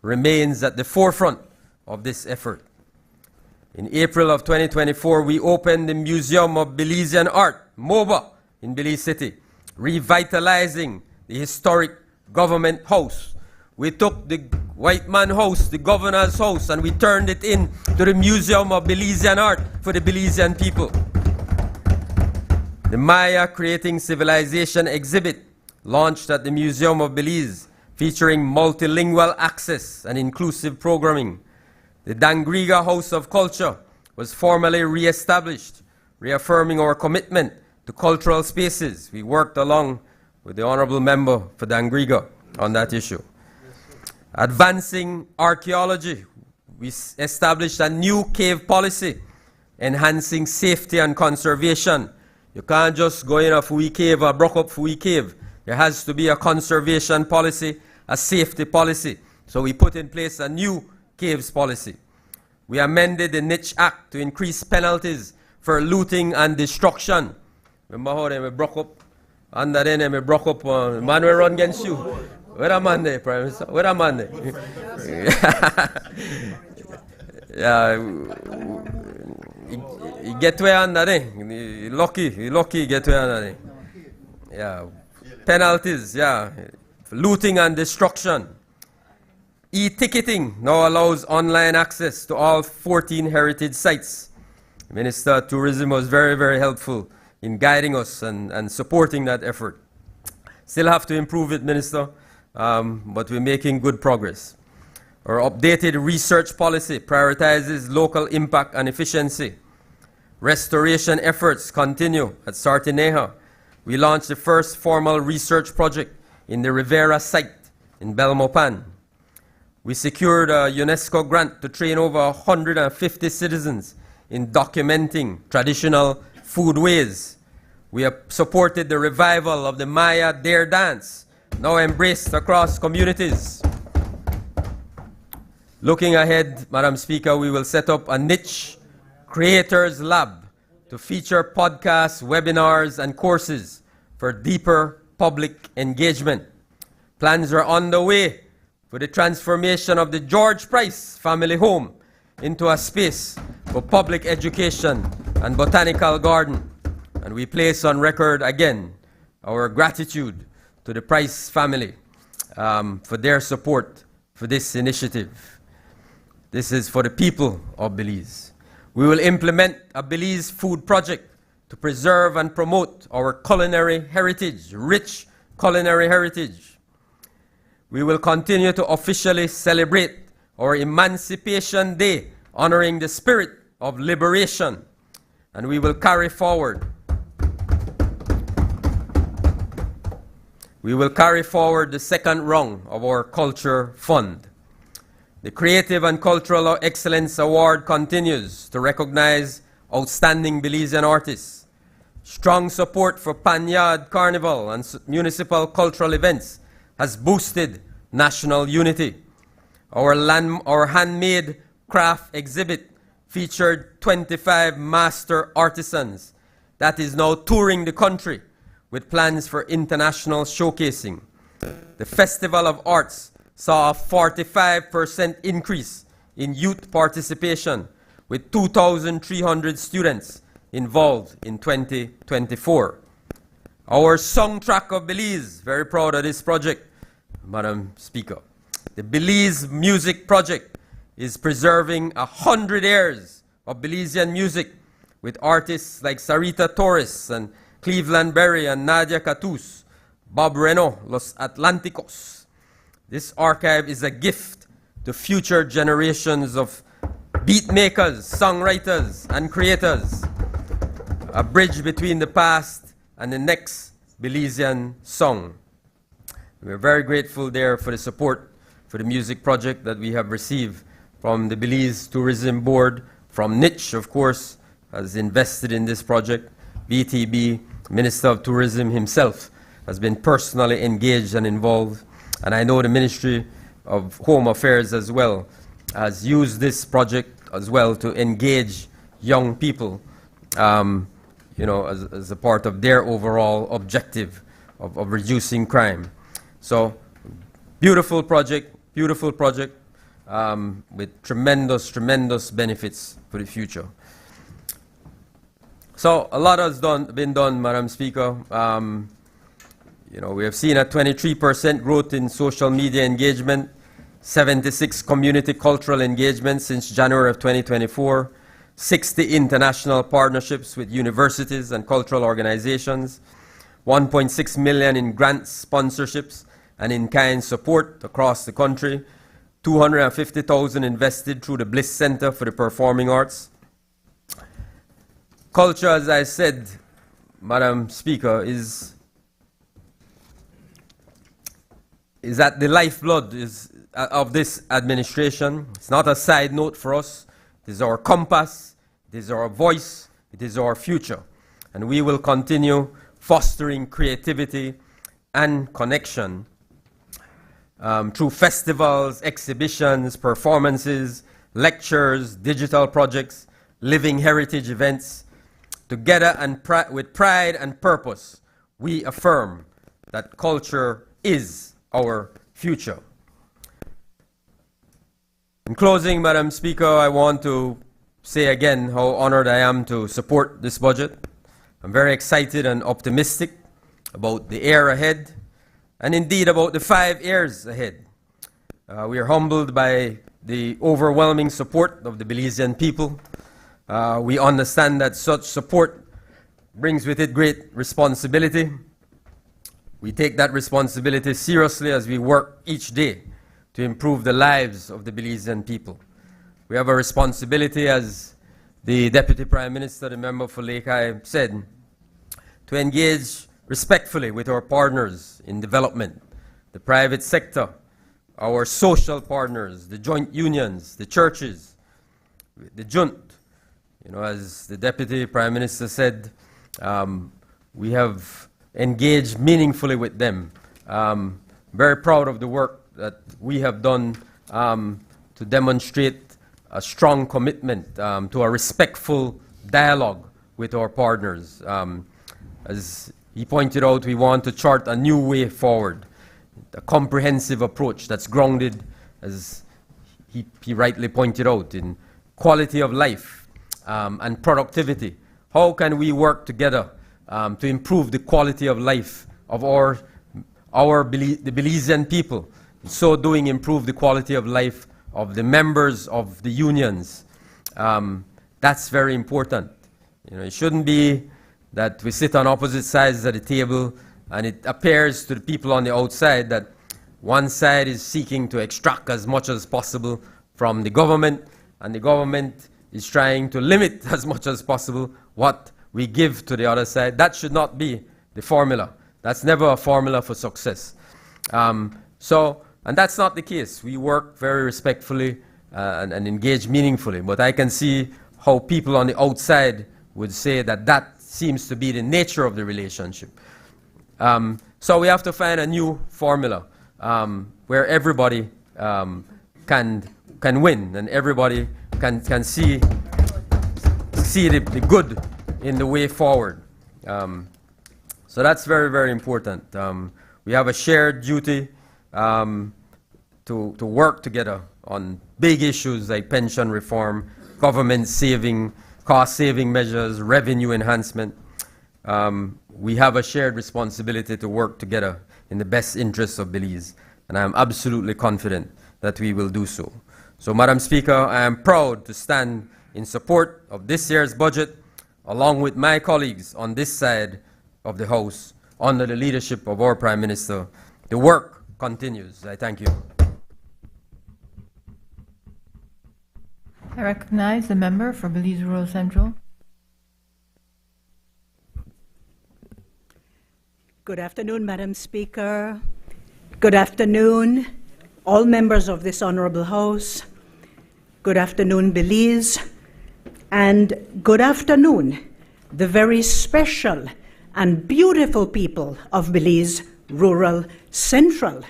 remains at the forefront of this effort. In April of 2024, we opened the Museum of Belizean Art, MOBA, in Belize City, revitalizing the historic government house. We took the White Man House, the governor's house, and we turned it into the Museum of Belizean Art for the Belizean people. The Maya Creating Civilization exhibit, launched at the Museum of Belize, featuring multilingual access and inclusive programming. The Dangriga House of Culture was formally re-established, reaffirming our commitment to cultural spaces. We worked along with the Honorable Member for Dangriga on that issue. Advancing archaeology, we established a new cave policy, enhancing safety and conservation. You can't just go in a Fui cave or broke up Fui cave. There has to be a conservation policy, a safety policy. So we put in place a new caves policy. We amended the Niche Act to increase penalties for looting and destruction. Remember how they broke up? Under then they broke up, man will run against you. Where a man there, Prime Minister? Where a man there? Yeah, he get where under there. He lucky get where under there. Yeah, penalties, yeah. Looting and destruction. E-ticketing now allows online access to all 14 heritage sites. The Minister of Tourism was very, very helpful in guiding us and supporting that effort. Still have to improve it, Minister, but we're making good progress. Our updated research policy prioritizes local impact and efficiency. Restoration efforts continue at Sartineja. We launched the first formal research project in the Rivera site in Belmopan. We secured a UNESCO grant to train over 150 citizens in documenting traditional foodways. We have supported the revival of the Maya Dare Dance now embraced across communities. Looking ahead, Madam Speaker, we will set up a niche creators lab to feature podcasts, webinars, and courses for deeper public engagement. Plans are on the way for the transformation of the George Price family home into a space for public education and botanical garden. And we place on record again our gratitude to the Price family for their support for this initiative. This is for the people of Belize. We will implement a Belize food project to preserve and promote our culinary heritage, rich culinary heritage. We will continue to officially celebrate our Emancipation Day, honoring the spirit of liberation, and we will carry forward. We will carry forward the second rung of our Culture Fund. The Creative and Cultural Excellence Award continues to recognize outstanding Belizean artists. Strong support for Panyard Carnival and municipal cultural events has boosted national unity. Our handmade craft exhibit featured 25 master artisans that is now touring the country with plans for international showcasing. The Festival of Arts saw a 45% increase in youth participation, with 2,300 students involved in 2024. Our Soundtrack of Belize, very proud of this project, Madam Speaker. The Belize Music Project is preserving 100 years of Belizean music with artists like Sarita Torres and Cleveland Berry and Nadia Catus, Bob Reno, Los Atlanticos. This archive is a gift to future generations of beat makers, songwriters, and creators. A bridge between the past and the next Belizean song. We're very grateful there for the support for the music project that we have received from the Belize Tourism Board, from Niche, of course, has invested in this project. BTB, Minister of Tourism himself, has been personally engaged and involved. And I know the Ministry of Home Affairs as well has used this project as well to engage young people, as a part of their overall objective of reducing crime. So, beautiful project with tremendous benefits for the future. So, a lot has been done, Madam Speaker. We have seen a 23% growth in social media engagement, 76 community cultural engagements since January of 2024, 60 international partnerships with universities and cultural organizations, 1.6 million in grants, sponsorships, and in-kind support across the country, 250,000 invested through the Bliss Center for the Performing Arts. Culture, as I said, Madam Speaker, is at the lifeblood of this administration. It's not a side note for us. It is our compass, it is our voice, it is our future. And we will continue fostering creativity and connection through festivals, exhibitions, performances, lectures, digital projects, living heritage events. Together and with pride and purpose, we affirm that culture is our future. In closing, Madam Speaker, I want to say again how honored I am to support this budget. I'm very excited and optimistic about the year ahead, and indeed about the 5 years ahead. We are humbled by the overwhelming support of the Belizean people. We understand that such support brings with it great responsibility. We take that responsibility seriously as we work each day to improve the lives of the Belizean people. We have a responsibility, as the Deputy Prime Minister, the member for Lake High, said, to engage respectfully with our partners in development, the private sector, our social partners, the joint unions, the churches, the junt. As the Deputy Prime Minister said, we have engaged meaningfully with them very proud of the work that we have done to demonstrate a strong commitment to a respectful dialogue with our partners. As he pointed out, we want to chart a new way forward, a comprehensive approach that's grounded, as he rightly pointed out, in quality of life and productivity. How can we work together to improve the quality of life of the Belizean people? In so doing, improve the quality of life of the members of the unions. That's very important. You know, it shouldn't be that we sit on opposite sides of the table and it appears to the people on the outside that one side is seeking to extract as much as possible from the government, and the government is trying to limit as much as possible what we give to the other side. That should not be the formula. That's never a formula for success. And that's not the case. We work very respectfully and engage meaningfully, but I can see how people on the outside would say that that seems to be the nature of the relationship. So we have to find a new formula where everybody can win and everybody can see the good in the way forward. So that's very, very important. We have a shared duty to work together on big issues like pension reform, government saving, cost-saving measures, revenue enhancement. We have a shared responsibility to work together in the best interests of Belize, and I am absolutely confident that we will do so. So, Madam Speaker, I am proud to stand in support of this year's budget, along with my colleagues on this side of the House, under the leadership of our Prime Minister. The work continues. I thank you. I recognize the member for Belize Rural Central. Good afternoon, Madam Speaker. Good afternoon, all members of this Honorable House. Good afternoon, Belize. And good afternoon, the very special and beautiful people of Belize Rural Central,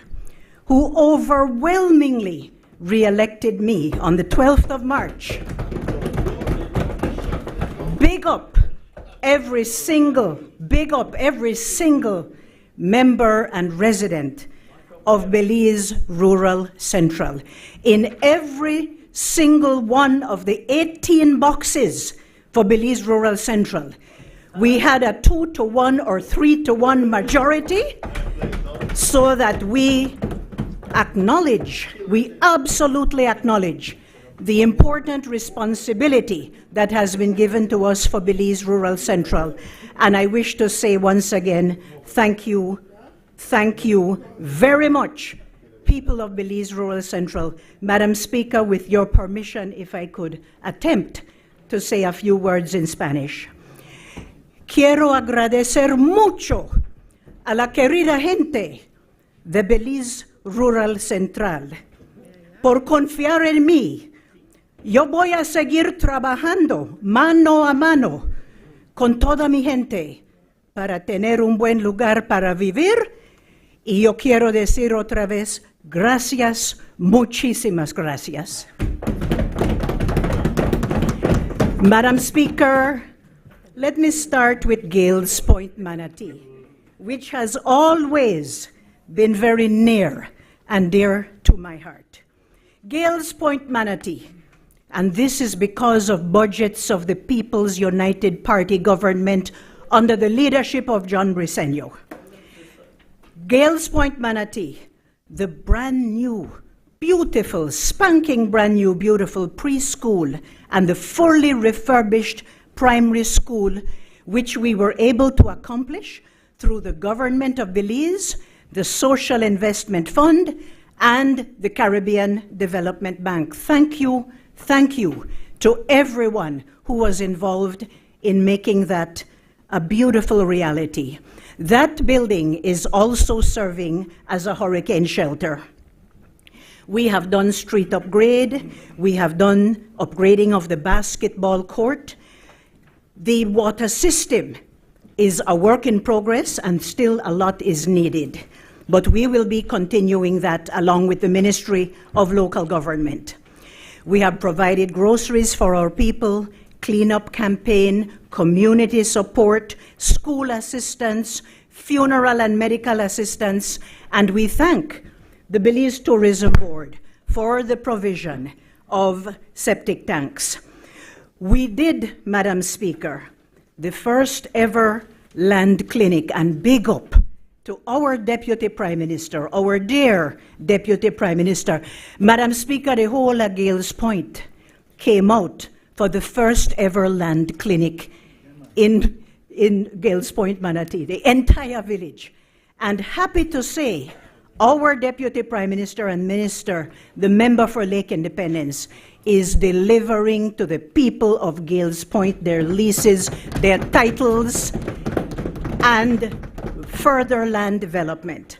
who overwhelmingly re-elected me on the 12th of March. Big up every single member and resident of Belize Rural Central. In every single one of the 18 boxes for Belize Rural Central, we had a 2-to-1 or 3-to-1 majority, so that we absolutely acknowledge the important responsibility that has been given to us for Belize Rural Central. And I wish to say once again, thank you very much, people of Belize Rural Central. Madam Speaker, with your permission, if I could attempt to say a few words in Spanish. Quiero agradecer mucho a la querida gente de Belize Rural Central por confiar en mí. Yo voy a seguir trabajando mano a mano con toda mi gente para tener un buen lugar para vivir. Y yo quiero decir otra vez, gracias, muchísimas gracias. Madam Speaker, let me start with Gales Point Manatee, which has always been very near and dear to my heart. Gales Point Manatee, and this is because of budgets of the People's United Party government under the leadership of John Briceño. Gales Point Manatee, the brand new, beautiful, spanking brand new, beautiful preschool and the fully refurbished primary school, which we were able to accomplish through the government of Belize, the Social Investment Fund, and the Caribbean Development Bank. Thank you to everyone who was involved in making that a beautiful reality. That building is also serving as a hurricane shelter. We have done street upgrade, we have done upgrading of the basketball court. The water system is a work in progress and still a lot is needed. but we will be continuing that along with the Ministry of Local Government. We have provided groceries for our people, cleanup campaign, community support, school assistance, funeral and medical assistance, and we thank the Belize Tourism Board for the provision of septic tanks. We did, Madam Speaker, the first ever land clinic, and big up to our Deputy Prime Minister, our dear Deputy Prime Minister. Madam Speaker, the whole of Gales Point came out for the first ever land clinic in Gales Point, Manatee, the entire village. And happy to say, our Deputy Prime Minister and Minister, the member for Lake Independence, is delivering to the people of Gales Point their leases, their titles, and further land development.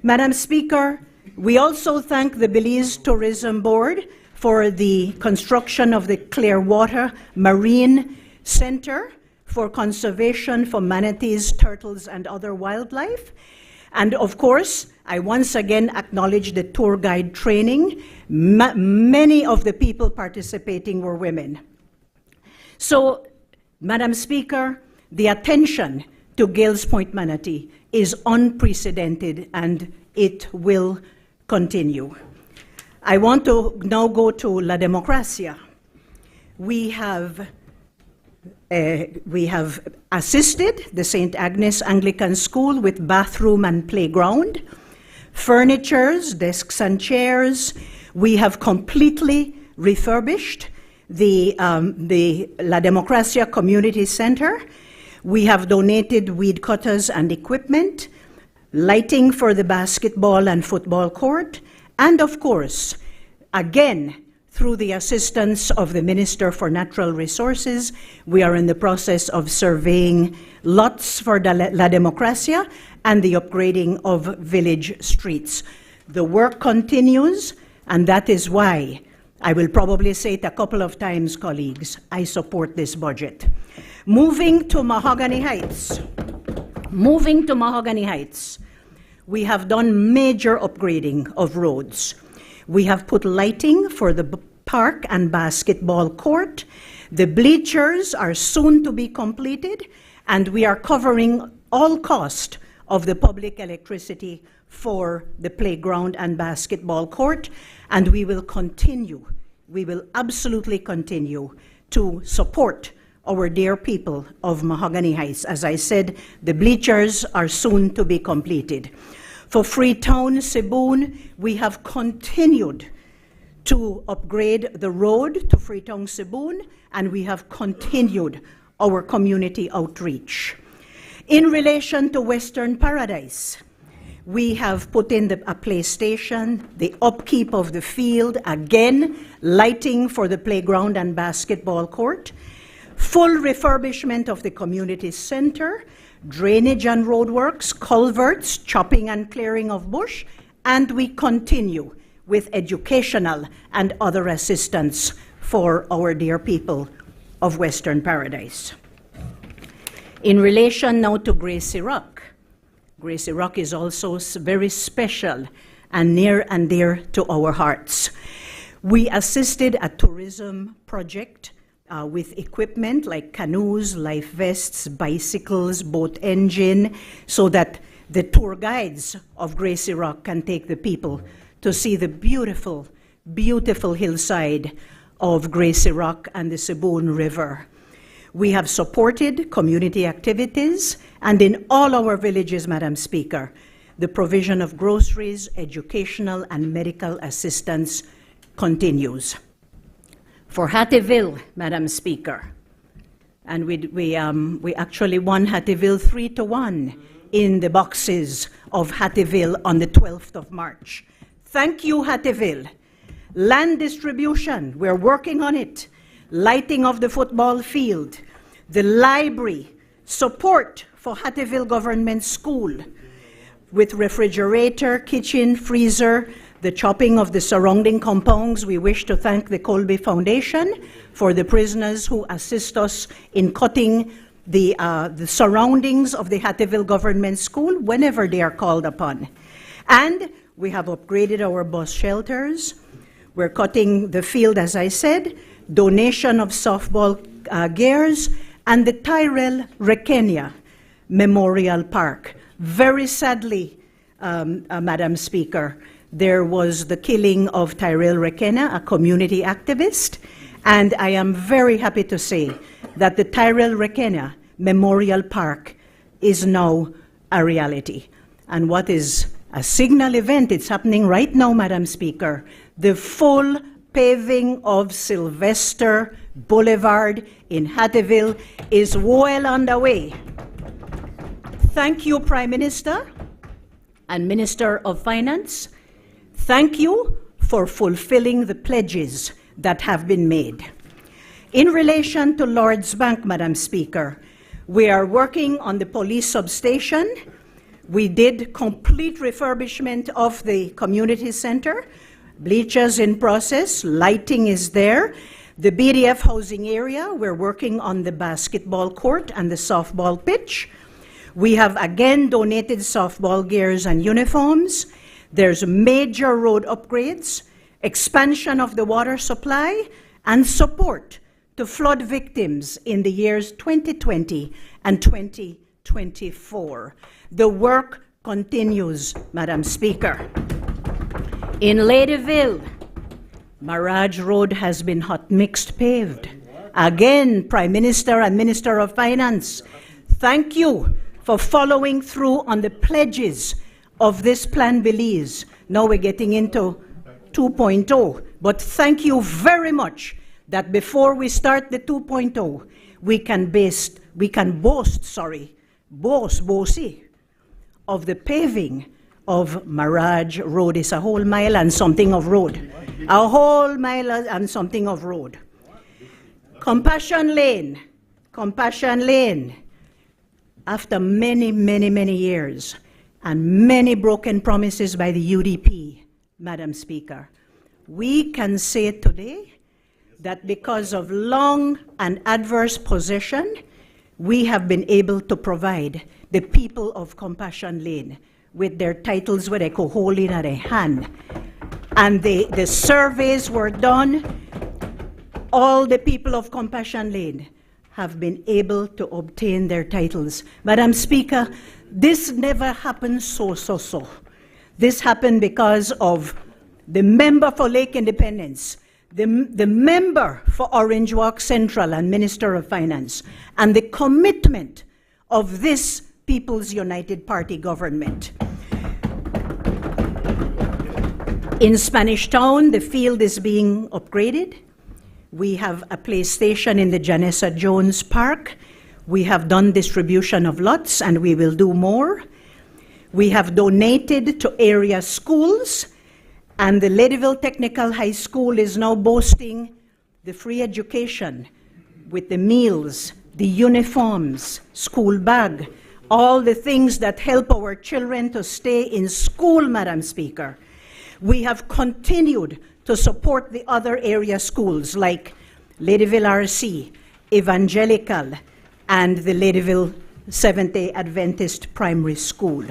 Madam Speaker, we also thank the Belize Tourism Board for the construction of the Clearwater Marine Center for conservation for manatees, turtles, and other wildlife. And of course, I once again acknowledge the tour guide training. Many of the people participating were women. So, Madam Speaker, the attention to Gales Point Manatee is unprecedented, and it will continue. I want to now go to La Democracia. We have assisted the St. Agnes Anglican School with bathroom and playground, furnitures, desks and chairs. We have completely refurbished the La Democracia Community Center. We have donated weed cutters and equipment, lighting for the basketball and football court, and of course, again, through the assistance of the Minister for Natural Resources, we are in the process of surveying lots for La Democracia and the upgrading of village streets. The work continues, and that is why I will probably say it a couple of times, colleagues, I support this budget. Moving to Mahogany Heights. We have done major upgrading of roads. We have put lighting for the park and basketball court. The bleachers are soon to be completed, and we are covering all cost of the public electricity for the playground and basketball court, and we will absolutely continue to support our dear people of Mahogany Heights. As I said, the bleachers are soon to be completed. For Freetown, Sibboon, we have continued to upgrade the road to Freetown, Sibboon, and we have continued our community outreach. In relation to Western Paradise, we have put in a play station, the upkeep of the field, again, lighting for the playground and basketball court, full refurbishment of the community center, drainage and roadworks, culverts, chopping and clearing of bush, and we continue with educational and other assistance for our dear people of Western Paradise. In relation now to Gracie Rock, Gracie Rock is also very special and near and dear to our hearts. We assisted a tourism project with equipment like canoes, life vests, bicycles, boat engine, so that the tour guides of Gracie Rock can take the people to see the beautiful, beautiful hillside of Gracie Rock and the Sibboon River. We have supported community activities, and in all our villages, Madam Speaker, the provision of groceries, educational, and medical assistance continues. For Hattieville, Madam Speaker, and we actually won Hattieville 3-1 in the boxes of Hattieville on the 12th of March. Thank you, Hattieville. Land distribution, we're working on it. Lighting of the football field, the library, support for Hattieville Government School with refrigerator, kitchen, freezer, the chopping of the surrounding compounds. We wish to thank the Colby Foundation for the prisoners who assist us in cutting the surroundings of the Hattieville Government School whenever they are called upon. And we have upgraded our bus shelters. We're cutting the field, as I said, donation of softball gears, and the Tyrell Rekenia Memorial Park. Very sadly, Madam Speaker, there was the killing of Tyrell Rekenia, a community activist, and I am very happy to say that the Tyrell Rekenia Memorial Park is now a reality. And what is a signal event, it's happening right now, Madam Speaker, the full paving of Sylvester Boulevard in Hattieville is well underway. Thank you, Prime Minister and Minister of Finance. Thank you for fulfilling the pledges that have been made. In relation to Lord's Bank, Madam Speaker, we are working on the police substation. We did complete refurbishment of the community center. Bleachers in process, lighting is there. The BDF housing area, we're working on the basketball court and the softball pitch. We have again donated softball gears and uniforms. There's major road upgrades, expansion of the water supply, and support to flood victims in the years 2020 and 2024. The work continues, Madam Speaker. In Ladyville, Mirage Road has been hot mixed paved. Again, Prime Minister and Minister of Finance, thank you for following through on the pledges of this Plan Belize. Now we're getting into 2.0, but thank you very much that before we start the 2.0, we can boast of the paving of Mirage Road. Is a whole mile and something of road. A whole mile and something of road. Compassion Lane. After many years and many broken promises by the UDP, Madam Speaker, we can say today that because of long and adverse possession, we have been able to provide the people of Compassion Lane with their titles where they could hold in their hand. And the surveys were done. All the people of Compassion Lane have been able to obtain their titles. Madam Speaker, this never happened so. This happened because of the member for Lake Independence, the member for Orange Walk Central and Minister of Finance, and the commitment of this People's United Party government. In Spanish Town, the field is being upgraded. We have a play station in the Janessa Jones Park. We have done distribution of lots, and we will do more. We have donated to area schools, and the Ladyville Technical High School is now boasting the free education with the meals, the uniforms, school bag, all the things that help our children to stay in school, Madam Speaker. We have continued to support the other area schools like Ladyville RC, Evangelical, and the Ladyville Seventh-day Adventist Primary School.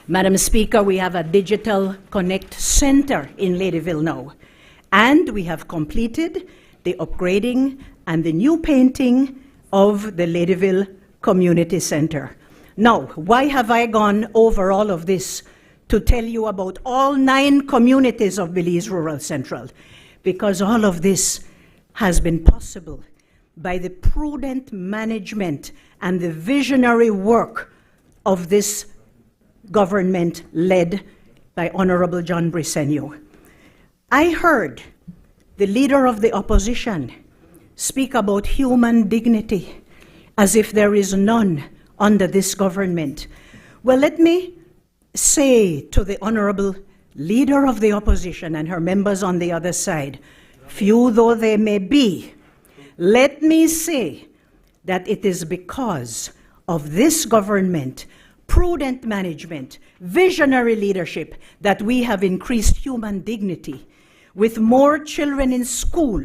Madam Speaker, we have a Digital Connect Center in Ladyville now, and we have completed the upgrading and the new painting of the Ladyville Community Center. Now, why have I gone over all of this to tell you about all 9 communities of Belize Rural Central? Because all of this has been possible by the prudent management and the visionary work of this government led by Honorable John Briceño. I heard the leader of the opposition speak about human dignity as if there is none under this government. Well, let me say to the Honorable Leader of the Opposition and her members on the other side, few though they may be, let me say that it is because of this government, prudent management, visionary leadership, that we have increased human dignity with more children in school,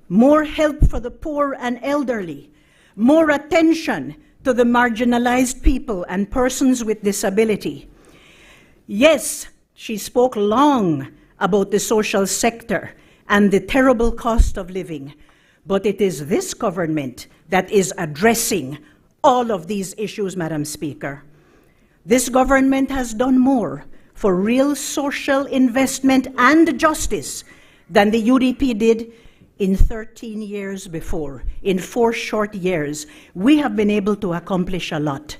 more help for the poor and elderly, more attention to the marginalized people and persons with disability. Yes, she spoke long about the social sector and the terrible cost of living, but it is this government that is addressing all of these issues, Madam Speaker. This government has done more for real social investment and justice than the UDP did in 13 years before. In 4 short years, we have been able to accomplish a lot.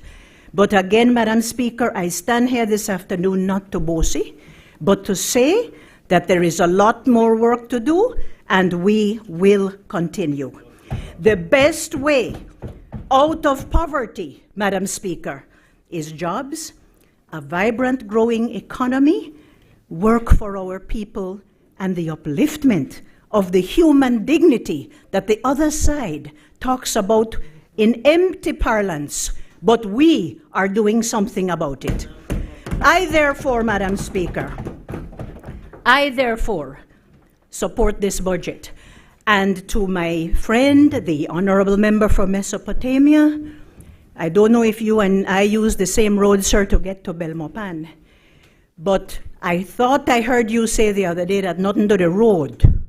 But again, Madam Speaker, I stand here this afternoon not to bossy, but to say that there is a lot more work to do, and we will continue. The best way out of poverty, Madam Speaker, is jobs, a vibrant, growing economy, work for our people, and the upliftment of the human dignity that the other side talks about in empty parlance, but we are doing something about it. I therefore, Madam Speaker, support this budget. And to my friend, the honorable member from Mesopotamia, I don't know if you and I use the same road, sir, to get to Belmopan, but I thought I heard you say the other day that nothing to the road.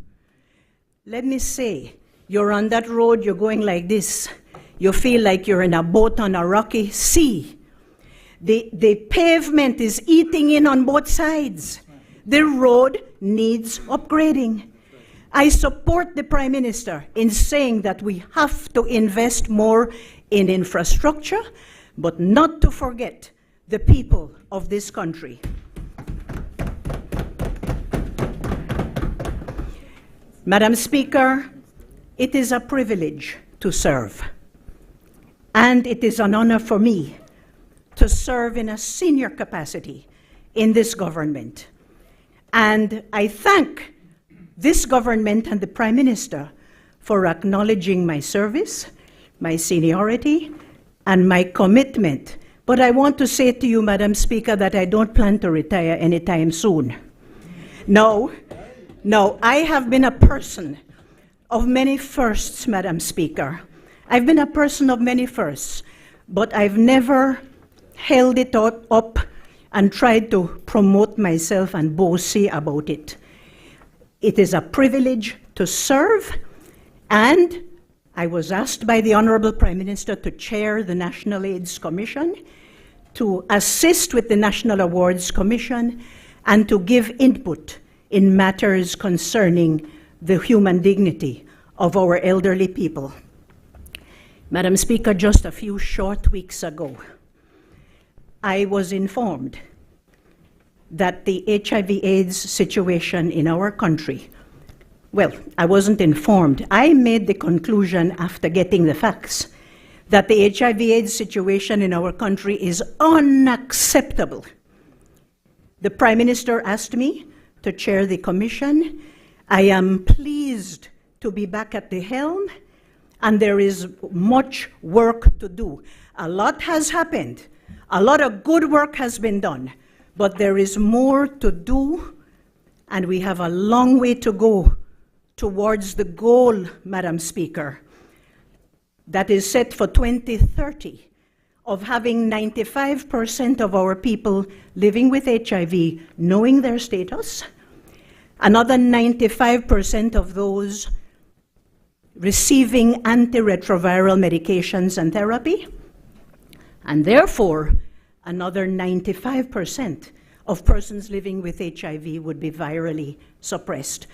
Let me say, you're on that road, you're going like this. You feel like you're in a boat on a rocky sea. The pavement is eating in on both sides. The road needs upgrading. I support the Prime Minister in saying that we have to invest more in infrastructure, but not to forget the people of this country. Madam Speaker, it is a privilege to serve, and it is an honor for me to serve in a senior capacity in this government. And I thank this government and the Prime Minister for acknowledging my service, my seniority, and my commitment. But I want to say to you, Madam Speaker, that I don't plan to retire anytime soon. No, I have been a person of many firsts, Madam Speaker. I've been a person of many firsts, but I've never held it up and tried to promote myself and bossy about it. It is a privilege to serve, and I was asked by the Honorable Prime Minister to chair the National AIDS Commission, to assist with the National Awards Commission, and to give input in matters concerning the human dignity of our elderly people. Madam Speaker, just a few short weeks ago, I was informed that the HIV/AIDS situation in our country, well, I wasn't informed. I made the conclusion after getting the facts that the HIV/AIDS situation in our country is unacceptable. The Prime Minister asked me to chair the commission. I am pleased to be back at the helm, and there is much work to do. A lot has happened. A lot of good work has been done, but there is more to do, and we have a long way to go towards the goal, Madam Speaker, that is set for 2030 of having 95% of our people living with HIV knowing their status, another 95% of those receiving antiretroviral medications and therapy, and therefore another 95% of persons living with HIV would be virally suppressed.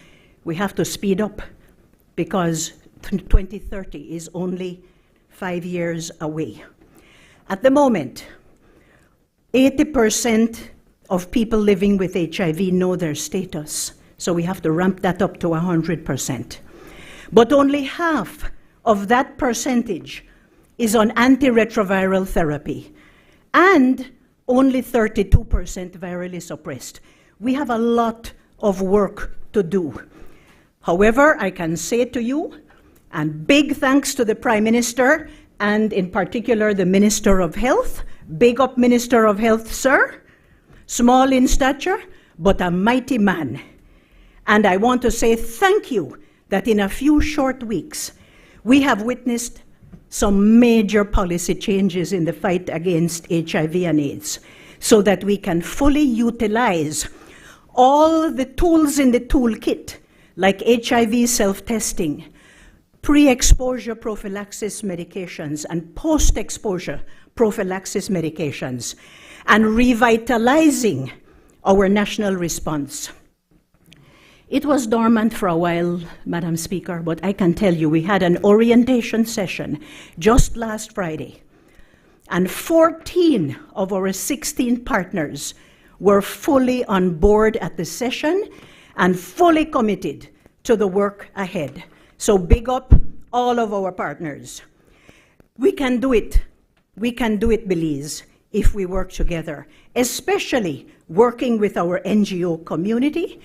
We have to speed up because 2030 is only 5 years away. At the moment, 80% of people living with HIV know their status, so we have to ramp that up to 100%. But only half of that percentage is on antiretroviral therapy, and only 32% virally suppressed. We have a lot of work to do. However, I can say to you, and big thanks to the Prime Minister, and in particular the Minister of Health, big up Minister of Health, sir, small in stature, but a mighty man. And I want to say thank you that in a few short weeks, we have witnessed some major policy changes in the fight against HIV and AIDS. so that we can fully utilize all the tools in the toolkit, like HIV self-testing, pre-exposure prophylaxis medications, and post-exposure prophylaxis medications, and revitalizing our national response. It was dormant for a while, Madam Speaker, but I can tell you we had an orientation session just last Friday, and 14 of our 16 partners were fully on board at the session and fully committed to the work ahead. So big up all of our partners. We can do it. We can do it, Belize, if we work together, especially working with our NGO community.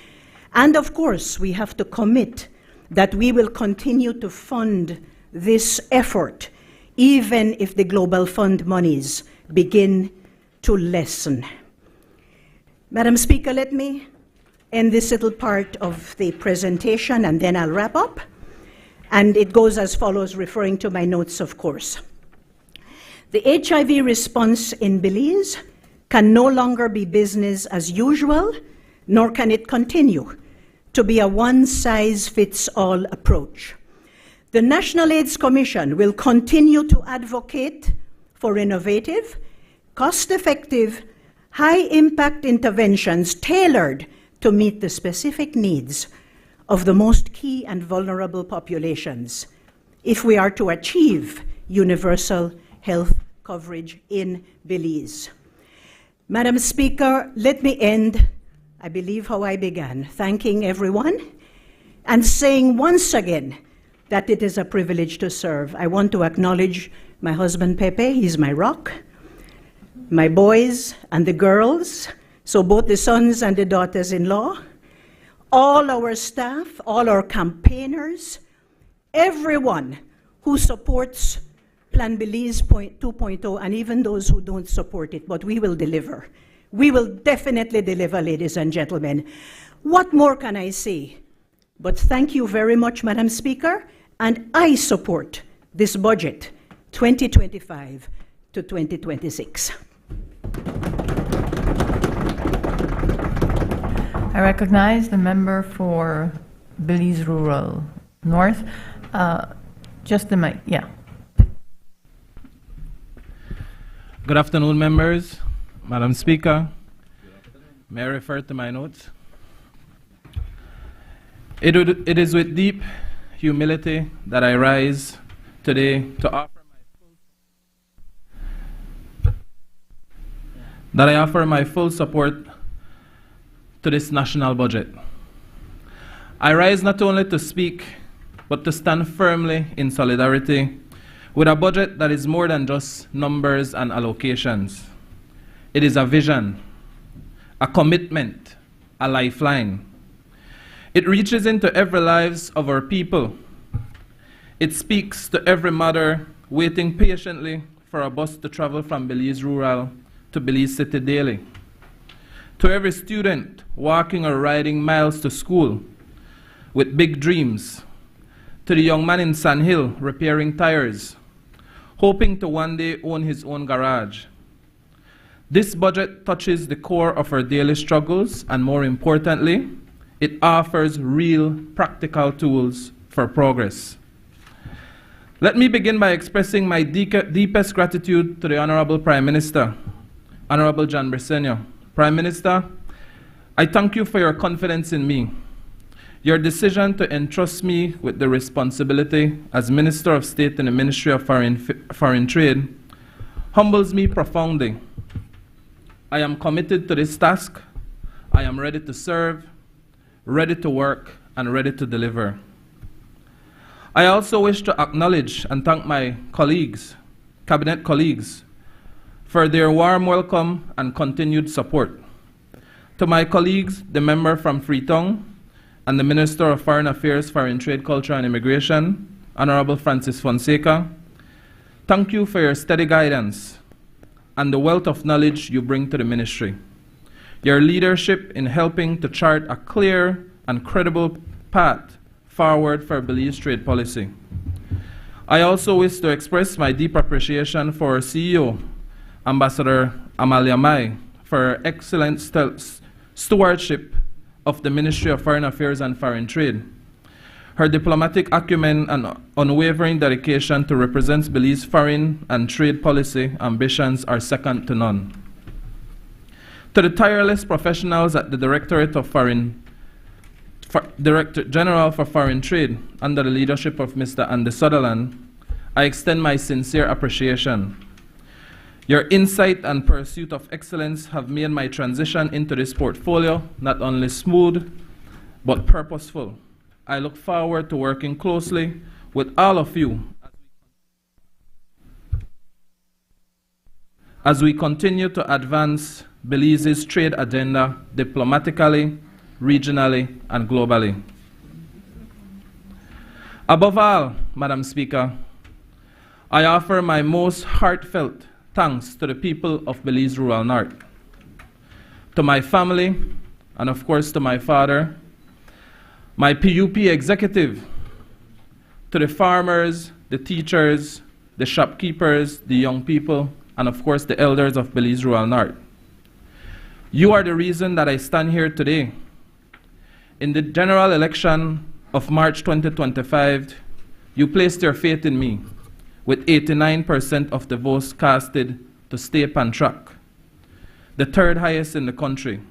And of course, we have to commit that we will continue to fund this effort, even if the Global Fund monies begin to lessen. Madam Speaker, let me end this little part of the presentation and then I'll wrap up. And it goes as follows, referring to my notes, of course. The HIV response in Belize can no longer be business as usual, nor can it continue to be a one-size-fits-all approach. The National AIDS Commission will continue to advocate for innovative, cost-effective, high-impact interventions tailored to meet the specific needs of the most key and vulnerable populations if we are to achieve universal health coverage in Belize. Madam Speaker, let me end, I believe, how I began, thanking everyone and saying once again that it is a privilege to serve. I want to acknowledge my husband, Pepe, he's my rock, my boys and the girls, so both the sons and the daughters-in-law, all our staff, all our campaigners, everyone who supports Plan Belize 2.0, and even those who don't support it, but we will deliver. We will definitely deliver, ladies and gentlemen. What more can I say? But thank you very much, Madam Speaker, and I support this budget 2025 to 2026. I recognize the member for Belize Rural North. Just the mic, yeah. Good afternoon, members. Madam Speaker, may I refer to my notes? It is with deep humility that I rise today to offer my full support to this national budget. I rise not only to speak, but to stand firmly in solidarity with a budget that is more than just numbers and allocations. It is a vision, a commitment, a lifeline. It reaches into every lives of our people. It speaks to every mother waiting patiently for a bus to travel from Belize Rural to Belize City daily. To every student walking or riding miles to school with big dreams. To the young man in Sand Hill repairing tires, hoping to one day own his own garage. This budget touches the core of our daily struggles, and more importantly, it offers real practical tools for progress. Let me begin by expressing my deepest gratitude to the Honorable Prime Minister, Honorable John Bresenio. Prime Minister, I thank you for your confidence in me. Your decision to entrust me with the responsibility as Minister of State in the Ministry of Foreign Trade humbles me profoundly. I am committed to this task. I am ready to serve, ready to work, and ready to deliver. I also wish to acknowledge and thank my colleagues, cabinet colleagues, for their warm welcome and continued support. To my colleagues, the member from Freetown and the Minister of Foreign Affairs, Foreign Trade, Culture and Immigration, Honorable Francis Fonseca, thank you for your steady guidance and the wealth of knowledge you bring to the ministry. Your leadership in helping to chart a clear and credible path forward for Belize trade policy. I also wish to express my deep appreciation for our CEO, Ambassador Amalia Mai, for her excellent stewardship of the Ministry of Foreign Affairs and Foreign Trade. Her diplomatic acumen and unwavering dedication to represent Belize's foreign and trade policy ambitions are second to none. To the tireless professionals at the Director General for Foreign Trade, under the leadership of Mr. Andy Sutherland, I extend my sincere appreciation. Your insight and pursuit of excellence have made my transition into this portfolio not only smooth, but purposeful. I look forward to working closely with all of you as we continue to advance Belize's trade agenda diplomatically, regionally, and globally. Above all, Madam Speaker, I offer my most heartfelt thanks to the people of Belize Rural North, to my family, and of course to my father, my PUP executive, to the farmers, the teachers, the shopkeepers, the young people, and of course the elders of Belize Rural North. You are the reason that I stand here today. In the general election of March 2025, you placed your faith in me, with 89% of the votes casted to stay on track, the third highest in the country.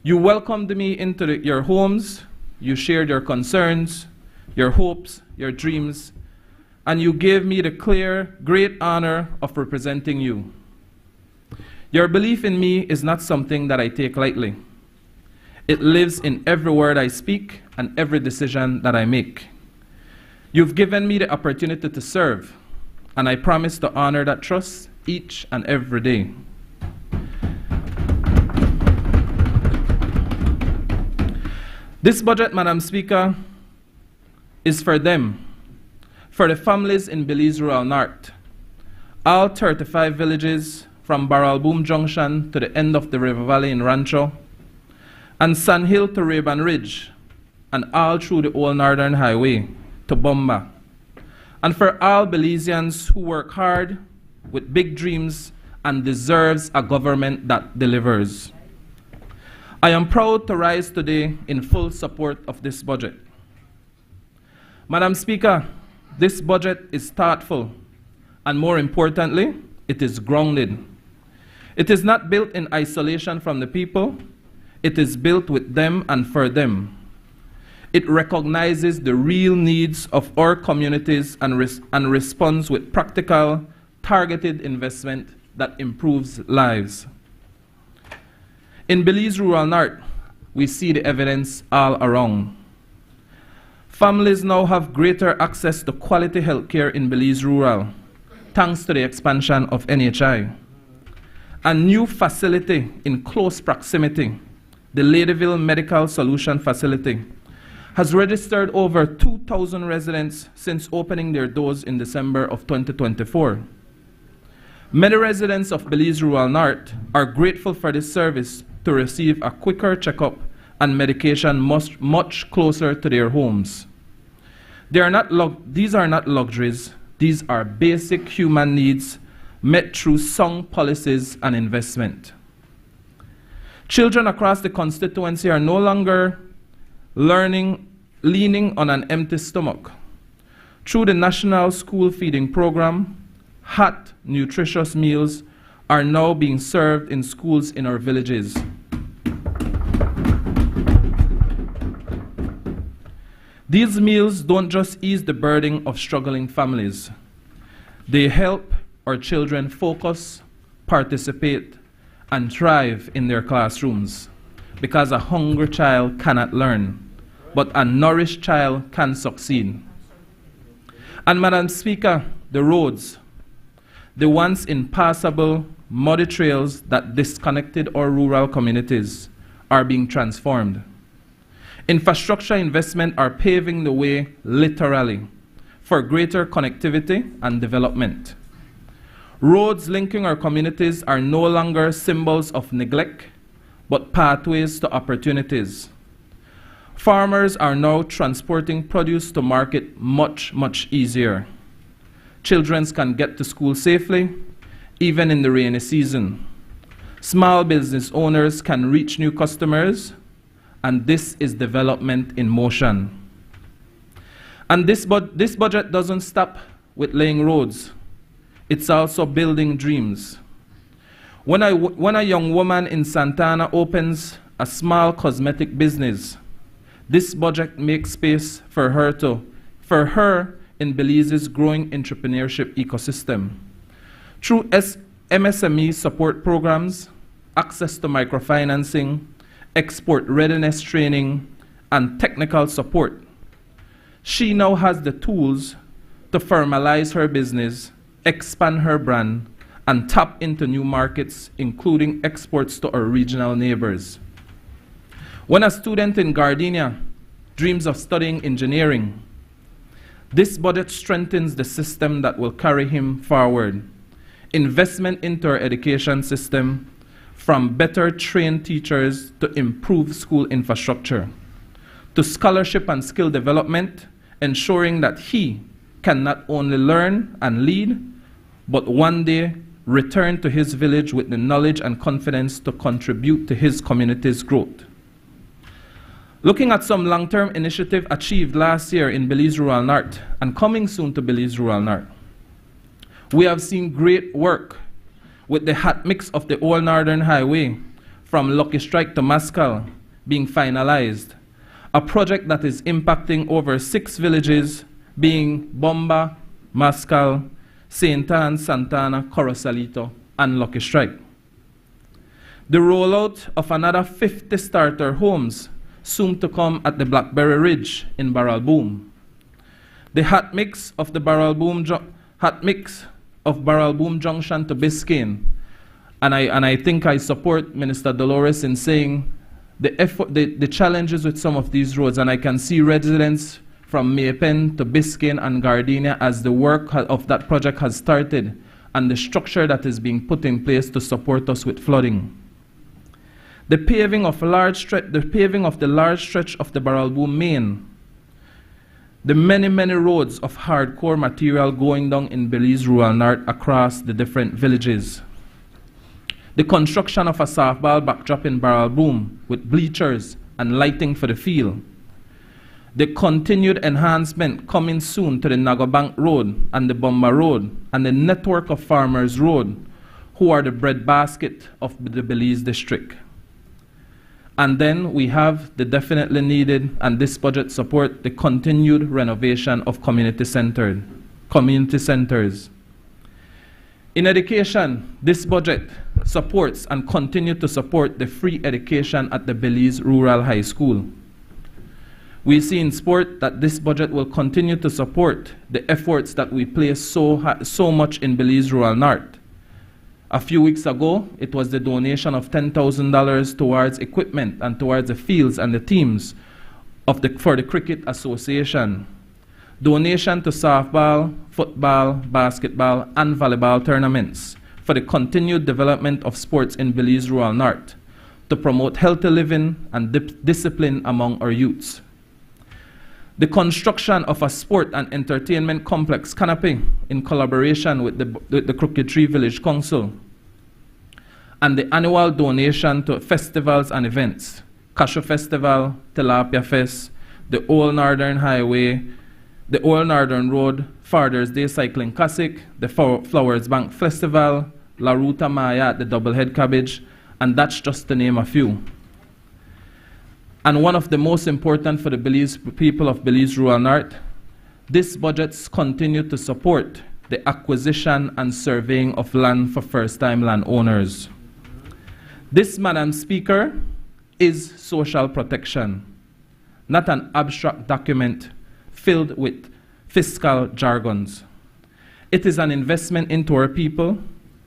You welcomed me into your homes, you shared your concerns, your hopes, your dreams, and you gave me the clear, great honor of representing you. Your belief in me is not something that I take lightly. It lives in every word I speak and every decision that I make. You've given me the opportunity to serve, and I promise to honor that trust each and every day. This budget, Madam Speaker, is for them, for the families in Belize Rural North, all 35 villages from Barrelboom Junction to the end of the River Valley in Rancho, and Sand Hill to Rayban Ridge, and all through the Old Northern Highway to Bomba, and for all Belizeans who work hard with big dreams and deserves a government that delivers. I am proud to rise today in full support of this budget. Madam Speaker, this budget is thoughtful, and more importantly, it is grounded. It is not built in isolation from the people. It is built with them and for them. It recognizes the real needs of our communities and responds with practical, targeted investment that improves lives. In Belize Rural North, we see the evidence all around. Families now have greater access to quality health care in Belize Rural, thanks to the expansion of NHI. A new facility in close proximity, the Ladyville Medical Solution Facility, has registered over 2,000 residents since opening their doors in December of 2024. Many residents of Belize Rural North are grateful for this service to receive a quicker checkup and medication much closer to their homes. These are not luxuries, these are basic human needs met through sound policies and investment. Children across the constituency are no longer leaning on an empty stomach. Through the National School Feeding Program, hot, nutritious meals are now being served in schools in our villages. These meals don't just ease the burden of struggling families. They help our children focus, participate, and thrive in their classrooms, because a hungry child cannot learn, but a nourished child can succeed. And Madam Speaker, the roads, the once impassable muddy trails that disconnected our rural communities, are being transformed. Infrastructure investment are paving the way, literally, for greater connectivity and development. Roads linking our communities are no longer symbols of neglect, but pathways to opportunities. Farmers are now transporting produce to market much easier. Children can get to school safely, even in the rainy season. Small business owners can reach new customers, and this is development in motion. And this budget doesn't stop with laying roads. It's also building dreams. When a young woman in Santana opens a small cosmetic business, this budget makes space for her in Belize's growing entrepreneurship ecosystem. Through MSME support programs, access to microfinancing, export readiness training, and technical support, she now has the tools to formalize her business, expand her brand, and tap into new markets, including exports to our regional neighbors. When a student in Gardenia dreams of studying engineering, this budget strengthens the system that will carry him forward. Investment into our education system, from better trained teachers to improved school infrastructure, to scholarship and skill development, ensuring that he can not only learn and lead, but one day return to his village with the knowledge and confidence to contribute to his community's growth. Looking at some long-term initiative achieved last year in Belize Rural North and coming soon to Belize Rural North, we have seen great work with the hot mix of the Old Northern Highway from Lucky Strike to Mascal being finalized, a project that is impacting over 6 villages being Bomba, Mascal, St. Anne, Santana, Corosalito, and Lucky Strike. The rollout of another 50 starter homes soon to come at the Blackberry Ridge in Barrel Boom. The hot mix of Barrel Boom Junction to Biscayne, and I think I support Minister Dolores in saying the challenges with some of these roads, and I can see residents from Maypen to Biscayne and Gardenia as the work of that project has started and the structure that is being put in place to support us with flooding. The paving of the large stretch of the Barrel Boom Main, the many roads of hardcore material going down in Belize Rural North across the different villages, the construction of a softball backdrop in Barrel Boom with bleachers and lighting for the field, the continued enhancement coming soon to the Nagobank Road and the Bomba Road and the network of Farmers Road, who are the breadbasket of the Belize district. And then we have the definitely needed, and this budget support, the continued renovation of community centers. In education, this budget supports and continue to support the free education at the Belize Rural High School. We see in sport that this budget will continue to support the efforts that we place so much in Belize Rural North. A few weeks ago, it was the donation of $10,000 towards equipment and towards the fields and the teams for the Cricket Association. Donation to softball, football, basketball, and volleyball tournaments for the continued development of sports in Belize Rural North to promote healthy living and discipline among our youths. The construction of a sport and entertainment complex canopy in collaboration with the Crooked Tree Village Council, and the annual donation to festivals and events, Cashew Festival, Tilapia Fest, the Old Northern Highway, the Old Northern Road, Father's Day Cycling Classic, the Flowers Bank Festival, La Ruta Maya at the Doublehead Cabbage, and that's just to name a few. And one of the most important for the people of Belize Rural North, these budgets continue to support the acquisition and surveying of land for first-time landowners. This, Madam Speaker, is social protection, not an abstract document filled with fiscal jargons. It is an investment into our people,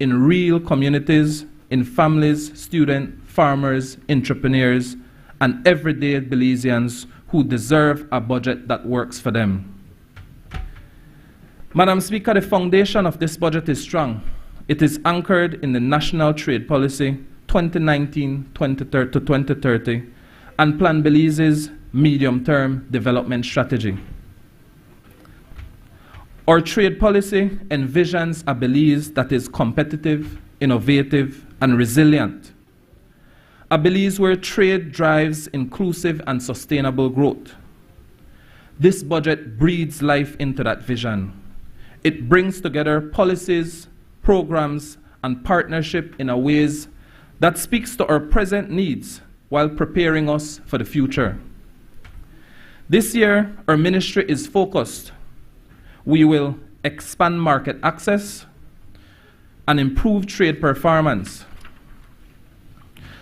in real communities, in families, students, farmers, entrepreneurs, and everyday Belizeans who deserve a budget that works for them. Madam Speaker, the foundation of this budget is strong. It is anchored in the National Trade Policy 2019 to 2030 and Plan Belize's medium-term development strategy. Our trade policy envisions a Belize that is competitive, innovative, and resilient. A Belize where trade drives inclusive and sustainable growth. This budget breathes life into that vision. It brings together policies, programs, and partnership in a ways that speaks to our present needs while preparing us for the future. This year, our ministry is focused. We will expand market access and improve trade performance,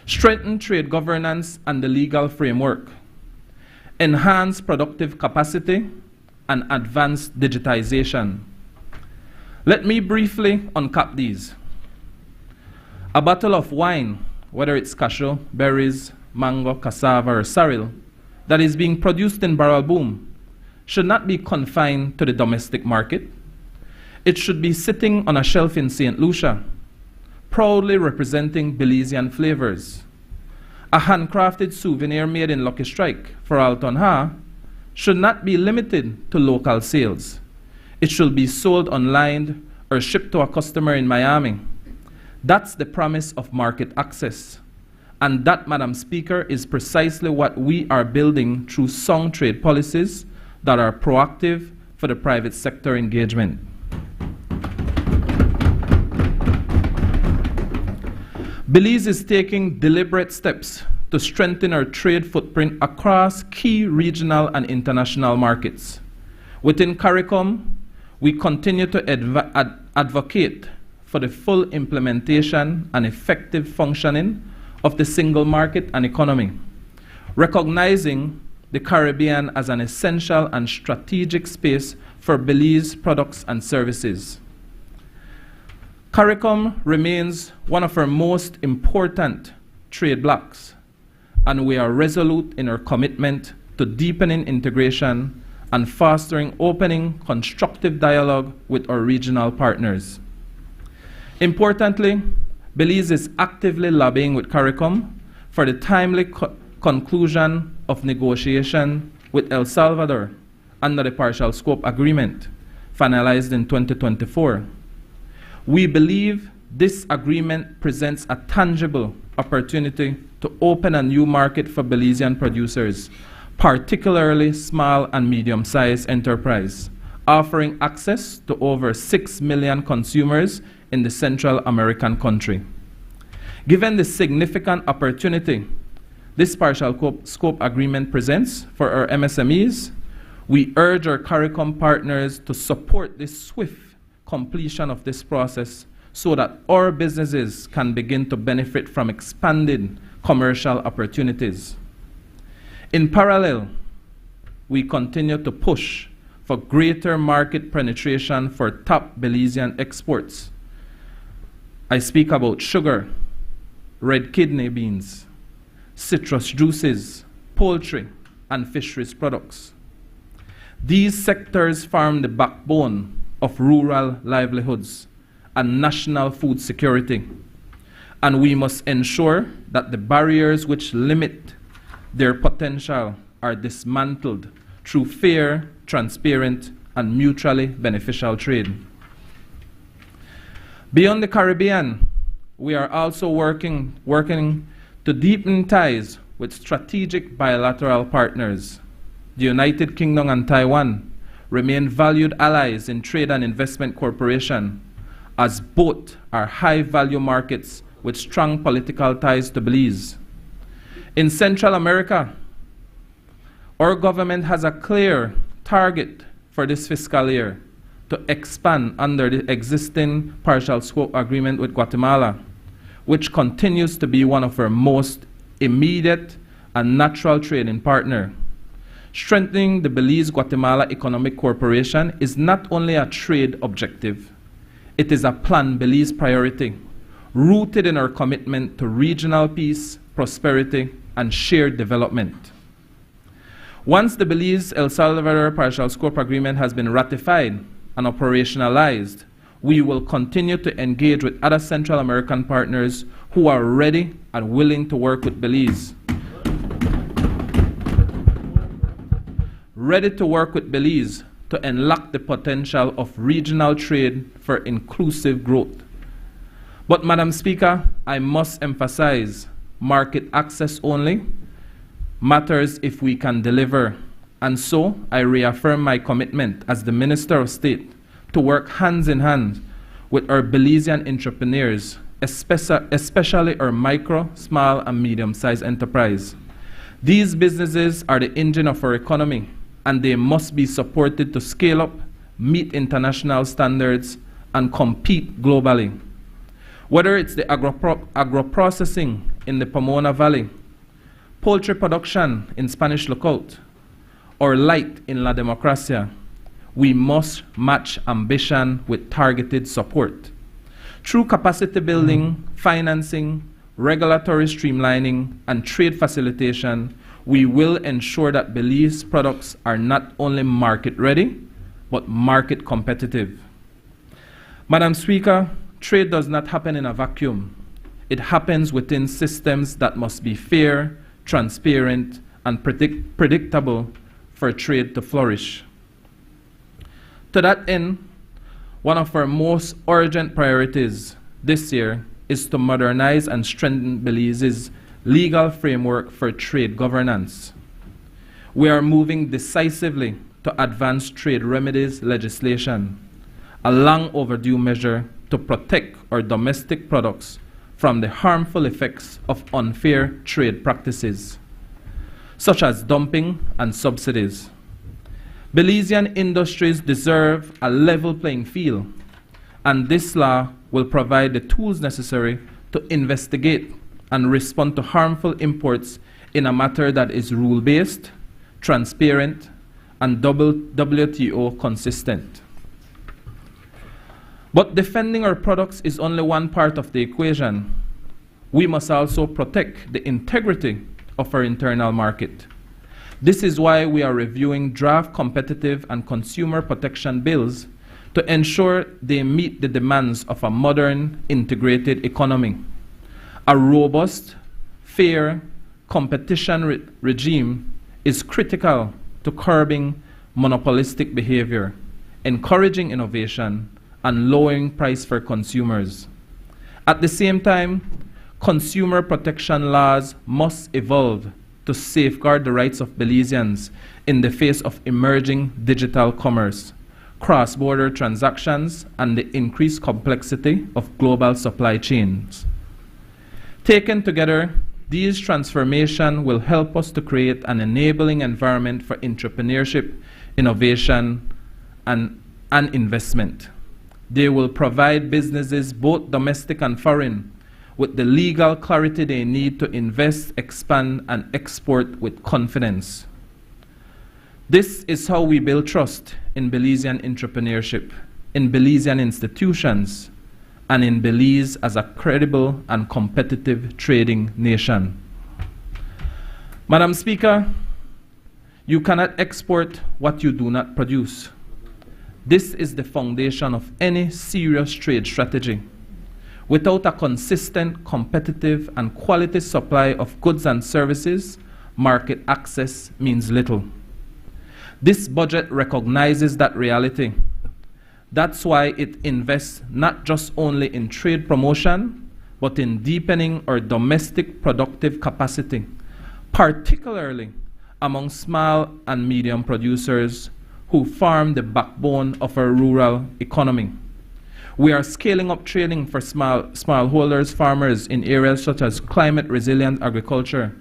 strengthen trade governance and the legal framework, enhance productive capacity, and advance digitization. Let me briefly uncap these. A bottle of wine, whether it's cashew, berries, mango, cassava, or sorrel, that is being produced in Barrel Boom should not be confined to the domestic market. It should be sitting on a shelf in St. Lucia, proudly representing Belizean flavors. A handcrafted souvenir made in Lucky Strike for Alton Ha should not be limited to local sales. It should be sold online or shipped to a customer in Miami. That's the promise of market access. And that, Madam Speaker, is precisely what we are building through sound trade policies that are proactive for the private sector engagement. Belize is taking deliberate steps to strengthen our trade footprint across key regional and international markets. Within CARICOM, we continue to advocate for the full implementation and effective functioning of the single market and economy, recognizing the Caribbean as an essential and strategic space for Belize products and services. CARICOM remains one of our most important trade blocs, and we are resolute in our commitment to deepening integration and fostering opening, constructive dialogue with our regional partners. Importantly, Belize is actively lobbying with CARICOM for the timely conclusion of negotiation with El Salvador under the partial scope agreement finalized in 2024. We believe this agreement presents a tangible opportunity to open a new market for Belizean producers, particularly small and medium-sized enterprise, offering access to over 6 million consumers in the Central American country. Given the significant opportunity this partial scope agreement presents for our MSMEs, we urge our CARICOM partners to support the swift completion of this process so that our businesses can begin to benefit from expanded commercial opportunities. In parallel, we continue to push for greater market penetration for top Belizean exports. I speak about sugar, red kidney beans, citrus juices, poultry, and fisheries products. These sectors form the backbone of rural livelihoods and national food security, and we must ensure that the barriers which limit their potential are dismantled through fair, transparent, and mutually beneficial trade. Beyond the Caribbean, we are also working to deepen ties with strategic bilateral partners. The United Kingdom and Taiwan remain valued allies in trade and investment cooperation, as both are high-value markets with strong political ties to Belize. In Central America, our government has a clear target for this fiscal year to expand under the existing partial scope agreement with Guatemala, which continues to be one of our most immediate and natural trading partner. Strengthening the Belize-Guatemala Economic Cooperation is not only a trade objective, it is a planned Belize priority, rooted in our commitment to regional peace, prosperity, and shared development. Once the Belize-El Salvador Partial Scope Agreement has been ratified and operationalized, we will continue to engage with other Central American partners who are ready and willing to work with Belize. Ready to work with Belize to unlock the potential of regional trade for inclusive growth. But, Madam Speaker, I must emphasize market access only matters if we can deliver. And so I reaffirm my commitment as the Minister of State to work hands in hand with our Belizean entrepreneurs, especially our micro, small, and medium-sized enterprise. These businesses are the engine of our economy, and they must be supported to scale up, meet international standards, and compete globally. Whether it's the agro-processing in the Pomona Valley, poultry production in Spanish Lookout, or light in La Democracia, we must match ambition with targeted support. Through capacity building, financing, regulatory streamlining, and trade facilitation, we will ensure that Belize products are not only market ready, but market competitive. Madam Speaker, trade does not happen in a vacuum. It happens within systems that must be fair, transparent, and predictable for trade to flourish. To that end, one of our most urgent priorities this year is to modernize and strengthen Belize's legal framework for trade governance. We are moving decisively to advance trade remedies legislation, a long overdue measure to protect our domestic products from the harmful effects of unfair trade practices, such as dumping and subsidies. Belizean industries deserve a level playing field, and this law will provide the tools necessary to investigate and respond to harmful imports in a matter that is rule-based, transparent, and WTO consistent. But defending our products is only one part of the equation. We must also protect the integrity of our internal market. This is why we are reviewing draft competitive and consumer protection bills to ensure they meet the demands of a modern, integrated economy. A robust, fair competition regime is critical to curbing monopolistic behavior, encouraging innovation, and lowering price for consumers. At the same time, consumer protection laws must evolve to safeguard the rights of Belizeans in the face of emerging digital commerce, cross-border transactions, and the increased complexity of global supply chains. Taken together, these transformations will help us to create an enabling environment for entrepreneurship, innovation, and investment. They will provide businesses, both domestic and foreign, with the legal clarity they need to invest, expand, and export with confidence. This is how we build trust in Belizean entrepreneurship, in Belizean institutions, and in Belize as a credible and competitive trading nation. Madam Speaker, you cannot export what you do not produce. This is the foundation of any serious trade strategy. Without a consistent, competitive, and quality supply of goods and services, market access means little. This budget recognizes that reality. That's why it invests not just only in trade promotion, but in deepening our domestic productive capacity, particularly among small and medium producers who form the backbone of our rural economy. We are scaling up training for smallholders, farmers in areas such as climate-resilient agriculture,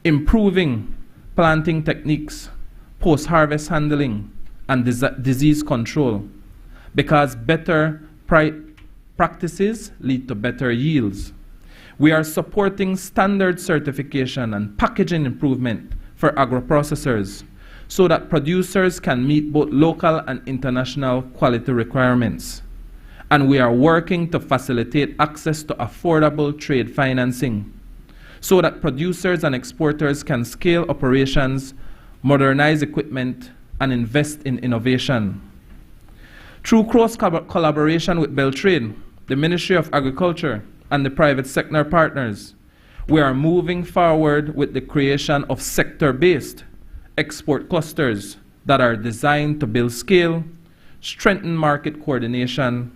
improving planting techniques, post-harvest handling, and disease control, because better practices lead to better yields. We are supporting standard certification and packaging improvement for agro-processors so that producers can meet both local and international quality requirements. And we are working to facilitate access to affordable trade financing so that producers and exporters can scale operations, modernize equipment, and invest in innovation. Through close collaboration with Beltrade, the Ministry of Agriculture, and the private sector partners, we are moving forward with the creation of sector-based export clusters that are designed to build scale, strengthen market coordination,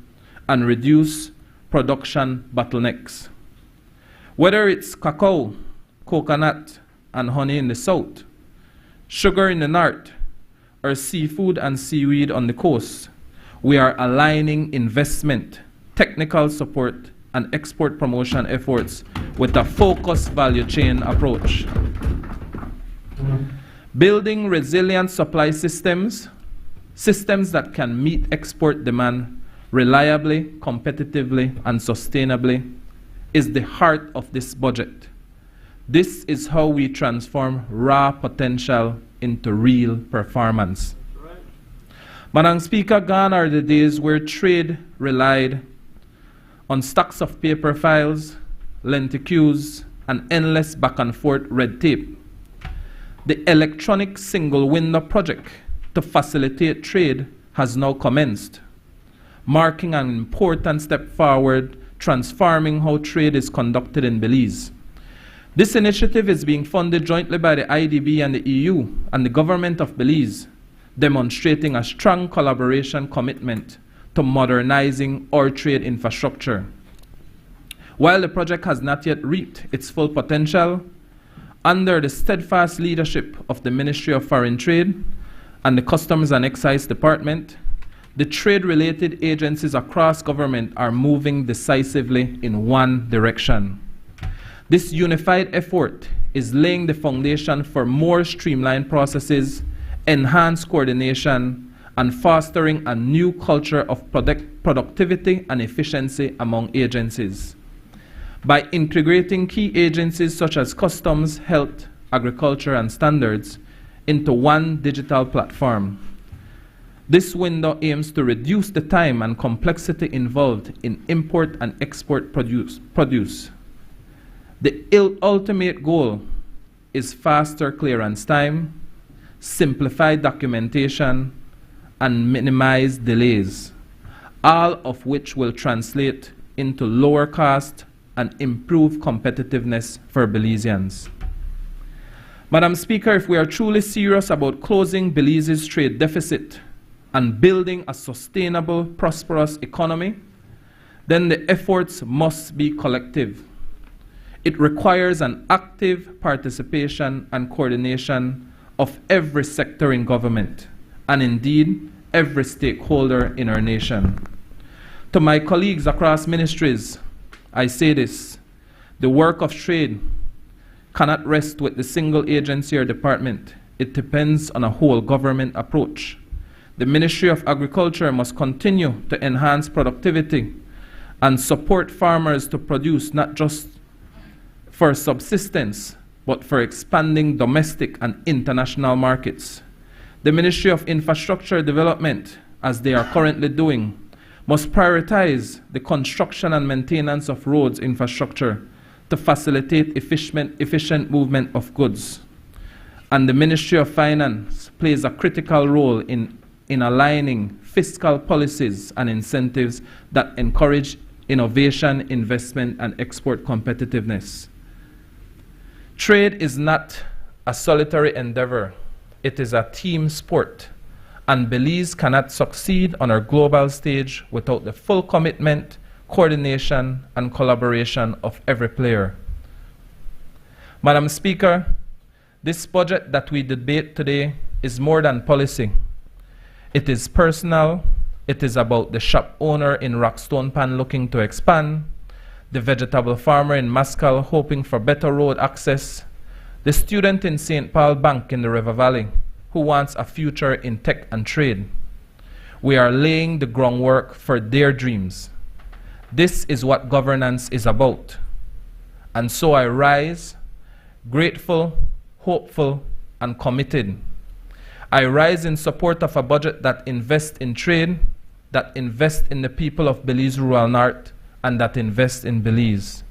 and reduce production bottlenecks. Whether it's cacao, coconut, and honey in the south, sugar in the north, or seafood and seaweed on the coast, we are aligning investment, technical support, and export promotion efforts with a focused value chain approach. Building resilient supply systems, systems that can meet export demand reliably, competitively, and sustainably, is the heart of this budget. This is how we transform raw potential into real performance. Right. Madam Speaker, gone are the days where trade relied on stacks of paper files, lengthy queues, and endless back and forth red tape. The electronic single window project to facilitate trade has now commenced, marking an important step forward, transforming how trade is conducted in Belize. This initiative is being funded jointly by the IDB and the EU and the government of Belize, demonstrating a strong collaboration commitment to modernizing our trade infrastructure. While the project has not yet reaped its full potential, under the steadfast leadership of the Ministry of Foreign Trade and the Customs and Excise Department, the trade-related agencies across government are moving decisively in one direction. This unified effort is laying the foundation for more streamlined processes, enhanced coordination, and fostering a new culture of productivity and efficiency among agencies. By integrating key agencies such as customs, health, agriculture, and standards into one digital platform, this window aims to reduce the time and complexity involved in import and export produce. The ultimate goal is faster clearance time, simplified documentation, and minimize delays, all of which will translate into lower cost and improved competitiveness for Belizeans. Madam Speaker, if we are truly serious about closing Belize's trade deficit and building a sustainable, prosperous economy, then the efforts must be collective. It requires an active participation and coordination of every sector in government, and indeed, every stakeholder in our nation. To my colleagues across ministries, I say this: the work of trade cannot rest with the single agency or department. It depends on a whole government approach. The Ministry of Agriculture must continue to enhance productivity and support farmers to produce not just for subsistence, but for expanding domestic and international markets. The Ministry of Infrastructure Development, as they are currently doing, must prioritize the construction and maintenance of roads infrastructure to facilitate efficient movement of goods. And the Ministry of Finance plays a critical role in aligning fiscal policies and incentives that encourage innovation, investment, and export competitiveness. Trade is not a solitary endeavor. It is a team sport, and Belize cannot succeed on our global stage without the full commitment, coordination, and collaboration of every player. Madam Speaker, this budget that we debate today is more than policy. It is personal. It is about the shop owner in Rockstone Pan looking to expand, the vegetable farmer in Mascal hoping for better road access, the student in St. Paul Bank in the River Valley who wants a future in tech and trade. We are laying the groundwork for their dreams. This is what governance is about. And so I rise, grateful, hopeful, and committed. I rise in support of a budget that invests in trade, that invests in the people of Belize Rural North, and that invests in Belize.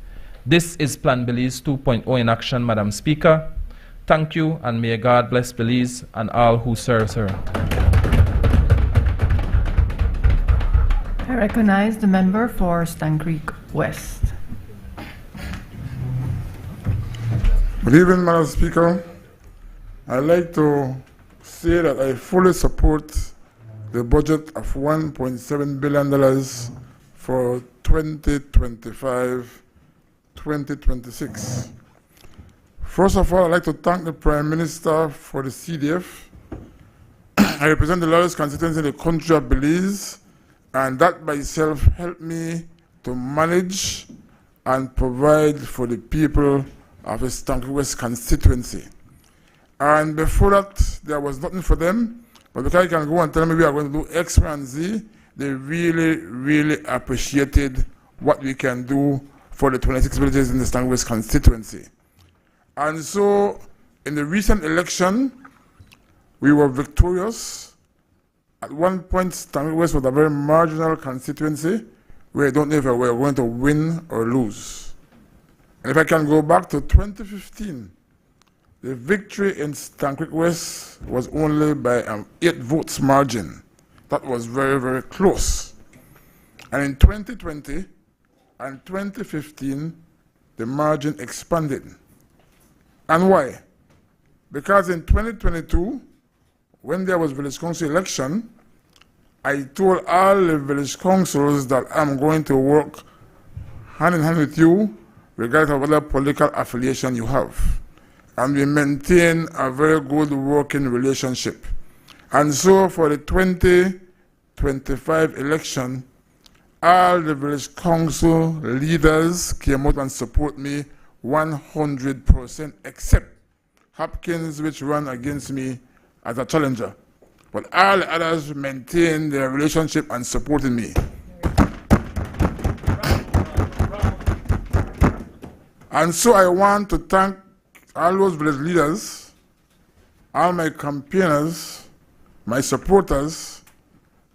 This is Plan Belize 2.0 in action, Madam Speaker. Thank you, and may God bless Belize and all who serves her. I recognize the member for Stan Creek West. Good evening, Madam Speaker. I'd like to say that I fully support the budget of $1.7 billion for 2025-2026. First of all, I'd like to thank the Prime Minister for the CDF. I represent the largest constituency in the country of Belize, and that by itself helped me to manage and provide for the people of the Stanky West constituency. And before that, there was nothing for them, but because I can go and tell them we are going to do X, Y, and Z, they really, really appreciated what we can do for the 26 villages in the Stanky West constituency. And so, in the recent election, we were victorious. At one point, Stanky West was a very marginal constituency where I don't know if we were going to win or lose. And if I can go back to 2015, the victory in Stanky West was only by an 8 votes margin. That was very, very close. And in 2020 and 2015, the margin expanded. And why? Because in 2022, when there was village council election, I told all the village councils that I'm going to work hand in hand with you, regardless of whatever political affiliation you have. And we maintain a very good working relationship. And so for the 2025 election, all the village council leaders came out and support me 100%, except Hopkins, which ran against me as a challenger. But all the others maintained their relationship and supported me. And so I want to thank all those village leaders, all my campaigners, my supporters,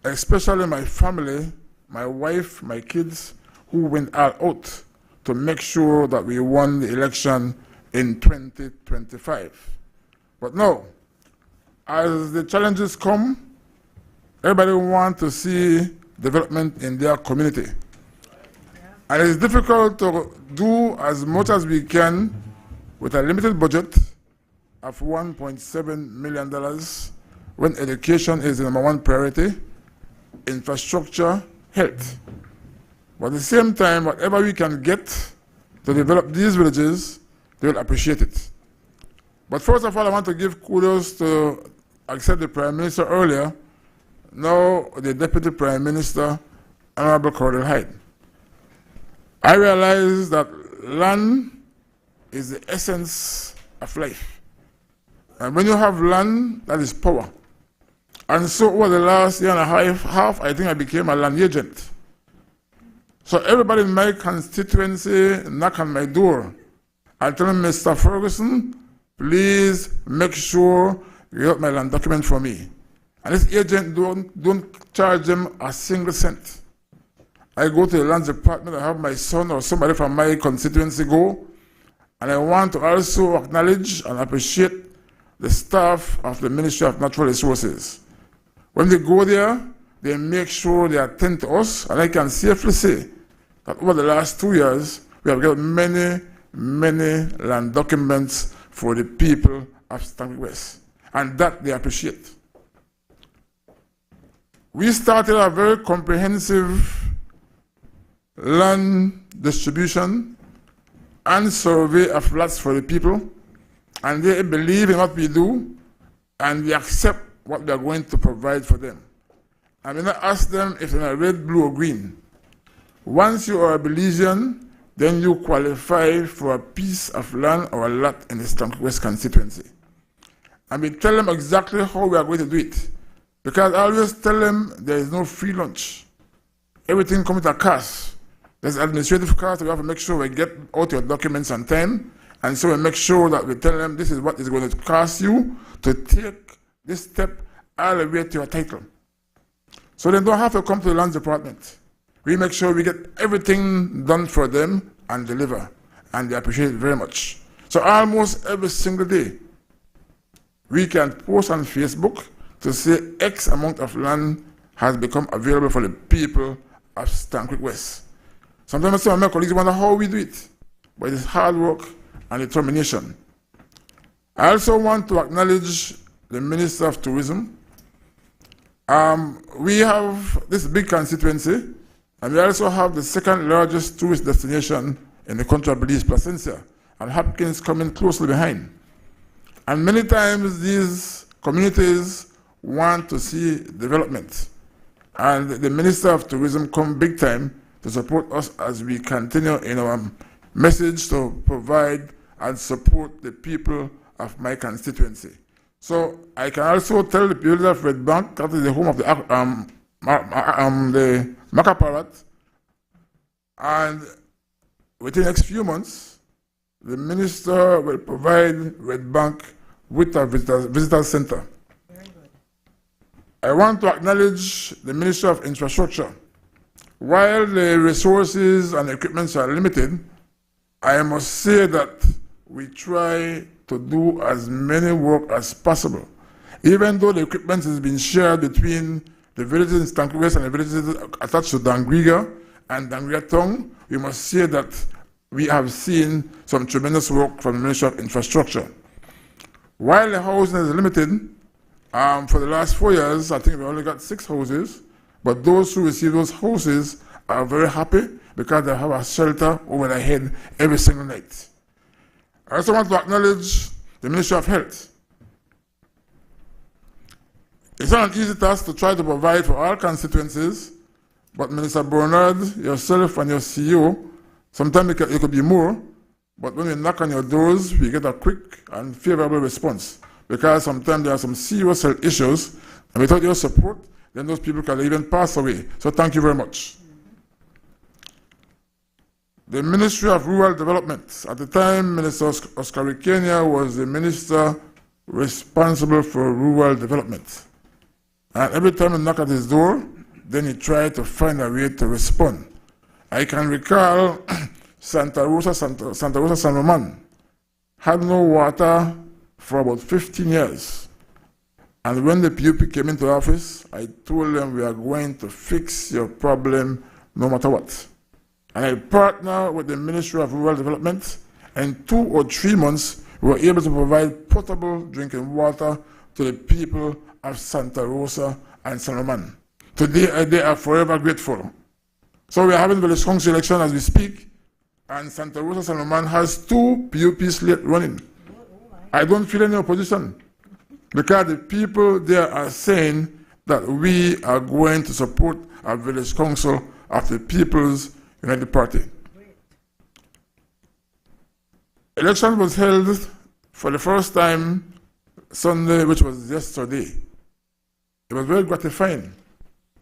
especially my family, my wife, my kids, who went all out to make sure that we won the election in 2025. But now, as the challenges come, everybody wants to see development in their community. And it's difficult to do as much as we can with a limited budget of $1.7 million when education is the #1 priority, infrastructure, health. But at the same time, whatever we can get to develop these villages, they will appreciate it. But first of all, I want to give kudos to, I said the Prime Minister earlier, now the Deputy Prime Minister, Honorable Cordell Hyde. I realize that land is the essence of life. And when you have land, that is power. And so over the last year and a half, I think I became a land agent. So everybody in my constituency knock on my door. I tell them, Mr. Ferguson, please make sure you get my land document for me. And this agent don't charge them a single cent. I go to the land department, I have my son or somebody from my constituency go, and I want to also acknowledge and appreciate the staff of the Ministry of Natural Resources. When they go there, they make sure they attend to us, and I can safely say that over the last 2 years, we have got many, many land documents for the people of Stanky West, and that they appreciate. We started a very comprehensive land distribution and survey of lots for the people, and they believe in what we do, and we accept what we are going to provide for them. And we not ask them if they're red, blue, or green. Once you are a Belizean, then you qualify for a piece of land or a lot in the Stanky West constituency. And we tell them exactly how we are going to do it. Because I always tell them there is no free lunch. Everything comes at a cost. There's administrative cost. We have to make sure we get out your documents on time. And so we make sure that we tell them this is what is going to cost you to take this step all the way to your title. So they don't have to come to the land department. We make sure we get everything done for them and deliver. And they appreciate it very much. So almost every single day, we can post on Facebook to say X amount of land has become available for the people of Stanky West. Sometimes some of my colleagues wonder how we do it, but it's hard work and determination. I also want to acknowledge the Minister of Tourism. We have this big constituency, And we also have the second largest tourist destination in the country of Belize, Placencia, and Hopkins coming closely behind. And many times these communities want to see development. And the Minister of Tourism come big time to support us as we continue in our message to provide and support the people of my constituency. So I can also tell the people of Red Bank, that is the home of the Macaparat, and within the next few months, the Minister will provide Red Bank with a visitor center. I want to acknowledge the Minister of Infrastructure. While the resources and equipment are limited, I must say that we try to do as many work as possible. Even though the equipment has been shared between the villages in Stankwest and the villages attached to Dangriga and Dangriga Town, we must say that we have seen some tremendous work from the Ministry of Infrastructure. While the housing is limited, for the last 4 years, I think we only got 6 houses, but those who receive those houses are very happy because they have a shelter over their head every single night. I also want to acknowledge the Ministry of Health. It's not an easy task to try to provide for all constituencies, but Minister Bernard, yourself and your CEO, sometimes it could be more, but when we knock on your doors, we get a quick and favorable response. Because sometimes there are some serious health issues, and without your support, then those people can even pass away. So thank you very much. The Ministry of Rural Development. At the time, Minister Oscar Rikenia was the minister responsible for rural development. And every time I knock at his door, then he tried to find a way to respond. I can recall Santa Rosa San Roman had no water for about 15 years. And when the PUP came into office, I told them we are going to fix your problem no matter what. And I partnered with the Ministry of Rural Development, and 2 or 3 months, we were able to provide potable drinking water to the people of Santa Rosa and San Roman. Today, they are forever grateful. So we are having the village council election as we speak, and Santa Rosa San Roman has 2 PUP slates running. I don't feel any opposition because the people there are saying that we are going to support our village council of the People's United Party. Election was held for the first time Sunday, which was yesterday. It was very gratifying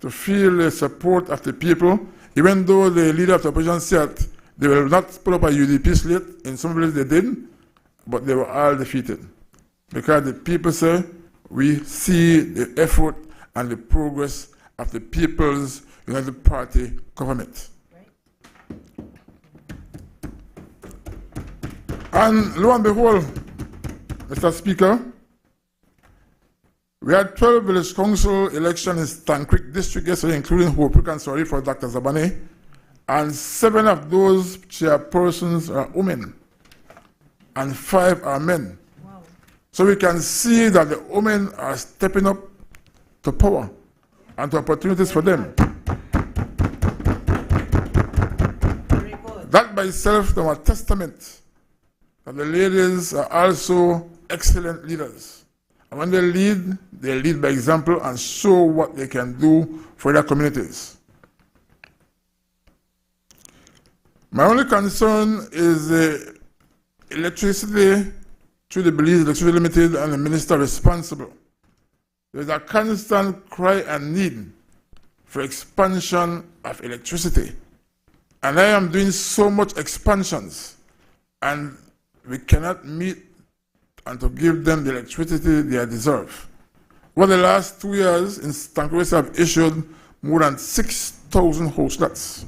to feel the support of the people, even though the leader of the opposition said they will not put up a UDP slate. In some places they did, but they were all defeated. Because the people say, we see the effort and the progress of the People's United Party government. And lo and behold, Mr. Speaker, we had 12 village council elections in Tan Creek district yesterday, including Hope and sorry for Dr. Zabane, and 7 of those chairpersons are women, and 5 are men. Wow. So we can see that the women are stepping up to power and to opportunities for them. That by itself is a testament that the ladies are also excellent leaders. And when they lead by example and show what they can do for their communities. My only concern is the electricity through the Belize Electricity Limited and the minister responsible. There's a constant cry and need for expansion of electricity. And I am doing so much expansions, and we cannot meet and to give them the electricity they deserve. Over the last 2 years, in Stankwest have issued more than 6,000 house lots.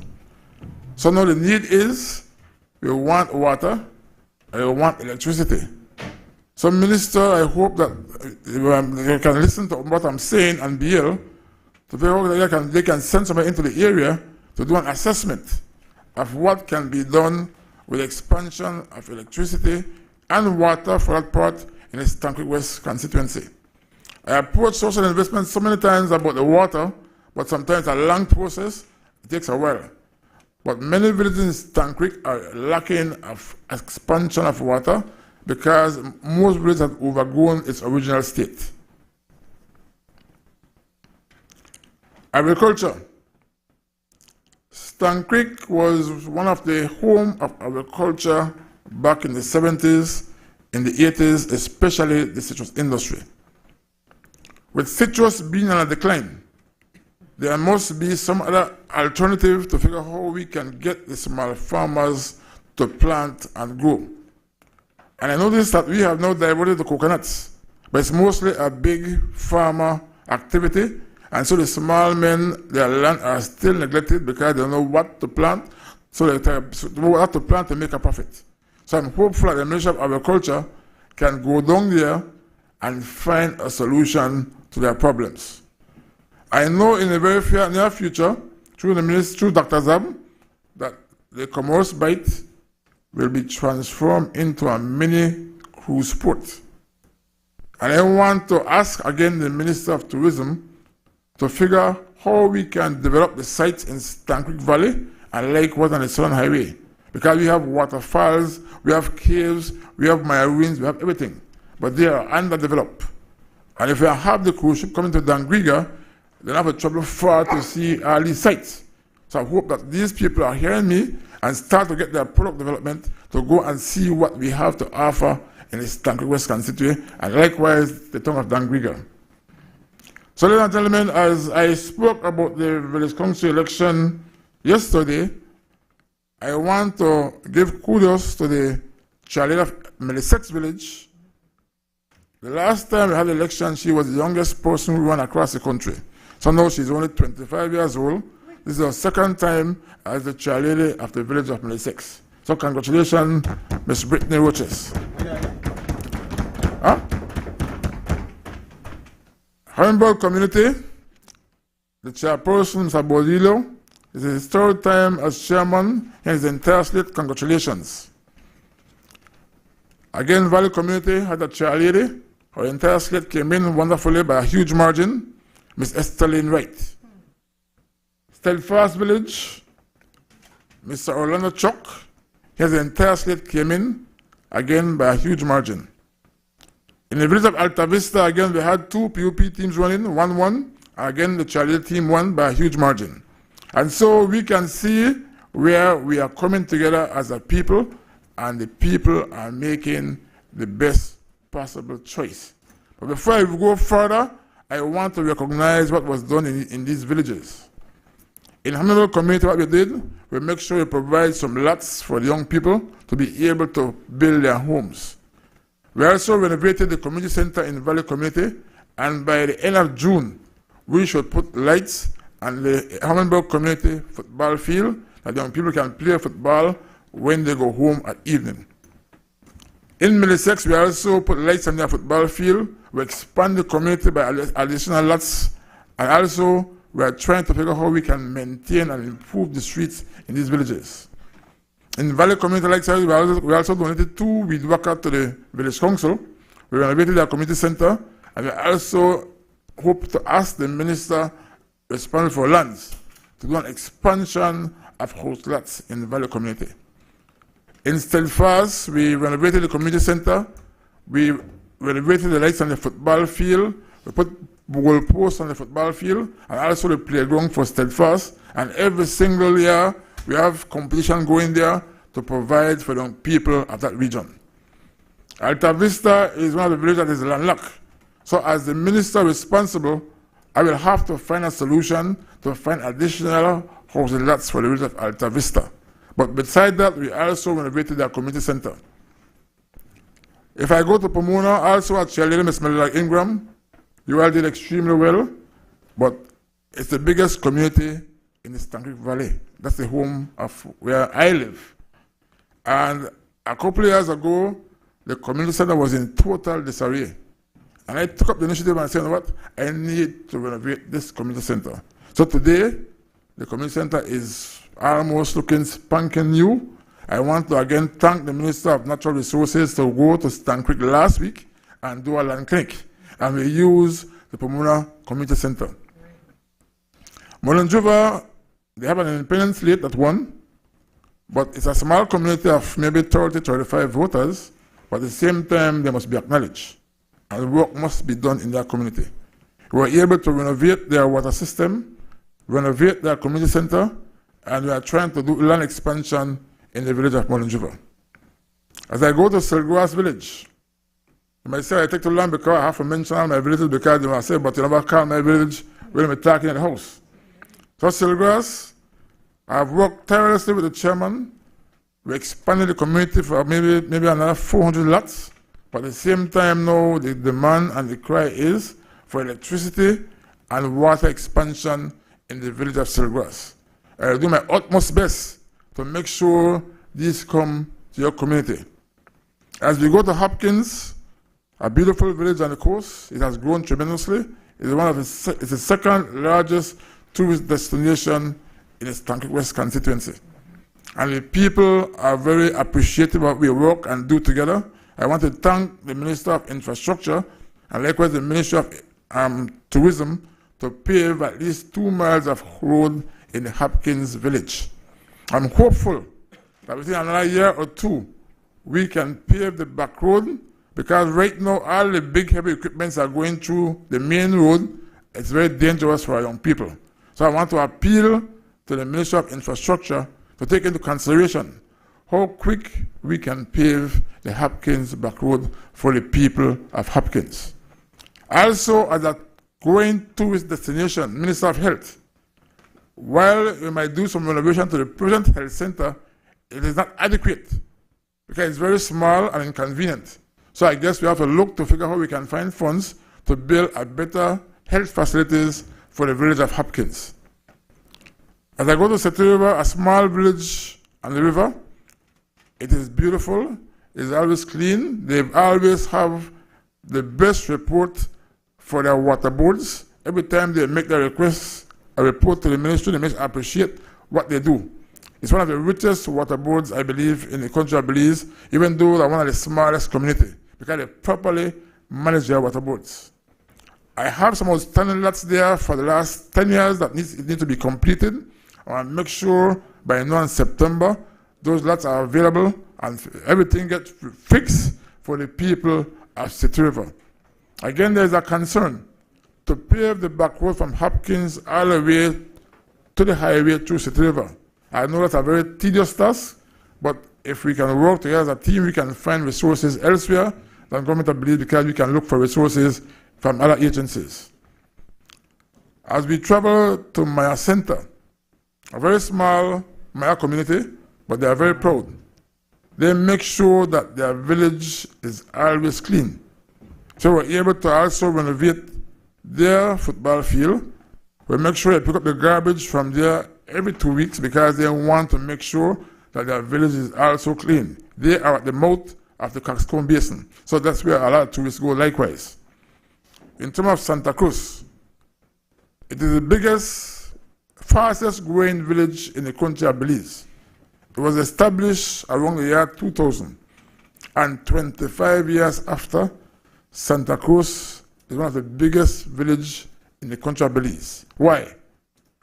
So now the need is, we want water, and we want electricity. So Minister, I hope that they can listen to what I'm saying and be able to figure out that they can send somebody into the area to do an assessment of what can be done with expansion of electricity and water for that part in the Stankwest West constituency. I approached social investment so many times about the water, but sometimes it's a long process, It takes a while. But many villages in Stan Creek are lacking of expansion of water because most villages have overgrown its original state. Agriculture. Stan Creek was one of the home of agriculture back in the 70s, in the 80s, especially the citrus industry. With citrus being on a decline, there must be some other alternative to figure out how we can get the small farmers to plant and grow. And I noticed that we have now diverted to coconuts, but it's mostly a big farmer activity, and so the small men, their land are still neglected because they don't know what to plant, so they have to plant to make a profit. So I'm hopeful that the Ministry of Agriculture can go down there and find a solution to their problems. I know in the very near future, through the minister, through Dr. Zab, that the Comoros Bight will be transformed into a mini cruise port. And I want to ask again the Minister of Tourism to figure how we can develop the sites in Stan Creek Valley and Lakewood and the Southern Highway. Because we have waterfalls, we have caves, we have Maya ruins, we have everything. But they are underdeveloped. And if we have the cruise ship coming to Dangriga, they'll have a trouble far to see all these sites. So I hope that these people are hearing me and start to get their product development to go and see what we have to offer in the Stan Creek West constituency, and likewise the town of Dangriga. So, ladies and gentlemen, as I spoke about the village council election yesterday, I want to give kudos to the chair of Middlesex Village. The last time we had the election, she was the youngest person who ran across the country. So now she's only 25 years old. This is her second time as the chairlady of the village of Middlesex. So congratulations, Ms. Brittany Roches. Huh? Humboldt community, the chairperson, Mr. Bodillo, this is his third time as chairman and his entire slate. Congratulations. Again, Valley community had a chairlady. Her entire slate came in wonderfully by a huge margin. Miss Estherline Wright. Steadfast Village, Mr. Orlando Chuck. His entire slate came in again by a huge margin. In the village of Alta Vista, again, we had two PUP teams running, 1-1. Again, the chairlady team won by a huge margin. And so we can see where we are coming together as a people, and the people are making the best possible choice. But before I go further, I want to recognize what was done in these villages. In Hamilton community, what we did, we make sure we provide some lots for the young people to be able to build their homes. We also renovated the community center in Valley community, and by the end of June, we should put lights on the Hamilton community football field that young people can play football when they go home at evening. In Middlesex, we also put lights on their football field. We expand the community by additional lots, and also we are trying to figure out how we can maintain and improve the streets in these villages. In Valley Community, like I said, we also donated 2 weed whacker to the village council. We renovated their community center, and we also hope to ask the minister responsible for lands to do an expansion of house lots in the Valley community. In Steadfast, we renovated the community center. We renovated the lights on the football field. We put goal posts on the football field, and also the playground for Steadfast. And every single year, we have competition going there to provide for the people of that region. Alta Vista is one of the villages that is landlocked. So as the minister responsible, I will have to find a solution to find additional housing lots for the village of Alta Vista. But beside that, we also renovated our community center. If I go to Pomona, also at Chairlady Ms. Melilla Ingram, you all did extremely well, but it's the biggest community in the Stan Creek Valley. That's the home of where I live. And a couple of years ago, the community center was in total disarray. And I took up the initiative and said, you know what, I need to renovate this community center. So today, the community center is almost looking spanking new. I want to again thank the Minister of Natural Resources to go to Stan Creek last week and do a land clinic. And we use the Pomona Community Center. Molenjuva, they have an independent slate that won, but it's a small community of maybe 30, 35 voters, but at the same time, they must be acknowledged, and work must be done in their community. We were able to renovate their water system, renovate their community center, and we are trying to do land expansion in the village of Mullins River. As I go to Silgrass village, you might say I take too long because I have to mention all my villages because they might say, but you never call my village when I'm talking in the house. So Silgrass, I've worked tirelessly with the chairman. We expanded the community for maybe another 400 lots, but at the same time now the demand and the cry is for electricity and water expansion in the village of Silgrass. I will do my utmost best to make sure these come to your community. As we go to Hopkins, a beautiful village on the coast, it has grown tremendously. It's the second largest tourist destination in the Stankic West constituency. And the people are very appreciative of what we work and do together. I want to thank the Minister of Infrastructure and likewise the Ministry of Tourism to pave at least 2 miles of road in the Hopkins village. I'm hopeful that within another year or two, we can pave the back road, because right now all the big heavy equipments are going through the main road. It's very dangerous for our young people. So I want to appeal to the Ministry of Infrastructure to take into consideration how quick we can pave the Hopkins back road for the people of Hopkins. Also, as a growing tourist destination, Minister of Health, while we might do some renovation to the present health center, it is not adequate because it's very small and inconvenient. So I guess we have to look to figure out how we can find funds to build a better health facilities for the village of Hopkins. As I go to City River, a small village on the river, it is beautiful, it's always clean, they always have the best report for their water boards. Every time they make their request, a report to the ministry, the ministry appreciate what they do. It's one of the richest water boards, I believe, in the country of Belize, even though they're one of the smallest community, because they properly manage their water boards. I have some outstanding lots there for the last 10 years that need to be completed. I want to make sure by now in September, those lots are available and everything gets fixed for the people of City River. Again, there's a concern to pave the back road from Hopkins all the way to the highway through City River. I know that's a very tedious task, but if we can work together as a team, we can find resources elsewhere than government of Belize, because we can look for resources from other agencies. As we travel to Maya Center, a very small Maya community, but they are very proud. They make sure that their village is always clean. So we're able to also renovate their football field. We make sure they pick up the garbage from there every 2 weeks because they want to make sure that their village is also clean. They are at the mouth of the Coxcomb Basin. So that's where a lot of tourists go likewise. In terms of Santa Cruz, it is the biggest, fastest growing village in the country of Belize. It was established around the year 2000. And 25 years after, Santa Cruz is one of the biggest villages in the country of Belize. Why?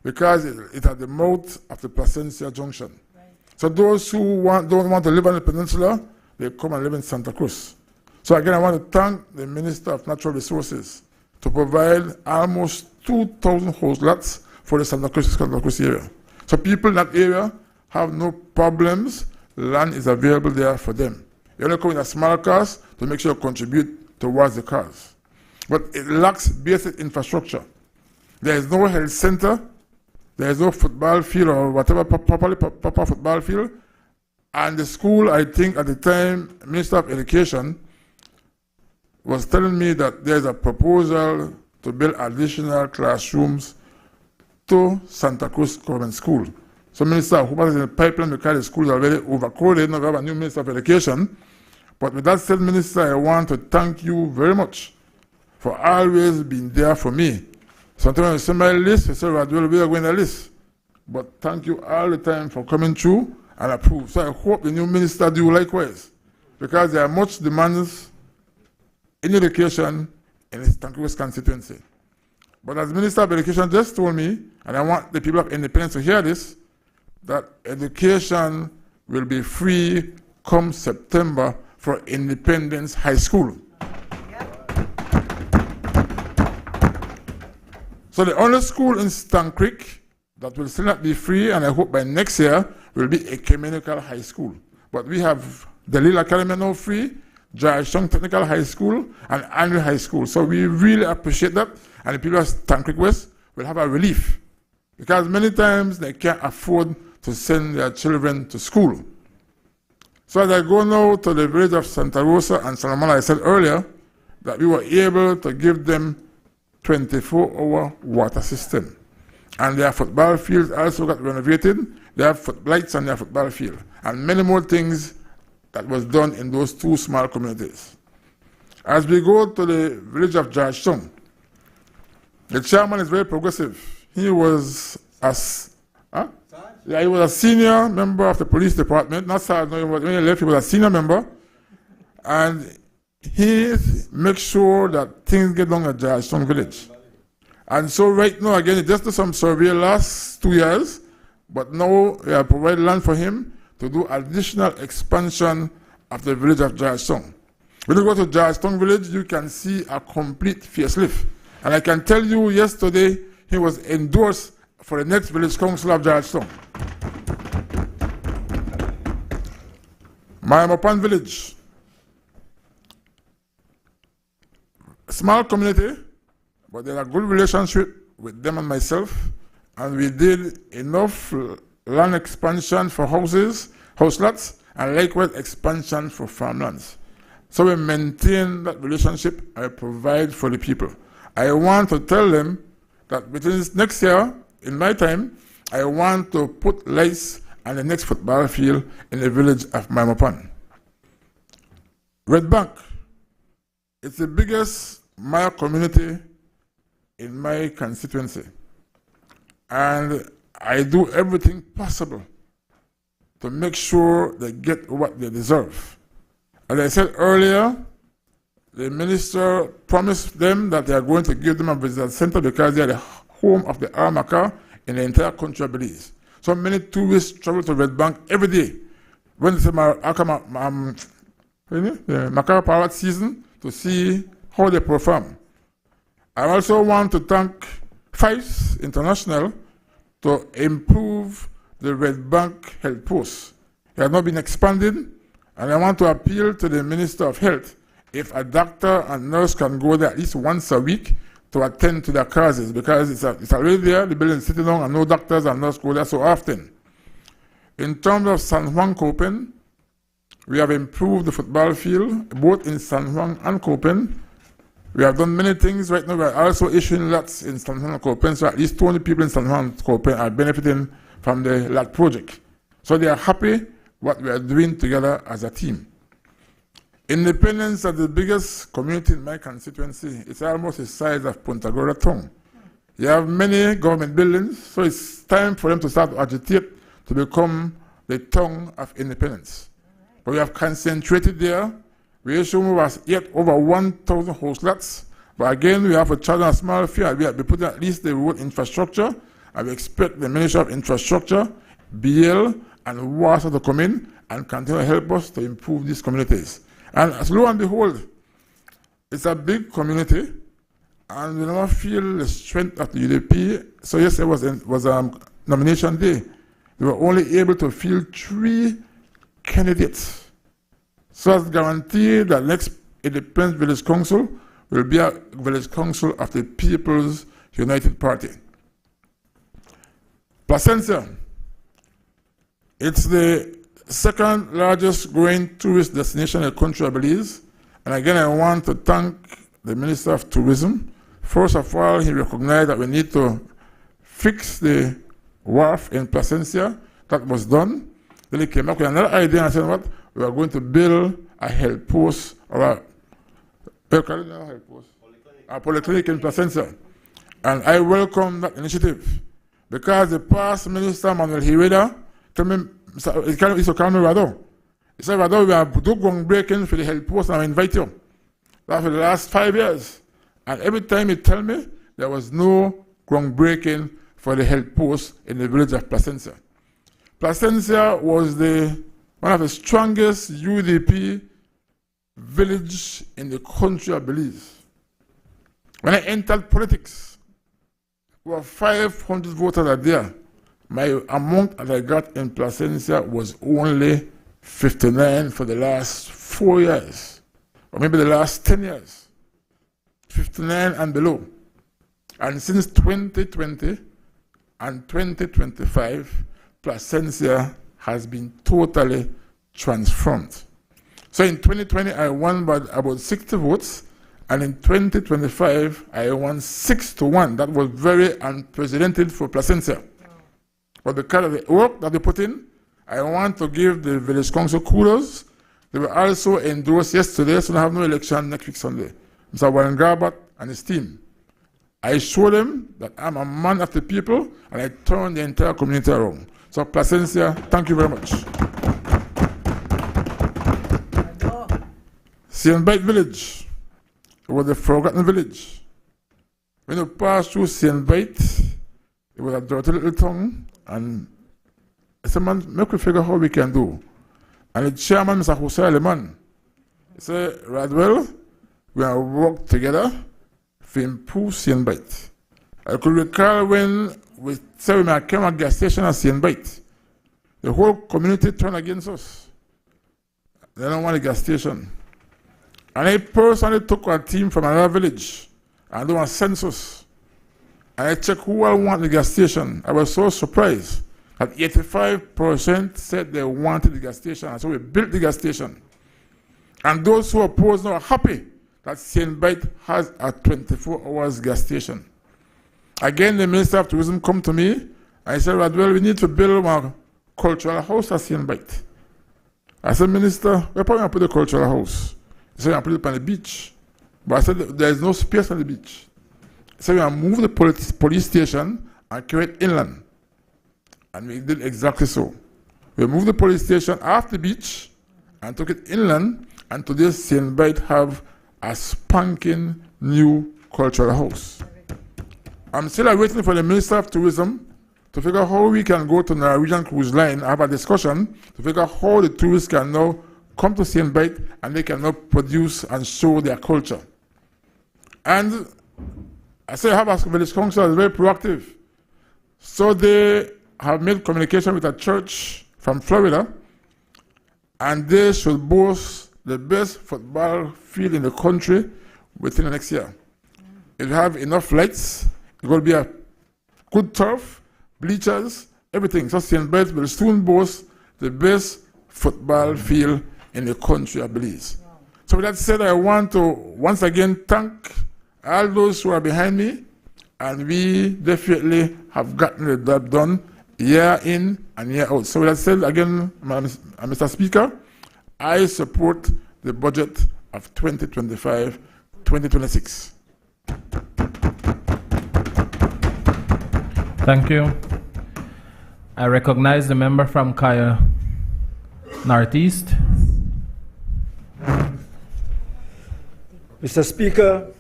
Because it's at the mouth of the Placencia Junction. Right. So those who don't want to live on the peninsula, they come and live in Santa Cruz. So again, I want to thank the Minister of Natural Resources to provide almost 2,000 house lots for the Santa Cruz area. So people in that area have no problems. Land is available there for them. You only come in a small cars to make sure you contribute towards the cars. But it lacks basic infrastructure. There is no health center. There is no football field or whatever proper football field. And the school, I think at the time, Minister of Education was telling me that there is a proposal to build additional classrooms to Santa Cruz Government School. So Minister, who was in the pipeline because the school is already overcrowded, now we have a new Minister of Education. But with that said, Minister, I want to thank you very much for always being there for me. Sometimes when you send my list, you say, well, we are going to list. But thank you all the time for coming through and approve. So I hope the new minister do likewise, because there are much demands in education in the Stankic West constituency. But as Minister of Education just told me, and I want the people of Independence to hear this, that education will be free come September for Independence High School. So the only school in Stan Creek that will still not be free, and I hope by next year, will be a communal high school. But we have the Lille Academy now free, Georgetown Technical High School, and Andrew High School. So we really appreciate that, and the people of Stan Creek West will have a relief, because many times they can't afford to send their children to school. So as I go now to the village of Santa Rosa and Salamanca, I said earlier that we were able to give them 24-hour water system. And their football fields also got renovated. They have footlights on their football field. And many more things that was done in those two small communities. As we go to the village of Georgetown, the chairman is very progressive. He was he was a senior member of the police department. Not sergeant, when he left, he was a senior member. And he makes sure that things get done at Georgetown village. And so right now, again, he just did some survey last 2 years, but now we have provided land for him to do additional expansion of the village of Georgetown. When you go to Georgetown village, you can see a complete facelift. And I can tell you, yesterday, he was endorsed for the next village council of Georgetown. Mayamopan village. Small community, but there's a good relationship with them and myself, and we did enough land expansion for houses, house lots, and likewise expansion for farmlands. So we maintain that relationship I provide for the people. I want to tell them that within this next year, in my time, I want to put lights on the next football field in the village of Mayamopan. Red Bank, it's the biggest Maya community in my constituency. And I do everything possible to make sure they get what they deserve. As I said earlier, the minister promised them that they are going to give them a visitor center because they are the home of the Aramaka in the entire country of Belize. So many tourists travel to Red Bank every day when it's Makara Parrot season to see how they perform. I also want to thank FICE International to improve the Red Bank Health Post. It has not been expanded, and I want to appeal to the Minister of Health if a doctor and nurse can go there at least once a week to attend to their causes, because it's already there, the building is sitting down, and no doctors and nurses go there so often. In terms of San Juan Copen, we have improved the football field, both in San Juan and Copen. We have done many things. Right now, we are also issuing lots in San Juan and Copen, so at least 20 people in San Juan and Copen are benefiting from the lot project. So they are happy what we are doing together as a team. Independence is the biggest community in my constituency. It's almost the size of Punta Gorda town. You have many government buildings, so it's time for them to start to agitate to become the town of independence. But we have concentrated there. We issue over 1,000 house lots. But again, we have a charge on a small fee. We have to put at least the road infrastructure. And we expect the Ministry of Infrastructure, BL, and water to come in and continue to help us to improve these communities. And as lo and behold, it's a big community, and we never feel the strength of the UDP. So yes, it was nomination day. We were only able to field 3 candidates. So it's guaranteed that next Independence Village Council will be a village council of the People's United Party. Placencia, it's the second largest growing tourist destination in the country of Belize. And again, I want to thank the Minister of Tourism. First of all, he recognized that we need to fix the wharf in Placencia. That was done. Then he came back with another idea and said, what? We are going to build a health post or a polyclinic in Placencia. And I welcome that initiative because the past Minister, Manuel Hireda, told me, he used to call me Rado. He said, Rado, we are doing breaking for the health post and I invite you. That for the last 5 years. And every time he tell me, there was no groundbreaking for the health post in the village of Placencia. Placencia was one of the strongest UDP village in the country of Belize. When I entered politics, over 500 voters are there. My amount that I got in Placencia was only 59 for the last 4 years, or maybe the last 10 years. 59 and below. And since 2020 and 2025, Placencia has been totally transformed. So in 2020, I won by about 60 votes, and in 2025, I won 6-1. That was very unprecedented for Placencia. But because of the work that they put in, I want to give the village council kudos. They were also endorsed yesterday, so they have no election next week Sunday. Mr. Warren Garbutt and his team. I show them that I'm a man of the people, and I turn the entire community around. So Placencia, thank you very much. St. Bite village, it was a forgotten village. When you pass through St. Bite, it was a dirty little town, and I said, man, make we figure how we can do. And the chairman, Mr. Jose Aleman, he said, Radwell, we have worked together to improve St. Bite. I could recall when we said we might come at gas station at St. Bite. The whole community turned against us. They don't want a gas station. And I personally took a team from another village and do a census. And I checked who all want the gas station. I was so surprised that 85% said they wanted the gas station. And so we built the gas station. And those who opposed now are happy that St. Bite has a 24 hours gas station. Again, the Minister of Tourism come to me and I said, well, we need to build a cultural house at St. Bite. I said, Minister, where can I put the cultural house? He said, I put it on the beach. But I said, there is no space on the beach. He said, we move the police station and carry it inland. And we did exactly so. We moved the police station off the beach and took it inland, and today St. Bite have a spanking new cultural house. I'm still waiting for the Minister of Tourism to figure out how we can go to Norwegian Cruise Line and have a discussion to figure out how the tourists can now come to St. Bite and they can now produce and show their culture. And I say I have a village council that is very proactive. So they have made communication with a church from Florida, and they should boast the best football field in the country within the next year. If you have enough lights, it's going to be a good turf, bleachers, everything. So St. Bite will soon boast the best football field in the country of Belize. So with that said, I want to once again thank all those who are behind me, and we definitely have gotten the job done year in and year out. So with that said, again, Mr. Speaker, I support the budget of 2025-2026. Thank you. I recognize the member from Kaya Northeast. Mr. Speaker,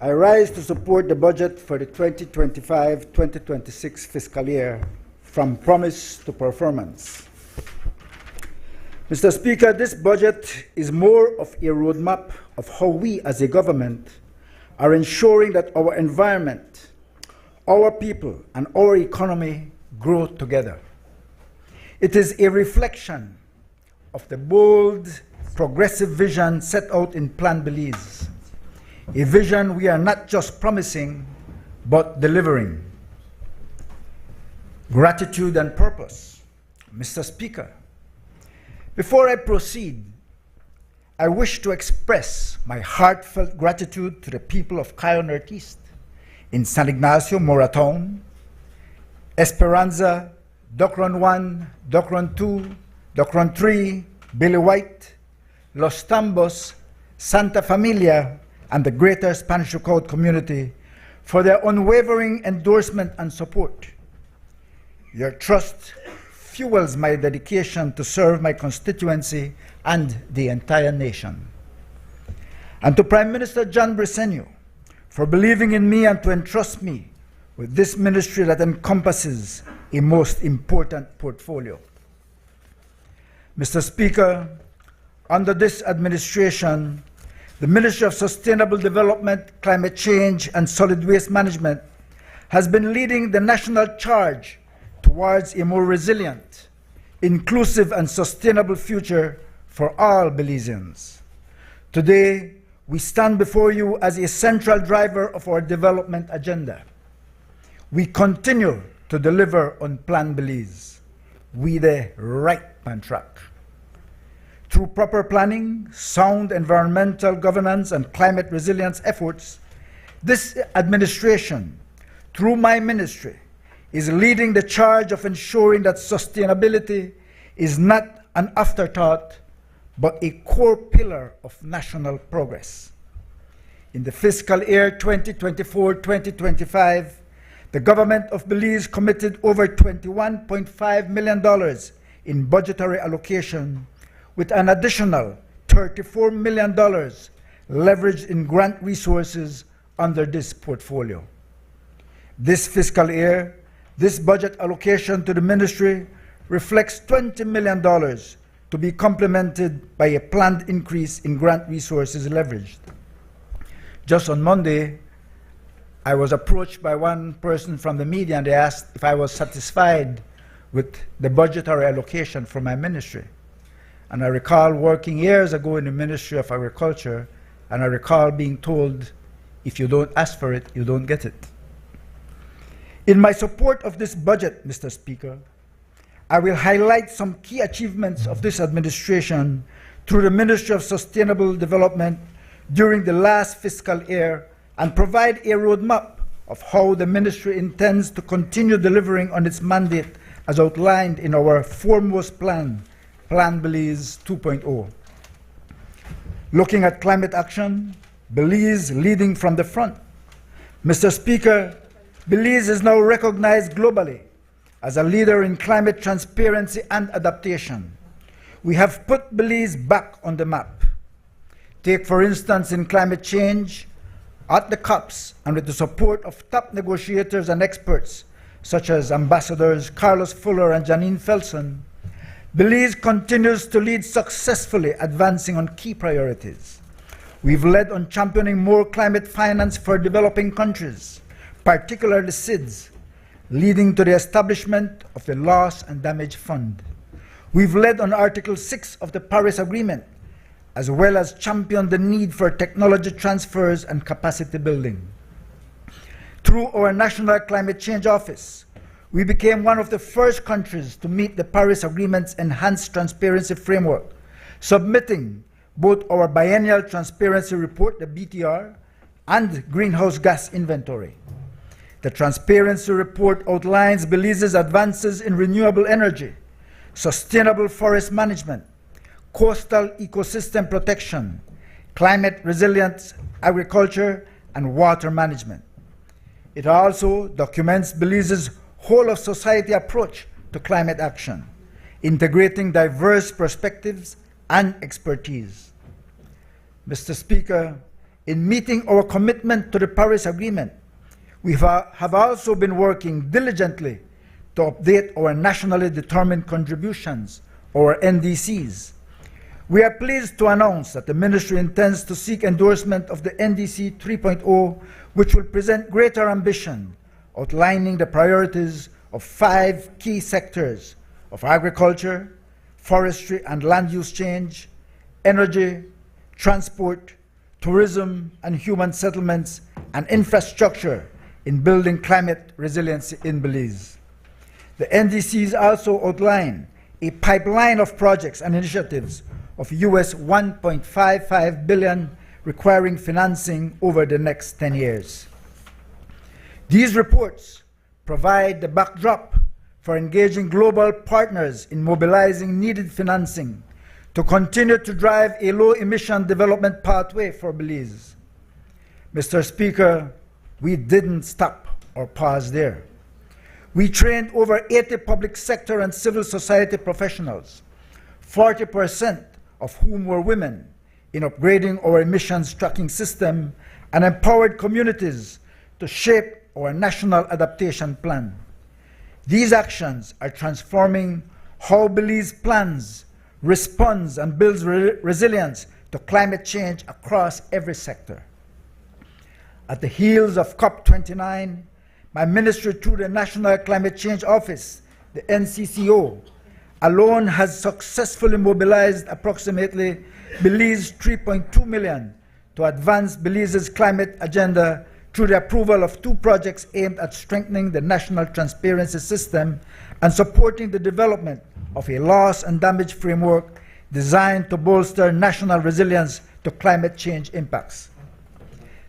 I rise to support the budget for the 2025-2026 fiscal year, from promise to performance. Mr. Speaker, this budget is more of a roadmap of how we as a government are ensuring that our environment, our people, and our economy grow together. It is a reflection of the bold, progressive vision set out in Plan Belize, a vision we are not just promising, but delivering. Gratitude and purpose. Mr. Speaker, before I proceed, I wish to express my heartfelt gratitude to the people of Kaya Northeast in San Ignacio, Moratown, Esperanza, Docron 1, Docron 2, Docron 3, Billy White, Los Tambos, Santa Familia, and the greater Spanish Lookout community for their unwavering endorsement and support. Your trust fuels my dedication to serve my constituency and the entire nation. And to Prime Minister John Briceño for believing in me and to entrust me with this ministry that encompasses a most important portfolio. Mr. Speaker, under this administration, the Ministry of Sustainable Development, Climate Change, and Solid Waste Management has been leading the national charge towards a more resilient, inclusive, and sustainable future for all Belizeans. Today, we stand before you as a central driver of our development agenda. We continue to deliver on Plan Belize. We the right on track. Through proper planning, sound environmental governance, and climate resilience efforts, this administration, through my ministry, is leading the charge of ensuring that sustainability is not an afterthought, but a core pillar of national progress. In the fiscal year 2024-2025, the government of Belize committed over $21.5 million in budgetary allocation, with an additional $34 million leveraged in grant resources under this portfolio. This fiscal year, this budget allocation to the ministry reflects $20 million to be complemented by a planned increase in grant resources leveraged. Just on Monday, I was approached by one person from the media, and they asked if I was satisfied with the budgetary allocation for my ministry. And I recall working years ago in the Ministry of Agriculture, and I recall being told, if you don't ask for it, you don't get it. In my support of this budget, Mr. Speaker, I will highlight some key achievements of this administration through the Ministry of Sustainable Development during the last fiscal year and provide a roadmap of how the ministry intends to continue delivering on its mandate as outlined in our foremost plan, Plan Belize 2.0. Looking at climate action, Belize leading from the front. Mr. Speaker, Belize is now recognized globally as a leader in climate transparency and adaptation. We have put Belize back on the map. Take, for instance, in climate change, at the COPs and with the support of top negotiators and experts, such as Ambassadors Carlos Fuller and Janine Felson, Belize continues to lead successfully, advancing on key priorities. We've led on championing more climate finance for developing countries, particularly SIDS, leading to the establishment of the Loss and Damage Fund. We've led on Article 6 of the Paris Agreement, as well as championed the need for technology transfers and capacity building. Through our National Climate Change Office, we became one of the first countries to meet the Paris Agreement's Enhanced Transparency Framework, submitting both our Biennial Transparency Report, the BTR, and Greenhouse Gas Inventory. The Transparency Report outlines Belize's advances in renewable energy, sustainable forest management, coastal ecosystem protection, climate resilient agriculture, and water management. It also documents Belize's whole-of-society approach to climate action, integrating diverse perspectives and expertise. Mr. Speaker, in meeting our commitment to the Paris Agreement, we have also been working diligently to update our nationally determined contributions, or NDCs. We are pleased to announce that the Ministry intends to seek endorsement of the NDC 3.0, which will present greater ambition, outlining the priorities of 5 key sectors of agriculture, forestry and land use change, energy, transport, tourism and human settlements, and infrastructure in building climate resiliency in Belize. The NDCs also outline a pipeline of projects and initiatives of US $1.55 billion requiring financing over the next 10 years. These reports provide the backdrop for engaging global partners in mobilizing needed financing to continue to drive a low-emission development pathway for Belize. Mr. Speaker, we didn't stop or pause there. We trained over 80 public sector and civil society professionals, 40% of whom were women, in upgrading our emissions tracking system and empowered communities to shape our national adaptation plan. These actions are transforming how Belize plans, responds, and builds resilience to climate change across every sector. At the heels of COP29, my ministry through the National Climate Change Office, the NCCO, alone has successfully mobilized approximately Belize 3.2 million to advance Belize's climate agenda through the approval of 2 projects aimed at strengthening the national transparency system and supporting the development of a loss and damage framework designed to bolster national resilience to climate change impacts.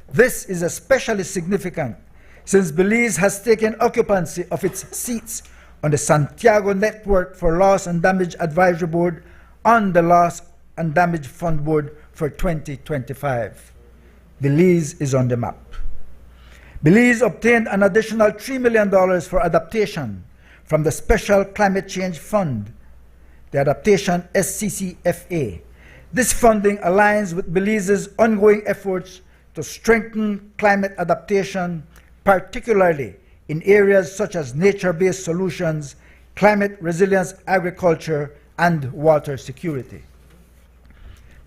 This is especially significant since Belize has taken occupancy of its seats on the Santiago Network for Loss and Damage Advisory Board on the Loss and Damage Fund Board for 2025. Belize is on the map. Belize obtained an additional $3 million for adaptation from the Special Climate Change Fund, the Adaptation SCCFA. This funding aligns with Belize's ongoing efforts to strengthen climate adaptation, particularly in areas such as nature-based solutions, climate resilience agriculture, and water security.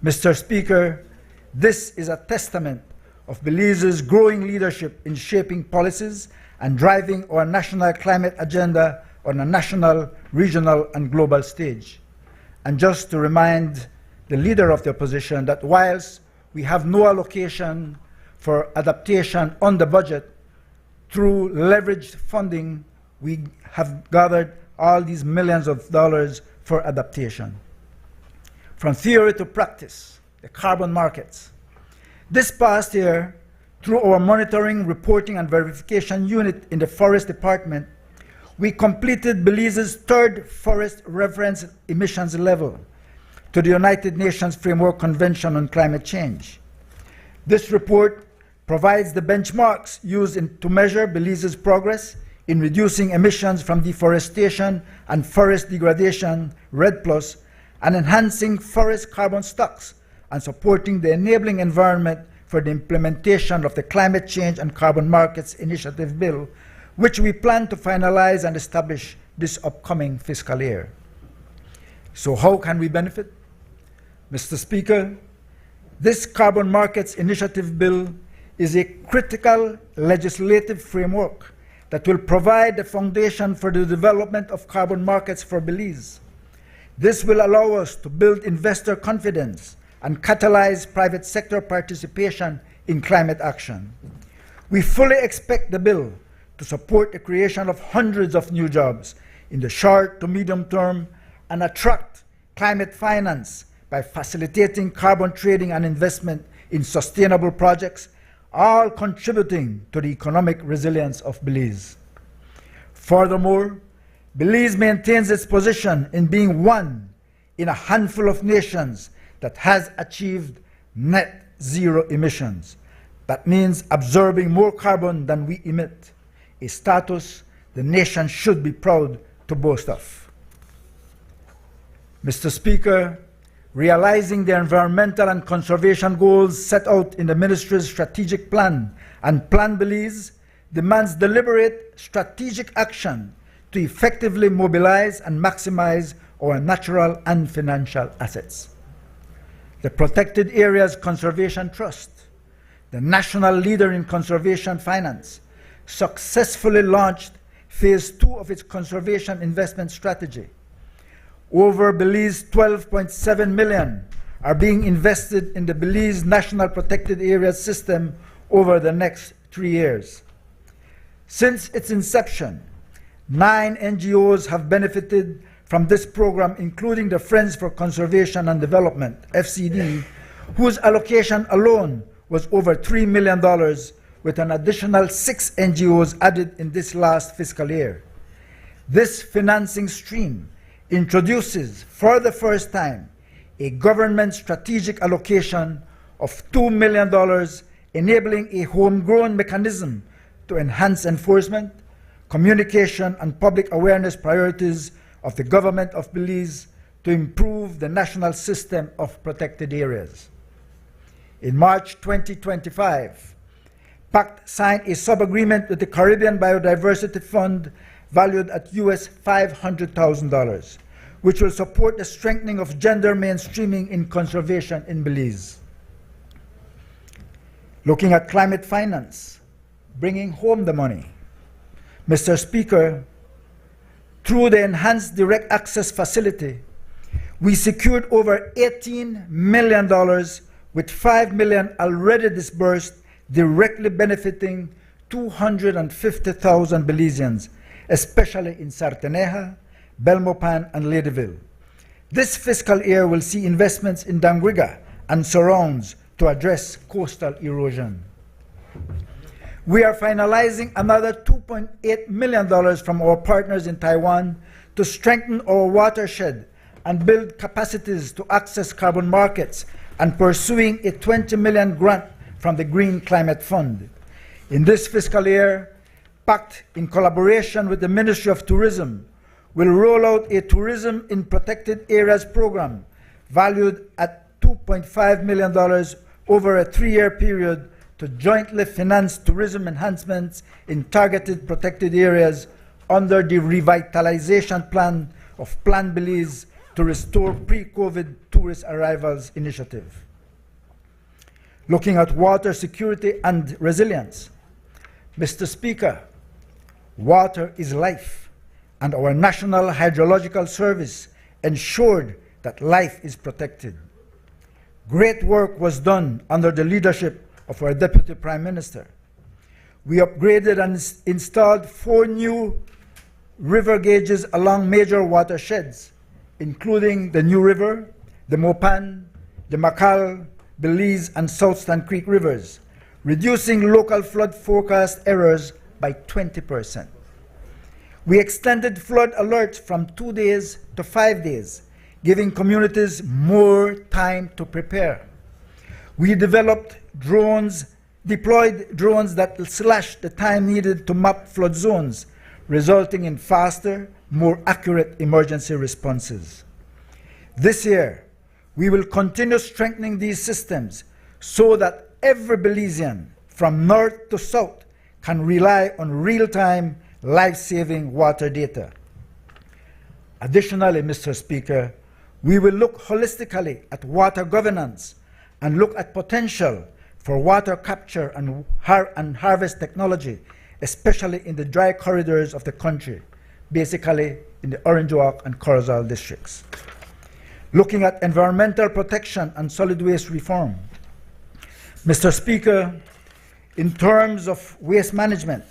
Mr. Speaker, this is a testament of Belize's growing leadership in shaping policies and driving our national climate agenda on a national, regional, and global stage. And just to remind the leader of the opposition that whilst we have no allocation for adaptation on the budget, through leveraged funding, we have gathered all these millions of dollars for adaptation. From theory to practice, the carbon markets. This past year, through our monitoring, reporting, and verification unit in the Forest Department, we completed Belize's 3rd forest reference emissions level to the United Nations Framework Convention on Climate Change. This report provides the benchmarks used to measure Belize's progress in reducing emissions from deforestation and forest degradation, REDD+, and enhancing forest carbon stocks and supporting the enabling environment for the implementation of the Climate Change and Carbon Markets Initiative Bill, which we plan to finalize and establish this upcoming fiscal year. So how can we benefit? Mr. Speaker, this Carbon Markets Initiative Bill is a critical legislative framework that will provide the foundation for the development of carbon markets for Belize. This will allow us to build investor confidence and catalyze private sector participation in climate action. We fully expect the bill to support the creation of hundreds of new jobs in the short to medium term and attract climate finance by facilitating carbon trading and investment in sustainable projects, all contributing to the economic resilience of Belize. Furthermore, Belize maintains its position in being one in a handful of nations that has achieved net zero emissions. That means absorbing more carbon than we emit, a status the nation should be proud to boast of. Mr. Speaker, realizing the environmental and conservation goals set out in the Ministry's strategic plan and Plan Belize demands deliberate strategic action to effectively mobilize and maximize our natural and financial assets. The Protected Areas Conservation Trust, the national leader in conservation finance, successfully launched Phase 2 of its conservation investment strategy. Over Belize 12.7 million are being invested in the Belize National Protected Areas system over the next 3 years. Since its inception, 9 NGOs have benefited from this program, including the Friends for Conservation and Development, FCD, whose allocation alone was over $3 million, with an additional 6 NGOs added in this last fiscal year. This financing stream introduces, for the first time, a government strategic allocation of $2 million, enabling a homegrown mechanism to enhance enforcement, communication, and public awareness priorities of the government of Belize to improve the national system of protected areas. In March 2025, PACT signed a sub-agreement with the Caribbean Biodiversity Fund valued at US $500,000, which will support the strengthening of gender mainstreaming in conservation in Belize. Looking at climate finance, bringing home the money. Mr. Speaker, through the Enhanced Direct Access Facility, we secured over $18 million, with $5 million already disbursed, directly benefiting 250,000 Belizeans, especially in Sarteneja, Belmopan, and Ladyville. This fiscal year will see investments in Dangriga and surrounds to address coastal erosion. We are finalizing another $2.8 million from our partners in Taiwan to strengthen our watershed and build capacities to access carbon markets, and pursuing a $20 million grant from the Green Climate Fund. In this fiscal year, PACT, in collaboration with the Ministry of Tourism, will roll out a Tourism in Protected Areas program valued at $2.5 million over a 3-year period to jointly finance tourism enhancements in targeted protected areas under the revitalization plan of Plan Belize to restore pre-COVID tourist arrivals initiative. Looking at water security and resilience, Mr. Speaker, water is life, and our National Hydrological Service ensured that life is protected. Great work was done under the leadership of our Deputy Prime Minister. We upgraded and installed 4 new river gauges along major watersheds, including the New River, the Mopan, the Makal, Belize, and South Stand Creek rivers, reducing local flood forecast errors by 20%. We extended flood alerts from 2 days to 5 days, giving communities more time to prepare. We deployed drones that slash the time needed to map flood zones, resulting in faster, more accurate emergency responses. This year, we will continue strengthening these systems so that every Belizean, from north to south, can rely on real-time, life-saving water data. Additionally, Mr. Speaker, we will look holistically at water governance and look at potential for water capture and harvest technology, especially in the dry corridors of the country, basically in the Orange Walk and Corozal districts. Looking at environmental protection and solid waste reform. Mr. Speaker, in terms of waste management,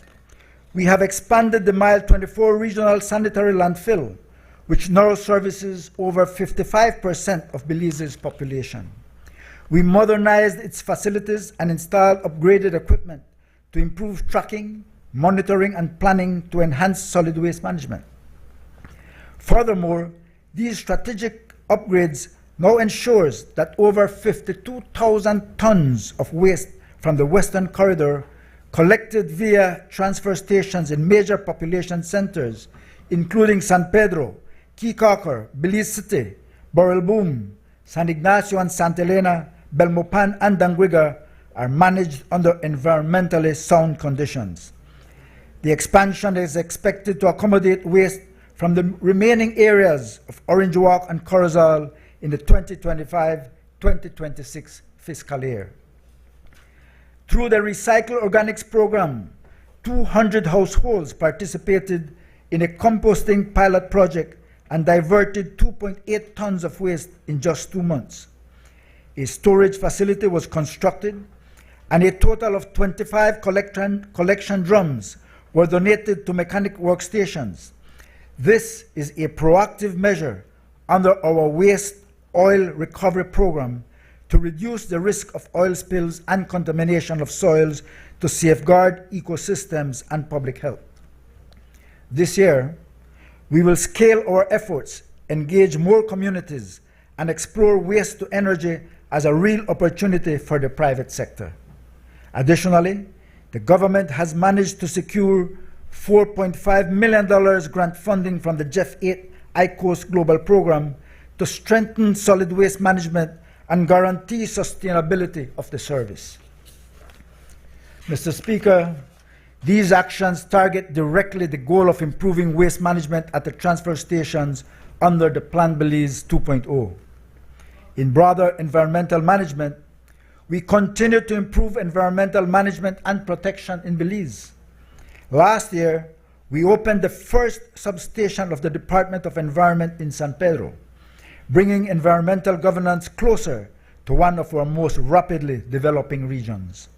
we have expanded the Mile 24 Regional Sanitary Landfill, which now services over 55% of Belize's population. We modernized its facilities and installed upgraded equipment to improve tracking, monitoring, and planning to enhance solid waste management. Furthermore, these strategic upgrades now ensures that over 52,000 tons of waste from the Western Corridor collected via transfer stations in major population centers, including San Pedro, Keycocker, Belize City, Borrelboom, San Ignacio and Santa Elena, Belmopan, and Dangriga, are managed under environmentally sound conditions. The expansion is expected to accommodate waste from the remaining areas of Orange Walk and Corozal in the 2025-2026 fiscal year. Through the Recycle Organics program, 200 households participated in a composting pilot project and diverted 2.8 tons of waste in just 2 months. A storage facility was constructed, and a total of 25 collection drums were donated to mechanic workstations. This is a proactive measure under our waste oil recovery program to reduce the risk of oil spills and contamination of soils to safeguard ecosystems and public health. This year, we will scale our efforts, engage more communities, and explore waste to energy as a real opportunity for the private sector. Additionally, the government has managed to secure $4.5 million grant funding from the Jeff 8 ICOS Global Program to strengthen solid waste management and guarantee sustainability of the service. Mr. Speaker, these actions target directly the goal of improving waste management at the transfer stations under the Plan Belize 2.0. In broader environmental management, we continue to improve environmental management and protection in Belize. Last year, we opened the first substation of the Department of Environment in San Pedro, bringing environmental governance closer to one of our most rapidly developing regions.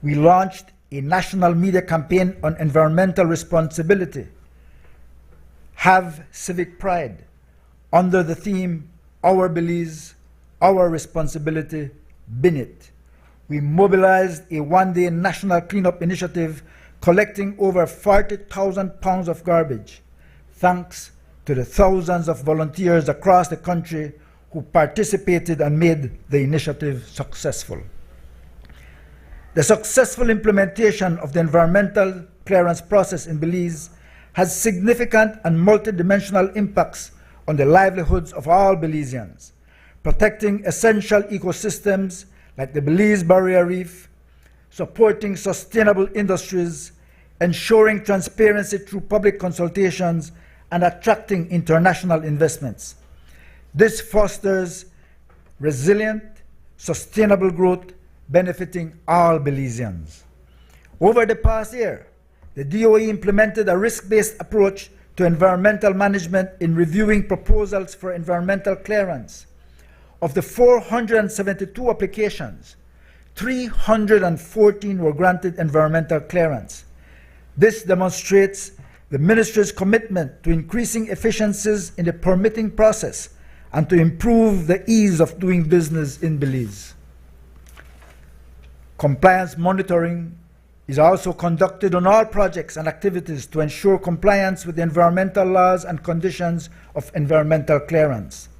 We launched a national media campaign on environmental responsibility, Have Civic Pride, under the theme, Our Belize, Our Responsibility, Bin It. We mobilized a one-day national cleanup initiative collecting over 40,000 pounds of garbage, thanks to the thousands of volunteers across the country who participated and made the initiative successful. The successful implementation of the environmental clearance process in Belize has significant and multidimensional impacts on the livelihoods of all Belizeans, protecting essential ecosystems like the Belize Barrier Reef, supporting sustainable industries, ensuring transparency through public consultations, and attracting international investments. This fosters resilient, sustainable growth benefiting all Belizeans. Over the past year, the DOE implemented a risk-based approach to environmental management in reviewing proposals for environmental clearance. Of the 472 applications, 314 were granted environmental clearance. This demonstrates the Ministry's commitment to increasing efficiencies in the permitting process and to improve the ease of doing business in Belize. Compliance monitoring is also conducted on all projects and activities to ensure compliance with the environmental laws and conditions of environmental clearance.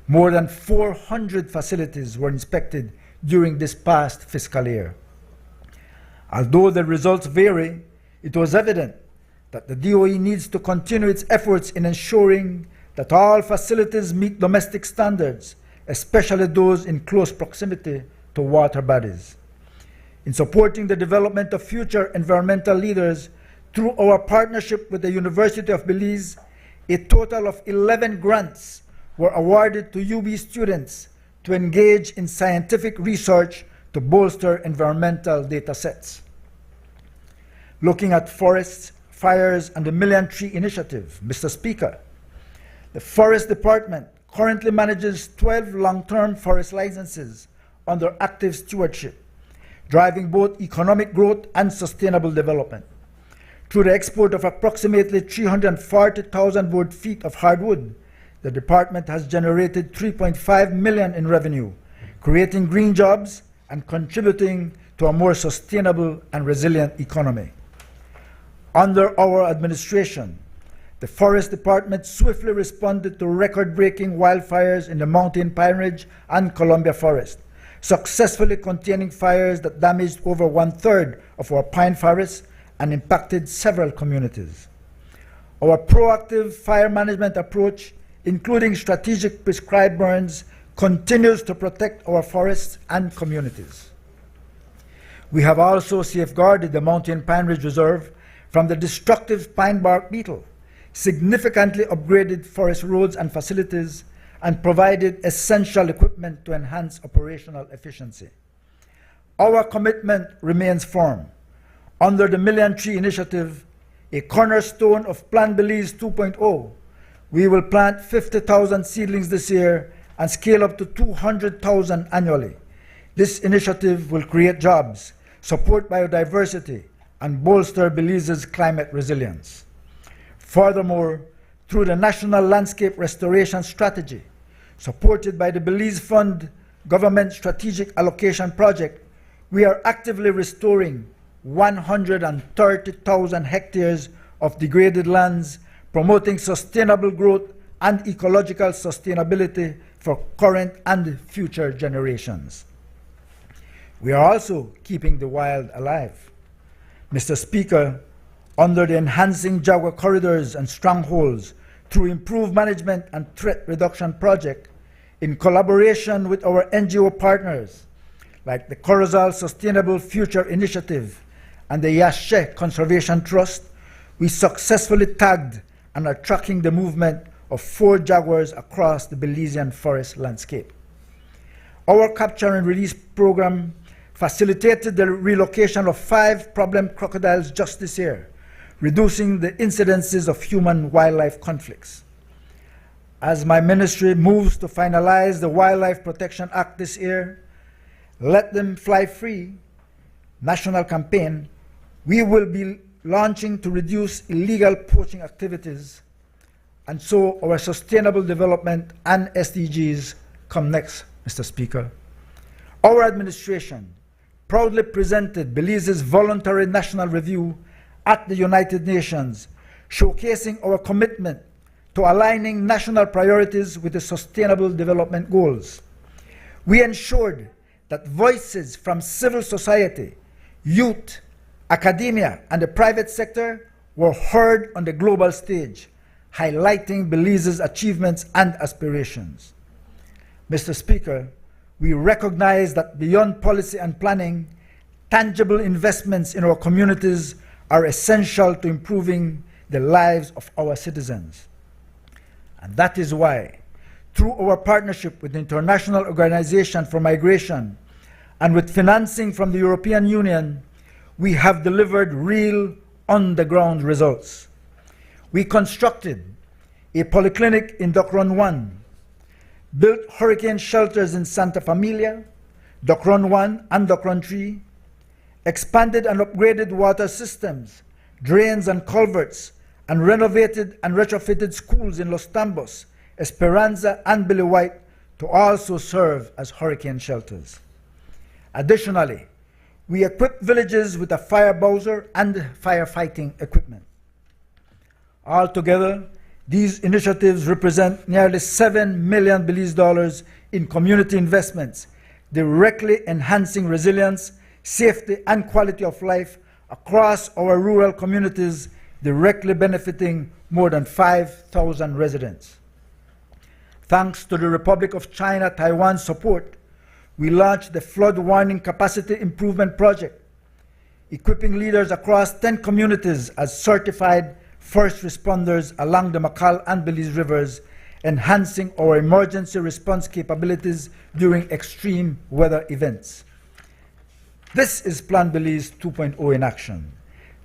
More than 400 facilities were inspected during this past fiscal year. Although the results vary, it was evident that the DOE needs to continue its efforts in ensuring that all facilities meet domestic standards, especially those in close proximity to water bodies. In supporting the development of future environmental leaders through our partnership with the University of Belize, a total of 11 grants were awarded to UB students to engage in scientific research to bolster environmental data sets. Looking at forests, fires, and the Million Tree Initiative, Mr. Speaker, the Forest Department currently manages 12 long-term forest licenses under active stewardship, driving both economic growth and sustainable development. Through the export of approximately 340,000 board feet of hardwood, the department has generated $3.5 million in revenue, creating green jobs and contributing to a more sustainable and resilient economy. Under our administration, the Forest Department swiftly responded to record-breaking wildfires in the Mountain Pine Ridge and Columbia Forest, successfully containing fires that damaged over 1/3 of our pine forests and impacted several communities. Our proactive fire management approach, including strategic prescribed burns, continues to protect our forests and communities. We have also safeguarded the Mountain Pine Ridge Reserve from the destructive pine bark beetle, significantly upgraded forest roads and facilities, and provided essential equipment to enhance operational efficiency. Our commitment remains firm. Under the Million Tree Initiative, a cornerstone of Plan Belize 2.0, we will plant 50,000 seedlings this year and scale up to 200,000 annually. This initiative will create jobs, support biodiversity, and bolster Belize's climate resilience. Furthermore, through the National Landscape Restoration Strategy, supported by the Belize Fund Government Strategic Allocation Project, we are actively restoring 130,000 hectares of degraded lands, promoting sustainable growth and ecological sustainability for current and future generations. We are also keeping the wild alive. Mr. Speaker, under the Enhancing Jaguar Corridors and Strongholds through Improved Management and Threat Reduction Project, in collaboration with our NGO partners, like the Corozal Sustainable Future Initiative and the Yache Conservation Trust, we successfully tagged and are tracking the movement of 4 jaguars across the Belizean forest landscape. Our capture and release program facilitated the relocation of 5 problem crocodiles just this year, reducing the incidences of human-wildlife conflicts. As my ministry moves to finalize the Wildlife Protection Act this year, Let Them Fly Free national campaign, we will be launching to reduce illegal poaching activities, and so our sustainable development and SDGs come next, Mr. Speaker. Our administration proudly presented Belize's voluntary national review at the United Nations, showcasing our commitment to aligning national priorities with the Sustainable Development Goals. We ensured that voices from civil society, youth, academia, and the private sector were heard on the global stage, highlighting Belize's achievements and aspirations. Mr. Speaker, we recognize that beyond policy and planning, tangible investments in our communities are essential to improving the lives of our citizens. And that is why, through our partnership with the International Organization for Migration and with financing from the European Union, we have delivered real, on-the-ground results. We constructed a polyclinic in Docron 1, built hurricane shelters in Santa Familia, Docron 1 and Docron 3, expanded and upgraded water systems, drains and culverts, and renovated and retrofitted schools in Los Tambos, Esperanza, and Billy White to also serve as hurricane shelters. Additionally, we equipped villages with a fire bowser and firefighting equipment. Altogether, these initiatives represent nearly $7 million Belize in community investments, directly enhancing resilience, safety, and quality of life across our rural communities, directly benefiting more than 5,000 residents. Thanks to the Republic of China Taiwan's support, we launched the Flood Warning Capacity Improvement Project, equipping leaders across 10 communities as certified first responders along the Makal and Belize rivers, enhancing our emergency response capabilities during extreme weather events. This is Plan Belize 2.0 in action,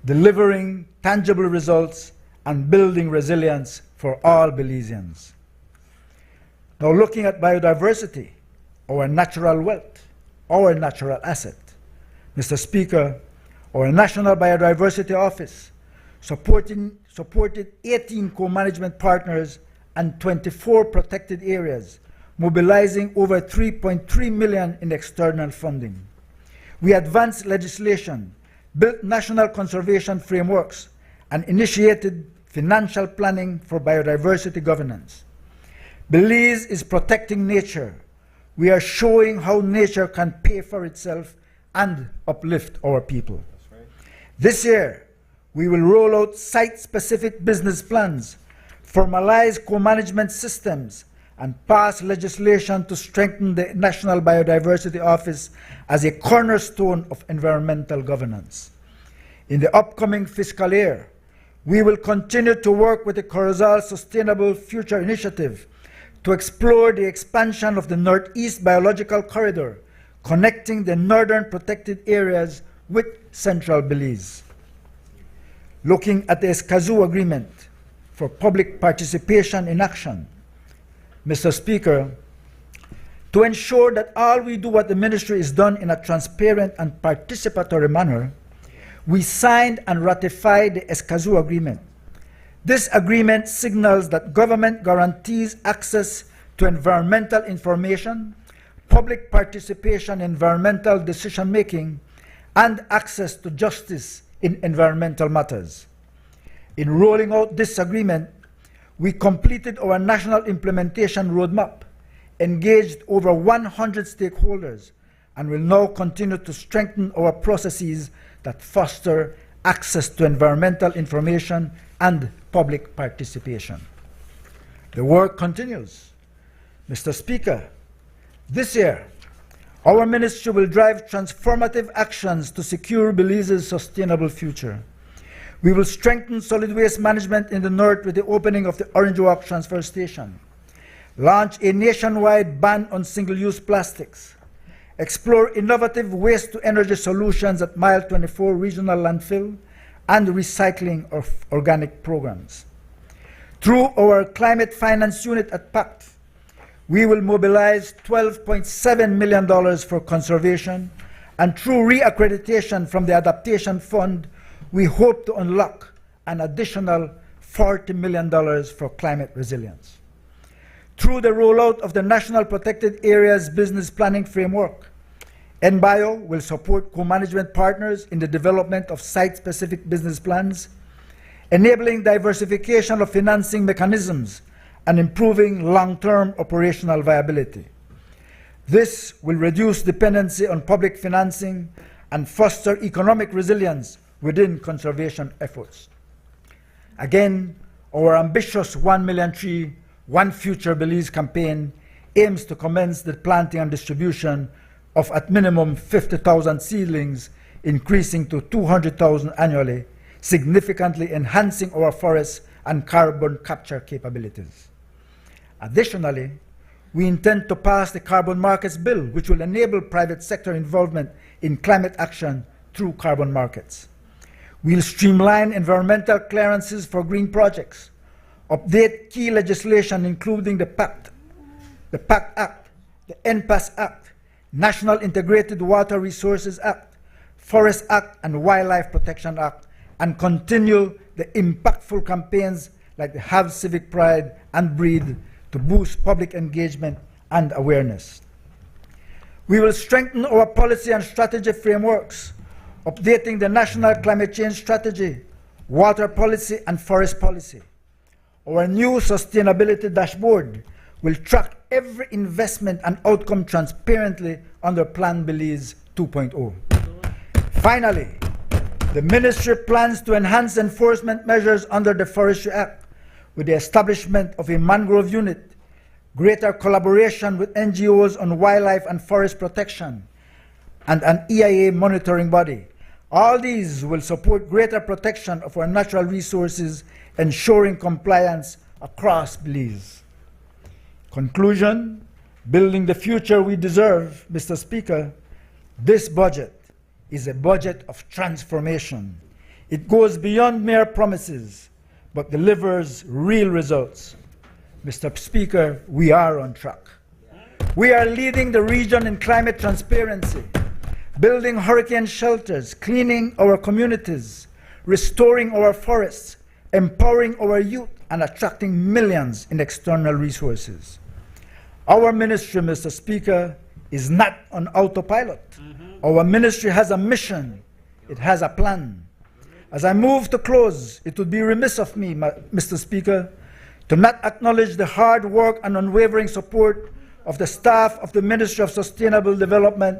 delivering tangible results and building resilience for all Belizeans. Now, looking at biodiversity, our natural wealth, our natural asset. Mr. Speaker, our National Biodiversity Office supported 18 co-management partners and 24 protected areas, mobilizing over $3.3 million in external funding. We advanced legislation, built national conservation frameworks, and initiated financial planning for biodiversity governance. Belize is protecting nature. We are showing how nature can pay for itself and uplift our people. That's right. This year, we will roll out site-specific business plans, formalize co-management systems, and pass legislation to strengthen the National Biodiversity Office as a cornerstone of environmental governance. In the upcoming fiscal year, we will continue to work with the Corozal Sustainable Future Initiative to explore the expansion of the Northeast Biological Corridor, connecting the northern protected areas with central Belize. Looking at the Escazú Agreement for public participation in action, Mr. Speaker, to ensure that all we do at the ministry is done in a transparent and participatory manner, we signed and ratified the Escazú Agreement. This agreement signals that government guarantees access to environmental information, public participation in environmental decision-making, and access to justice in environmental matters. In rolling out this agreement, we completed our national implementation roadmap, engaged over 100 stakeholders, and will now continue to strengthen our processes that foster access to environmental information and public participation. The work continues. Mr. Speaker, this year, Our ministry will drive transformative actions to secure Belize's sustainable future. We will strengthen solid waste management in the north with the opening of the Orange Walk Transfer Station, launch a nationwide ban on single-use plastics, explore innovative waste-to-energy solutions at Mile 24 Regional Landfill, and recycling of organic programs. Through our climate finance unit at PACT, we will mobilize $12.7 million for conservation, and through reaccreditation from the Adaptation Fund, we hope to unlock an additional $40 million for climate resilience. Through the rollout of the National Protected Areas Business Planning Framework, NBio will support co-management partners in the development of site-specific business plans, enabling diversification of financing mechanisms and improving long-term operational viability. This will reduce dependency on public financing and foster economic resilience within conservation efforts. Again, our ambitious 1 million tree, 1 future Belize campaign aims to commence the planting and distribution of at minimum 50,000 seedlings, increasing to 200,000 annually, significantly enhancing our forests and carbon capture capabilities. Additionally, we intend to pass the Carbon Markets Bill, which will enable private sector involvement in climate action through carbon markets. We'll streamline environmental clearances for green projects, update key legislation including the PACT Act, the NPAS Act, National Integrated Water Resources Act, Forest Act, and Wildlife Protection Act, and continue the impactful campaigns like the Have Civic Pride and Breathe to boost public engagement and awareness. We will strengthen our policy and strategy frameworks, updating the National Climate Change Strategy, water policy, and forest policy. Our new sustainability dashboard will track every investment and outcome transparently under Plan Belize 2.0. Finally, the ministry plans to enhance enforcement measures under the Forestry Act with the establishment of a mangrove unit, greater collaboration with NGOs on wildlife and forest protection, and an EIA monitoring body. All these will support greater protection of our natural resources, ensuring compliance across Belize. Conclusion, building the future we deserve, Mr. Speaker, this budget is a budget of transformation. It goes beyond mere promises, but delivers real results. Mr. Speaker, we are on track. We are leading the region in climate transparency, building hurricane shelters, cleaning our communities, restoring our forests, empowering our youth, and attracting millions in external resources. Our ministry, Mr. Speaker, is not on autopilot. Our ministry has a mission. It has a plan. As I move to close, it would be remiss of me, Mr. Speaker, to not acknowledge the hard work and unwavering support of the staff of the Ministry of Sustainable Development,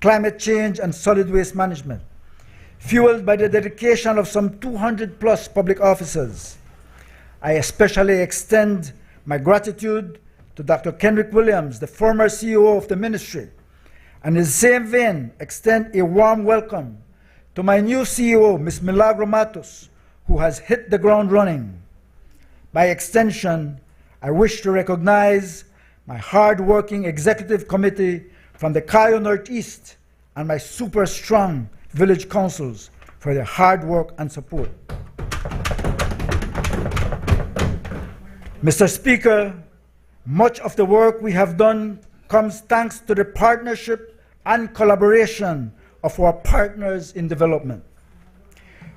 Climate Change, and Solid Waste Management, fueled by the dedication of some 200+ public officers. I especially extend my gratitude to Dr. Kenrick Williams, the former CEO of the ministry, and in the same vein, extend a warm welcome to my new CEO, Ms. Milagro Matos, who has hit the ground running. By extension, I wish to recognize my hard-working executive committee from the Cayo Northeast and my super strong village councils for their hard work and support. Mr. Speaker, much of the work we have done comes thanks to the partnership and collaboration of our partners in development.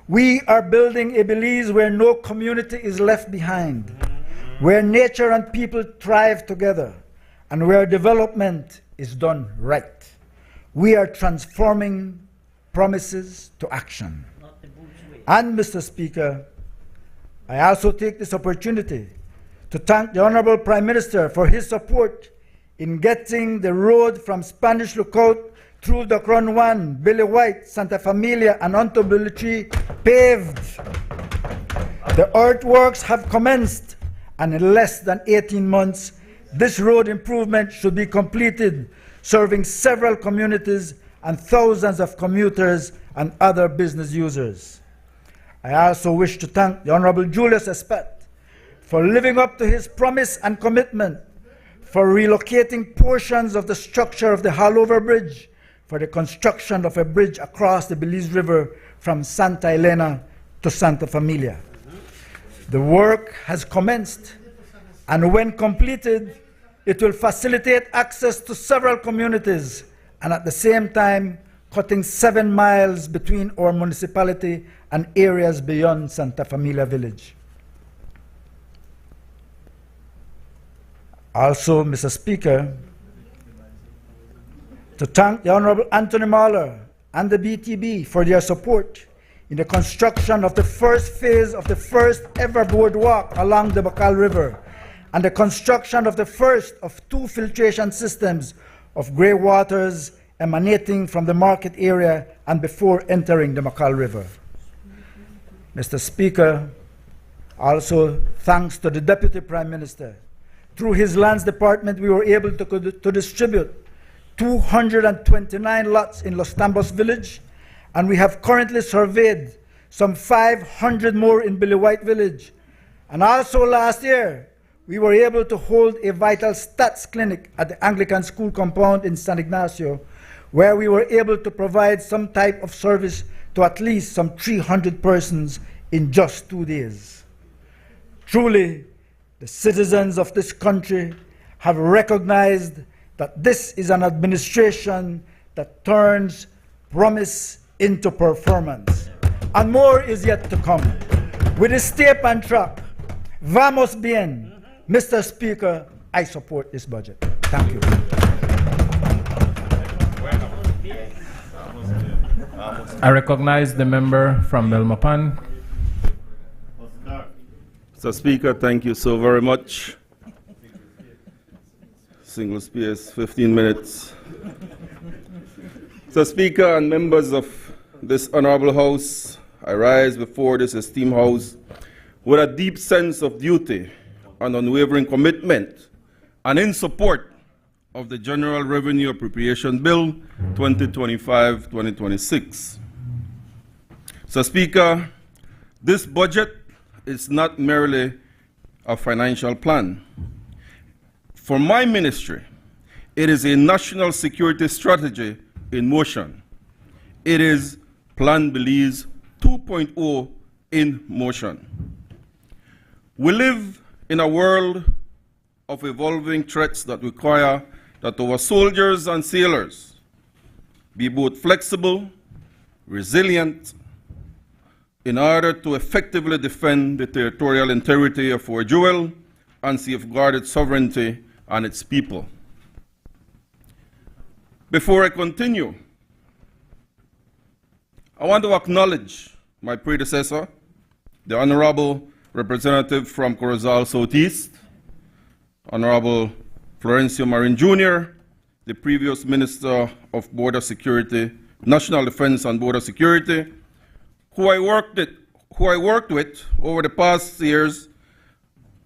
We are building a Belize where no community is left behind, where nature and people thrive together, and where development is done right. We are transforming promises to action. And, Mr. Speaker, I also take this opportunity to thank the Honorable Prime Minister for his support in getting the road from Spanish Lookout through the Crown 1, Billy White, Santa Familia, and onto Billy Tree paved. The earthworks have commenced, and in less than 18 months, This road improvement should be completed, serving several communities and thousands of commuters and other business users. I also wish to thank the Honorable Julius Espet for living up to his promise and commitment for relocating portions of the structure of the Hallover Bridge for the construction of a bridge across the Belize River from Santa Elena to Santa Familia. The work has commenced, and when completed, it will facilitate access to several communities and at the same time cutting 7 miles between our municipality and areas beyond Santa Familia Village. Also, Mr. Speaker, to thank the Honorable Anthony Mahler and the BTB for their support in the construction of the first phase of the first ever boardwalk along the Bacal River and the construction of the first of 2 filtration systems of grey waters emanating from the market area and before entering the Bacal River. Mr. Speaker, also thanks to the Deputy Prime Minister. Through his lands department, we were able to distribute 229 lots in Los Tambos Village, and we have currently surveyed some 500 more in Billy White Village. And also last year, we were able to hold a vital stats clinic at the Anglican School compound in San Ignacio, where we were able to provide some type of service to at least some 300 persons in just 2 days. Truly, the citizens of this country have recognized that this is an administration that turns promise into performance. And more is yet to come. With this tape and track, vamos bien. Mr. Speaker, I support this budget. Thank you. I recognize the member from Belmopan. Mr. Speaker, thank you so very much. Single space, 15 minutes. Mr. Speaker and members of this honorable House, I rise before this esteemed House with a deep sense of duty and unwavering commitment and in support of the General Revenue Appropriation Bill 2025-2026. Mr. Speaker, this budget is not merely a financial plan. For my ministry, it is a national security strategy in motion. It is Plan Belize 2.0 in motion. We live in a world of evolving threats that require that our soldiers and sailors be both flexible, resilient, in order to effectively defend the territorial integrity of our jewel and safeguard its sovereignty and its people. Before I continue, I want to acknowledge my predecessor, the Honorable Representative from Corozal Southeast, Honorable Florencio Marin Jr., the previous Minister of Border Security, National Defense and Border Security, who I worked with over the past years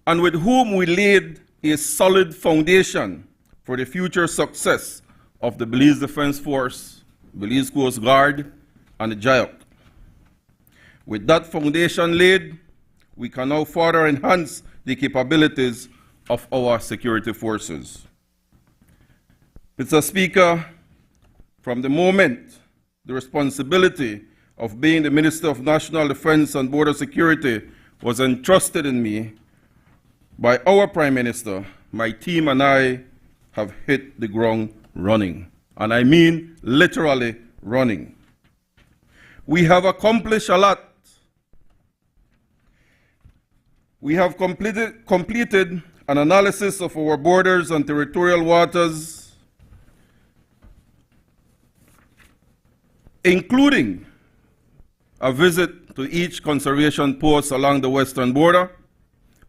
and with whom we laid a solid foundation for the future success of the Belize Defense Force, Belize Coast Guard, and the JIOC. With that foundation laid, we can now further enhance the capabilities of our security forces. Mr. Speaker, from the moment the responsibility of being the Minister of National Defense and Border Security was entrusted in me by our Prime Minister, my team and I have hit the ground running. And I mean literally running. We have accomplished a lot. We have completed an analysis of our borders and territorial waters, including a visit to each conservation post along the western border,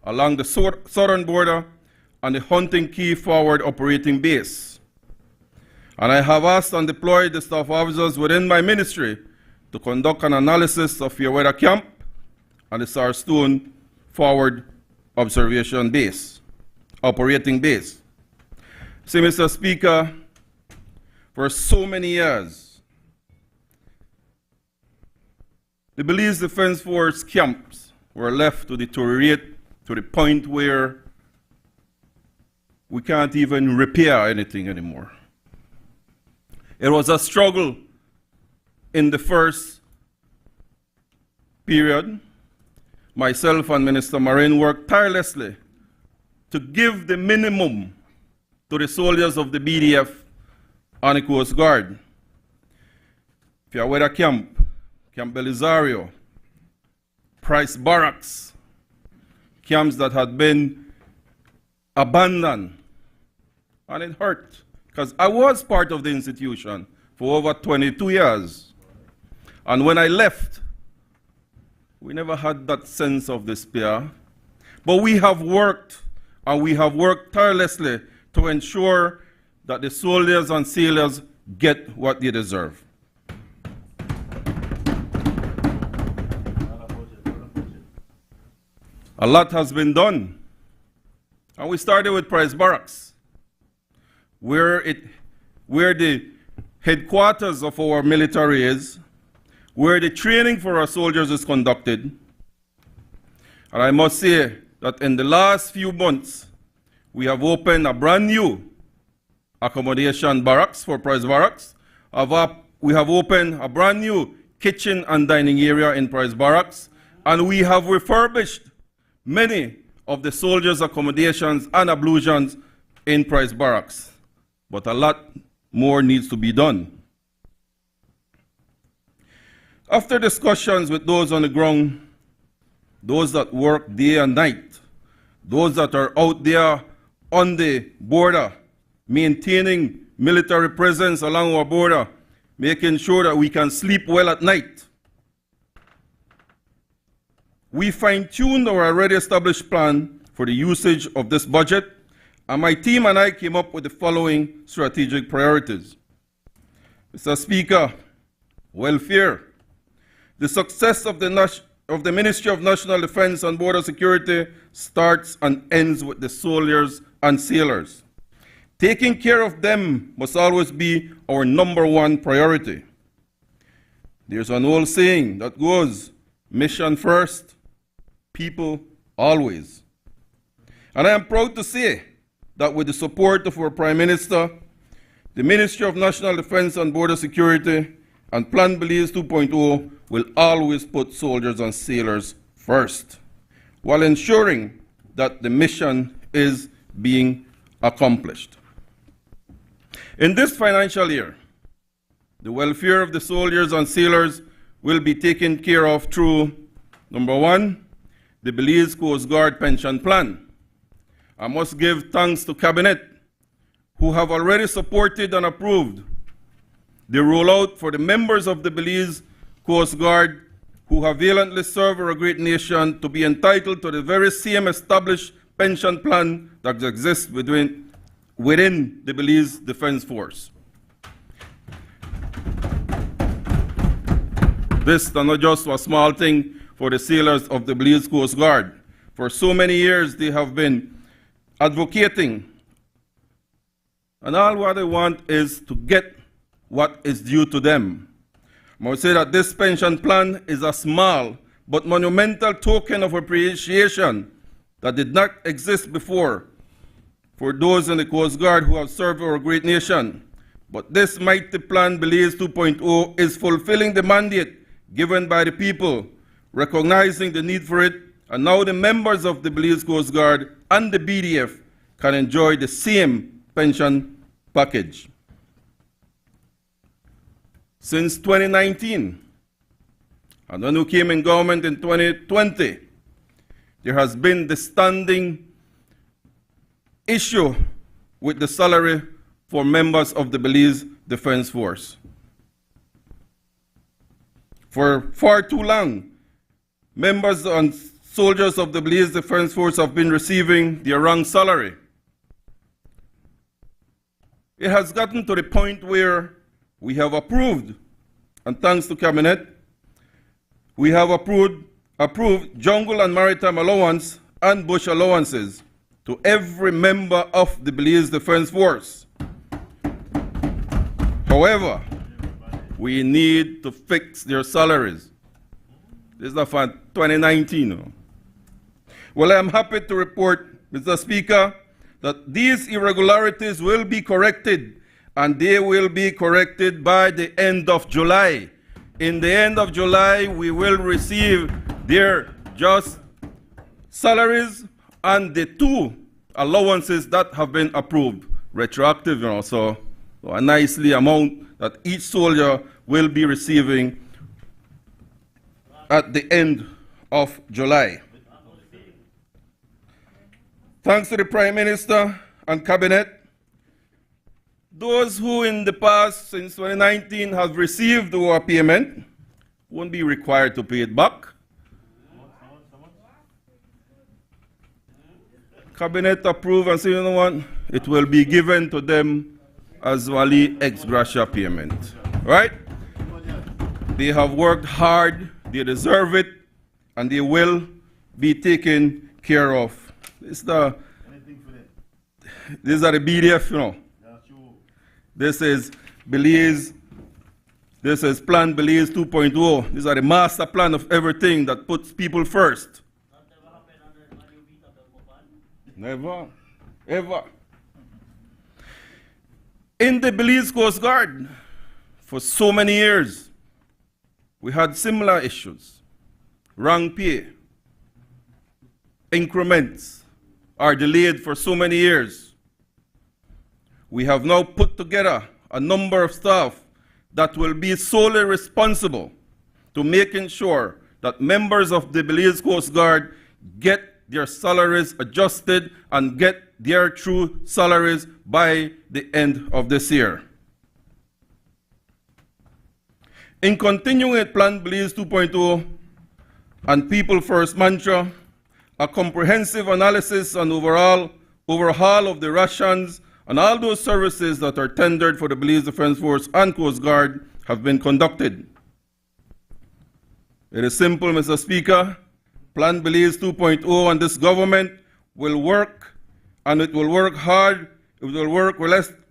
along the southern border, and the Hunting Key Forward Operating Base. And I have asked and deployed the staff officers within my ministry to conduct an analysis of Yaweda Camp and the Sarstone Forward Observation Base, Operating Base. See, Mr. Speaker, for so many years, the Belize Defense Force camps were left to deteriorate to the point where we can't even repair anything anymore. It was a struggle in the first period. Myself and Minister Marin worked tirelessly to give the minimum to the soldiers of the BDF and the Coast Guard. Fiaweda Camp, Camp Belisario, Price Barracks, camps that had been abandoned. And it hurt, because I was part of the institution for over 22 years. And when I left, we never had that sense of despair. But we have worked, and we have worked tirelessly to ensure that the soldiers and sailors get what they deserve. A lot has been done. And we started with Price Barracks, where the headquarters of our military is, where the training for our soldiers is conducted. And I must say that in the last few months, we have opened a brand new accommodation barracks for Price Barracks. We have opened a brand new kitchen and dining area in Price Barracks. And we have refurbished many of the soldiers' accommodations and ablutions in Price Barracks. But a lot more needs to be done. After discussions with those on the ground, those that work day and night, those that are out there on the border, maintaining military presence along our border, making sure that we can sleep well at night, we fine-tuned our already established plan for the usage of this budget, and my team and I came up with the following strategic priorities. Mr. Speaker, welfare. The success of the Ministry of National Defense and Border Security starts and ends with the soldiers and sailors. Taking care of them must always be our #1 priority. There's an old saying that goes, mission first, people always. And I am proud to say that with the support of our Prime Minister, the Ministry of National Defense and Border Security and Plan Belize 2.0 will always put soldiers and sailors first, while ensuring that the mission is being accomplished. In this financial year, the welfare of the soldiers and sailors will be taken care of through, #1, the Belize Coast Guard Pension Plan. I must give thanks to Cabinet, who have already supported and approved the rollout for the members of the Belize Coast Guard who have valiantly served our great nation to be entitled to the very same established pension plan that exists within the Belize Defense Force. This is not just a small thing for the sailors of the Belize Coast Guard. For so many years, they have been advocating, and all what they want is to get what is due to them. I would say that this pension plan is a small but monumental token of appreciation that did not exist before for those in the Coast Guard who have served our great nation. But this mighty plan, Belize 2.0, is fulfilling the mandate given by the people, recognizing the need for it, and now the members of the Belize Coast Guard and the BDF can enjoy the same pension package. Since 2019, and when we came in government in 2020, there has been the standing issue with the salary for members of the Belize Defense Force. For far too long, members and soldiers of the Belize Defense Force have been receiving their wrong salary. It has gotten to the point where we have approved, and thanks to Cabinet, we have approved jungle and maritime allowance and bush allowances to every member of the Belize Defense Force. However, we need to fix their salaries. This is not for 2019. No? Well, I am happy to report, Mr. Speaker, that these irregularities will be corrected, and they will be corrected by the end of July. In the end of July, we will receive their just salaries and the 2 allowances that have been approved, retroactive, so a nicely amount that each soldier will be receiving at the end of July. Thanks to the Prime Minister and Cabinet, those who in the past, since 2019, have received our payment won't be required to pay it back. Cabinet approve and say, you know what, it will be given to them as wali ex gratia payment. Right? They have worked hard, they deserve it, and they will be taken care of. These are the BDF, you know. This is Belize, this is Plan Belize 2.0. These are the master plan of everything that puts people first. Never, ever. In the Belize Coast Guard, for so many years, we had similar issues. Wrong pay, increments are delayed for so many years. We have now put together a number of staff that will be solely responsible to making sure that members of the Belize Coast Guard get their salaries adjusted and get their true salaries by the end of this year. In continuing with Plan Belize 2.0 and People First mantra, a comprehensive analysis and overhaul of the rations and all those services that are tendered for the Belize Defense Force and Coast Guard have been conducted. It is simple, Mr. Speaker. Plan Belize 2.0 and this government will work, and it will work hard, it will work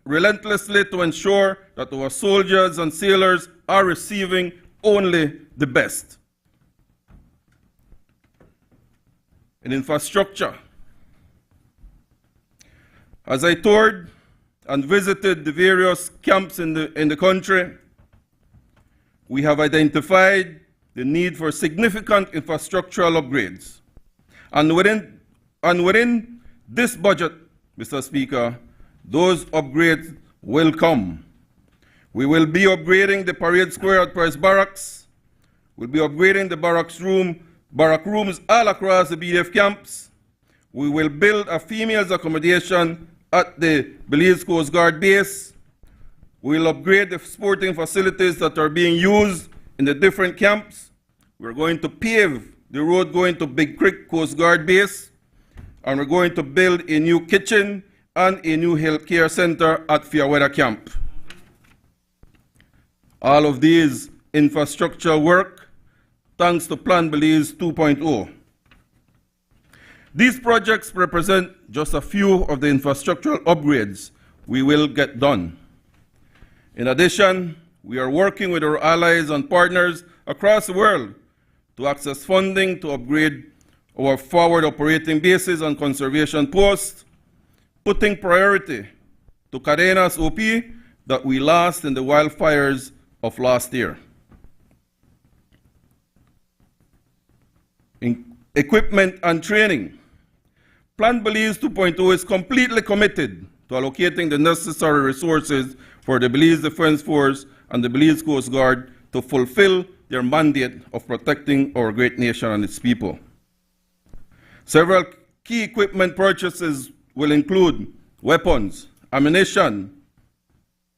relentlessly to ensure that our soldiers and sailors are receiving only the best. In infrastructure, as I toured and visited the various camps in the country, we have identified the need for significant infrastructural upgrades. And within this budget, Mr. Speaker, those upgrades will come. We will be upgrading the parade square at Price Barracks. We'll be upgrading the barrack rooms all across the BDF camps. We will build a females accommodation at the Belize Coast Guard base. We'll upgrade the sporting facilities that are being used in the different camps. We're going to pave the road going to Big Creek Coast Guard base, and we're going to build a new kitchen and a new health care center at Fiaweda camp. All of these infrastructure work thanks to Plan Belize 2.0. These projects represent just a few of the infrastructural upgrades we will get done. In addition, we are working with our allies and partners across the world to access funding to upgrade our forward operating bases and conservation posts, putting priority to Cadenas OP that we lost in the wildfires of last year. In equipment and training, Plan Belize 2.0 is completely committed to allocating the necessary resources for the Belize Defense Force and the Belize Coast Guard to fulfill their mandate of protecting our great nation and its people. Several key equipment purchases will include weapons, ammunition,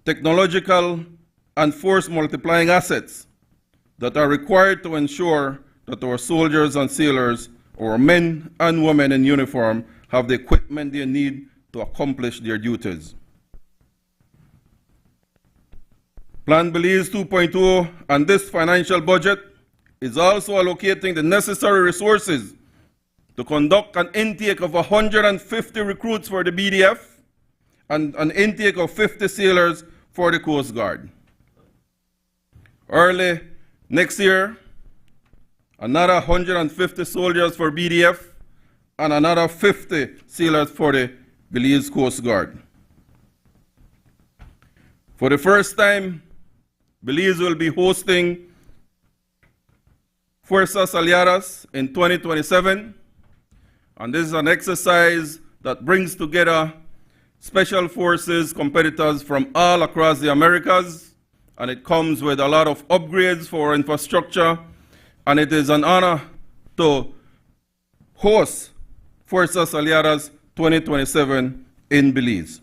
technological and force multiplying assets that are required to ensure that our soldiers and sailors, our men and women in uniform, have the equipment they need to accomplish their duties. Plan Belize 2.0 and this financial budget is also allocating the necessary resources to conduct an intake of 150 recruits for the BDF and an intake of 50 sailors for the Coast Guard. Early next year, another 150 soldiers for BDF and another 50 sailors for the Belize Coast Guard. For the first time, Belize will be hosting Fuerzas Aliadas in 2027, and this is an exercise that brings together special forces competitors from all across the Americas, and it comes with a lot of upgrades for infrastructure, and it is an honor to host Fuerzas Aliadas 2027 in Belize.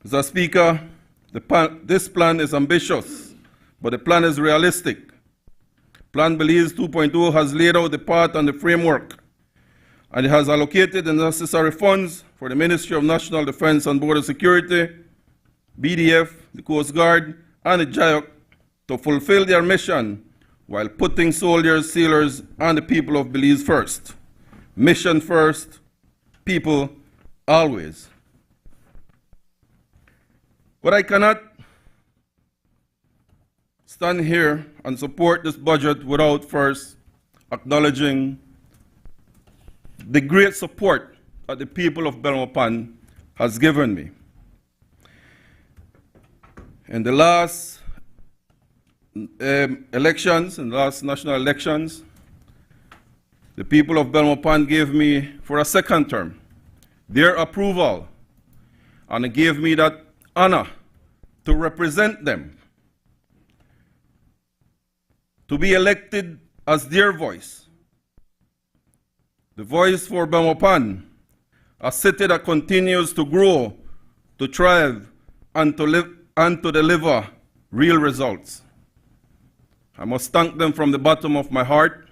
Mr. Speaker, this plan is ambitious, but the plan is realistic. Plan Belize 2.0 has laid out the path and the framework, and it has allocated the necessary funds for the Ministry of National Defense and Border Security, BDF, the Coast Guard, and the JIOC to fulfill their mission while putting soldiers, sailors, and the people of Belize first. Mission first, people always. But I cannot stand here and support this budget without first acknowledging the great support that the people of Belmopan has given me. In the last elections, in the last national elections, the people of Belmopan gave me, for a second term, their approval, and it gave me that honor to represent them, to be elected as their voice, the voice for Belmopan, a city that continues to grow, to thrive, and to deliver real results. I must thank them from the bottom of my heart.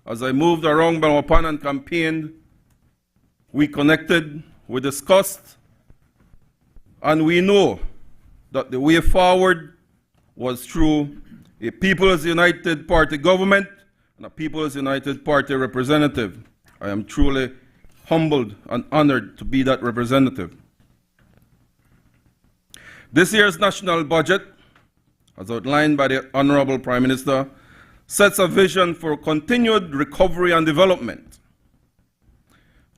As I moved around Belmopan and campaigned, we connected, we discussed, and we know that the way forward was through a People's United Party government and a People's United Party representative. I am truly humbled and honored to be that representative. This year's national budget, as outlined by the Honorable Prime Minister, sets a vision for continued recovery and development.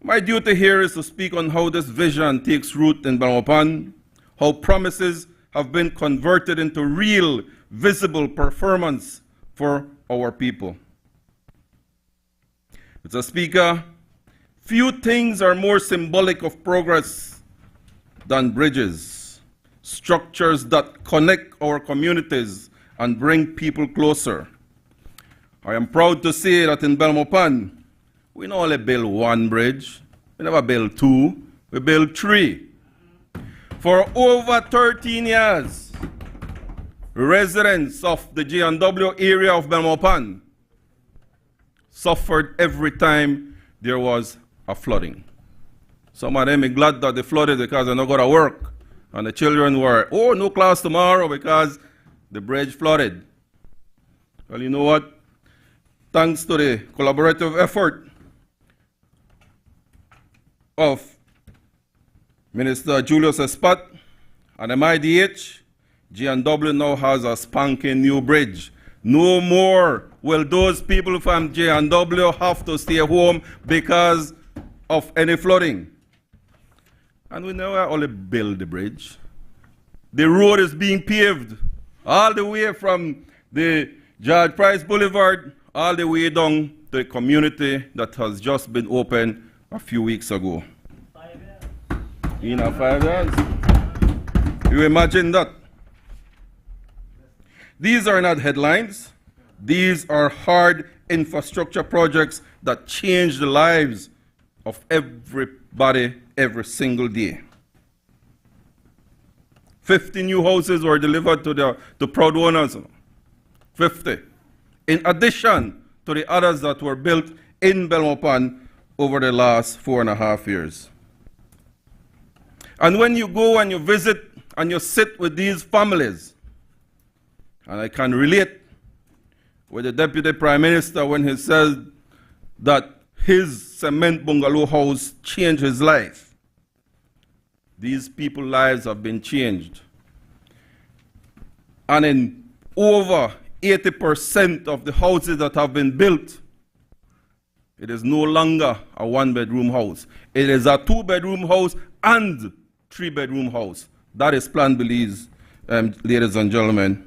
My duty here is to speak on how this vision takes root in Belmopan, how promises have been converted into real, visible performance for our people. Mr. Speaker, few things are more symbolic of progress than bridges, structures that connect our communities and bring people closer. I am proud to say that in Belmopan, we not only build one bridge, we never build two, we build three. For over 13 years, residents of the G&W area of Belmopan suffered every time there was a flooding. Some of them are glad that they flooded because they're not going to work. And the children were, oh, no class tomorrow because the bridge flooded. Well, you know what? Thanks to the collaborative effort of Minister Julius Espat and MIDH, G&W now has a spanking new bridge. No more will those people from G&W have to stay home because of any flooding. And we never only build the bridge. The road is being paved all the way from the George Price Boulevard all the way down to the community that has just been opened a few weeks ago. 5 years. In 5 years. You imagine that? These are not headlines. These are hard infrastructure projects that change the lives of everybody every single day. 50 new houses were delivered to proud owners. 50. In addition to the others that were built in Belmopan over the last 4.5 years. And when you go and you visit and you sit with these families, and I can relate, with the Deputy Prime Minister when he said that his cement bungalow house changed his life. These people's lives have been changed. And in over 80% of the houses that have been built, it is no longer a one-bedroom house. It is a two-bedroom house and three-bedroom house. That is Plan Belize, ladies and gentlemen.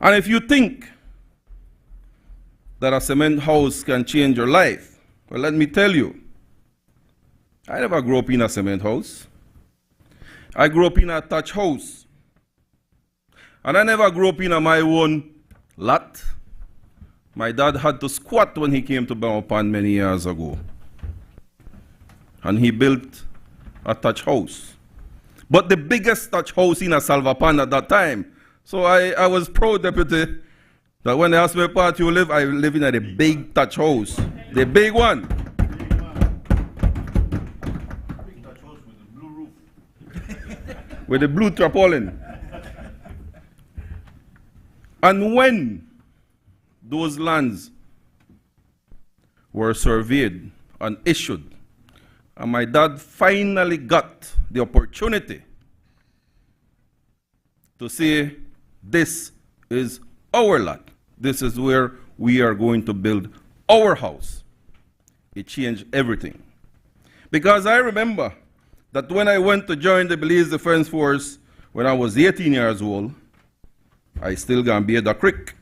And if you think that a cement house can change your life, well, let me tell you, I never grew up in a cement house. I grew up in a thatch house. And I never grew up in my own lot. My dad had to squat when he came to Belmont many years ago. And he built a thatch house. But the biggest thatch house in a Salvapan at that time. So I was proud, Deputy, that when they asked me what part you live, I live in a big thatch house. The big one. With the blue tarpaulin. And when those lands were surveyed and issued, and my dad finally got the opportunity to say, this is our lot. This is where we are going to build our house. It changed everything. Because I remember that when I went to join the Belize Defense Force when I was 18 years old, I still gonna bathe the creek.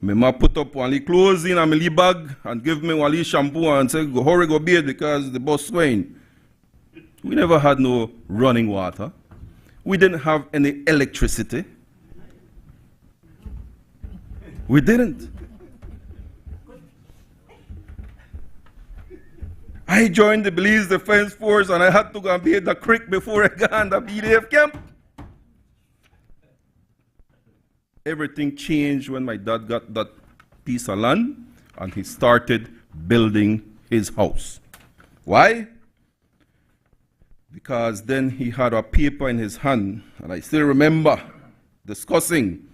My ma put up one little clothes in a my little bag and give me one little shampoo and say, go hurry, go bathe because the bus swing. We never had no running water. We didn't have any electricity. We didn't. I joined the Belize Defense Force and I had to go and bathe the creek before I got in the BDF camp. Everything changed when my dad got that piece of land and he started building his house. Why? Because then he had a paper in his hand, and I still remember discussing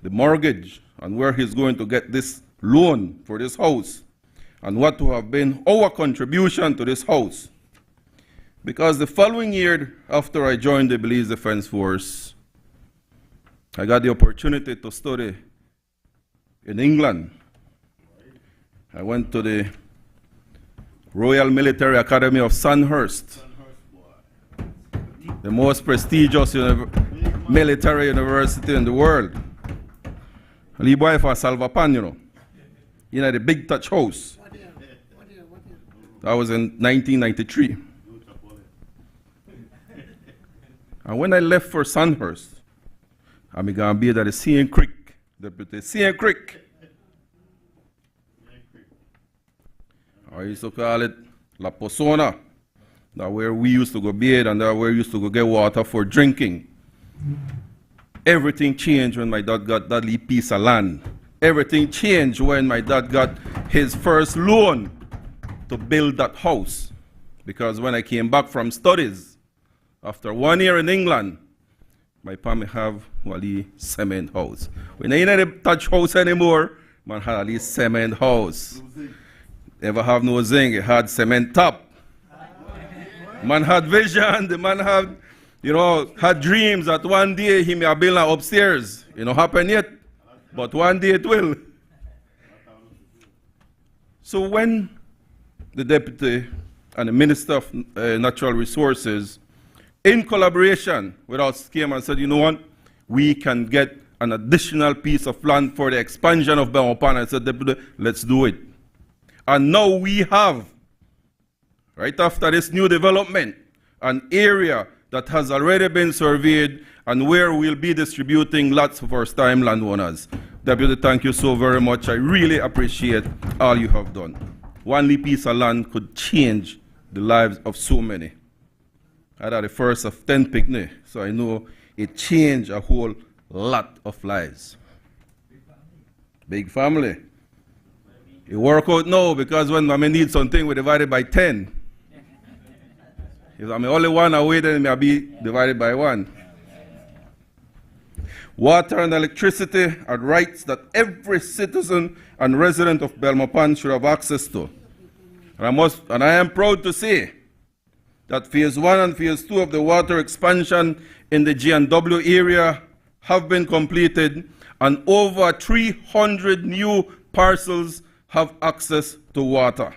the mortgage and where he's going to get this loan for this house and what would have been our contribution to this house. Because the following year after I joined the Belize Defense Force, I got the opportunity to study in England. I went to the Royal Military Academy of Sandhurst, the most prestigious military university in the world. I live by for Salvapan, you know, in the big thatch house. That was in 1993. And when I left for Sandhurst, I'm going to be at the Same Creek, Deputy, Same Creek. I used to call it La Posona. That's where we used to go bathe and that's where we used to go get water for drinking. Everything changed when my dad got that little piece of land. Everything changed when my dad got his first loan to build that house. Because when I came back from studies, after 1 year in England, my family have a cement house. We ain't in a thatch house anymore, man had a cement house. Never have no zinc, it had cement top. Man had vision, the man had, had dreams that one day he may have built upstairs. It not happen yet, but one day it will. So when the Deputy and the Minister of Natural Resources, in collaboration with us, came and said, you know what, we can get an additional piece of land for the expansion of Belmont. I said, Deputy, let's do it. And now we have, right after this new development, an area that has already been surveyed and where we'll be distributing lots of first-time landowners. Deputy, thank you so very much. I really appreciate all you have done. One little piece of land could change the lives of so many. I had the first of 10 picnic, so I know it changed a whole lot of lives. Big family. It work out now because when I need something, we divide it by 10. If I'm only one away, then it may be divided by 1. Water and electricity are rights that every citizen and resident of Belmopan should have access to. And I am proud to say that Phase 1 and Phase 2 of the water expansion in the G&W area have been completed, and over 300 new parcels have access to water.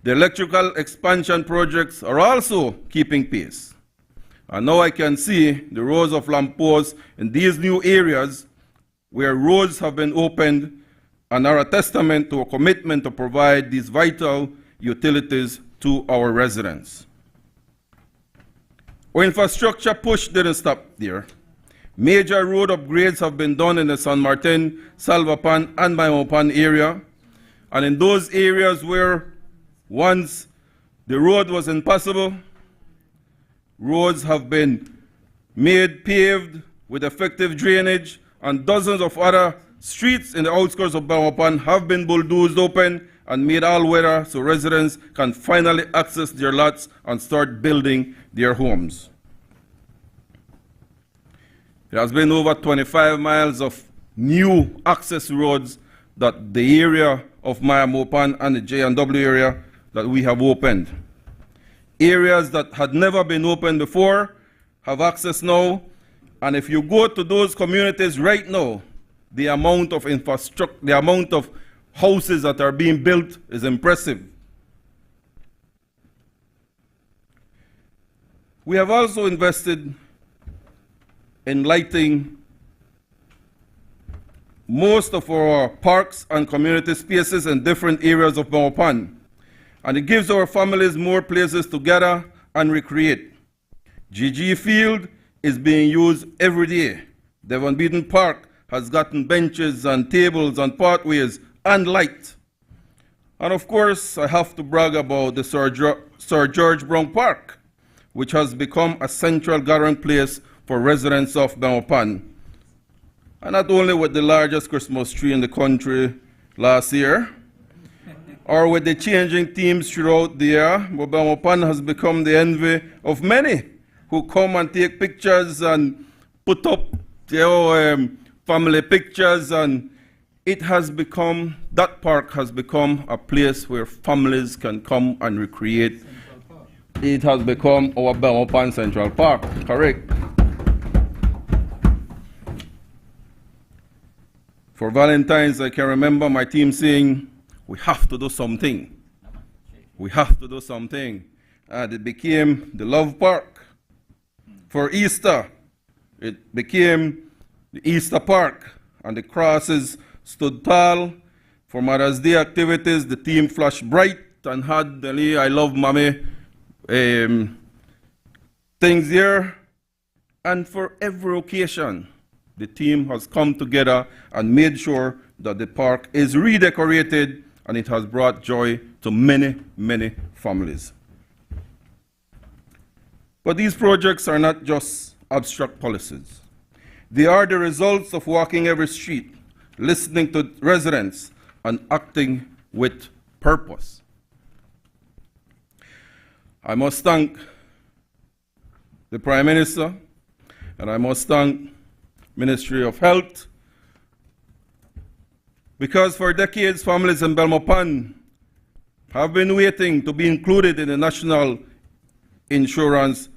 The electrical expansion projects are also keeping pace. And now I can see the rows of lampposts in these new areas where roads have been opened and are a testament to a commitment to provide these vital utilities to our residents. Our infrastructure push didn't stop there. Major road upgrades have been done in the San Martin, Salvapan, and Belmopan area. And in those areas where once the road was impassable, roads have been made paved with effective drainage, and dozens of other streets in the outskirts of Belmopan have been bulldozed open and made all-weather so residents can finally access their lots and start building their homes. There has been over 25 miles of new access roads that the area of Belmopan and the J&W area that we have opened. Areas that had never been opened before have access now, and if you go to those communities right now, the amount of infrastructure, the amount of houses that are being built is impressive. We have also invested in lighting most of our parks and community spaces in different areas of Belmopan, and it gives our families more places to gather and recreate. GG Field is being used every day. Devon Beaton Park has gotten benches and tables and pathways and light. And of course, I have to brag about the Sir George Brown Park, which has become a central gathering place for residents of Belmopan. And not only with the largest Christmas tree in the country last year, or with the changing themes throughout the year, but Belmopan has become the envy of many who come and take pictures and put up their family pictures, and it has become, that park has become a place where families can come and recreate. It has become our Belmopan Central Park, correct? For Valentine's, I can remember my team saying, we have to do something. We have to do something. And it became the Love Park. For Easter, it became the Easter Park, and the crosses stood tall. For Mother's Day activities, the team flashed bright and had the I Love Mommy things here. And for every occasion, the team has come together and made sure that the park is redecorated, and it has brought joy to many, many families. But these projects are not just abstract policies. They are the results of walking every street, listening to residents, and acting with purpose. I must thank the Prime Minister, and I must thank Ministry of Health, because for decades families in Belmopan have been waiting to be included in the National Insurance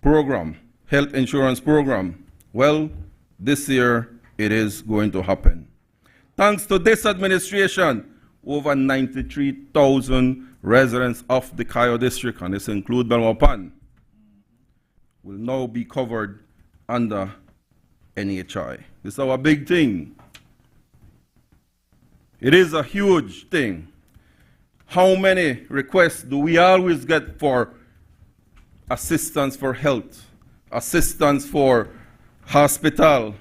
Program, Health Insurance Program. Well, this year it is going to happen. Thanks to this administration, over 93,000 residents of the Cayo district, and this includes Belmopan, will now be covered under NHI. This is our big thing. It is a huge thing. How many requests do we always get for assistance for health, assistance for hospital?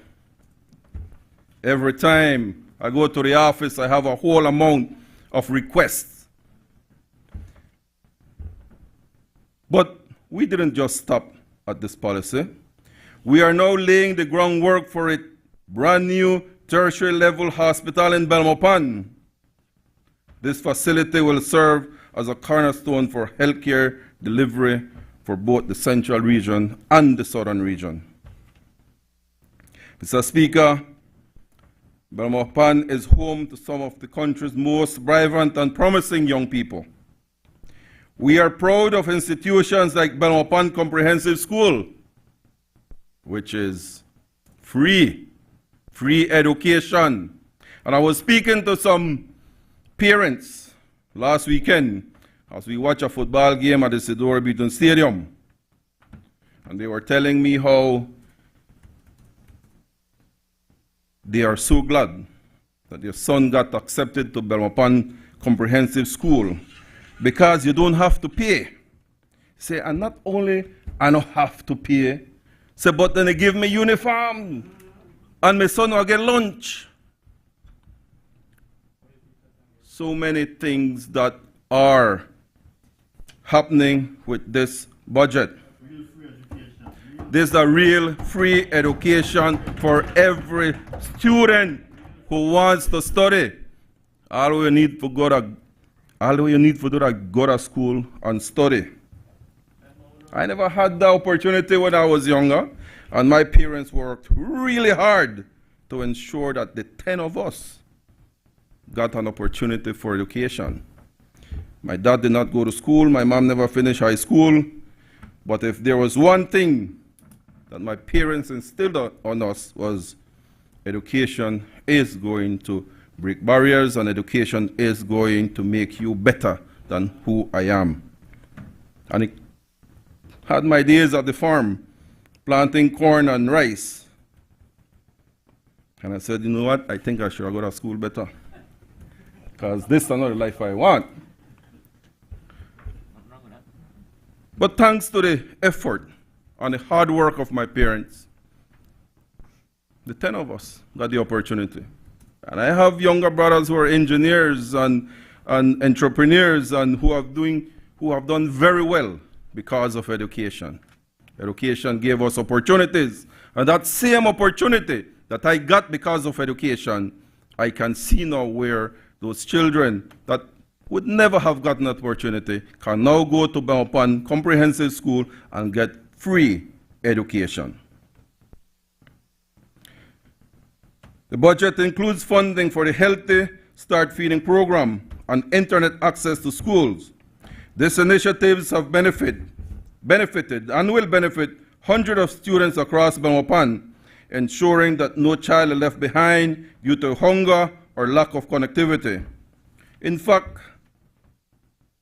Every time I go to the office, I have a whole amount of requests. But we didn't just stop at this policy. We are now laying the groundwork for a brand new tertiary level hospital in Belmopan. This facility will serve as a cornerstone for healthcare delivery for both the central region and the southern region. Mr. Speaker, Belmopan is home to some of the country's most vibrant and promising young people. We are proud of institutions like Belmopan Comprehensive School, which is free education. And I was speaking to some parents last weekend as we watched a football game at the Isidore Beaton Stadium. And they were telling me how they are so glad that their son got accepted to Belmopan Comprehensive School because you don't have to pay. Say, and not only I don't have to pay, say, but then they give me uniform and my son will get lunch. So many things that are happening with this budget. This is a real free education for every student who wants to study. All you need to go to school and study. I never had the opportunity when I was younger, and my parents worked really hard to ensure that the 10 of us got an opportunity for education. My dad did not go to school, my mom never finished high school, but if there was one thing that my parents instilled on us was education is going to break barriers and education is going to make you better than who I am. And I had my days at the farm planting corn and rice. And I said, you know what, I think I should go to school better because this is not the life I want. But thanks to the effort and the hard work of my parents, the 10 of us got the opportunity. And I have younger brothers who are engineers and entrepreneurs and who have done very well because of education. Education gave us opportunities. And that same opportunity that I got because of education, I can see now where those children that would never have gotten that opportunity can now go to Belmopan Comprehensive School and get free education. The budget includes funding for the Healthy Start Feeding Program and internet access to schools. These initiatives have benefited and will benefit hundreds of students across Belmopan, ensuring that no child is left behind due to hunger or lack of connectivity. In fact,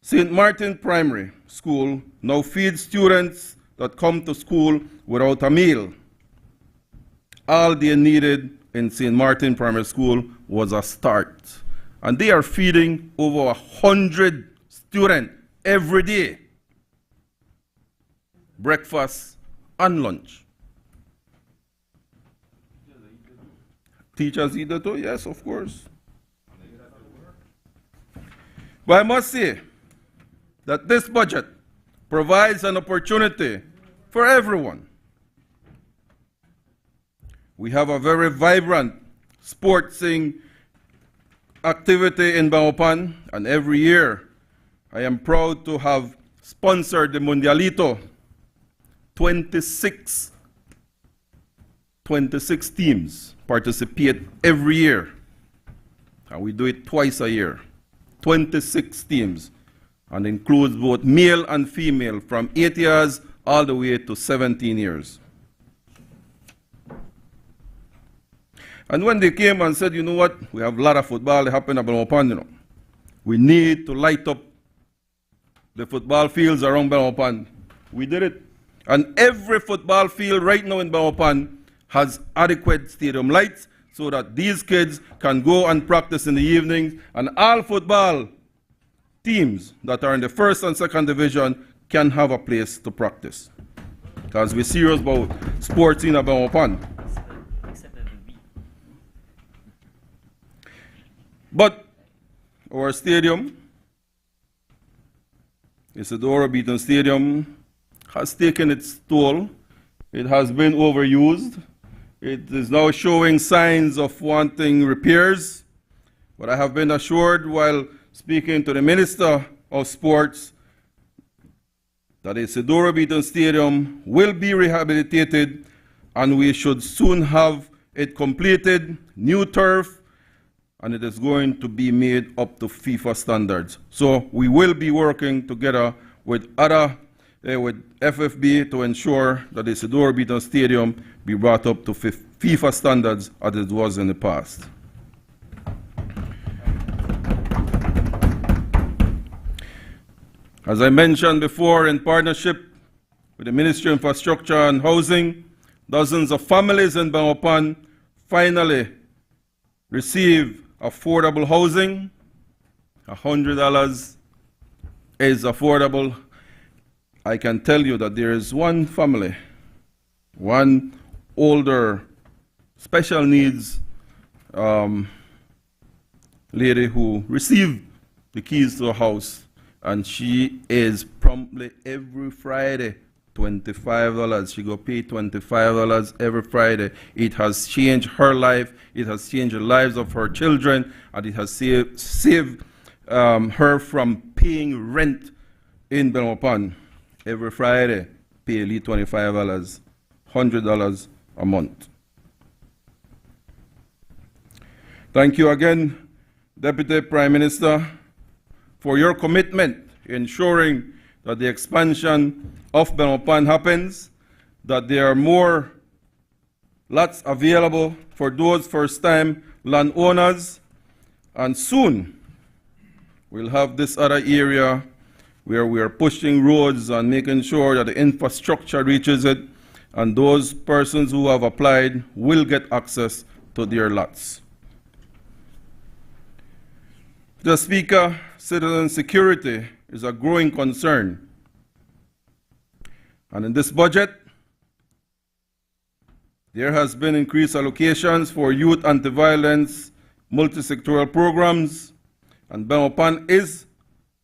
St. Martin Primary School now feeds students that come to school without a meal. All they needed in St. Martin Primary School was a start. And they are feeding over 100 students every day, breakfast and lunch. Teachers eat that too? Yes, of course. But I must say that this budget provides an opportunity for everyone. We have a very vibrant sportsing activity in Belmopan, and every year I am proud to have sponsored the Mundialito. 26 teams participate every year, and we do it twice a year. 26 teams, and includes both male and female from 8 years all the way to 17 years. And when they came and said, you know what, we have a lot of football that happen at Belmopan, you know. We need to light up the football fields around Belmopan. We did it. And every football field right now in Belmopan has adequate stadium lights so that these kids can go and practice in the evenings, and all football teams that are in the first and second division can have a place to practice. Because we're serious about sports in Belmopan. But our stadium, Isidore Beaton Stadium, has taken its toll. It has been overused. It is now showing signs of wanting repairs. But I have been assured while speaking to the Minister of Sports that Isidore Beaton Stadium will be rehabilitated, and we should soon have it completed, new turf, and it is going to be made up to FIFA standards. So we will be working together with with FFB to ensure that the Isidore Beaton Stadium be brought up to FIFA standards as it was in the past. As I mentioned before, in partnership with the Ministry of Infrastructure and Housing, dozens of families in Belmopan finally receive affordable housing. $100 is affordable. I can tell you that there is one family, one older special needs lady who received the keys to a house, and she is promptly every Friday $25. She go pay $25 every Friday. It has changed her life. It has changed the lives of her children, and it has saved her from paying rent in Belmopan. Every Friday, pay at least $25, $100 a month. Thank you again, Deputy Prime Minister, for your commitment in ensuring that the expansion of Belmopan happens, that there are more lots available for those first-time landowners, and soon we'll have this other area where we are pushing roads and making sure that the infrastructure reaches it, and those persons who have applied will get access to their lots. Mr. Speaker, citizen security is a growing concern. And in this budget, there has been increased allocations for youth anti-violence, multi-sectoral programs, and Belmopan is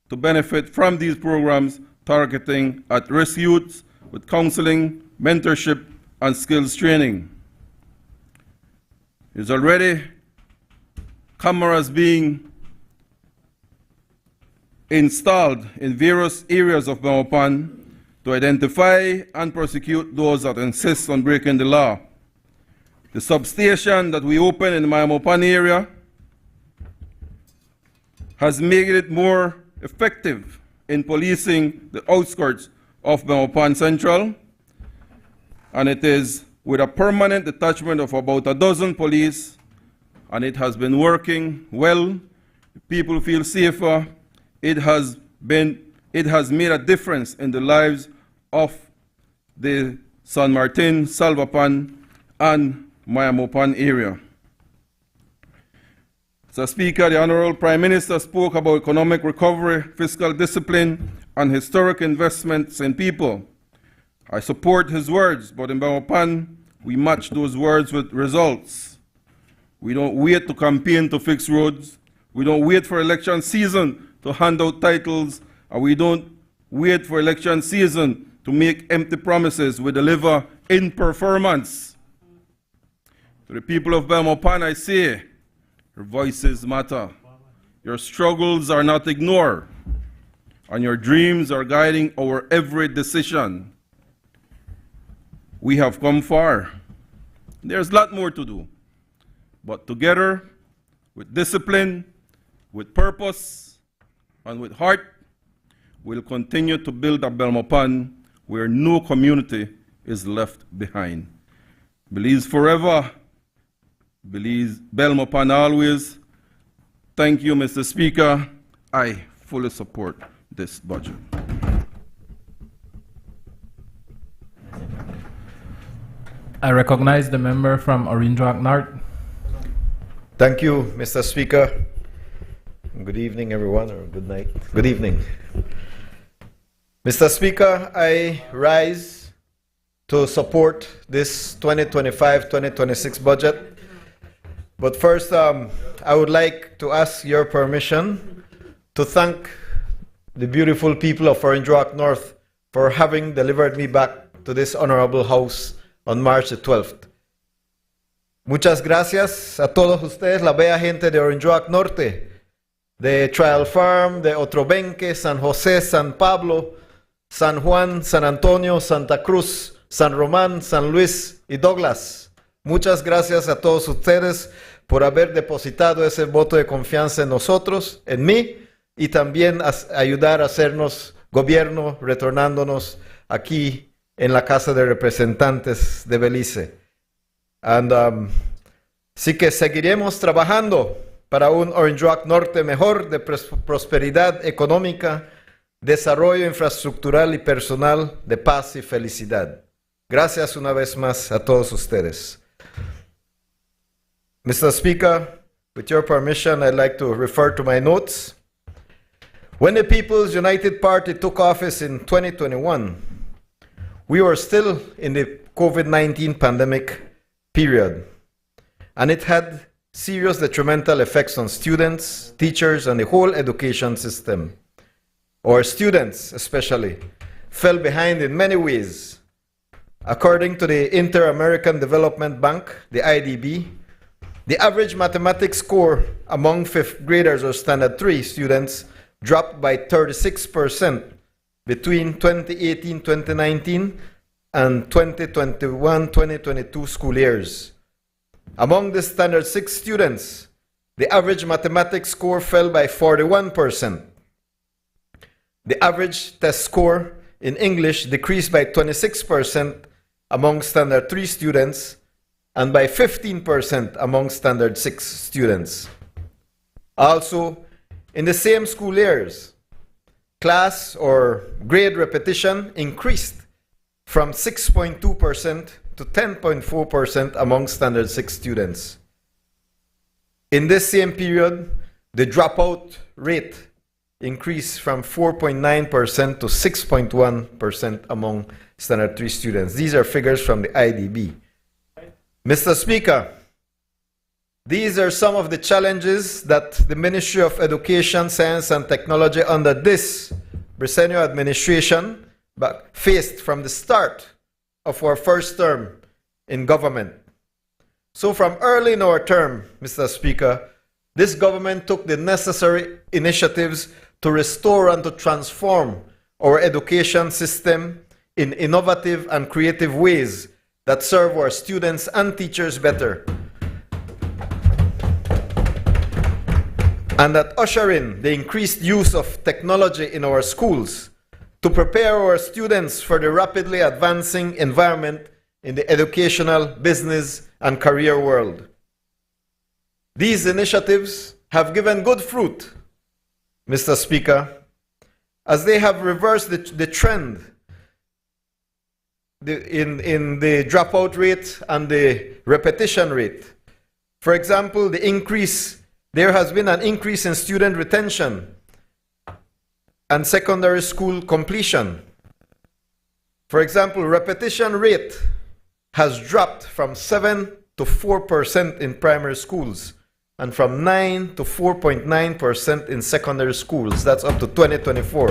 to benefit from these programs targeting at-risk youths with counseling, mentorship, and skills training. There's already cameras being installed in various areas of Belmopan to identify and prosecute those that insist on breaking the law. The substation that we opened in the Belmopan area has made it more effective in policing the outskirts of Belmopan Central, and it is with a permanent detachment of about a dozen police, and it has been working well. People feel safer. It has made a difference in the lives of the San Martin, Salvapan, and Mayamopan area. Mr. Speaker, the Honorable Prime Minister spoke about economic recovery, fiscal discipline, and historic investments in people. I support his words, but in Belmopan, we match those words with results. We don't wait to campaign to fix roads. We don't wait for election season to hand out titles, and we don't wait for election season to make empty promises. We deliver in performance. To the people of Belmopan, I say, your voices matter. Your struggles are not ignored, and your dreams are guiding our every decision. We have come far. There's a lot more to do, but together, with discipline, with purpose, and with heart, we'll continue to build a Belmopan where no community is left behind. Belize forever. Belize Belmopan always. Thank you, Mr. Speaker. I fully support this budget. I recognize the member from Orange Walk North. Thank you, Mr. Speaker. Good evening, everyone, or good night. Good evening. Mr. Speaker, I rise to support this 2025-2026 budget. But first, I would like to ask your permission to thank the beautiful people of Orange Walk North for having delivered me back to this honorable house on March the 12th. Muchas gracias a todos ustedes, la bella gente de Orange Walk Norte, de Trial Farm, de Otrobenque, San José, San Pablo, San Juan, San Antonio, Santa Cruz, San Román, San Luis y Douglas, Muchas gracias a todos ustedes por haber depositado ese voto de confianza en nosotros, en mí, y también ayudar a hacernos gobierno, retornándonos aquí en la Casa de Representantes de Belice. Así que seguiremos trabajando para un Orange Rock Norte mejor, de prosperidad económica, desarrollo infraestructural y personal, de paz y felicidad. Gracias una vez más a todos ustedes. Mr. Speaker, with your permission, I'd like to refer to my notes. When the People's United Party took office in 2021, we were still in the COVID-19 pandemic period, and it had serious detrimental effects on students, teachers, and the whole education system. Our students, especially, fell behind in many ways. According to the Inter-American Development Bank, the IDB, the average mathematics score among fifth graders or Standard 3 students dropped by 36% between 2018-2019 and 2021-2022 school years. Among the Standard 6 students, the average mathematics score fell by 41%. The average test score in English decreased by 26% among Standard 3 students and by 15% among Standard 6 students. Also, in the same school years, class or grade repetition increased from 6.2% to 10.4% among Standard 6 students. In this same period, the dropout rate increased from 4.9% to 6.1% among Standard 3 students. These are figures from the IDB. Mr. Speaker, these are some of the challenges that the Ministry of Education, Science and Technology under this Briceño administration faced from the start of our first term in government. So from early in our term, Mr. Speaker, this government took the necessary initiatives to restore and to transform our education system in innovative and creative ways that serve our students and teachers better, and that usher in the increased use of technology in our schools to prepare our students for the rapidly advancing environment in the educational, business, and career world. These initiatives have given good fruit, Mr. Speaker, as they have reversed the trend in the dropout rate and the repetition rate. For example, there has been an increase in student retention and secondary school completion. For example, repetition rate has dropped from 7 to 4% in primary schools and from 9 to 4.9% in secondary schools. That's up to 2024.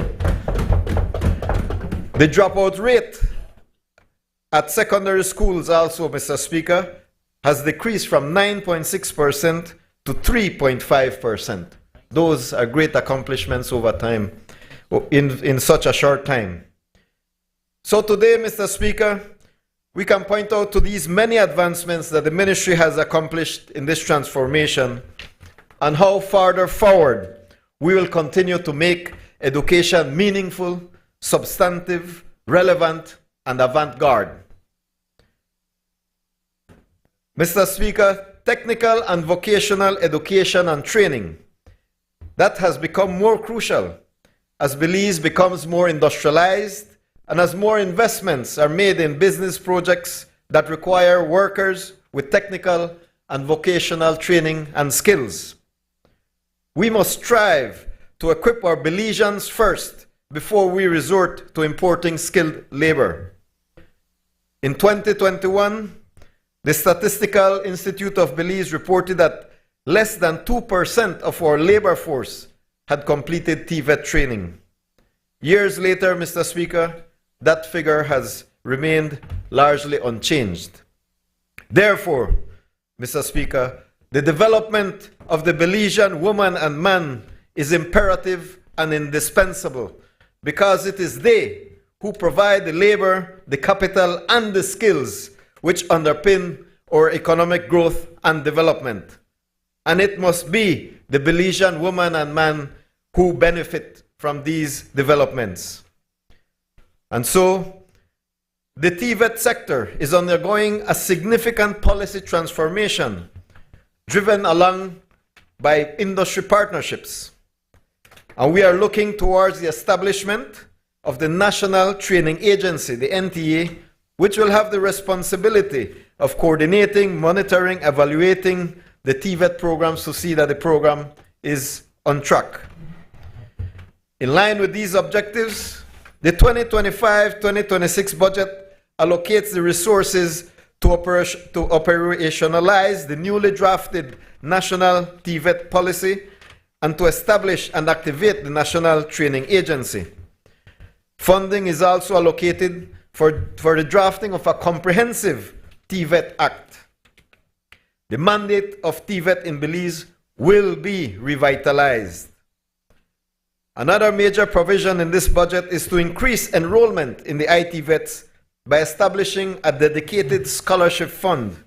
The dropout rate at secondary schools also, Mr. Speaker, has decreased from 9.6% to 3.5%. Those are great accomplishments over time, in such a short time. So today, Mr. Speaker, we can point out to these many advancements that the ministry has accomplished in this transformation and how farther forward we will continue to make education meaningful, substantive, relevant, and avant-garde. Mr. Speaker, technical and vocational education and training, that has become more crucial as Belize becomes more industrialized and as more investments are made in business projects that require workers with technical and vocational training and skills. We must strive to equip our Belizeans first before we resort to importing skilled labor. In 2021, the Statistical Institute of Belize reported that less than 2% of our labor force had completed TVET training. Years later, Mr. Speaker, that figure has remained largely unchanged. Therefore, Mr. Speaker, the development of the Belizean woman and man is imperative and indispensable because it is they who provide the labor, the capital, and the skills which underpin our economic growth and development. And it must be the Belizean woman and man who benefit from these developments. And so, the TVET sector is undergoing a significant policy transformation driven along by industry partnerships. And we are looking towards the establishment of the National Training Agency, the NTA, which will have the responsibility of coordinating, monitoring, evaluating the TVET programs to see that the program is on track. In line with these objectives, the 2025-2026 budget allocates the resources to operationalize the newly drafted National TVET policy and to establish and activate the National Training Agency. Funding is also allocated for the drafting of a comprehensive TVET Act. The mandate of TVET in Belize will be revitalized. Another major provision in this budget is to increase enrollment in the ITVETs by establishing a dedicated scholarship fund,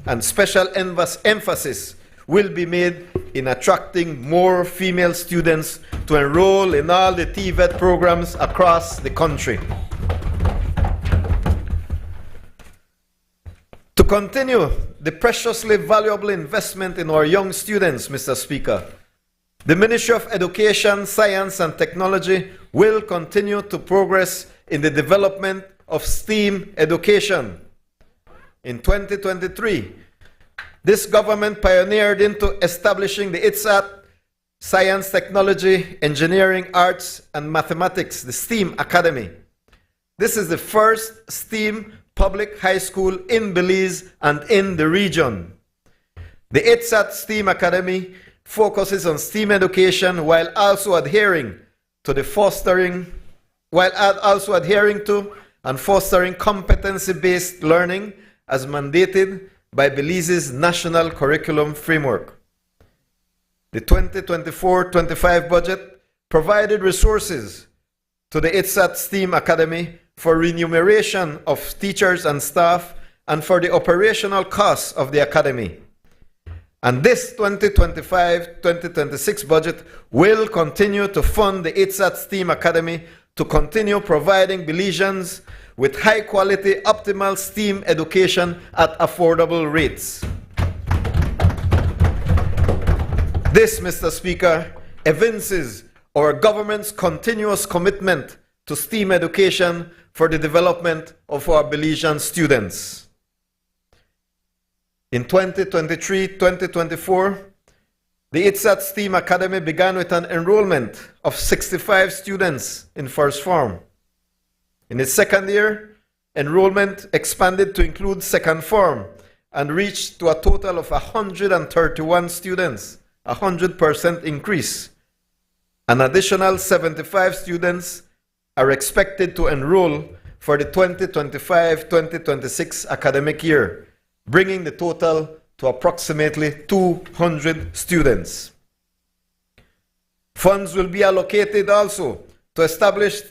and special emphasis will be made in attracting more female students to enroll in all the TVET programs across the country. To continue the preciously valuable investment in our young students, Mr. Speaker, the Ministry of Education, Science and Technology will continue to progress in the development of STEAM education. In 2023, this government pioneered into establishing the ITSAT, Science, Technology, Engineering, Arts and Mathematics, the STEAM Academy. This is the first STEAM public high school in Belize and in the region. The ITSAT STEAM Academy focuses on STEAM education while also adhering to and fostering competency-based learning as mandated by Belize's National Curriculum Framework. The 2024-25 budget provided resources to the ITSAT STEAM Academy for remuneration of teachers and staff and for the operational costs of the academy. And this 2025-2026 budget will continue to fund the ITSAT STEAM Academy to continue providing Belizeans with high-quality, optimal STEAM education at affordable rates. This, Mr. Speaker, evinces our government's continuous commitment to STEAM education for the development of our Belizean students. In 2023-2024, the ITSAT STEAM Academy began with an enrollment of 65 students in first form. In its second year, enrollment expanded to include second form and reached to a total of 131 students, a 100% increase. An additional 75 students are expected to enroll for the 2025-2026 academic year, bringing the total to approximately 200 students. Funds will be allocated also to establish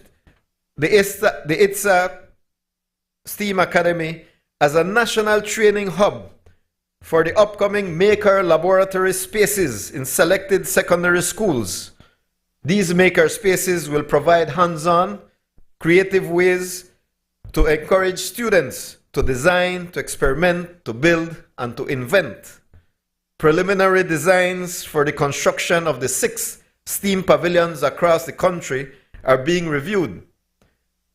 the ITSA STEAM Academy as a national training hub for the upcoming maker laboratory spaces in selected secondary schools. These maker spaces will provide hands-on, creative ways to encourage students to design, to experiment, to build, and to invent. Preliminary designs for the construction of the 6 STEAM pavilions across the country are being reviewed.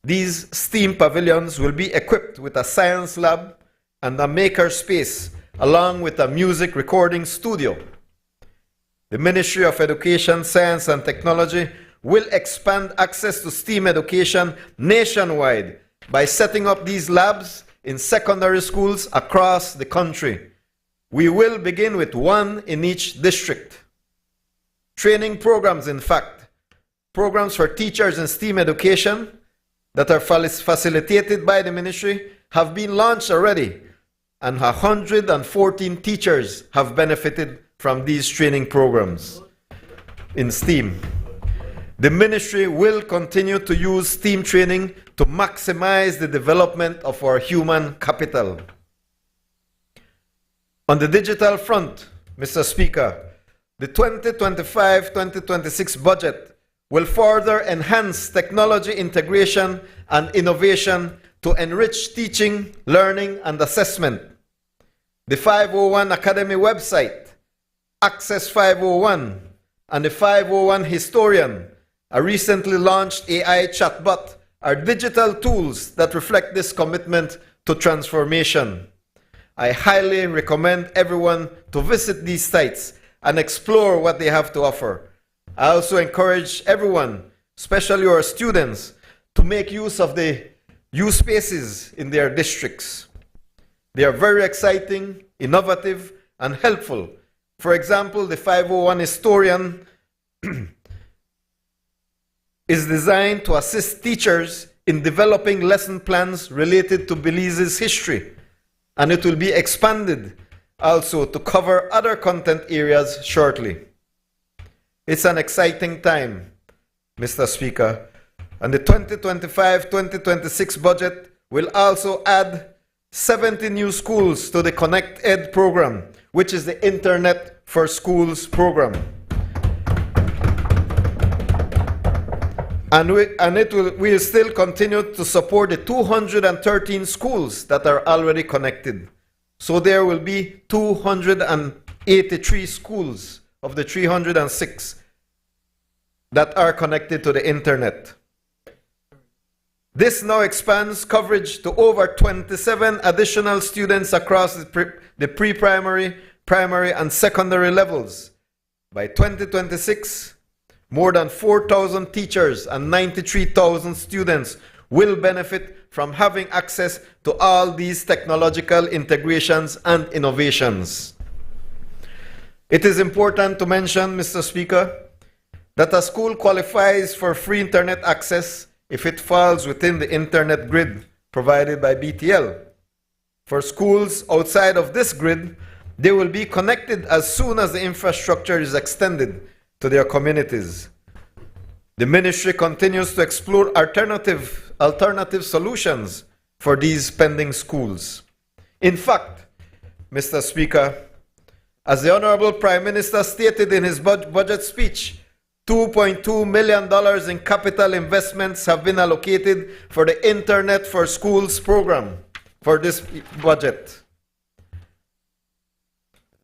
These STEAM pavilions will be equipped with a science lab and a maker space, along with a music recording studio. The Ministry of Education, Science and Technology will expand access to STEAM education nationwide by setting up these labs in secondary schools across the country. We will begin with 1 in each district. Training programs, in fact, programs for teachers in STEAM education that are facilitated by the ministry have been launched already, and 114 teachers have benefited from these training programs in STEAM. The ministry will continue to use STEAM training to maximize the development of our human capital. On the digital front, Mr. Speaker, the 2025-2026 budget will further enhance technology integration and innovation to enrich teaching, learning, and assessment. The 501 Academy website, Access 501, and the 501 Historian, a recently launched AI chatbot, are digital tools that reflect this commitment to transformation. I highly recommend everyone to visit these sites and explore what they have to offer. I also encourage everyone, especially our students, to make use of the use spaces in their districts. They are very exciting, innovative, and helpful. For example, the 501 Historian is designed to assist teachers in developing lesson plans related to Belize's history, and it will be expanded also to cover other content areas shortly. It's an exciting time, Mr. Speaker, and the 2025-2026 budget will also add 70 new schools to the Connect Ed program, which is the Internet for Schools program. And we'll still continue to support the 213 schools that are already connected. So there will be 283 schools of the 306 that are connected to the internet. This now expands coverage to over 27 additional students across the pre-primary, primary, and secondary levels. By 2026, more than 4,000 teachers and 93,000 students will benefit from having access to all these technological integrations and innovations. It is important to mention, Mr. Speaker, that a school qualifies for free internet access if it falls within the internet grid provided by BTL. For schools outside of this grid, they will be connected as soon as the infrastructure is extended to their communities. The ministry continues to explore alternative solutions for these pending schools. In fact, Mr. Speaker, as the Honorable Prime Minister stated in his budget speech, $2.2 million in capital investments have been allocated for the Internet for Schools program for this budget.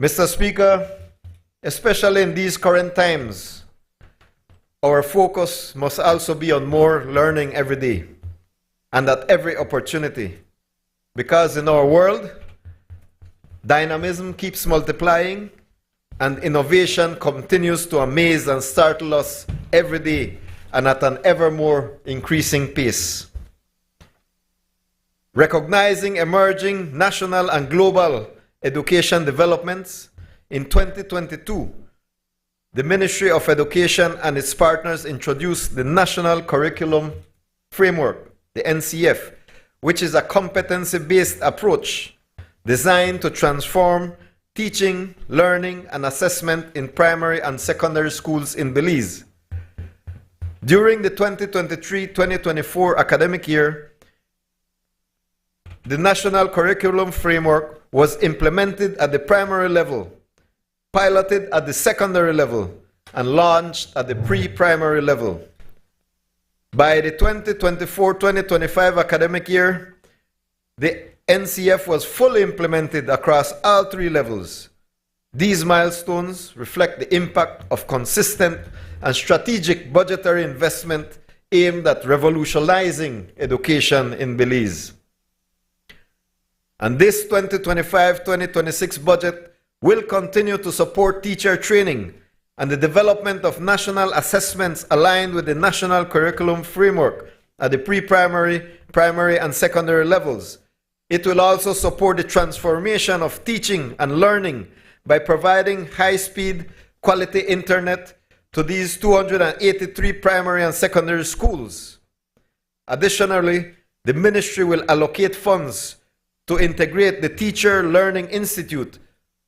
Mr. Speaker, especially in these current times, our focus must also be on more learning every day and at every opportunity. Because in our world, dynamism keeps multiplying and innovation continues to amaze and startle us every day and at an ever more increasing pace. Recognizing emerging national and global education developments, in 2022, the Ministry of Education and its partners introduced the National Curriculum Framework, the NCF, which is a competency-based approach designed to transform teaching, learning, and assessment in primary and secondary schools in Belize. During the 2023-2024 academic year, the National Curriculum Framework was implemented at the primary level, piloted at the secondary level, and launched at the pre-primary level. By the 2024-2025 academic year, the NCF was fully implemented across all three levels. These milestones reflect the impact of consistent and strategic budgetary investment aimed at revolutionizing education in Belize. And this 2025-2026 budget will continue to support teacher training and the development of national assessments aligned with the National Curriculum Framework at the pre-primary, primary, and secondary levels. It will also support the transformation of teaching and learning by providing high-speed, quality internet to these 283 primary and secondary schools. Additionally, the ministry will allocate funds to integrate the Teacher Learning Institute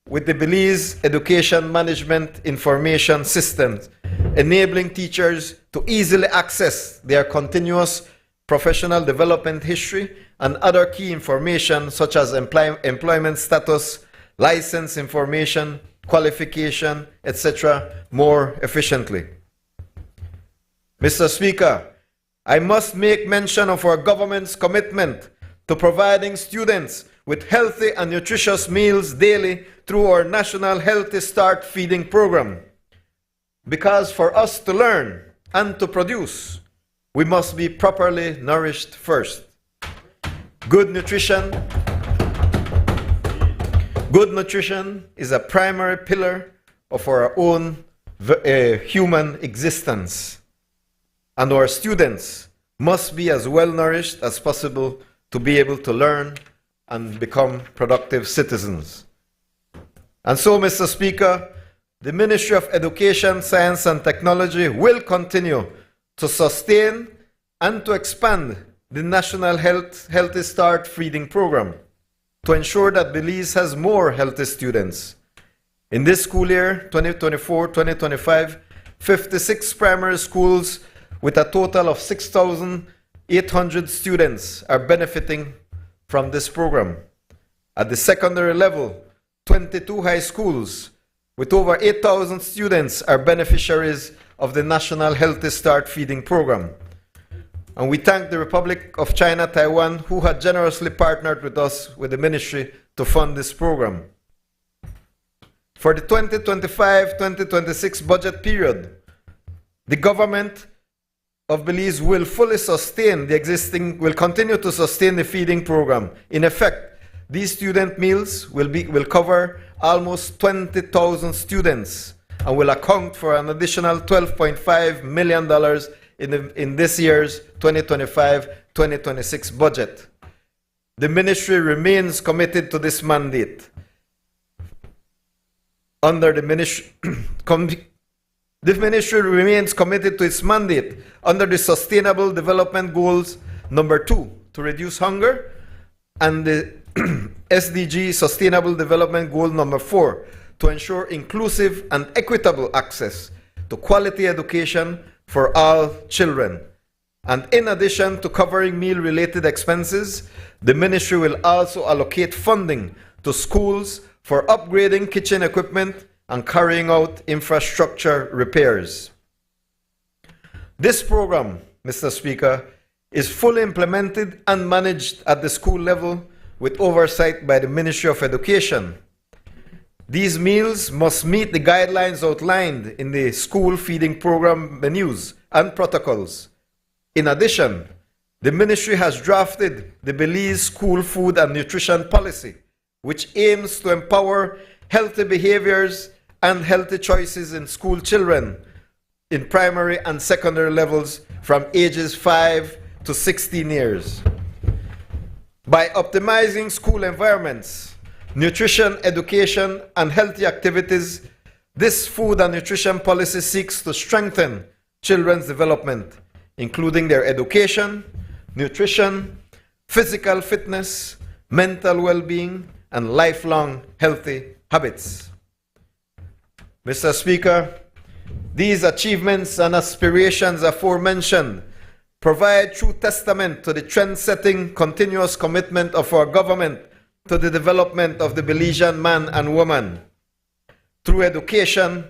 with the Belize Education Management Information Systems, enabling teachers to easily access their continuous professional development history and other key information such as employment status, license information, qualification, etc. more efficiently. Mr. Speaker, I must make mention of our government's commitment to providing students with healthy and nutritious meals daily through our National Healthy Start feeding program. Because for us to learn and to produce, we must be properly nourished first. Good nutrition is a primary pillar of our own human existence, and our students must be as well nourished as possible to be able to learn and become productive citizens. And so, Mr. Speaker, the Ministry of Education, Science and Technology will continue to sustain and to expand the National Healthy Start feeding program to ensure that Belize has more healthy students. In this school year, 2024-2025, 56 primary schools with a total of 6,800 students are benefiting from this program. At the secondary level, 22 high schools with over 8,000 students are beneficiaries of the National Healthy Start feeding program. And we thank the Republic of China, Taiwan, who had generously partnered with us, with the ministry, to fund this program. For the 2025-2026 budget period, the government of Belize will continue to sustain the feeding program. In effect, these student meals will cover almost 20,000 students and will account for an additional $12.5 million in this year's 2025-2026 budget. The ministry remains committed to this mandate. The ministry remains committed to its mandate under the Sustainable Development Goals number 2, to reduce hunger, and the SDG Sustainable Development Goal number 4, to ensure inclusive and equitable access to quality education for all children. And in addition to covering meal-related expenses, the ministry will also allocate funding to schools for upgrading kitchen equipment and carrying out infrastructure repairs. This program, Mr. Speaker, is fully implemented and managed at the school level with oversight by the Ministry of Education. These meals must meet the guidelines outlined in the school feeding program menus and protocols. In addition, the ministry has drafted the Belize School Food and Nutrition Policy, which aims to empower healthy behaviors and healthy choices in school children in primary and secondary levels from ages 5 to 16 years. By optimizing school environments, nutrition, education, and healthy activities, this food and nutrition policy seeks to strengthen children's development, including their education, nutrition, physical fitness, mental well-being, and lifelong healthy habits. Mr. Speaker, these achievements and aspirations aforementioned provide true testament to the trend-setting, continuous commitment of our government to the development of the Belizean man and woman through education,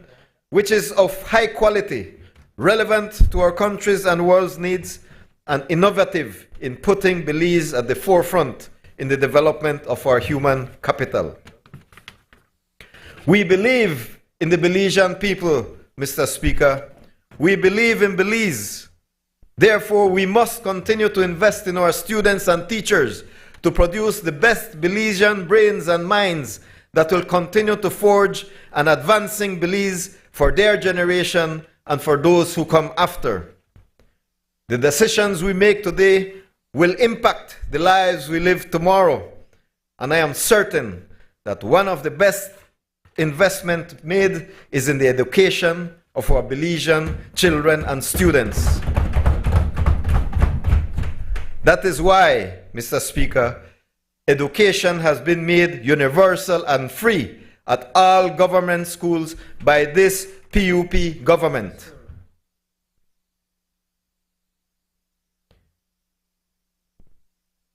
which is of high quality, relevant to our country's and world's needs, and innovative in putting Belize at the forefront in the development of our human capital. We believe in the Belizean people, Mr. Speaker. We believe in Belize. Therefore, we must continue to invest in our students and teachers to produce the best Belizean brains and minds that will continue to forge an advancing Belize for their generation and for those who come after. The decisions we make today will impact the lives we live tomorrow, and I am certain that one of the best investments made is in the education of our Belizean children and students. That is why, Mr. Speaker, education has been made universal and free at all government schools by this PUP government.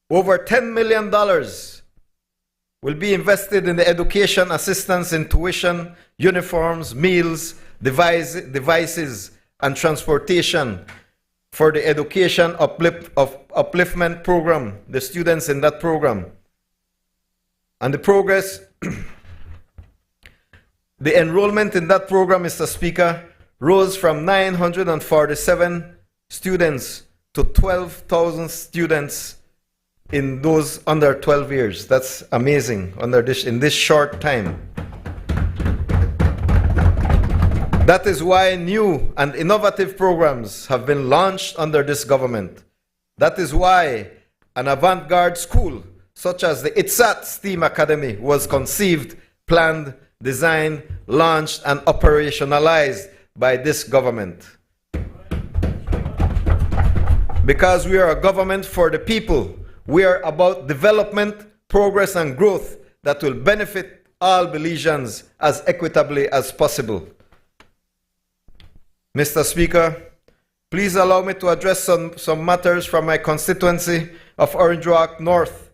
Over $10 million will be invested in the education assistance in tuition, uniforms, meals, devices, and transportation for the education upliftment program, the students in that program. And the progress, the enrollment in that program, Mr. Speaker, rose from 947 students to 12,000 students in those under 12 years. That's amazing in this short time. That is why new and innovative programs have been launched under this government. That is why an avant-garde school such as the ITSAT STEAM Academy was conceived, planned, designed, launched, and operationalized by this government. Because we are a government for the people, we are about development, progress, and growth that will benefit all Belizeans as equitably as possible. Mr. Speaker, please allow me to address some matters from my constituency of Orange Rock North.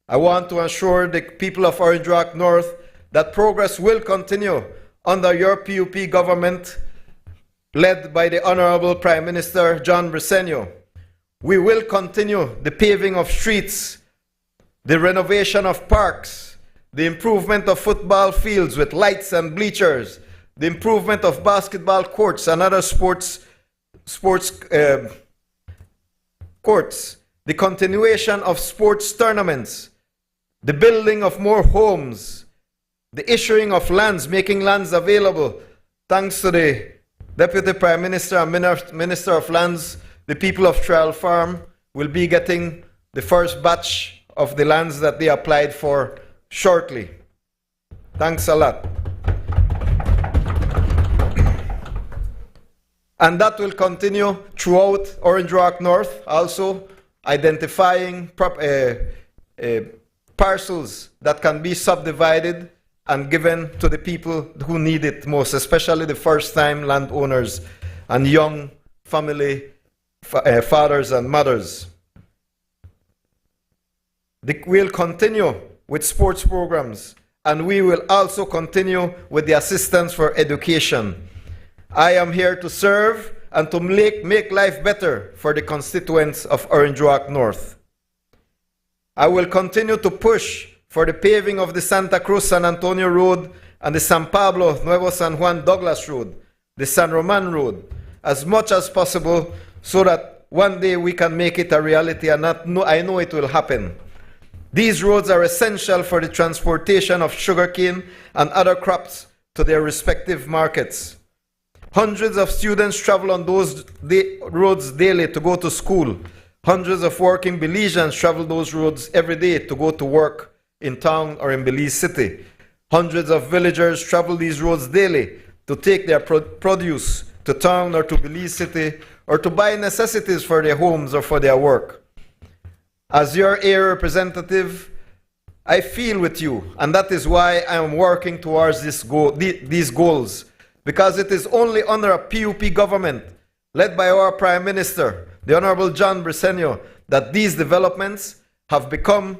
I want to assure the people of Orange Rock North that progress will continue under your PUP government led by the Honorable Prime Minister John Briceño. We will continue the paving of streets, the renovation of parks, the improvement of football fields with lights and bleachers, the improvement of basketball courts and other sports courts, the continuation of sports tournaments, the building of more homes, the issuing of lands, making lands available. Thanks to the Deputy Prime Minister and Minister of Lands, the people of Trial Farm will be getting the first batch of the lands that they applied for shortly. Thanks a lot. And that will continue throughout Orange Rock North, also identifying parcels that can be subdivided and given to the people who need it most, especially the first-time landowners and young family fathers and mothers. We'll continue with sports programs, and we will also continue with the assistance for education. I am here to serve and to make life better for the constituents of Orange Rock North. I will continue to push for the paving of the Santa Cruz San Antonio Road and the San Pablo Nuevo San Juan Douglas Road, the San Roman Road, as much as possible so that one day we can make it a reality, and I know it will happen. These roads are essential for the transportation of sugarcane and other crops to their respective markets. Hundreds of students travel on those roads daily to go to school. Hundreds of working Belizeans travel those roads every day to go to work in town or in Belize City. Hundreds of villagers travel these roads daily to take their produce to town or to Belize City or to buy necessities for their homes or for their work. As your area representative, I feel with you, and that is why I am working towards these goals, because it is only under a PUP government led by our Prime Minister, the Honorable John Briceño, that these developments have become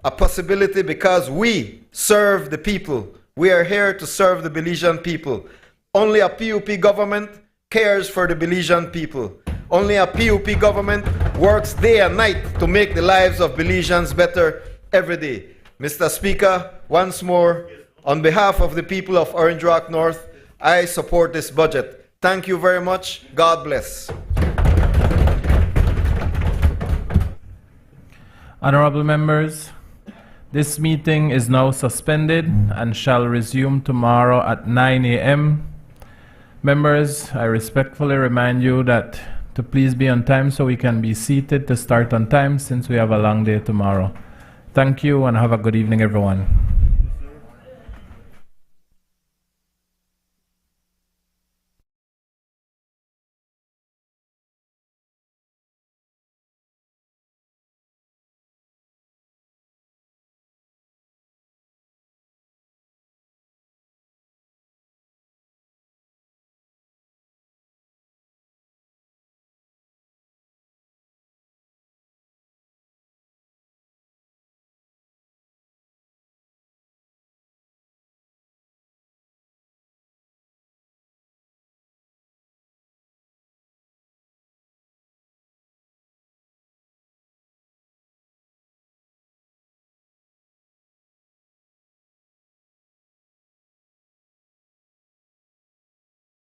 a possibility, because we serve the people. We are here to serve the Belizean people. Only a PUP government cares for the Belizean people. Only a PUP government works day and night to make the lives of Belizeans better every day. Mr. Speaker, once more, on behalf of the people of Orange Rock North, I support this budget. Thank you very much. God bless. Honorable members, this meeting is now suspended and shall resume tomorrow at 9 a.m. Members, I respectfully remind you that to please be on time so we can be seated to start on time, since we have a long day tomorrow. Thank you and have a good evening, everyone.